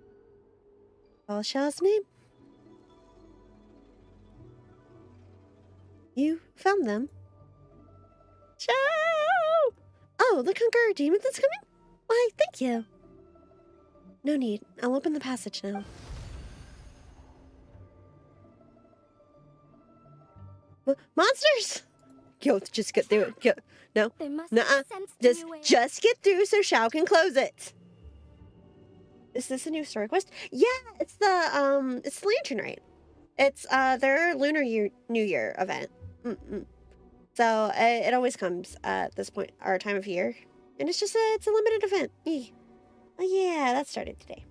All Xiao's name? You found them? Xiao! Oh, the Conqueror Demon that's coming? Why, thank you. No need. I'll open the passage now. Monsters! Yo, just get through it. Go. No. They must Nuh-uh. have sensed the new air. Just get through so Xiao can close it. Is this a new story quest? Yeah, it's the Lantern Rite. It's their New Year event. So it always comes at this point, our time of year, and it's a limited event. Oh yeah, that started today.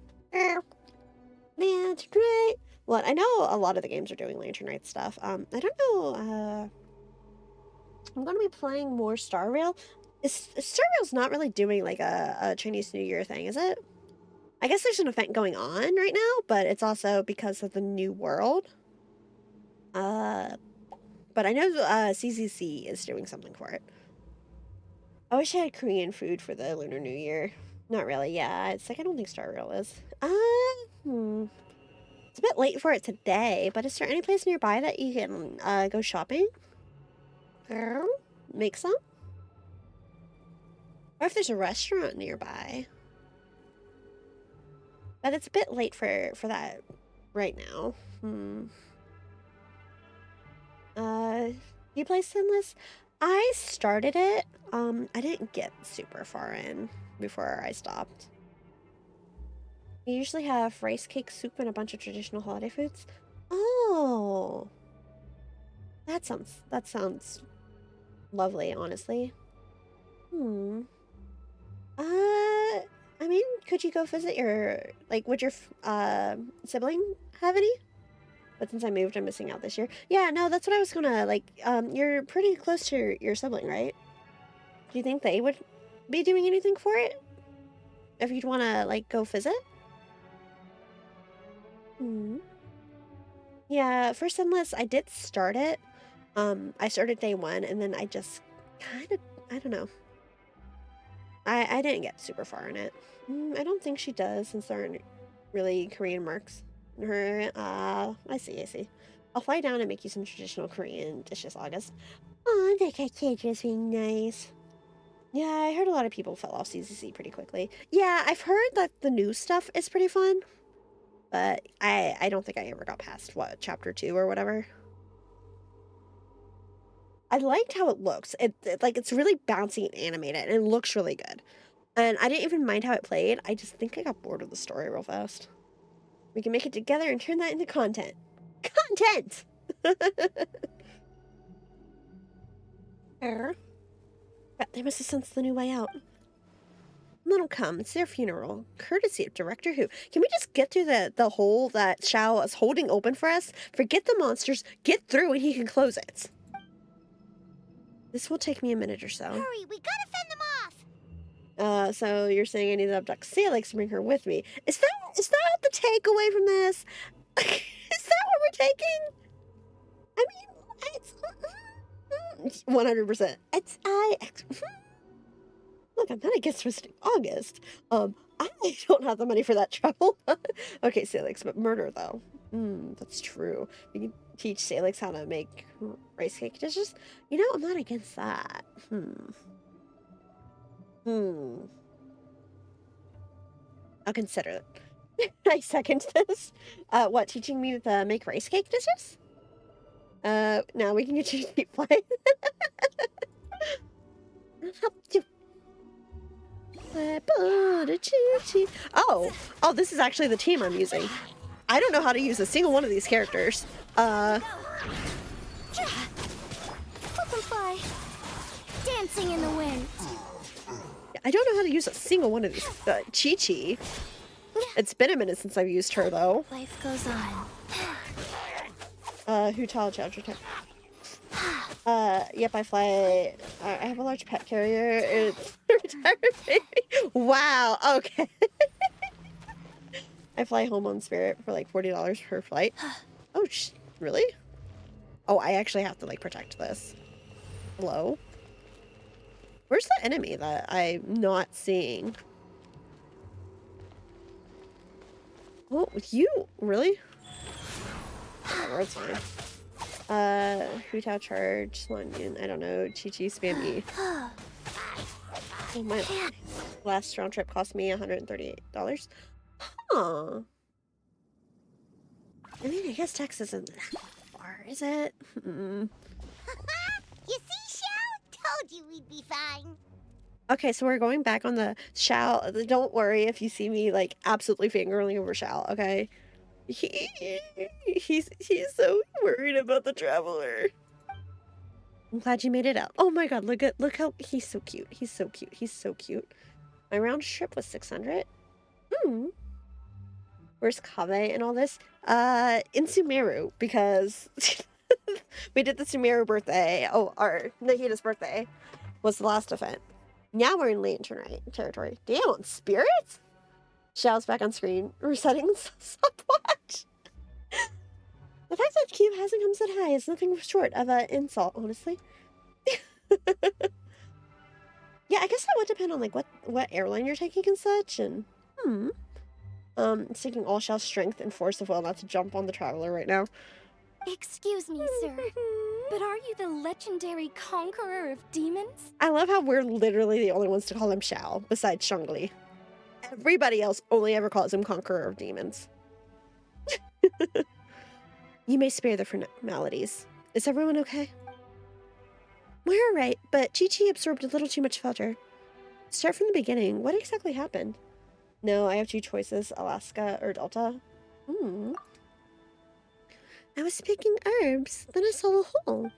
Lantern Rite. Well, I know a lot of the games are doing Lantern Rite stuff. I don't know. I'm going to be playing more Star Rail. Star Rail's not really doing like a Chinese New Year thing, is it? I guess there's an event going on right now, but it's also because of the new world. But I know CCC is doing something for it. I wish I had Korean food for the Lunar New Year. Not really, yeah. It's like I don't think Star Rail is. It's a bit late for it today, but is there any place nearby that you can go shopping? Make some? Or if there's a restaurant nearby. But it's a bit late for that right now. You play Sinless? I started it. I didn't get super far in before I stopped. You usually have rice cake, soup, and a bunch of traditional holiday foods. Oh, that sounds lovely, honestly. I mean, could you go visit would your sibling have any? But since I moved, I'm missing out this year. Yeah, no, that's what I was gonna, you're pretty close to your sibling, right? Do you think they would be doing anything for it? If you'd wanna, go visit? Yeah, for Sinless, I did start it. I started day one, and then I just I don't know. I didn't get super far in it. I don't think she does, since there aren't really Korean marks in her. I see. I'll fly down and make you some traditional Korean dishes, August. Aw, that kid just being nice. Yeah, I heard a lot of people fell off CCC pretty quickly. Yeah, I've heard that the new stuff is pretty fun. But I don't think I ever got past, chapter 2 or whatever. I liked how it looks. Like it's really bouncy and animated, and it looks really good. And I didn't even mind how it played. I just think I got bored of the story real fast. We can make it together and turn that into content. Content! But they must have sensed the new way out. Let them come. It's their funeral. Courtesy of Director Who. Can we just get through the hole that Xiao is holding open for us? Forget the monsters. Get through and he can close it. This will take me a minute or so. Hurry, we gotta fend them off! So you're saying I need to abduct Salix to bring her with me. Is that the takeaway from this? Is that what we're taking? I mean, it's 100%. Look, I'm not against visiting August. I don't have the money for that travel. Okay, Salix, but murder though. That's true. We can teach Salix how to make rice cake dishes. You know, I'm not against that. I'll consider it. I second this. What, teaching me to make rice cake dishes? Now we can get you to keep playing. I'll help you. Oh, this is actually the team I'm using. I don't know how to use a single one of these characters. Flip and fly. Dancing in the wind. I don't know how to use a single one of these. Chi-Chi. It's been a minute since I've used her, though. Life goes on. Hu Tao Chowder. Yep, I fly. I have a large pet carrier. It's a retired baby. Wow, okay. I fly home on Spirit for like $40 per flight. Oh, really? Oh, I actually have to like protect this. Hello? Where's the enemy that I'm not seeing? Oh, you? Really? Whatever, it's fine. Hu Tao charge, Lanyan, I don't know, Chi-Chi spam me. Oh, my last round trip cost me $138. Huh. I mean, I guess Texas isn't that far, is it? You see, Xiao? Told you we'd be fine. Okay, so we're going back on the Xiao. Don't worry if you see me, like, absolutely fangirling over Xiao, okay? He's so worried about the traveler. I'm glad you made it out. Oh my god, look how he's so cute. He's so cute. He's so cute. My round trip was 600. Where's Kave and all this? In Sumeru, because we did the Sumeru birthday. Oh, our Nahida's birthday was the last event. Now we're in Lane territory. Damn, on spirits? Xiao's back on screen, resetting the stopwatch. The fact that Cube hasn't come so high is nothing short of an insult, honestly. Yeah, I guess that would depend on like what airline you're taking and such, and it's taking all Xiao's strength and force of will not to jump on the traveler right now. Excuse me, sir, but are you the legendary conqueror of demons? I love how we're literally the only ones to call him Xiao, besides Shangli. Everybody else only ever calls him Conqueror of Demons. You may spare the formalities. Is everyone okay? We're alright, but Chi-Chi absorbed a little too much filter. Start from the beginning. What exactly happened? No, I have two choices, Alaska or Delta. I was picking herbs, then I saw a hole.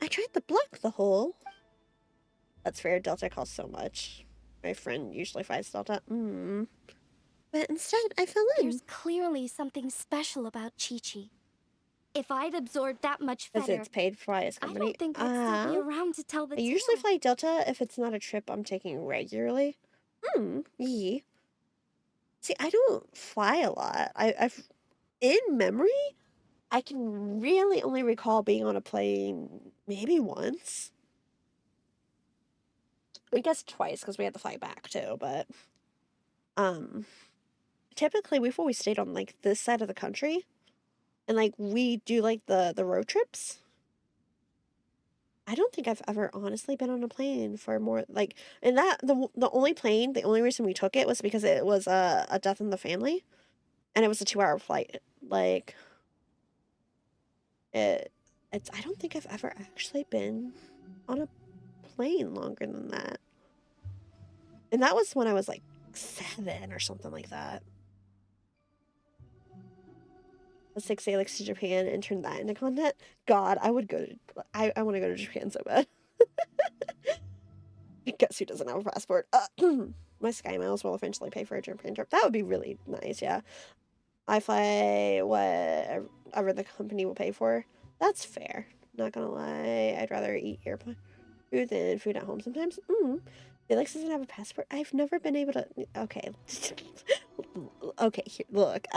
I tried to block the hole. That's fair, Delta costs so much. My friend usually flies Delta. But instead, I fell in. There's clearly something special about Chi-Chi. If I'd absorbed that much feather, it's paid fly as company. I don't think I'd still be around to tell the tale. I usually fly Delta if it's not a trip I'm taking regularly. Yeah. See, I don't fly a lot. I've in memory, I can really only recall being on a plane maybe once. I guess twice because we had to fly back too, but typically we've always stayed on like this side of the country, and like we do like the road trips. I don't think I've ever honestly been on a plane for more like, and that the only plane, the only reason we took it was because it was a death in the family, and it was a 2-hour flight. Like it I don't think I've ever actually been on a plane longer than that. And that was when I was like 7 or something like that. Let's take Salix to Japan and turn that into content. God, I would go to. I want to go to Japan so bad. Guess who doesn't have a passport? My Sky Miles will eventually pay for a Japan trip. That would be really nice, yeah. I fly whatever the company will pay for. That's fair. Not gonna lie, I'd rather eat airplane food than food at home sometimes. Felix doesn't have a passport. I've never been able to. Okay. Okay, here, look.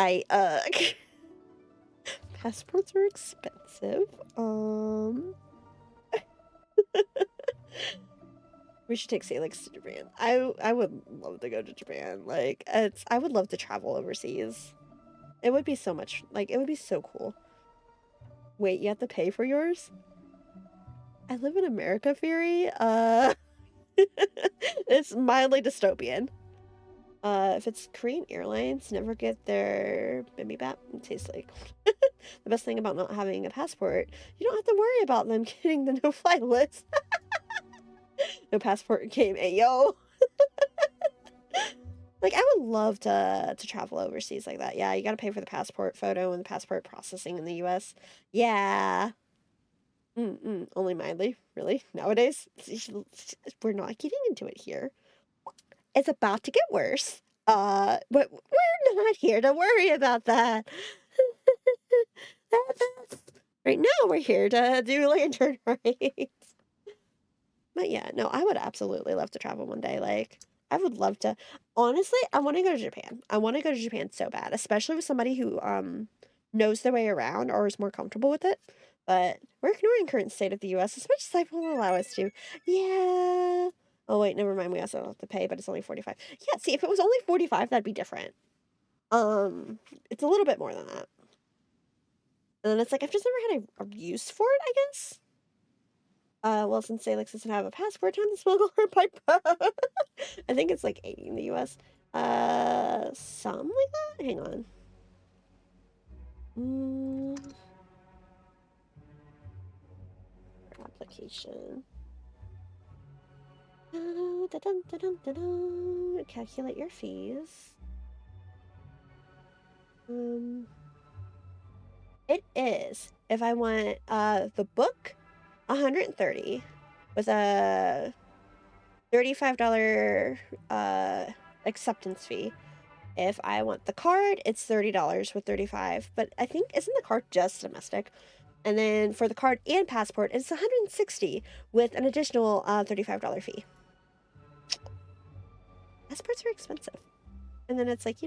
Passports are expensive. We should take Salix to Japan. I would love to go to Japan. Like, I would love to travel overseas. It would be so much, like, it would be so cool. Wait, you have to pay for yours? I live in America, Fury. It's mildly dystopian. If it's Korean Airlines, never get their bibimbap. It tastes like the best thing about not having a passport. You don't have to worry about them getting the no-fly list. No passport came, ayo. Like, I would love to travel overseas like that. Yeah, you gotta pay for the passport photo and the passport processing in the US. Yeah. Only mildly, really. Nowadays, we're not getting into it here. It's about to get worse. But we're not here to worry about that. Right now, we're here to do lantern rates. But yeah, no, I would absolutely love to travel one day. Like, I would love to. Honestly, I want to go to Japan. I want to go to Japan so bad, especially with somebody who knows their way around or is more comfortable with it. But we're ignoring current state of the U.S. as much as life will allow us to. Yeah. Oh wait, never mind. We also have to pay, but it's only 45. Yeah. See, if it was only 45, that'd be different. It's a little bit more than that. And then it's like I've just never had a use for it, I guess. Well, since Salix doesn't have a passport, time to smuggle her by boat. I think it's like 80 in the US. Something like that? Hang on. Application. Calculate your fees. It is, if I want the book, 130 with a $35 acceptance fee. If I want the card, it's $30 with 35. But I think, isn't the card just domestic? And then for the card and passport, it's 160 with an additional $35 fee. Passports are expensive. And then it's like,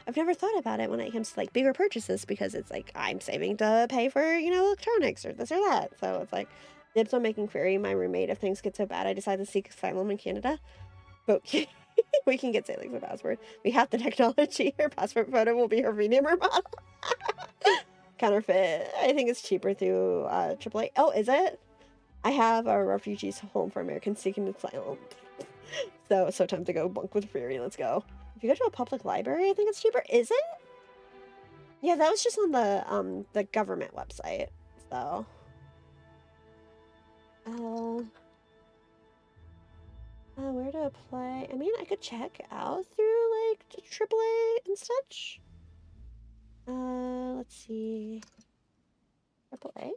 I've never thought about it when it comes to like bigger purchases because it's like I'm saving to pay for, electronics or this or that. So it's like dibs on making Fairy my roommate if things get so bad I decide to seek asylum in Canada. But we can get Salix a passport. We have the technology. Her passport photo will be her rename model. Counterfeit. I think it's cheaper through AAA. Oh, is it? I have a refugees home for Americans seeking asylum. So time to go bunk with Fury. Let's go. If you go to a public library, I think it's cheaper. Is it? Yeah, that was just on the government website. So. Where to apply? I mean, I could check out through like AAA and such. Let's see. AAA.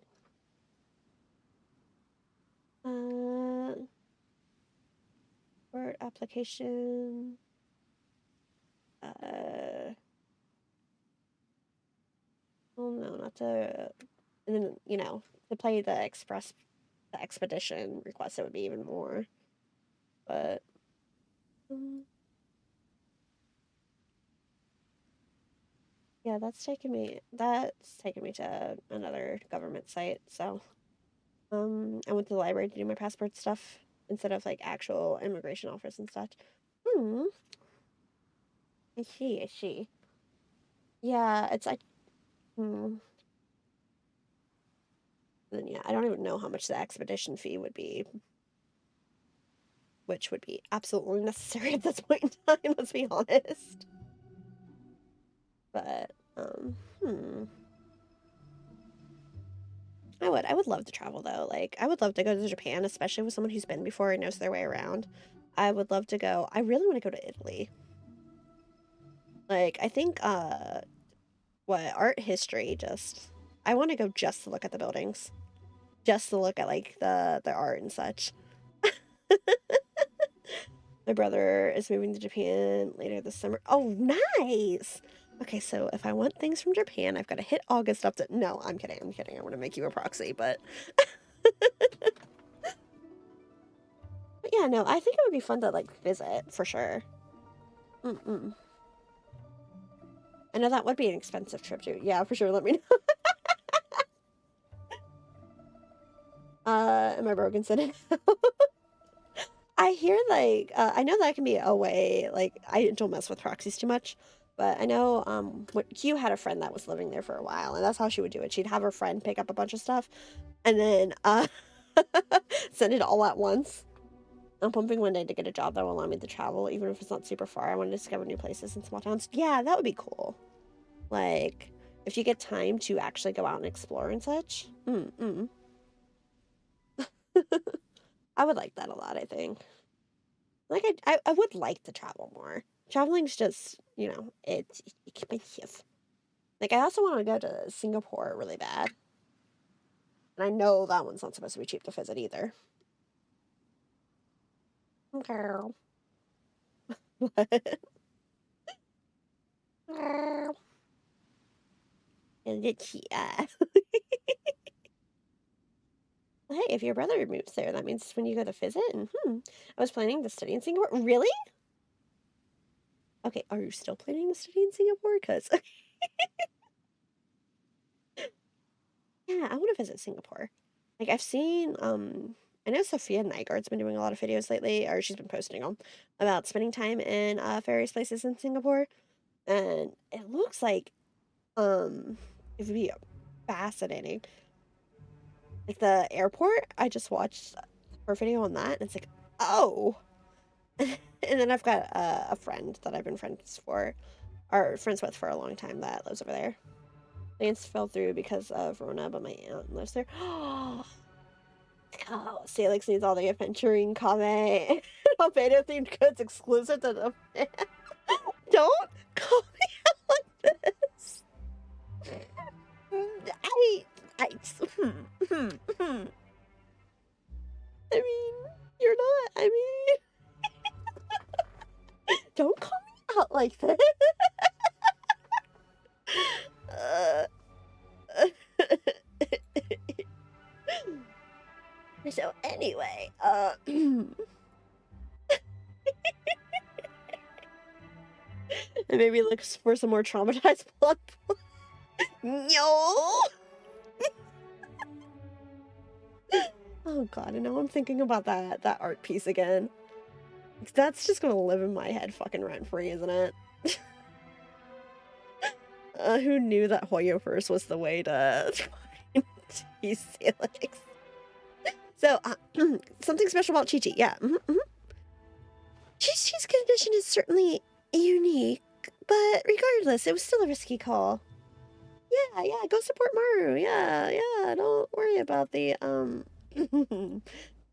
Word application. Well, no, not to. And then to play the expedition request, it would be even more. But. Yeah, that's taking me to another government site. So, I went to the library to do my passport stuff instead of like actual immigration office and such. I see. Yeah, it's like, Then yeah, I don't even know how much the expedition fee would be, which would be absolutely necessary at this point in time. Let's be honest. But I would love to travel though. Like, I would love to go to Japan, especially with someone who's been before and knows their way around. I would love to go. I really want to go to Italy. Like, I think, what, art history, just, I want to go just to look at the buildings. Just to look at, like, the art and such. My brother is moving to Japan later this summer. Oh, nice! Okay, so if I want things from Japan, I've got to hit August up to... No, I'm kidding, I'm kidding. I want to make you a proxy, but... But yeah, no, I think it would be fun to, like, visit, for sure. I know that would be an expensive trip, too. Yeah, for sure, let me know. Am I broken sitting? I hear, like, I know that can be a way, like, I don't mess with proxies too much, but I know, what Q had a friend that was living there for a while, and that's how she would do it. She'd have her friend pick up a bunch of stuff, and then, send it all at once. I'm pumping one day to get a job that will allow me to travel, even if it's not super far. I want to discover new places and small towns. Yeah, that would be cool. Like, if you get time to actually go out and explore and such. I would like that a lot, I think. Like, I would like to travel more. Traveling's just, you know, it's expensive. Like, I also want to go to Singapore really bad. And I know that one's not supposed to be cheap to visit either. Girl. What? Girl. And it's, yeah. Hey, if your brother moves there, that means when you go to visit. And I was planning to study in Singapore. Really? Okay, are you still planning to study in Singapore? Because yeah, I want to visit Singapore. Like, I've seen, I know Sophia Nygaard's been doing a lot of videos lately, or she's been posting them, about spending time in various places in Singapore. And it looks like, it would be fascinating. Like, the airport, I just watched her video on that, and it's like, oh. And then I've got a friend that I've been friends with for a long time that lives over there. Plans fell through because of Rona, but my aunt lives there. Oh, Salix needs all the adventuring kame. Albedo themed goods exclusive to the. Don't call me out like this. I mean, you're not. I mean, don't call me out like this. So anyway, and maybe look for some more traumatized blood. No. Oh god, and now I'm thinking about that art piece again. That's just gonna live in my head fucking rent free, isn't it? Who knew that Hoyoverse was the way to tease Salix? So, something special about Chi-Chi, yeah. Chi-Chi's condition is certainly unique, but regardless, it was still a risky call. Yeah, go support Maru. Yeah, don't worry about the,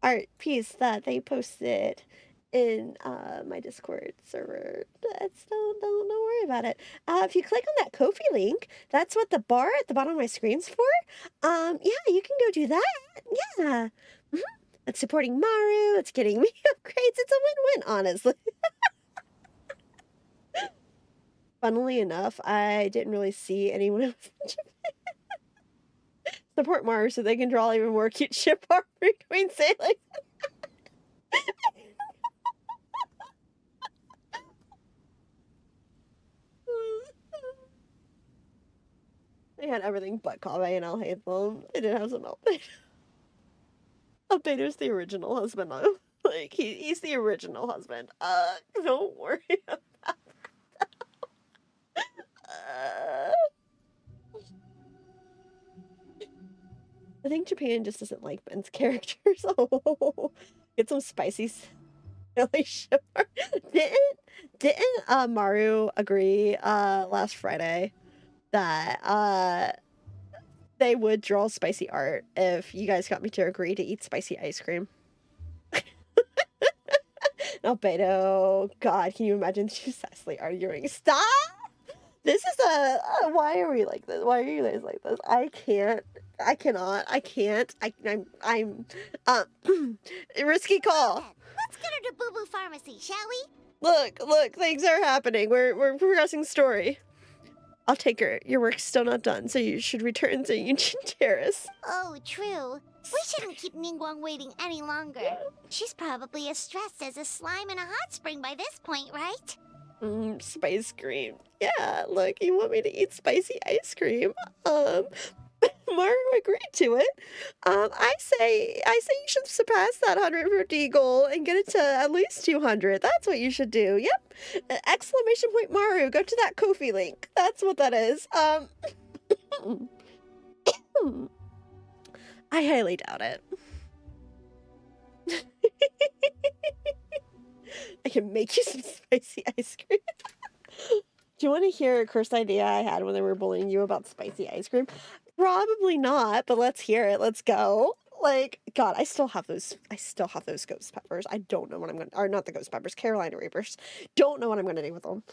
art piece that they posted in, my Discord server. Don't worry about it. If you click on that Ko-fi link, that's what the bar at the bottom of my screen's for. Yeah, you can go do that. Yeah. It's supporting Maru, it's getting me upgrades. It's a win-win, honestly. Funnily enough, I didn't really see anyone else in Japan support Maru so they can draw even more cute ship art between Salix. They had everything but Kave, and I'll hate them. They did have some Albedo. Albedo's the original husband, though. Like, he's the original husband. Don't worry about that. I think Japan just doesn't like Ben's characters. Oh, get some spicy silly shit. Didn't Maru agree last Friday that They would draw spicy art if you guys got me to agree to eat spicy ice cream. Albedo, God, can you imagine two Cecily arguing? Stop! This is why are we like this? Why are you guys like this? I can't. I cannot. I can't. I'm risky call. Let's get her to Boo Boo Pharmacy, shall we? Look, things are happening. We're progressing story. I'll take her. Your work's still not done, so you should return to Yunjin Terrace. Oh, true. We shouldn't keep Ningguang waiting any longer. She's probably as stressed as a slime in a hot spring by this point, right? Spice cream. Yeah, look, you want me to eat spicy ice cream. Maru agreed to it. I say you should surpass that 150 goal and get it to at least 200. That's what you should do. Yep. Exclamation point Maru. Go to that Ko-fi link. That's what that is. I highly doubt it. I can make you some spicy ice cream. Do you want to hear a cursed idea I had when they were bullying you about spicy ice cream? Probably not, but let's hear it. Let's go. Like, God, I still have those ghost peppers. I don't know what I'm gonna, or not the ghost peppers, Carolina Reapers. Don't know what I'm gonna do with them.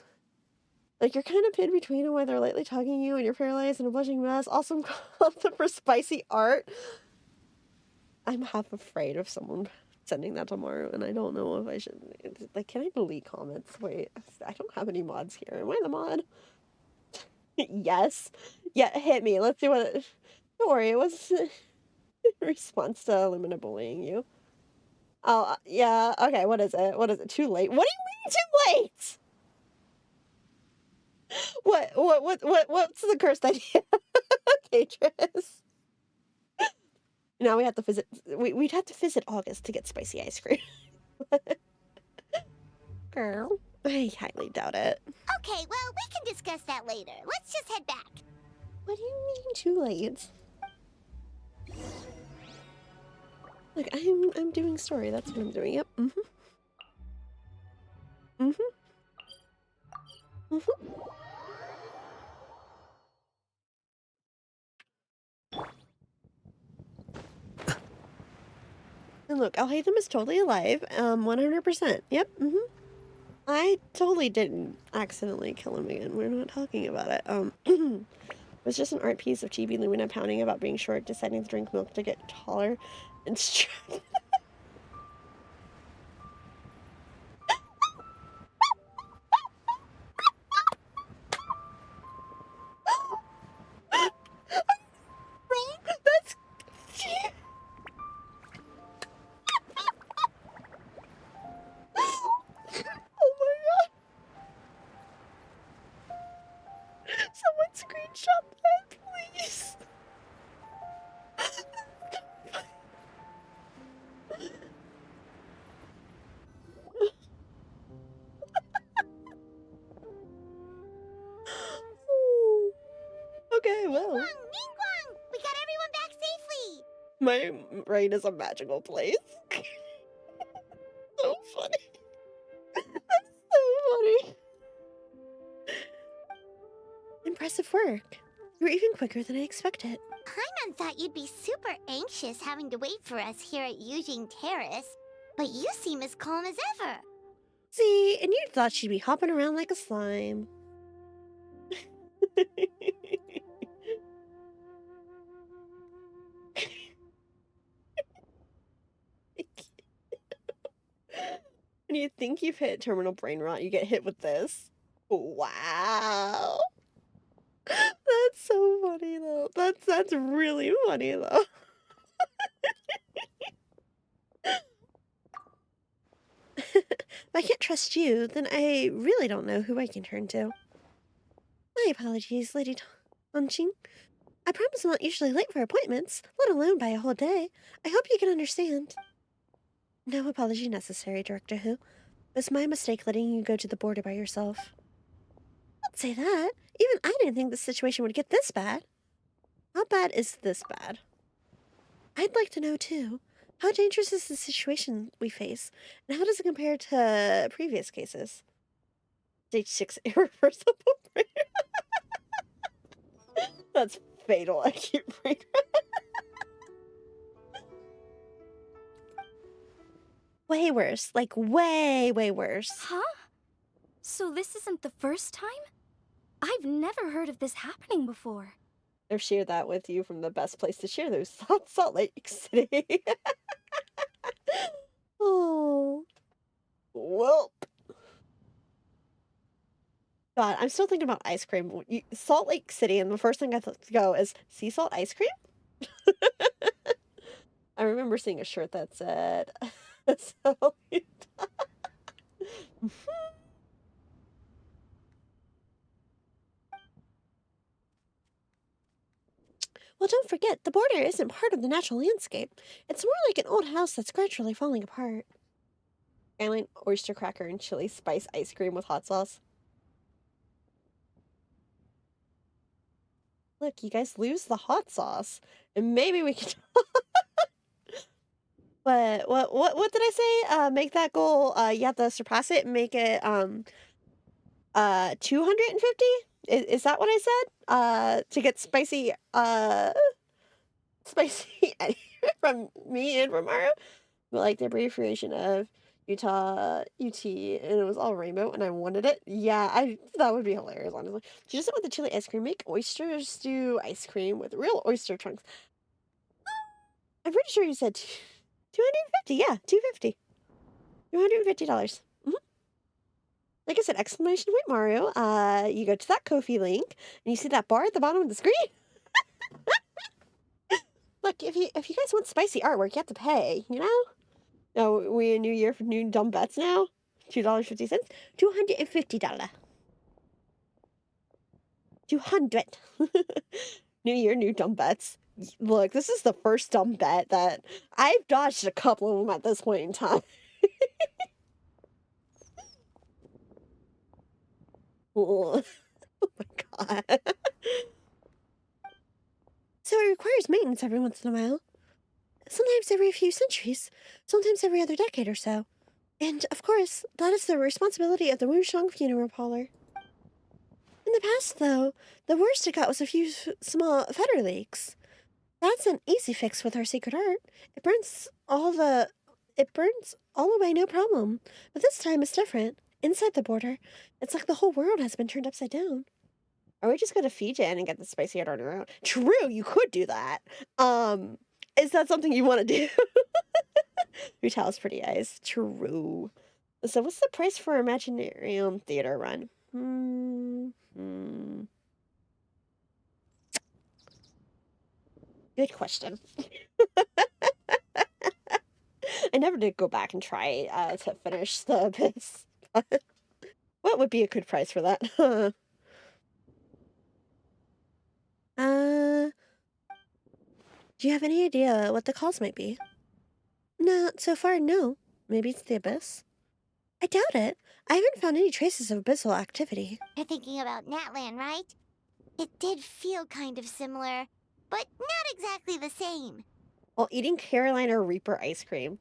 Like, you're kind of pinned between them while they're lightly tugging you and you're paralyzed in a blushing mess. Also called them for spicy art. I'm half afraid of someone sending that tomorrow, and I don't know if I should. Like, can I delete comments? Wait, I don't have any mods here. Am I the mod? Yes. Yeah, hit me. Let's do it. Don't worry, it was in response to Illumina bullying you. Oh, yeah. Okay, what is it? What is it? Too late? What do you mean too late? What's the cursed idea? Catrus. Now we have to visit. We'd have to visit August to get spicy ice cream. Girl, I highly doubt it. Okay, well, we can discuss that later. Let's just head back. What do you mean too late? Look, I'm doing story. That's what I'm doing. Yep. And look, Alhaitham is totally alive. 100%. Yep. I totally didn't accidentally kill him again. We're not talking about it. It was just an art piece of Chibi Lumina pounding about being short, deciding to drink milk to get taller, and That's... Oh my god. Someone screenshot that, please. Okay, well. Ningguang! We got everyone back safely! My brain is a magical place. So funny. That's so funny. Impressive work. You were even quicker than I expected. Paimon thought you'd be super anxious having to wait for us here at Yujing Terrace, but you seem as calm as ever. See, and you thought she'd be hopping around like a slime. When you think you've hit terminal brain rot, you get hit with this. Wow. That's so funny though. That's really funny though. If I can't trust you, then I really don't know who I can turn to. My apologies, Lady Tonching. I promise I'm not usually late for appointments, let alone by a whole day. I hope you can understand. No apology necessary, Director Who. It was my mistake letting you go to the border by yourself. Don't say that. Even I didn't think the situation would get this bad. How bad is this bad? I'd like to know, too. How dangerous is the situation we face, and how does it compare to previous cases? Stage 6 irreversible brain. That's fatal acute brain. Way worse. Like, way, way worse. Huh? So this isn't the first time? I've never heard of this happening before. I've shared that with you from the best place to share those thoughts, Salt Lake City. Oh. Welp. God, I'm still thinking about ice cream. Salt Lake City, and the first thing I thought to go is sea salt ice cream? I remember seeing a shirt that said... so... Well, don't forget, the border isn't part of the natural landscape. It's more like an old house that's gradually falling apart. Skyline oyster cracker and chili spice ice cream with hot sauce. Look, you guys lose the hot sauce, and maybe we can... But what did I say? Make that goal, you have to surpass it and make it, 250? Is that what I said? To get spicy, spicy from me and from Mario? But like the abbreviation of Utah, UT, and it was all rainbow, and I wanted it. Yeah, that would be hilarious, honestly. She just went with the chili ice cream. Make oyster stew ice cream with real oyster chunks. I'm pretty sure you said 250. Yeah, 250. $250. Like I said, exclamation point Mario. You go to that Ko-fi link, and you see that bar at the bottom of the screen. Look, if you guys want spicy artwork, you have to pay. You know. No, we a new year for new dumb bets now. $2.50. $250. 200. New year, new dumb bets. Look, this is the first dumb bet that I've dodged a couple of them at this point in time. Oh my god. So it requires maintenance every once in a while. Sometimes every few centuries, sometimes every other decade or so. And, of course, that is the responsibility of the Wushang funeral parlor. In the past, though, the worst it got was a few small feather leaks. That's an easy fix with our secret art. It burns all away, no problem. But this time it's different. Inside the border, it's like the whole world has been turned upside down. Or we just go to Fiji and get the spicy art on our own. True, you could do that. Is that something you want to do? Retail's pretty eyes. True. So what's the price for Imaginarium Theater run? Good question. I never did go back and try to finish the abyss. What would be a good price for that? Do you have any idea what the calls might be? Not so far, no. Maybe it's the abyss? I doubt it. I haven't found any traces of abyssal activity. You're thinking about Natlan, right? It did feel kind of similar, but not exactly the same. While eating Carolina Reaper ice cream.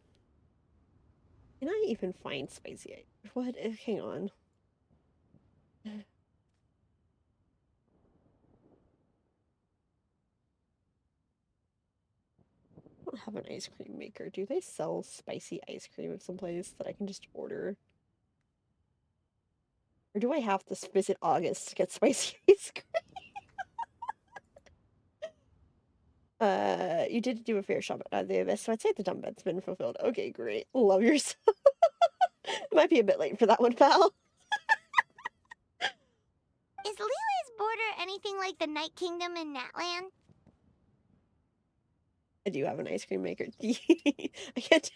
Can I even find spicy ice? What? Hang on. I don't have an ice cream maker. Do they sell spicy ice cream at some place that I can just order? Or do I have to visit August to get spicy ice cream? You did do a fair shot at the abyss, so I'd say the dumb bet's been fulfilled. Okay, great. Love yourself. Might be a bit late for that one, pal. Is Leela's border anything like the Night Kingdom in Natlan? I do have an ice cream maker. I can't.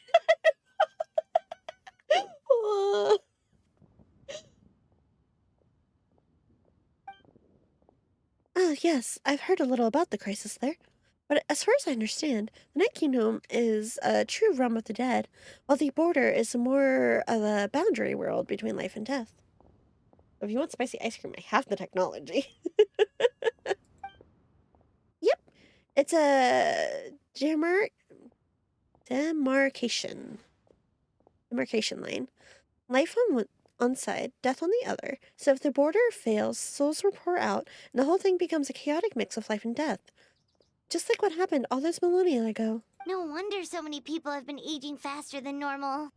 Yes, I've heard a little about the crisis there. But as far as I understand, the Night Kingdom is a true realm of the dead, while the border is more of a boundary world between life and death. If you want spicy ice cream, I have the technology. Yep, it's a demarcation line. Life on on side, death on the other. So if the border fails, souls will pour out, and the whole thing becomes a chaotic mix of life and death. Just like what happened all those millennia ago. No wonder so many people have been aging faster than normal.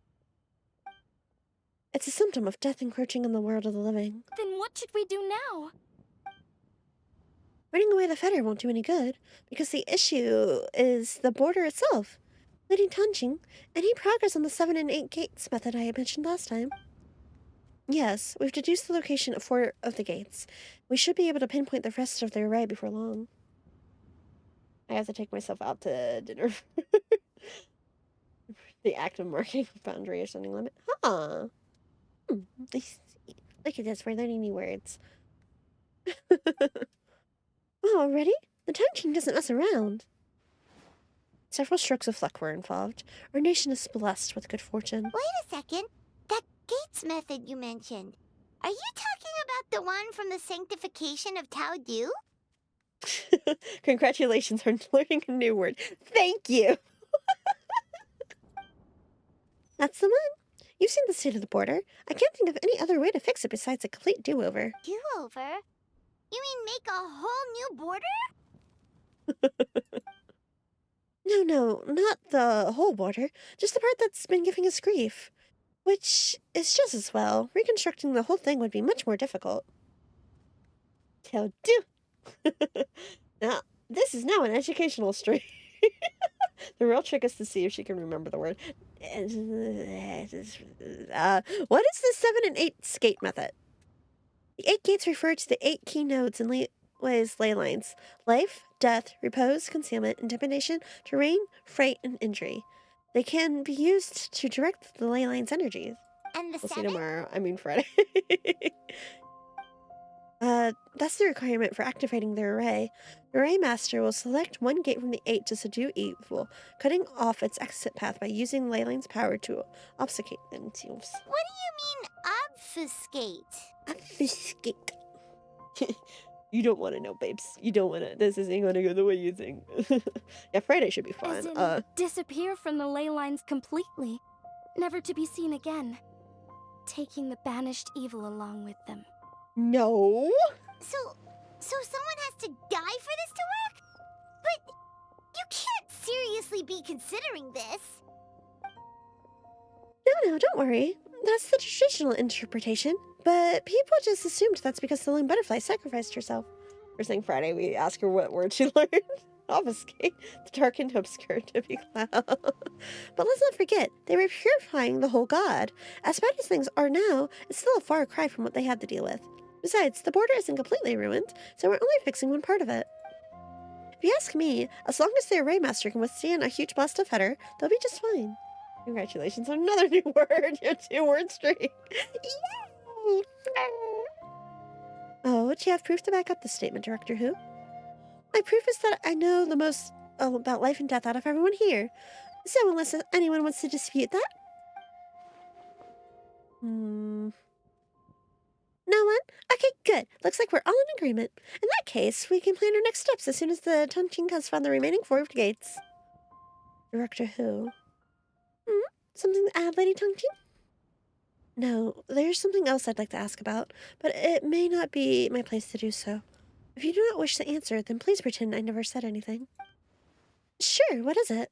It's a symptom of death encroaching on the world of the living. Then what should we do now? Running away the fetter won't do any good, because the issue is the border itself. Lady Tanjing, any progress on the 7 and 8 gates method I had mentioned last time? Yes, we've deduced the location of 4 of the gates. We should be able to pinpoint the rest of the array before long. I have to take myself out to dinner. The act of marking boundary or something limit. Huh. I see. Look at this, we're learning new words. Oh, already? The Tanjing doesn't mess around. Several strokes of luck were involved. Our nation is blessed with good fortune. Wait a second. That gates method you mentioned. Are you talking about the one from the sanctification of Tao Du? Congratulations on learning a new word. Thank you. That's the one. You've seen the state of the border. I can't think of any other way to fix it besides a complete do-over. Do-over? You mean make a whole new border? No, not the whole border. Just the part that's been giving us grief. Which is just as well. Reconstructing the whole thing would be much more difficult. Tell do. Now, this is now an educational stream. The real trick is to see if she can remember the word. What is the 7 and 8 skate method? The 8 gates refer to the 8 key nodes and ley lines. Life, death, repose, concealment, intimidation, terrain, freight, and injury. They can be used to direct the ley line's energies. And the We'll 7? see tomorrow. I mean Friday. That's the requirement for activating the array. The array master will select one gate from the 8 to subdue evil, cutting off its exit path by using ley line's power to obfuscate them. What do you mean, obfuscate? Obfuscate. You don't want to know, babes. You don't want to. This isn't going to go the way you think. Yeah, Friday should be fun. As in, disappear from the ley lines completely, never to be seen again, taking the banished evil along with them. No. So someone has to die for this to work? But you can't seriously be considering this. No, don't worry. That's the traditional interpretation. But people just assumed that's because the lone butterfly sacrificed herself. First thing Friday, we ask her what word she learned. Obfuscate, the dark and obscure to be cloud. But let's not forget, they were purifying the whole god. As bad as things are now, it's still a far cry from what they had to deal with. Besides, the border isn't completely ruined, so we're only fixing one part of it. If you ask me, as long as the array master can withstand a huge blast of header, they'll be just fine. Congratulations on another new word. Your 2-word streak. Yay! Oh, do you have proof to back up this statement, Director Who? My proof is that I know the most about life and death out of everyone here. So unless anyone wants to dispute that... No one? Okay, good. Looks like we're all in agreement. In that case, we can plan our next steps as soon as the Tanjing has found the remaining 4 gates. Director Who? Something to add, Lady Tanjing? No, there's something else I'd like to ask about, but it may not be my place to do so. If you do not wish to answer, then please pretend I never said anything. Sure, what is it?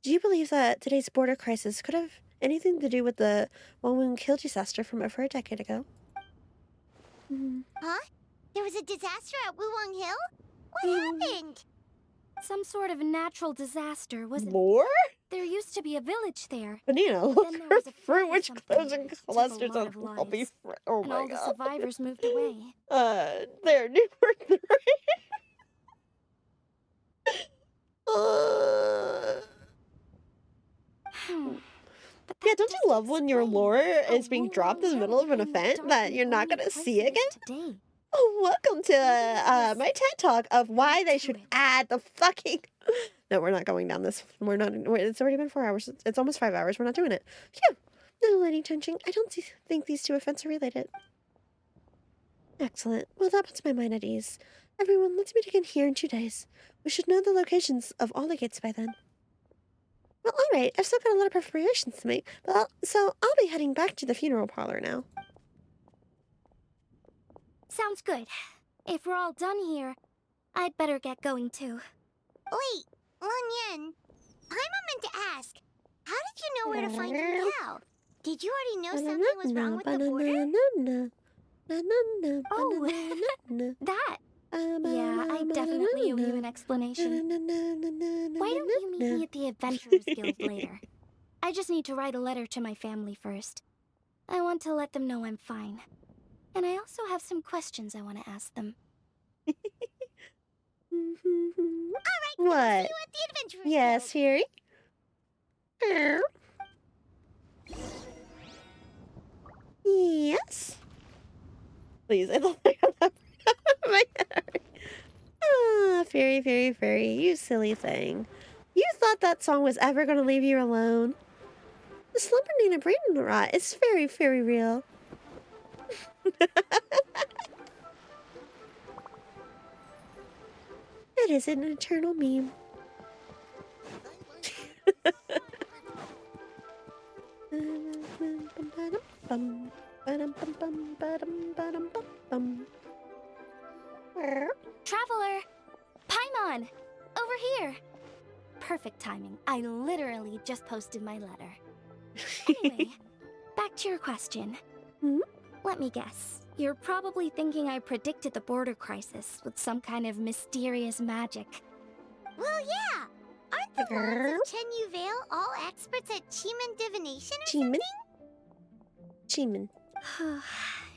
Do you believe that today's border crisis could have anything to do with the Wangwon kill disaster from over a decade ago? Huh? There was a disaster at Wuwang Hill? What happened? Some sort of natural disaster, wasn't it? More? There used to be a village there. Banana, look Then there for was a fruit which something grows in that took a clusters lot of of lumpy lives, fruit. Oh and my all god. the survivors moved away. There, number 3. Yeah, don't you love when your lore is being dropped in the middle of an event that you're not gonna see again? Oh, welcome to my TED Talk of why they should add the fucking... No, we're not going down this. We're not. It's already been 4 hours. It's almost 5 hours. We're not doing it. Phew. No, Lady Tanjing, I don't think these 2 events are related. Excellent. Well, that puts my mind at ease. Everyone, let's meet again here in 2 days. We should know the locations of all the gates by then. Well, alright, I've still got a lot of preparations to make, but so I'll be heading back to the funeral parlor now. Sounds good. If we're all done here, I'd better get going too. Wait, Lun Paimon meant to ask, how did you know where to find your cow? Did you already know something was wrong with the border? Oh, that. Yeah, I definitely owe you an explanation. Why don't you meet me at the Adventurers Guild later? I just need to write a letter to my family first. I want to let them know I'm fine. And I also have some questions I want to ask them. Alright, What? I'll see you at the Adventurers Yes, Fury? Yes? Please, I thought I got that my head. Ah, Fairy, you silly thing. You thought that song was ever going to leave you alone? The Slumbernina brain rot is very real. It is an eternal meme. Traveler! Paimon! Over here! Perfect timing. I literally just posted my letter. Anyway, back to your question. Let me guess. You're probably thinking I predicted the border crisis with some kind of mysterious magic. Well, yeah. Aren't the wands of Chen Yu Vale all experts at Cheeman divination or something? Cheeman.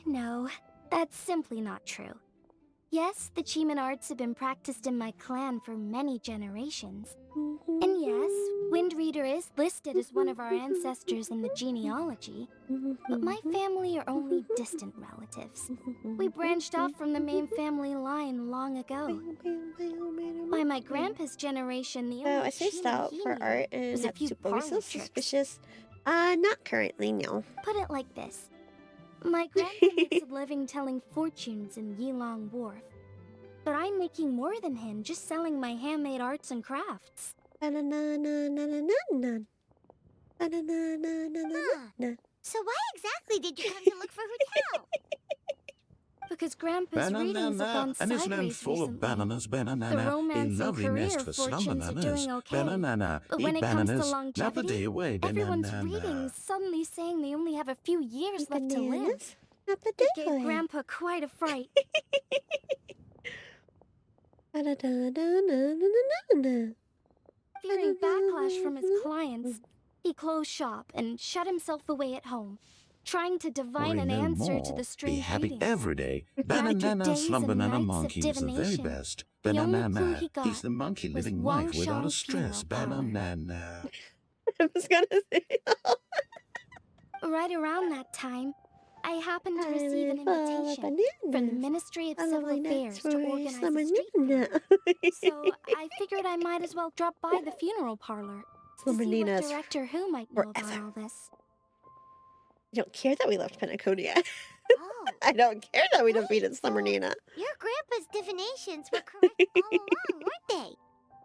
No, that's simply not true. Yes, the Cheeman arts have been practiced in my clan for many generations. And yes, Wind Reader is listed as one of our ancestors in the genealogy. But my family are only distant relatives. We branched off from the main family line long ago. By my grandpa's generation, the only I spaced Cheeman out he for knew art and was a have few super parlor so tricks. suspicious. Not currently, no. Put it like this. My grandpa makes a living telling fortunes in Yilong Wharf. But I'm making more than him just selling my handmade arts and crafts. So why exactly did you come to look for Hu Tao? Because Grandpa's readings have gone and his sideways name's full of recently. bananas, The banana, a romance and lovely career nest for slumber fortunes are doing bananas, okay. banana, But eat when it comes to bananas, nap the longevity, day away, everyone's banana. readings suddenly saying they only have a few years left to live. Nap the It day gave away. Grandpa quite a fright. Fearing backlash from his clients, he closed shop and shut himself away at home, trying to divine Worry an no answer to more. the Be strange happy readings. every day. After Banana, days slumber, and banana, nights of monkey is the very divination, best. the only clue Banana, he got he's the monkey was living Wang life without a Shang's stress. funeral parlor. Banana. I was gonna say. Right around that time, I happened to receive an invitation from the Ministry of Civil Affairs to organize a street fair. So I figured I might as well drop by the funeral parlor to see what Director Who might know about all this. I don't care that we left Pennaconia. Oh. I don't care that we defeated Slumbernina. Your grandpa's divinations were correct all along, weren't they?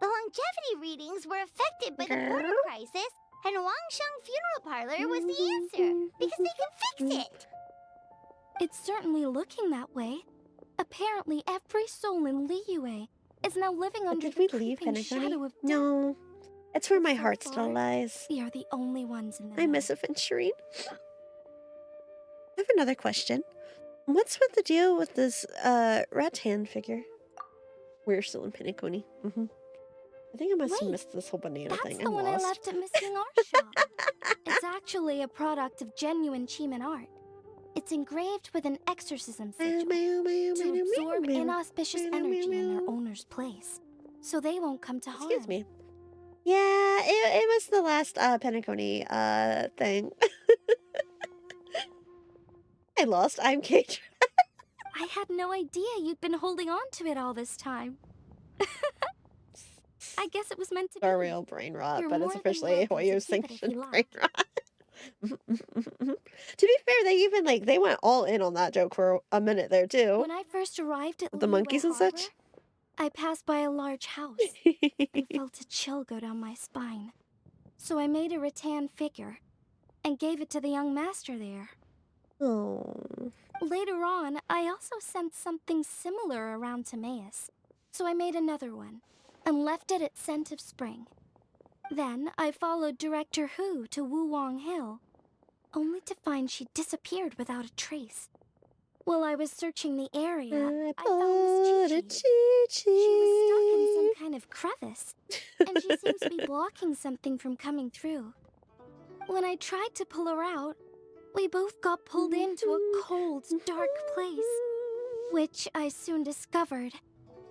The longevity readings were affected by the border crisis, and Wangsheng Funeral Parlor was the answer, because they can fix it. It's certainly looking that way. Apparently, every soul in Liyue is now living under the creeping shadow of death. No. It's where my heart still lies. We are the only ones in the I miss Aventurine. I have another question. What's with the deal with this rattan figure? We're still in Penacony. I think I must have missed this whole banana thing. That's the one I left at Missing Art Shop. It's actually a product of genuine Cheeman art. It's engraved with an exorcism sigil to absorb inauspicious energy in their owner's place, so they won't come to harm. Excuse me. Yeah, it was the last Penacony thing. I lost. I'm Kate. I had no idea you'd been holding on to it all this time. I guess it was meant to be. A real brain rot, You're but more it's than officially welcome to Hoyo's keep it if sanctioned you brain rot. To be fair, they even they went all in on that joke for a minute there too. When I first arrived at With the Liyue monkeys and Harbor, such. I passed by a large house and felt a chill go down my spine. So I made a rattan figure and gave it to the young master there. Oh. Later on, I also sent something similar around to Timaeus. So I made another one and left it at Scent of Spring. Then I followed Director Hu to Wuwang Hill, only to find she disappeared without a trace. While I was searching the area, I found Miss Chi-Chi. She was stuck in some kind of crevice, and she seems to be blocking something from coming through. When I tried to pull her out, we both got pulled into a cold, dark place, which I soon discovered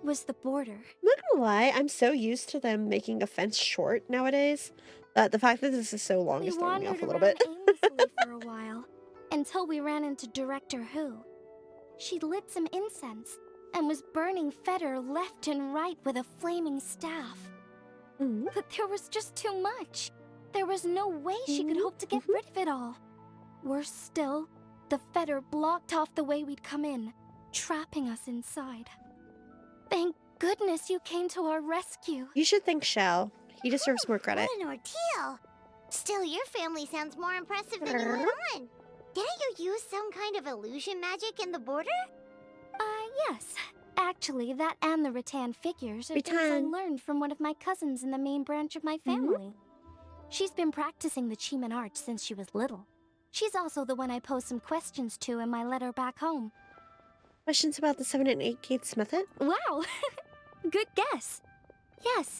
was the border. I'm not gonna lie, I'm so used to them making a fence short nowadays. The fact that this is so long is throwing me off a little bit. aimlessly for a while, until we ran into Director Hu. She lit some incense and was burning Feder left and right with a flaming staff. But there was just too much. There was no way she could hope to get rid of it all. Worse still, the Feder blocked off the way we'd come in, trapping us inside. Thank goodness you came to our rescue. You should thank Shao. He deserves more credit. What an ordeal! Still, your family sounds more impressive than you let on. Didn't you use some kind of illusion magic in the border? Yes. Actually, that and the rattan figures are things I learned from one of my cousins in the main branch of my family. She's been practicing the Chiman art since she was little. She's also the one I posed some questions to in my letter back home. Questions about the 7 and 8 gates method? Wow! Good guess. Yes.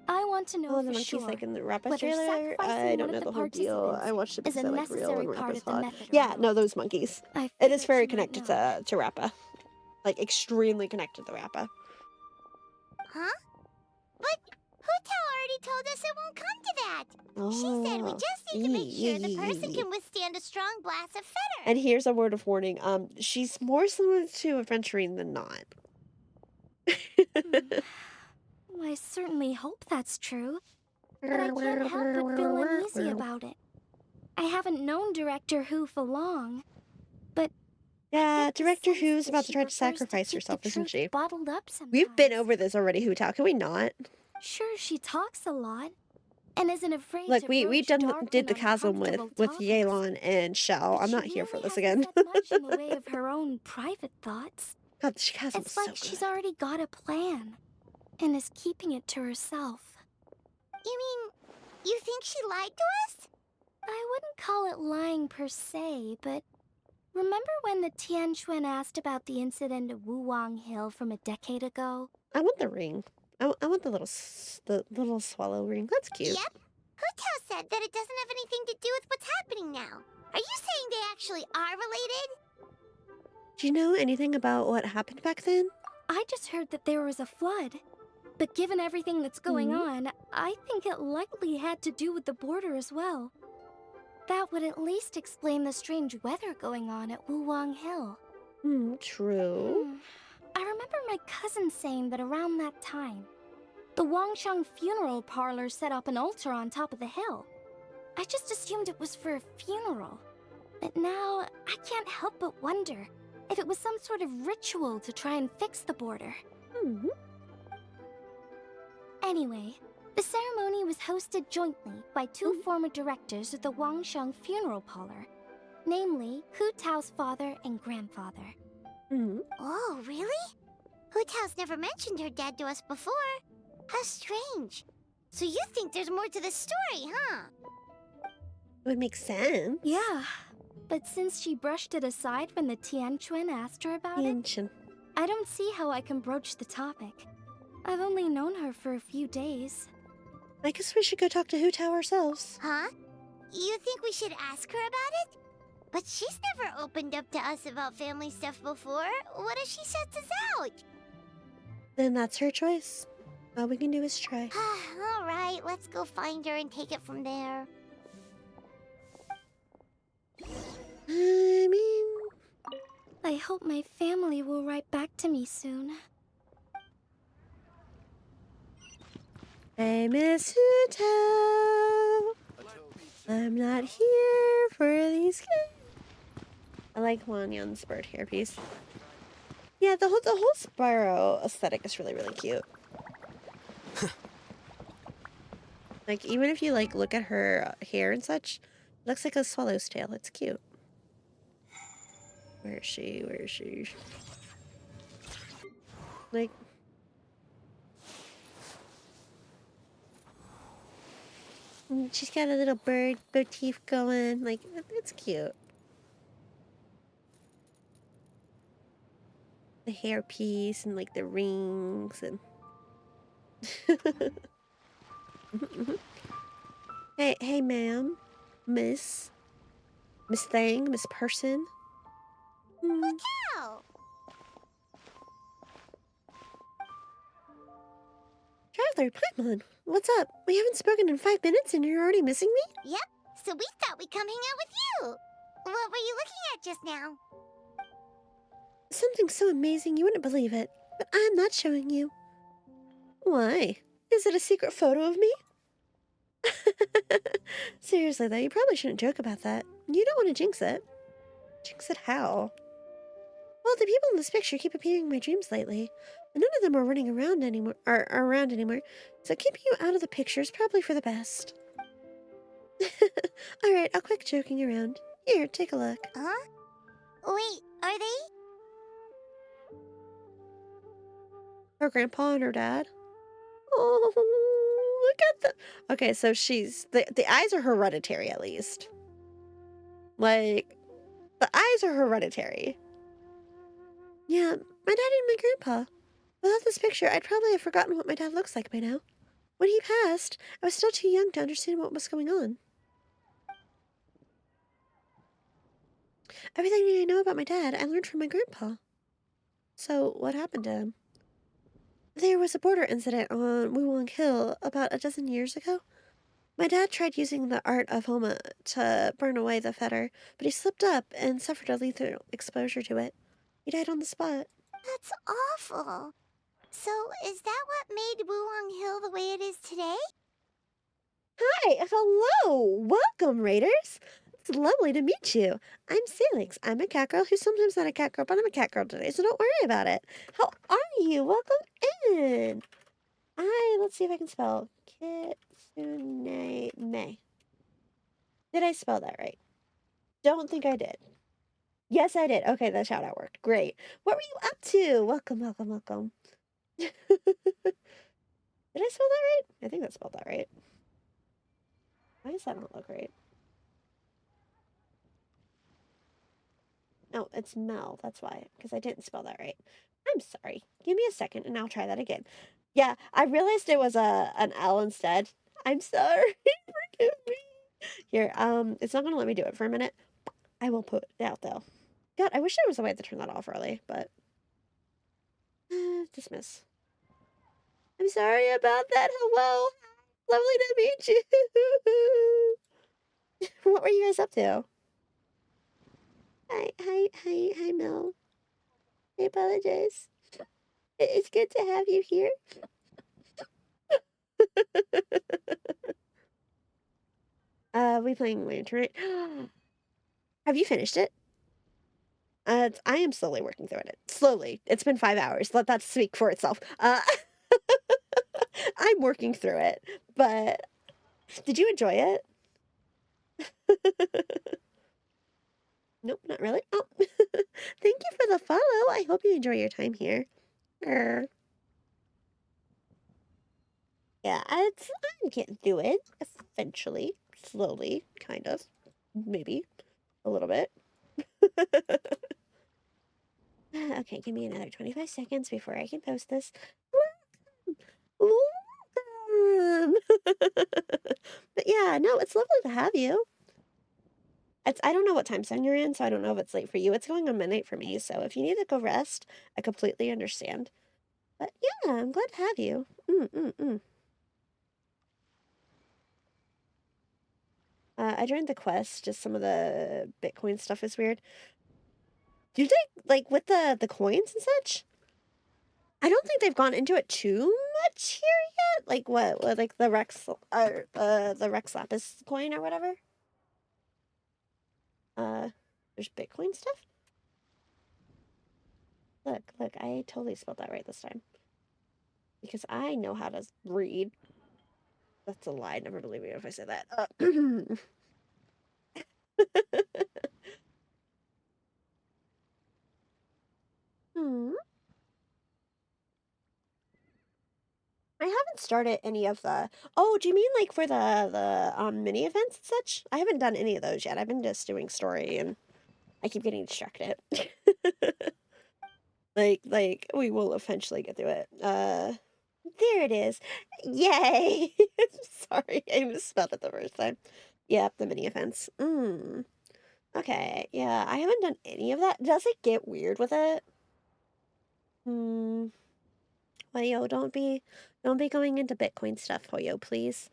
I want to know the for monkeys sure like in the Rappa whether trailer? I don't know the whole deal. I watched it is because a I like real necessary and part Rappa's of the hot. method. Yeah, no, those monkeys. It is very connected to Rappa. Like, extremely connected to Rappa. Huh? But Hutao already told us it won't come to that. She said we just need to make sure the person can withstand a strong blast of Feder. And here's a word of warning. She's more similar to Aventurine than not. I certainly hope that's true. But I can't help but feel uneasy about it. I haven't known Director Hu for long, but yeah, Director Who's about to try to sacrifice herself, isn't she? Bottled up sometimes. We've been over this already, Hutao. Can we not? Sure, she talks a lot and isn't afraid Like to we did the and chasm with Yelan and Shao. I'm not here for this again. Said much in the way of her own private thoughts. God, the chasm It's was like so she's good. already got a plan and is keeping it to herself. You mean, you think she lied to us? I wouldn't call it lying per se, but remember when the Tianquan asked about the incident at Wuwang Hill from a decade ago? I want the ring. I want the little swallow ring. That's cute. Yep. Hutao said that it doesn't have anything to do with what's happening now. Are you saying they actually are related? Do you know anything about what happened back then? I just heard that there was a flood. But given everything that's going on, I think it likely had to do with the border as well. That would at least explain the strange weather going on at Wuwang Hill. True. I remember my cousin saying that around that time, the Wangsheng funeral parlor set up an altar on top of the hill. I just assumed it was for a funeral. But now, I can't help but wonder if it was some sort of ritual to try and fix the border. Anyway, the ceremony was hosted jointly by two former directors of the Wangsheng funeral parlor, namely Hu Tao's father and grandfather. Oh, really? Hutao's never mentioned her dad to us before. How strange. So you think there's more to the story, huh? It would make sense. Yeah, but since she brushed it aside when the Tianquan asked her about it, I don't see how I can broach the topic. I've only known her for a few days. I guess we should go talk to Hutao ourselves. Huh? You think we should ask her about it? But she's never opened up to us about family stuff before. What if she shuts us out? Then that's her choice. All we can do is try. All right, let's go find her and take it from there. I hope my family will write back to me soon. I miss Hutao. I'm not here for these kids. I like Huan Yun's bird hairpiece. Yeah, the whole Spyro aesthetic is really, really cute. Like, even if you, like, look at her hair and such, it looks like a swallow's tail. It's cute. Where is she? Where is she? Like... she's got a little bird motif going. Like, it's cute. The hairpiece and, like, the rings and... Hey, ma'am. Miss Thing, Miss Person. Look out! Traveler, Paimon, what's up? We haven't spoken in 5 minutes and you're already missing me? Yep, so we thought we'd come hang out with you. What were you looking at just now? Something so amazing you wouldn't believe it, but I'm not showing you. Why? Is it a secret photo of me? Seriously though, you probably shouldn't joke about that. You don't want to jinx it. Jinx it how? Well, the people in this picture keep appearing in my dreams lately, and none of them are running around anymore. Are around anymore. So keeping you out of the picture is probably for the best. All right, I'll quit joking around. Here, take a look. Huh? Wait, are they? Her grandpa and her dad. Oh, look at the. Okay, so she's the eyes are hereditary at least. Like, the eyes are hereditary. Yeah, my dad and my grandpa. Without this picture, I'd probably have forgotten what my dad looks like by now. When he passed, I was still too young to understand what was going on. Everything I know about my dad, I learned from my grandpa. So, what happened to him? There was a border incident on Wuwang Hill about a dozen years ago. My dad tried using the art of Homa to burn away the fetter, but he slipped up and suffered a lethal exposure to it. He died on the spot. That's awful. So, is that what made Wuwang Hill the way it is today? Hi, hello, welcome, Raiders. It's lovely to meet you. I'm Salix. I'm a cat girl who's sometimes not a cat girl, but I'm a cat girl today, so don't worry about it. How are you? Welcome in. Let's see if I can spell Kitsune May. Did I spell that right? Don't think I did. Yes, I did. Okay, the shout out worked. Great. What were you up to? Welcome, welcome, welcome. Did I spell that right? I think I spelled that right. Why does that not look right? No, it's Mel. That's why. Because I didn't spell that right. I'm sorry. Give me a second and I'll try that again. Yeah, I realized it was an L instead. I'm sorry. Forgive me. Here, it's not gonna let me do it for a minute. I will put it out though. God, I wish there was a way to turn that off early, but dismiss. I'm sorry about that. Hello. Lovely to meet you. What were you guys up to? Hi, Mel. I apologize. It's good to have you here. We playing Lantern, right? Have you finished it? I am slowly working through it. Slowly. It's been 5 hours. Let that speak for itself. I'm working through it, but did you enjoy it? Nope, not really. Oh, thank you for the follow. I hope you enjoy your time here. Grr. Yeah, I'm getting through it eventually, slowly, kind of, maybe a little bit. Okay, give me another 25 seconds before I can post this. Welcome. But yeah, no, it's lovely to have you. I don't know what time zone you're in, so I don't know if it's late for you. It's going on midnight for me, so if you need to go rest, I completely understand. But yeah, I'm glad to have you. I joined the quest, just some of the Bitcoin stuff is weird. Do they, like, with the coins and such? I don't think they've gone into it too much here yet. Like what like the Rex Lapis coin or whatever. There's Bitcoin stuff. Look, I totally spelled that right this time. Because I know how to read. That's a lie. Never believe me if I say that. Hmm. I haven't started any of the. Oh, do you mean like for the mini events and such? I haven't done any of those yet. I've been just doing story and I keep getting distracted. Like we will eventually get through it. There it is. Yay! Sorry, I misspelled it the first time. Yep, the mini events. Okay, yeah, I haven't done any of that. Does it get weird with it? Well, yo, don't be going into Bitcoin stuff, Hoyo, please.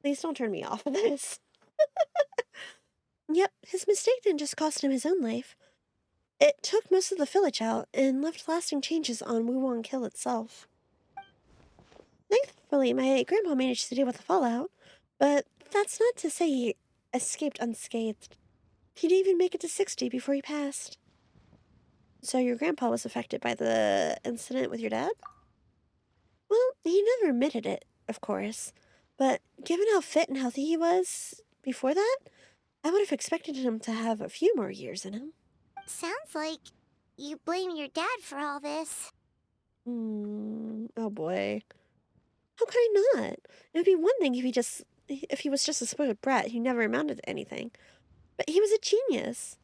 Please don't turn me off of this. Yep, his mistake didn't just cost him his own life. It took most of the village out and left lasting changes on Wuwang Hill itself. Thankfully, my grandpa managed to deal with the fallout, but that's not to say he escaped unscathed. He didn't even make it to 60 before he passed. So your grandpa was affected by the incident with your dad? Well, he never admitted it, of course. But given how fit and healthy he was before that, I would have expected him to have a few more years in him. Sounds like you blame your dad for all this. Oh boy. How could I not? It would be one thing if he was just a spoiled brat who never amounted to anything. But he was a genius.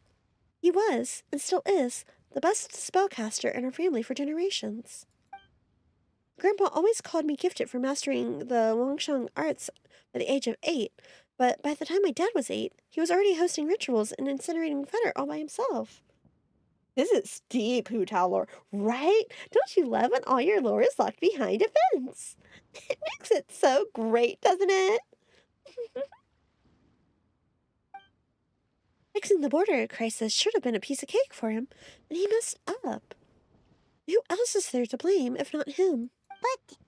He was, and still is, the best spellcaster in our family for generations. Grandpa always called me gifted for mastering the Wangsheng arts by the age of 8, but by the time my dad was 8, he was already hosting rituals and incinerating fodder all by himself. This is deep, Hu Tao lore, right? Don't you love when all your lore is locked behind a fence? It makes it so great, doesn't it? Fixing the border crisis should have been a piece of cake for him, and he messed up. Who else is there to blame if not him? But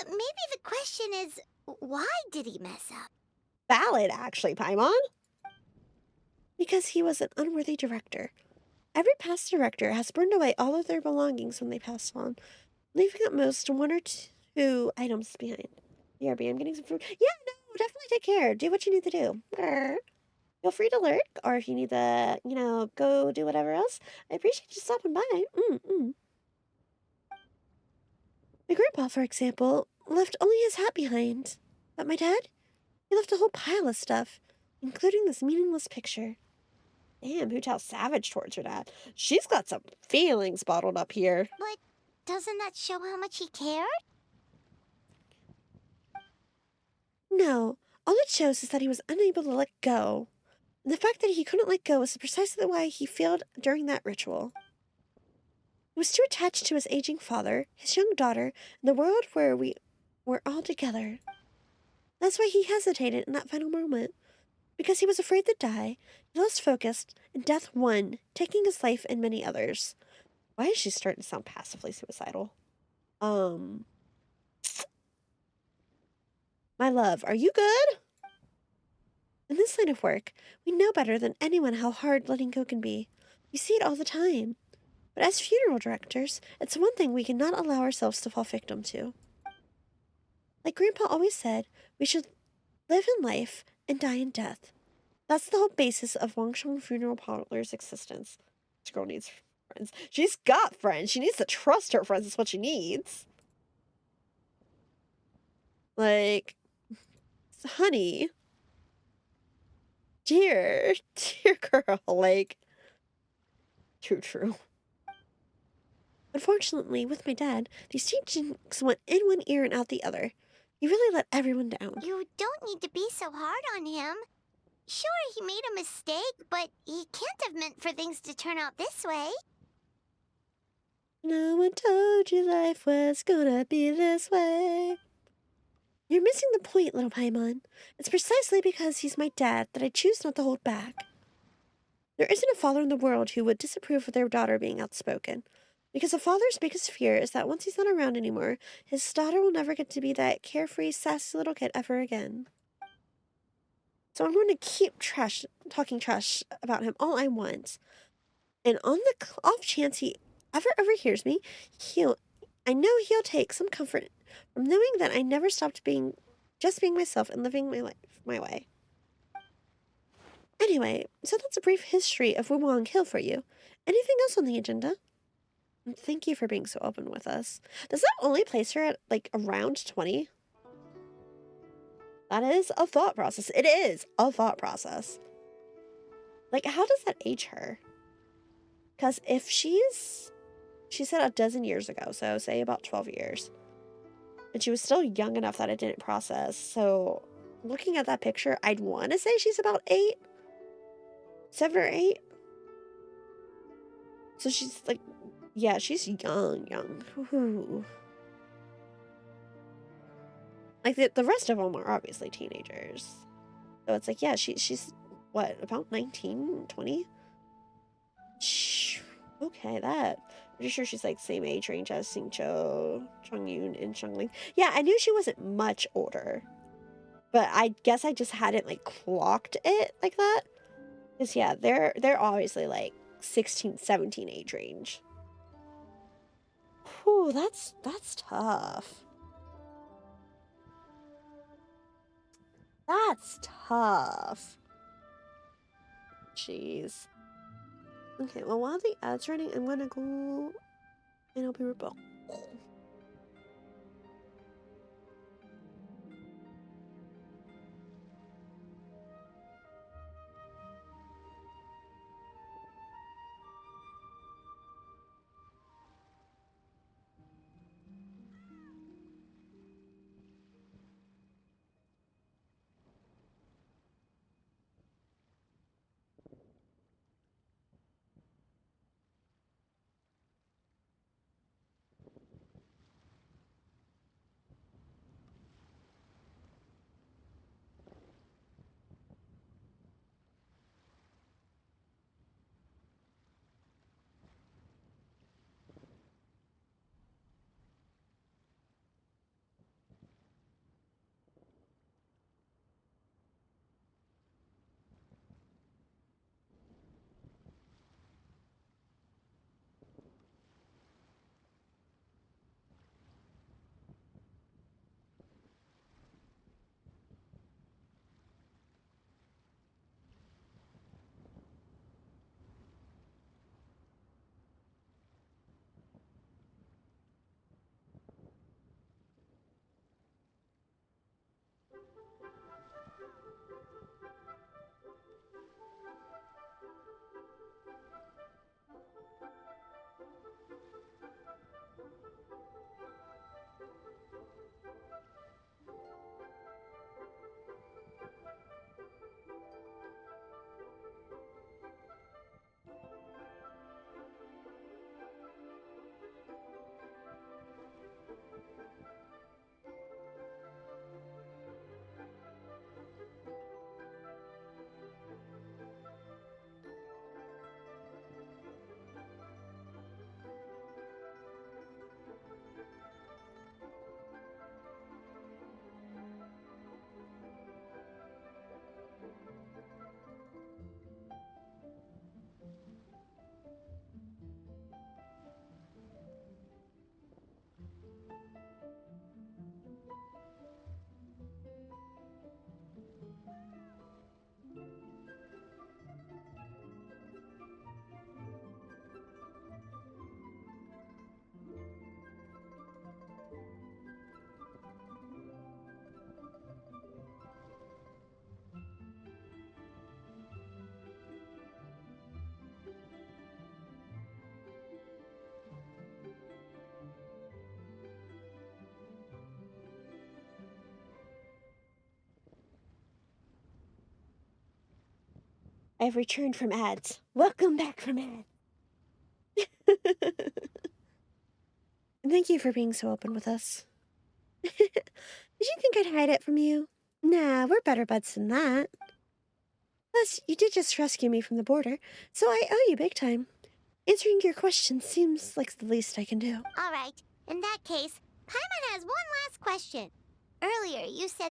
maybe the question is, why did he mess up? Valid, actually, Paimon. Because he was an unworthy director. Every past director has burned away all of their belongings when they passed on, leaving at most 1 or 2 items behind. BRB, I'm getting some food. Yeah, no, definitely take care. Do what you need to do. Grr. Feel free to lurk, or if you need to, go do whatever else, I appreciate you stopping by. My grandpa, for example, left only his hat behind. But my dad? He left a whole pile of stuff, including this meaningless picture. Damn, Hu Tao's savage towards her dad. She's got some feelings bottled up here. But doesn't that show how much he cared? No, all it shows is that he was unable to let go. And the fact that he couldn't let go is precisely why he failed during that ritual. He was too attached to his aging father, his young daughter, and the world where we were all together. That's why he hesitated in that final moment. Because he was afraid to die, he lost focus, and death won, taking his life and many others. Why is she starting to sound passively suicidal? My love, are you good? In this line of work, we know better than anyone how hard letting go can be. We see it all the time. But as funeral directors, it's one thing we cannot allow ourselves to fall victim to. Like Grandpa always said, we should live in life and die in death. That's the whole basis of Wangsheng Funeral Parlor's existence. This girl needs friends. She's got friends. She needs to trust her friends. Is what she needs. Like, honey. Dear girl. Like, true. Unfortunately, with my dad, these teachings went in one ear and out the other. He really let everyone down. You don't need to be so hard on him. Sure, he made a mistake, but he can't have meant for things to turn out this way. No one told you life was gonna be this way. You're missing the point, little Paimon. It's precisely because he's my dad that I choose not to hold back. There isn't a father in the world who would disapprove of their daughter being outspoken. Because a father's biggest fear is that once he's not around anymore, his daughter will never get to be that carefree, sassy little kid ever again. So I'm going to keep talking trash about him all I want. And on the off chance he ever overhears me, I know he'll take some comfort from knowing that I never stopped being just being myself and living my life my way. Anyway, so that's a brief history of Wumong Hill for you. Anything else on the agenda? And thank you for being so open with us. Does that only place her at, like, around 20? That is a thought process. It is a thought process. Like, how does that age her? Because if she said a dozen years ago, so say about 12 years. And she was still young enough that it didn't process. So looking at that picture, I'd want to say she's about 8. 7 or 8. So she's like, yeah, she's young. Ooh. Like the rest of them are obviously teenagers. So it's like, yeah, she's what, about 19, 20? Shh. Okay, that. Pretty sure she's like same age range as Xingqiu, Chongyun, and Xiangling. Yeah, I knew she wasn't much older. But I guess I just hadn't like clocked it like that. Because yeah, they're obviously like 16, 17 age range. Whew, that's tough. That's tough. Jeez. Okay, well, while the ad's running, I'm gonna go and I'll be right back. I've returned from ads. Welcome back from ads. Thank you for being so open with us. Did you think I'd hide it from you? Nah, we're better buds than that. Plus, you did just rescue me from the border, so I owe you big time. Answering your questions seems like the least I can do. All right. In that case, Paimon has one last question. Earlier, you said